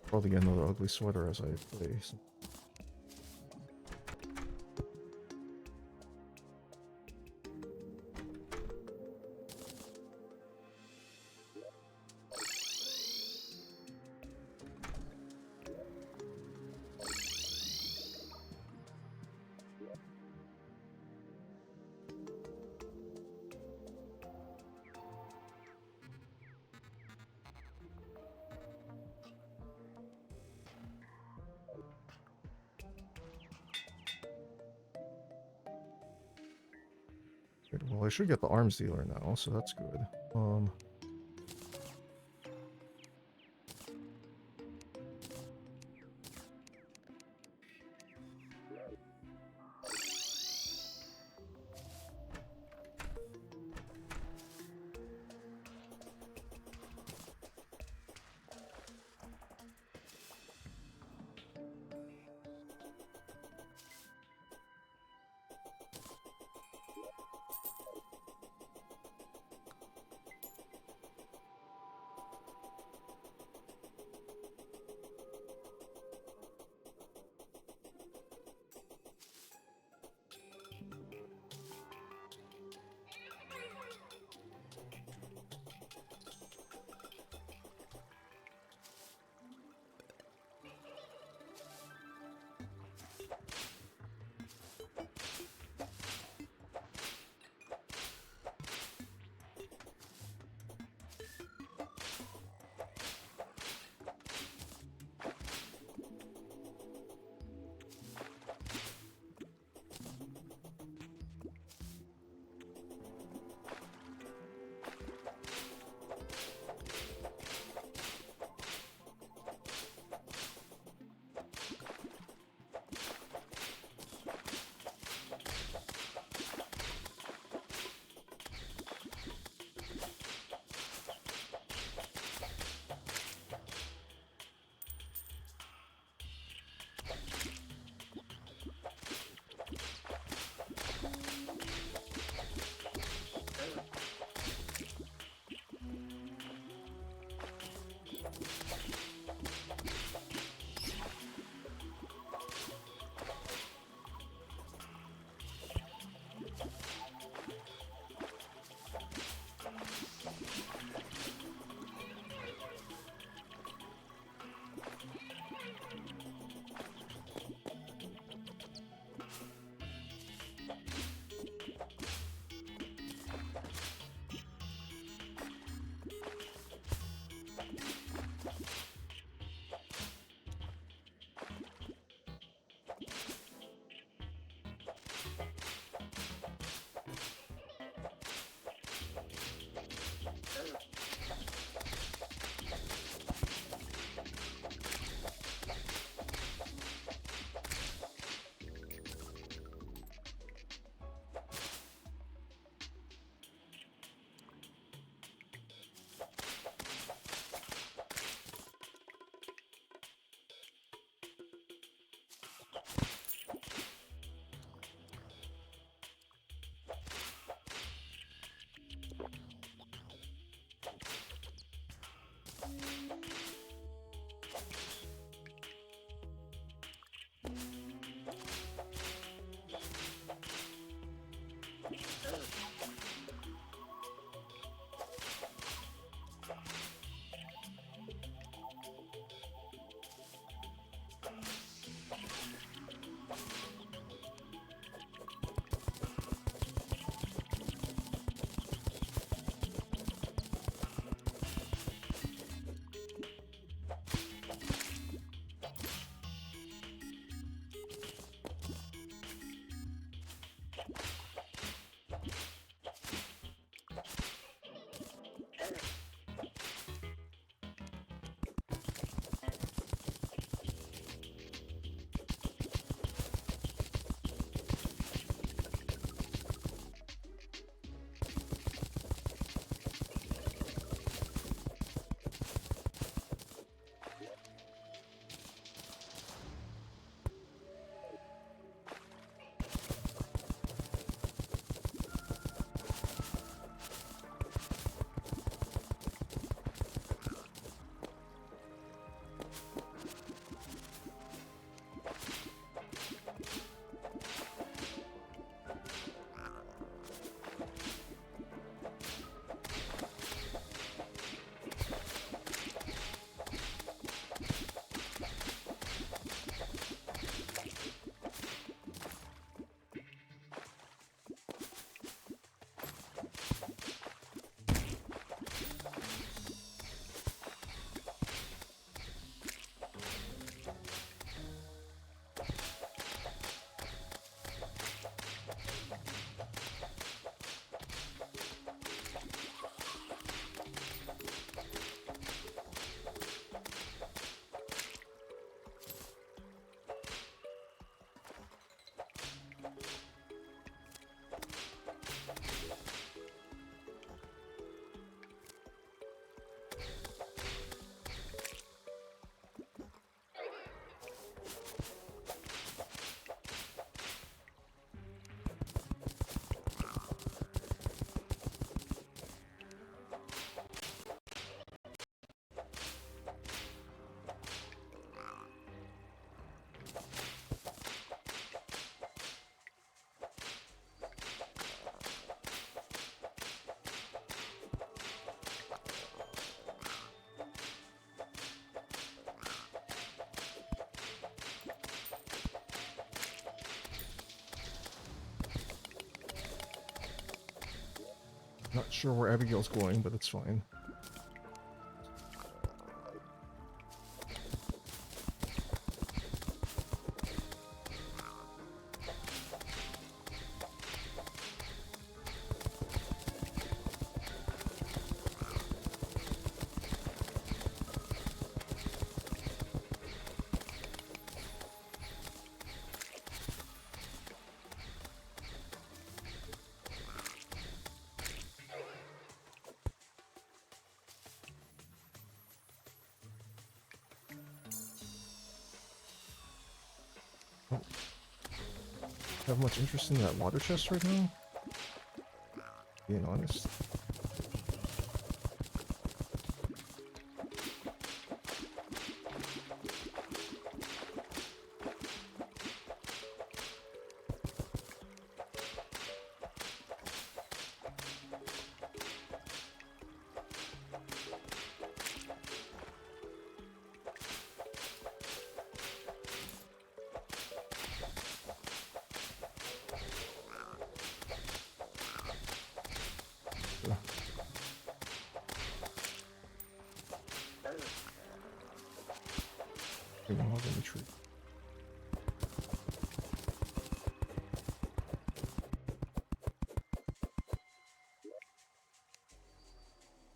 B: Probably get another ugly sweater as I play. Good. Well, I should get the arms dealer now, so that's good. Not sure where Abigail's going, but it's fine. Oh. Have much interest in that water chest right now? Being honest. Log in the tree.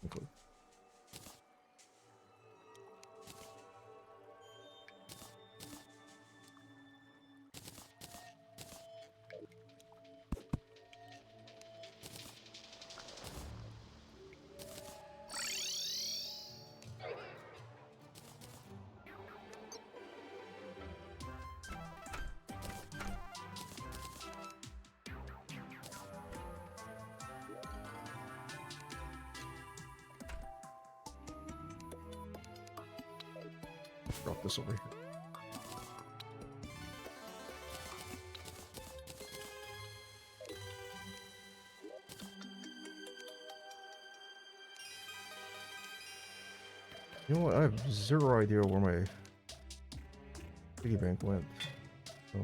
B: Okay. Drop this over here. You know what? I have zero idea where my piggy bank went. So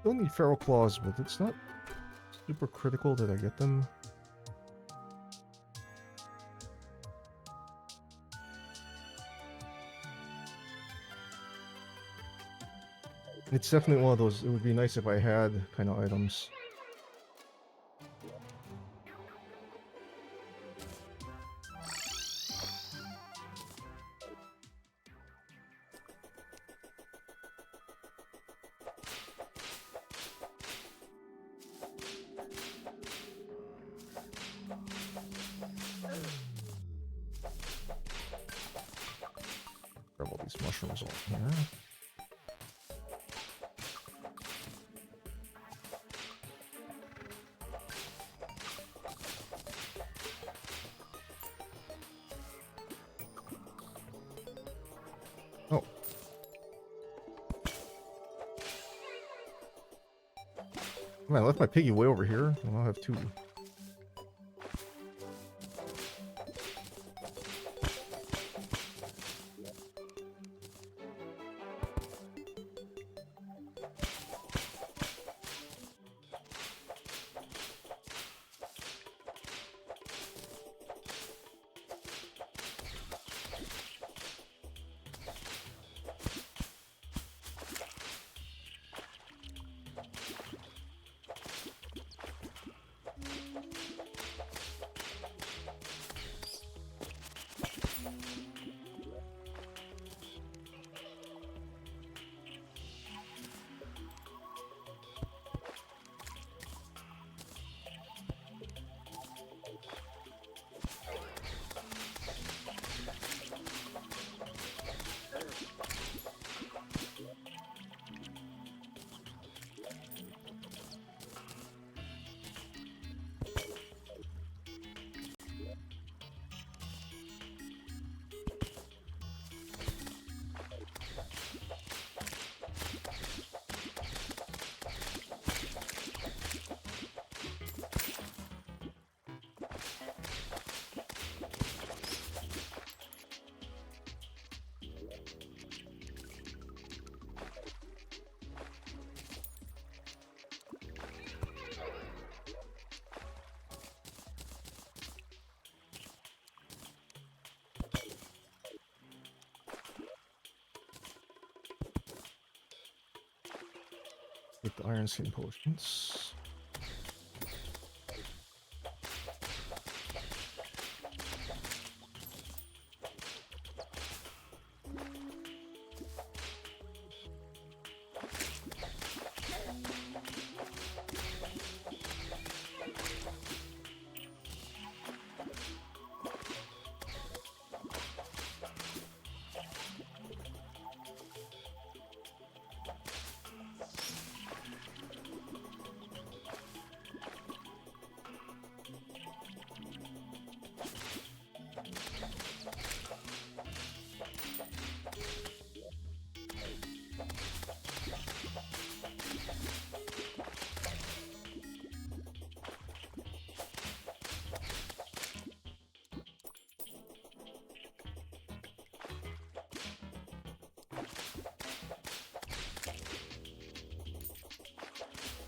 B: still need feral claws, but it's not super critical that I get them. It's definitely one of those, it would be nice if I had kind of items. Grab all these mushrooms all here. Oh. Man, I left my piggy way over here. I'll have two. Take the iron skin potions.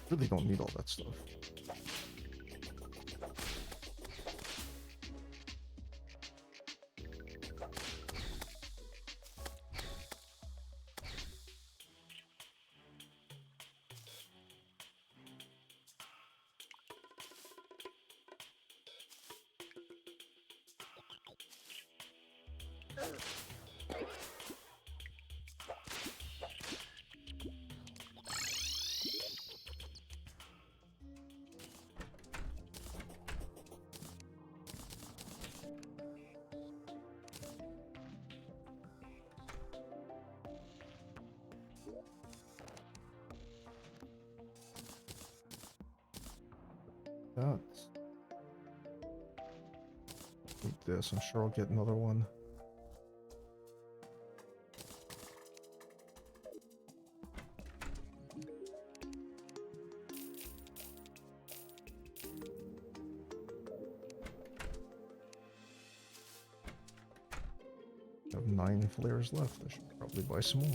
B: Really don't need all that stuff. That. Need this. I'm sure I'll get another one. I have 9 flares left. I should probably buy some more.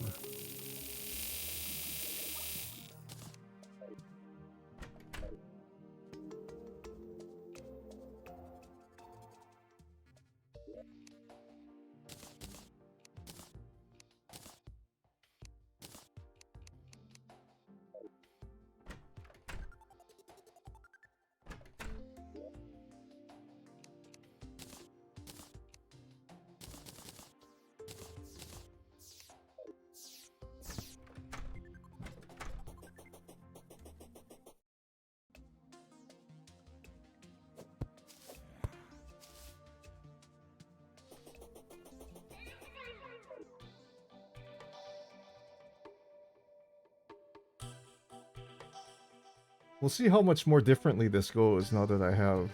B: We'll see how much more differently this goes now that I have.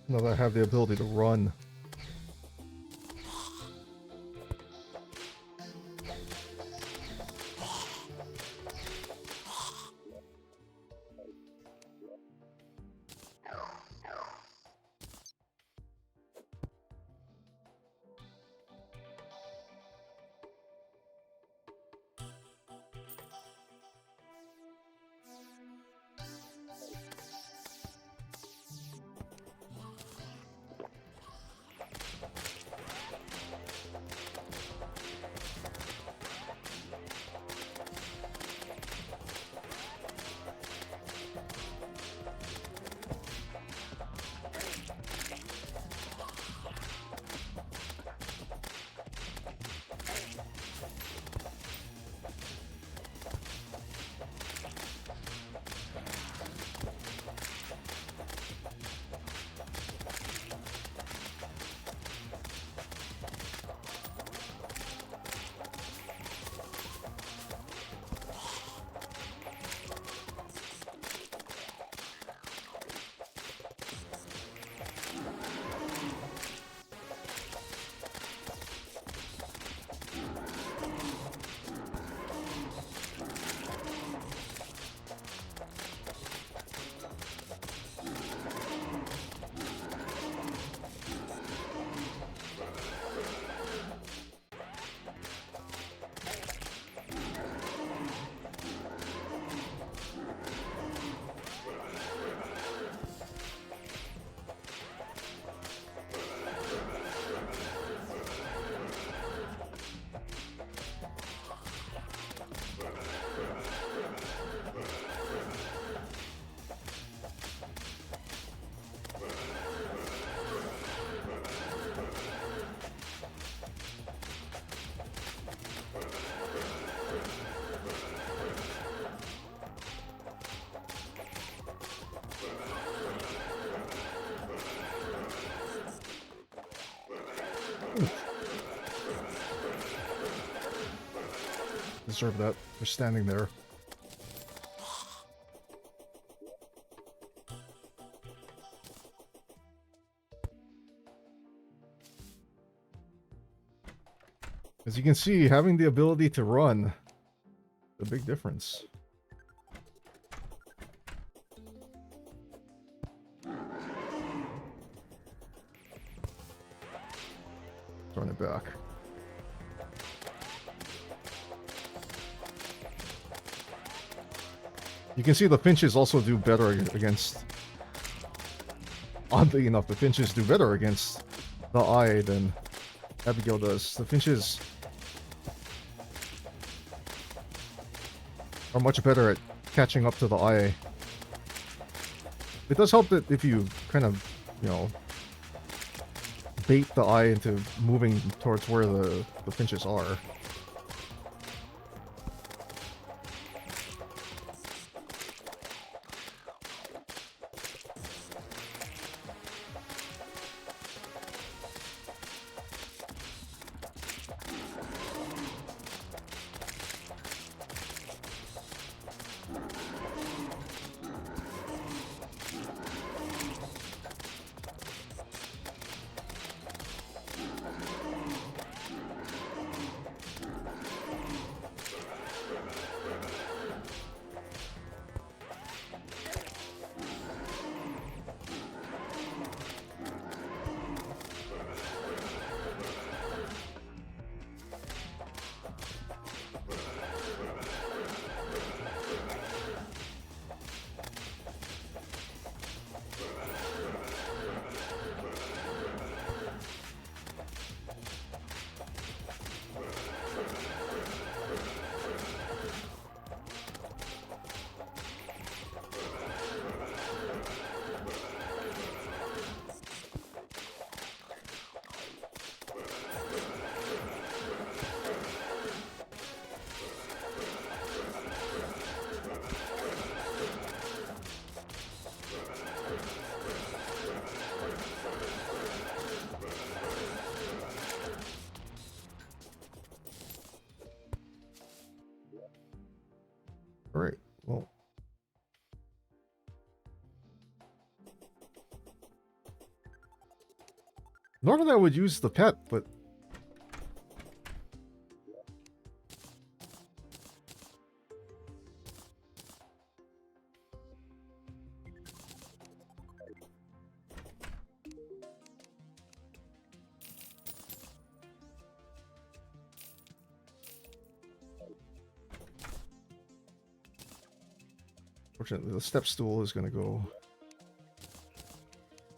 B: Now that I have the ability to run. Deserve that for standing there. As you can see, having the ability to run is a big difference. Throwing it back. You can see the finches also do better against... Oddly enough, the finches do better against the eye than Abigail does. The finches are much better at catching up to the eye. It does help that if you kind of, you know, bait the eye into moving towards where the finches are. Alright, well. Normally I would use the pet, but... Fortunately, the step stool is going to go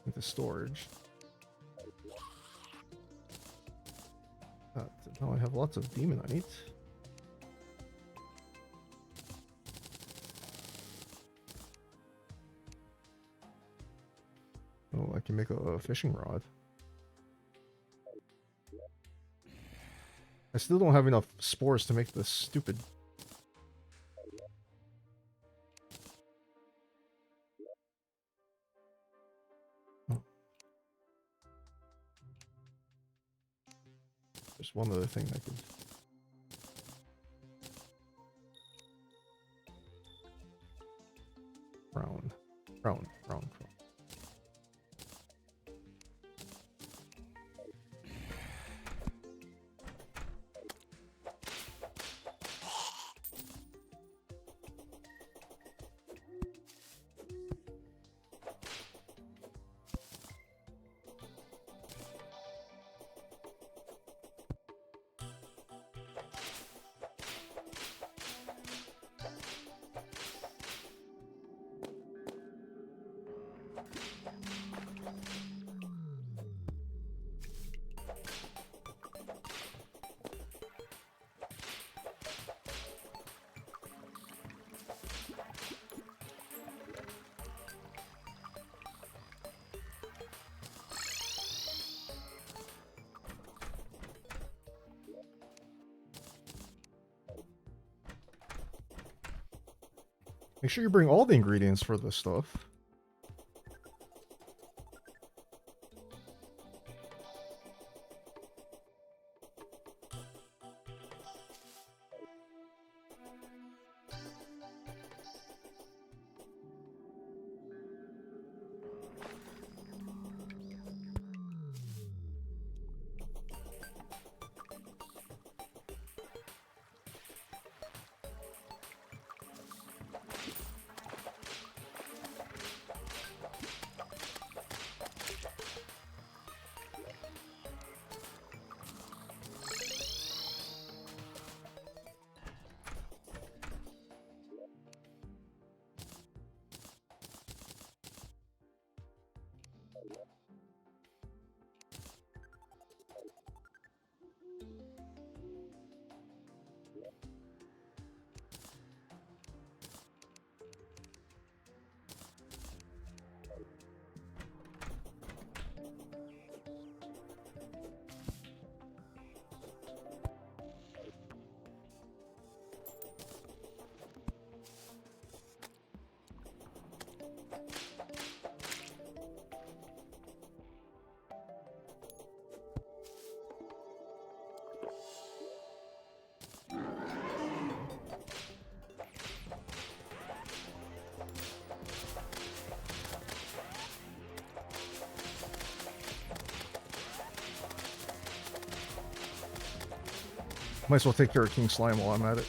B: into storage. Now I have lots of demonite. Oh, I can make a fishing rod. I still don't have enough spores to make this stupid. There's one other thing I could... Crown. Make sure you bring all the ingredients for this stuff. Might as well take care of King Slime while I'm at it.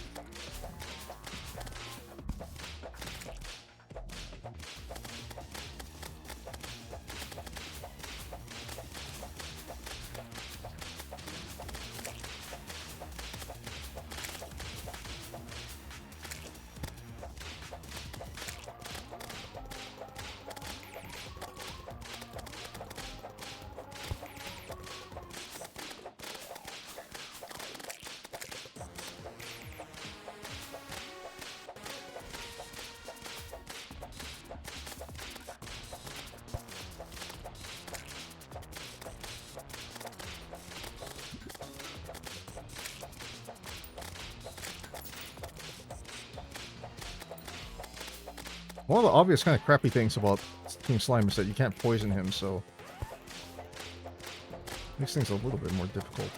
B: One of the obvious kind of crappy things about King Slime is that you can't poison him, so makes things a little bit more difficult.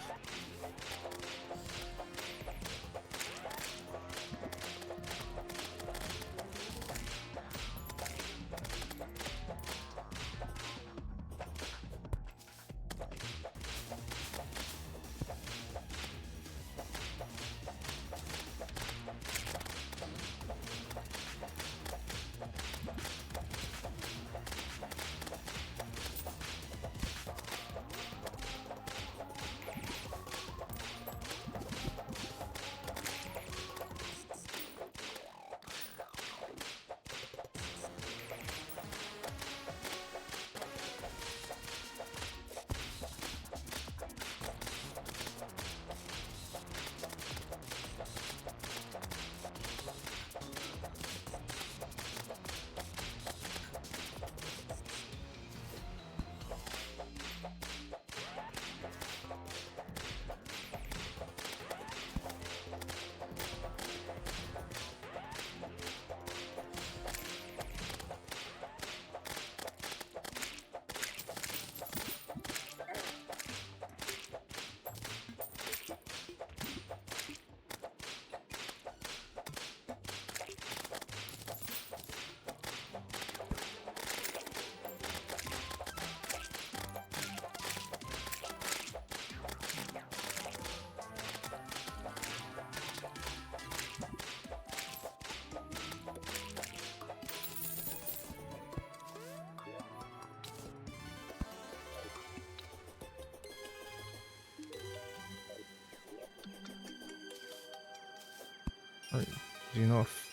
B: Alright, enough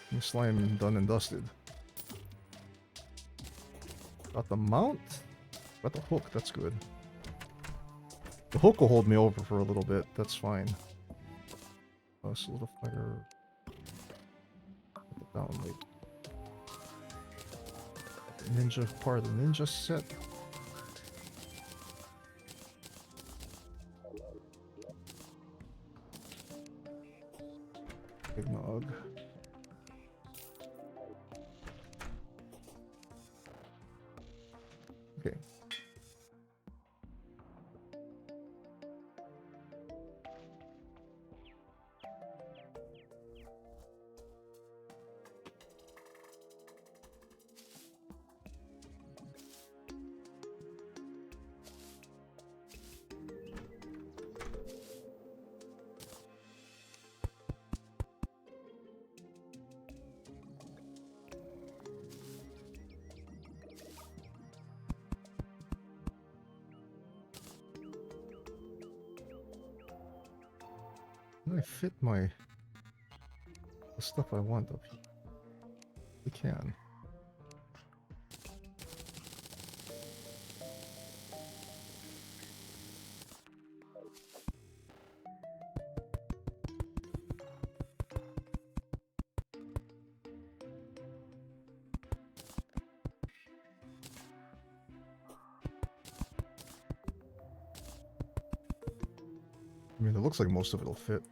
B: King Slime done and dusted. Got the mount? Got the hook, that's good. The hook will hold me over for a little bit, that's fine. Solidifier. Put it down, wait. Ninja, part of the ninja set. Eggnog. Okay. Can I fit the stuff I want up here? We can. I mean, it looks like most of it'll fit.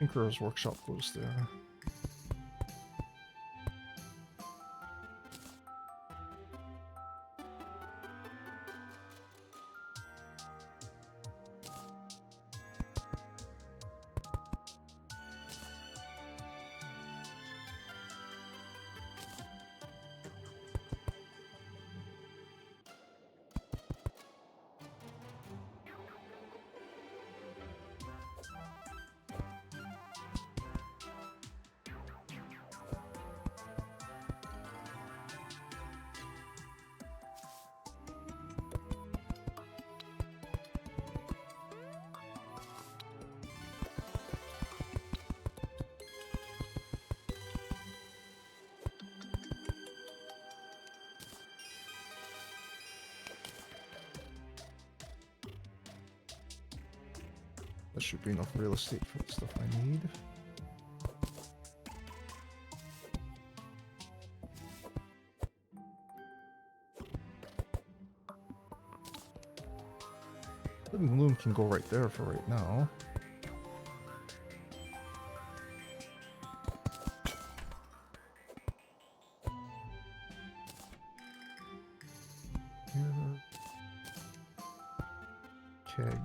B: Tinkerer's workshop goes there. That should be enough real estate for the stuff I need. Living loom can go right there for right now. Here. Keg.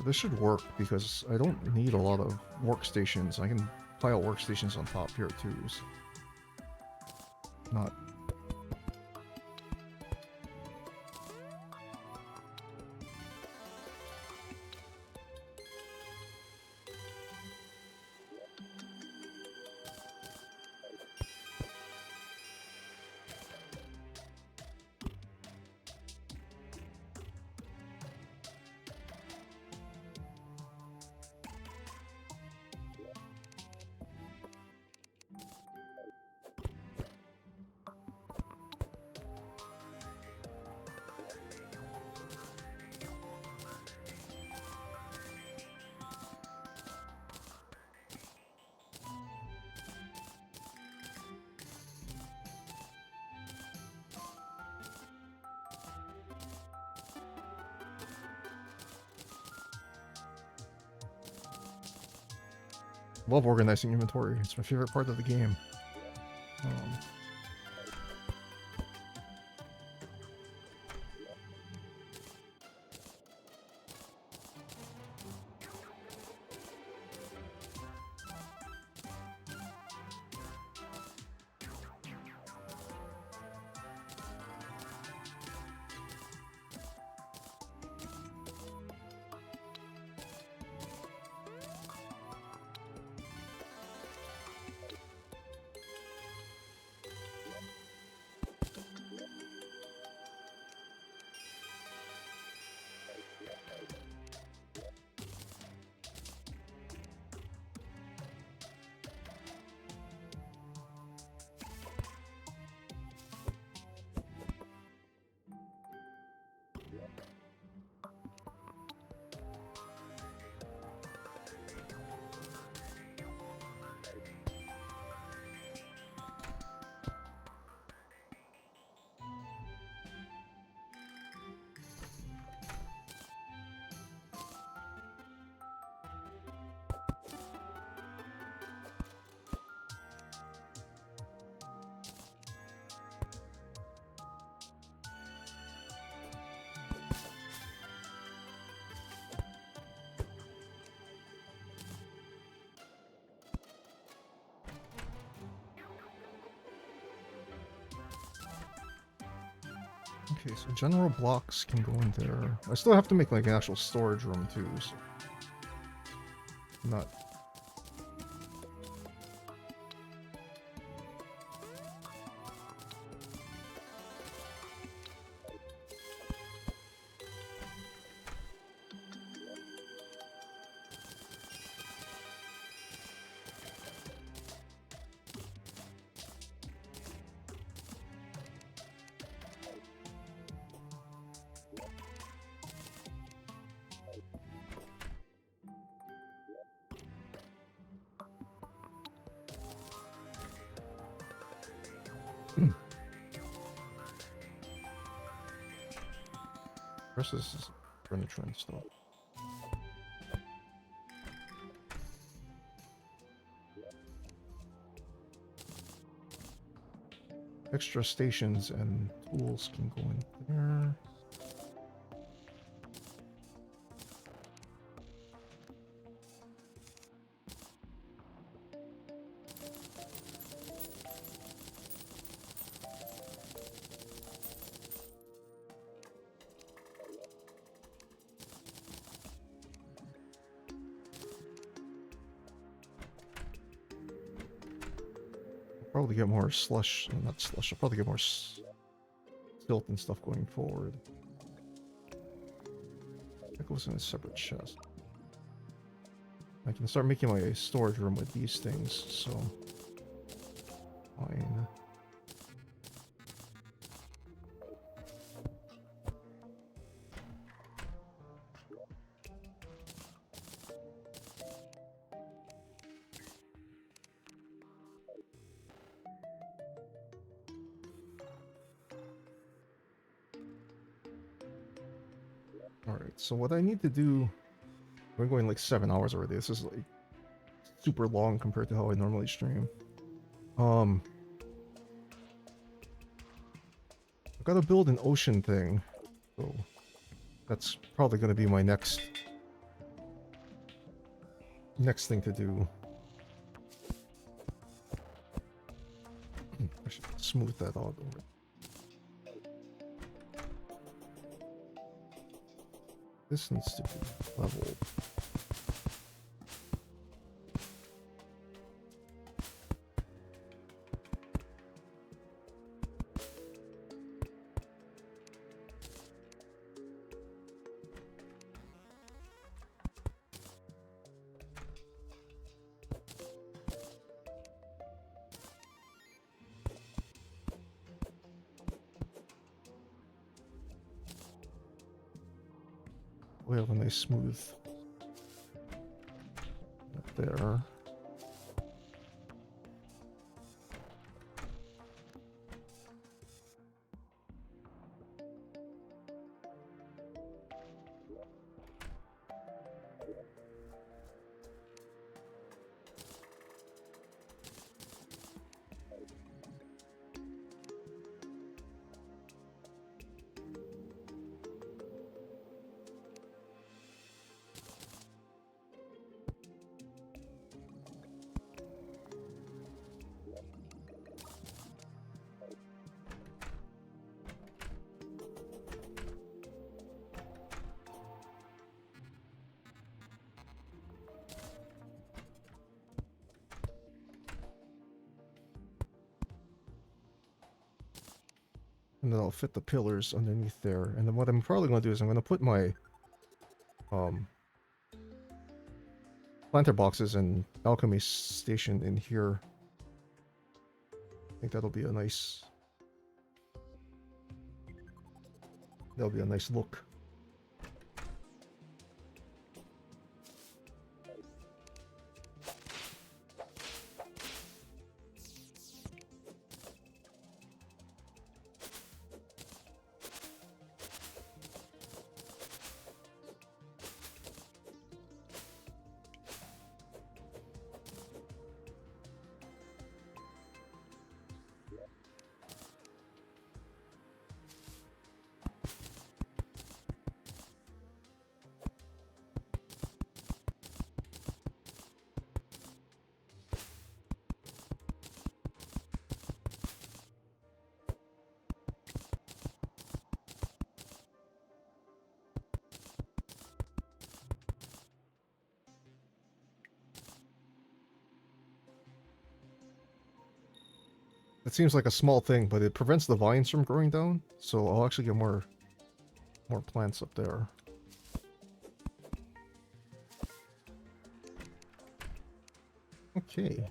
B: This should work because I don't need a lot of workstations. I can pile workstations on top here too. So not. Love organizing inventory. It's my favorite part of the game. Okay, so general blocks can go in there. I still have to make like an actual storage room too, so not. Rest of this is furniture and stuff. Extra stations and tools can go in there. Probably get more slush, not slush, I'll probably get more silt and stuff going forward. That goes in a separate chest. I can start making my storage room with these things, so fine. Alright, so what I need to do... We're going like 7 hours already. This is like super long compared to how I normally stream. I've got to build an ocean thing. So that's probably going to be my next thing to do. I should smooth that out over. This needs to be leveled. We have a nice smooth there. And then I'll fit the pillars underneath there. And then what I'm probably going to do is I'm going to put my planter boxes and alchemy station in here. I think that'll be a nice look. It seems like a small thing, but it prevents the vines from growing down, so I'll actually get more plants up there. Okay.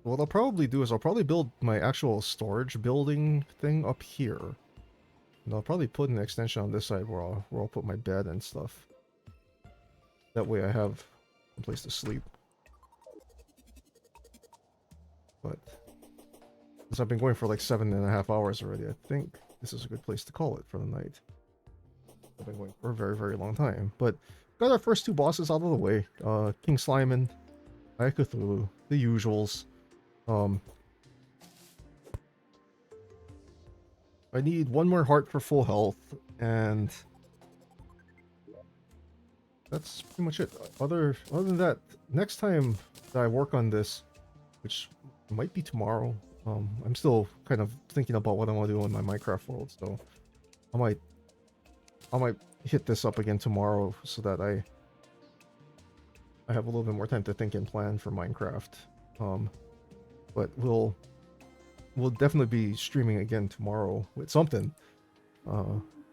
B: What I'll probably do is I'll probably build my actual storage building thing up here.
A: And I'll probably put an extension on this side where I'll put my bed and stuff. That way I have a place to sleep. But since I've been going for like 7.5 hours already, I think this is a good place to call it for the night. I've been going for a very, very long time. But got our first two bosses out of the way. King Sliman, Eye Cthulhu, the usuals. I need one more heart for full health, and that's pretty much it. Other than that, next time that I work on this, which might be tomorrow, I'm still kind of thinking about what I want to do in my Minecraft world, so I might hit this up again tomorrow so that I have a little bit more time to think and plan for Minecraft. But we'll definitely be streaming again tomorrow with something.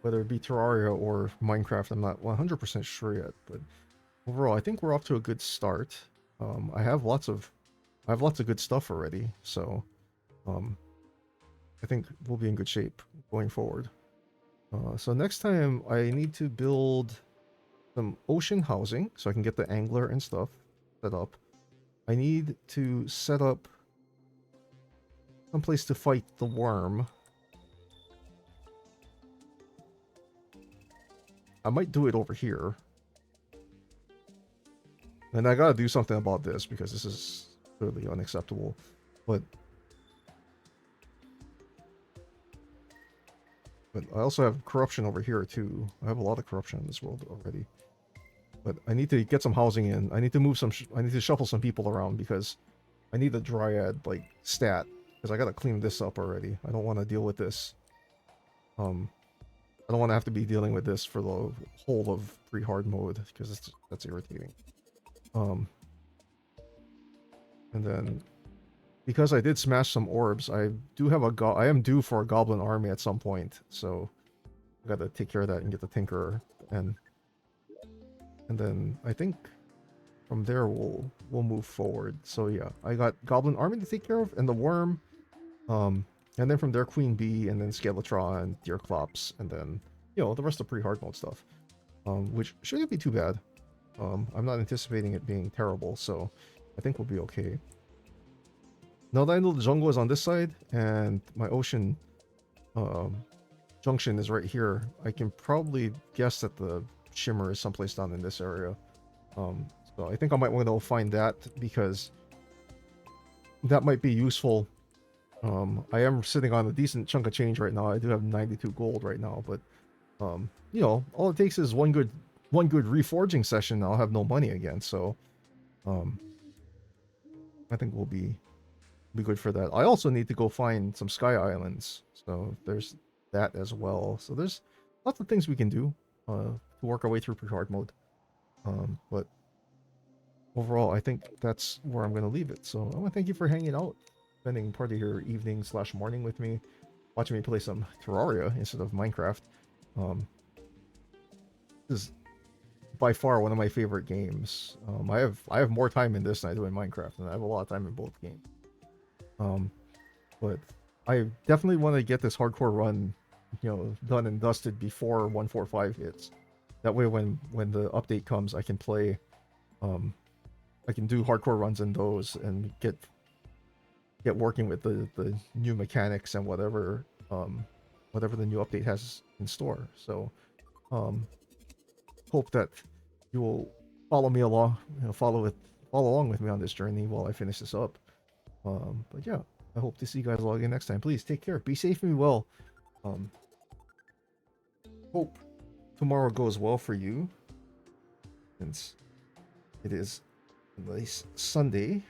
A: Whether it be Terraria or Minecraft, I'm not 100% sure yet. But overall, I think we're off to a good start. I have lots of good stuff already, so I think we'll be in good shape going forward. So next time, I need to build some ocean housing so I can get the angler and stuff set up. I need to set up some place to fight the worm. I might do it over here. And I gotta do something about this because this is clearly unacceptable. But I also have corruption over here too. I have a lot of corruption in this world already. But I need to get some housing in. I need to move some. I need to shuffle some people around because I need a dryad like stat because I gotta clean this up already. I don't want to deal with this. I don't want to have to be dealing with this for the whole of pre-hard mode because that's irritating. And then because I did smash some orbs, I am due for a goblin army at some point, so I gotta take care of that and get the Tinkerer, and then I think from there we'll move forward. So yeah, I got goblin army to take care of and the worm, and then from there Queen Bee, and then Skeletron, Deerclops, and then the rest of pre-hard mode stuff, which shouldn't be too bad. I'm not anticipating it being terrible, so I think we'll be okay. Now that I know the jungle is on this side and my ocean junction is right here, I can probably guess that the shimmer is someplace down in this area. So I think I might want to find that because that might be useful. I am sitting on a decent chunk of change right now. I do have 92 gold right now, but all it takes is one good reforging session. I'll have no money again, so I think we'll be good for that. I also need to go find some sky islands, so there's that as well. So there's lots of things we can do to work our way through pre-hard mode. But overall, I think that's where I'm going to leave it. So I want to thank you for hanging out, spending part of your evening / morning with me, watching me play some Terraria instead of Minecraft. This is by far one of my favorite games. I have more time in this than I do in Minecraft, and I have a lot of time in both games. But I definitely want to get this hardcore run, done and dusted before 145 hits. That way, when the update comes, I can play. I can do hardcore runs in those and get working with the new mechanics and whatever the new update has in store. So, hope that you will follow me along, follow along with me on this journey while I finish this up. But yeah, I hope to see you guys all again next time. Please take care, be safe and be well. Hope tomorrow goes well for you, since it is a nice Sunday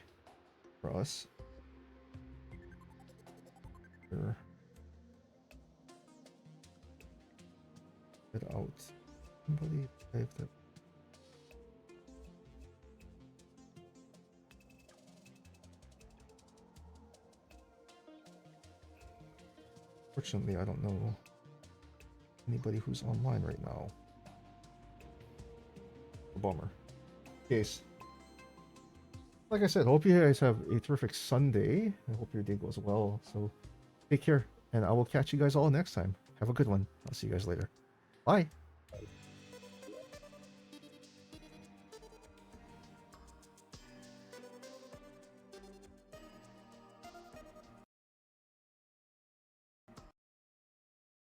A: for us. Here. Get out. Somebody type that. Fortunately, I don't know anybody who's online right now. A bummer. Case. Like I said, hope you guys have a terrific Sunday. I hope your day goes well. So take care, and I will catch you guys all next time. have a good one. I'll see you guys later. Bye.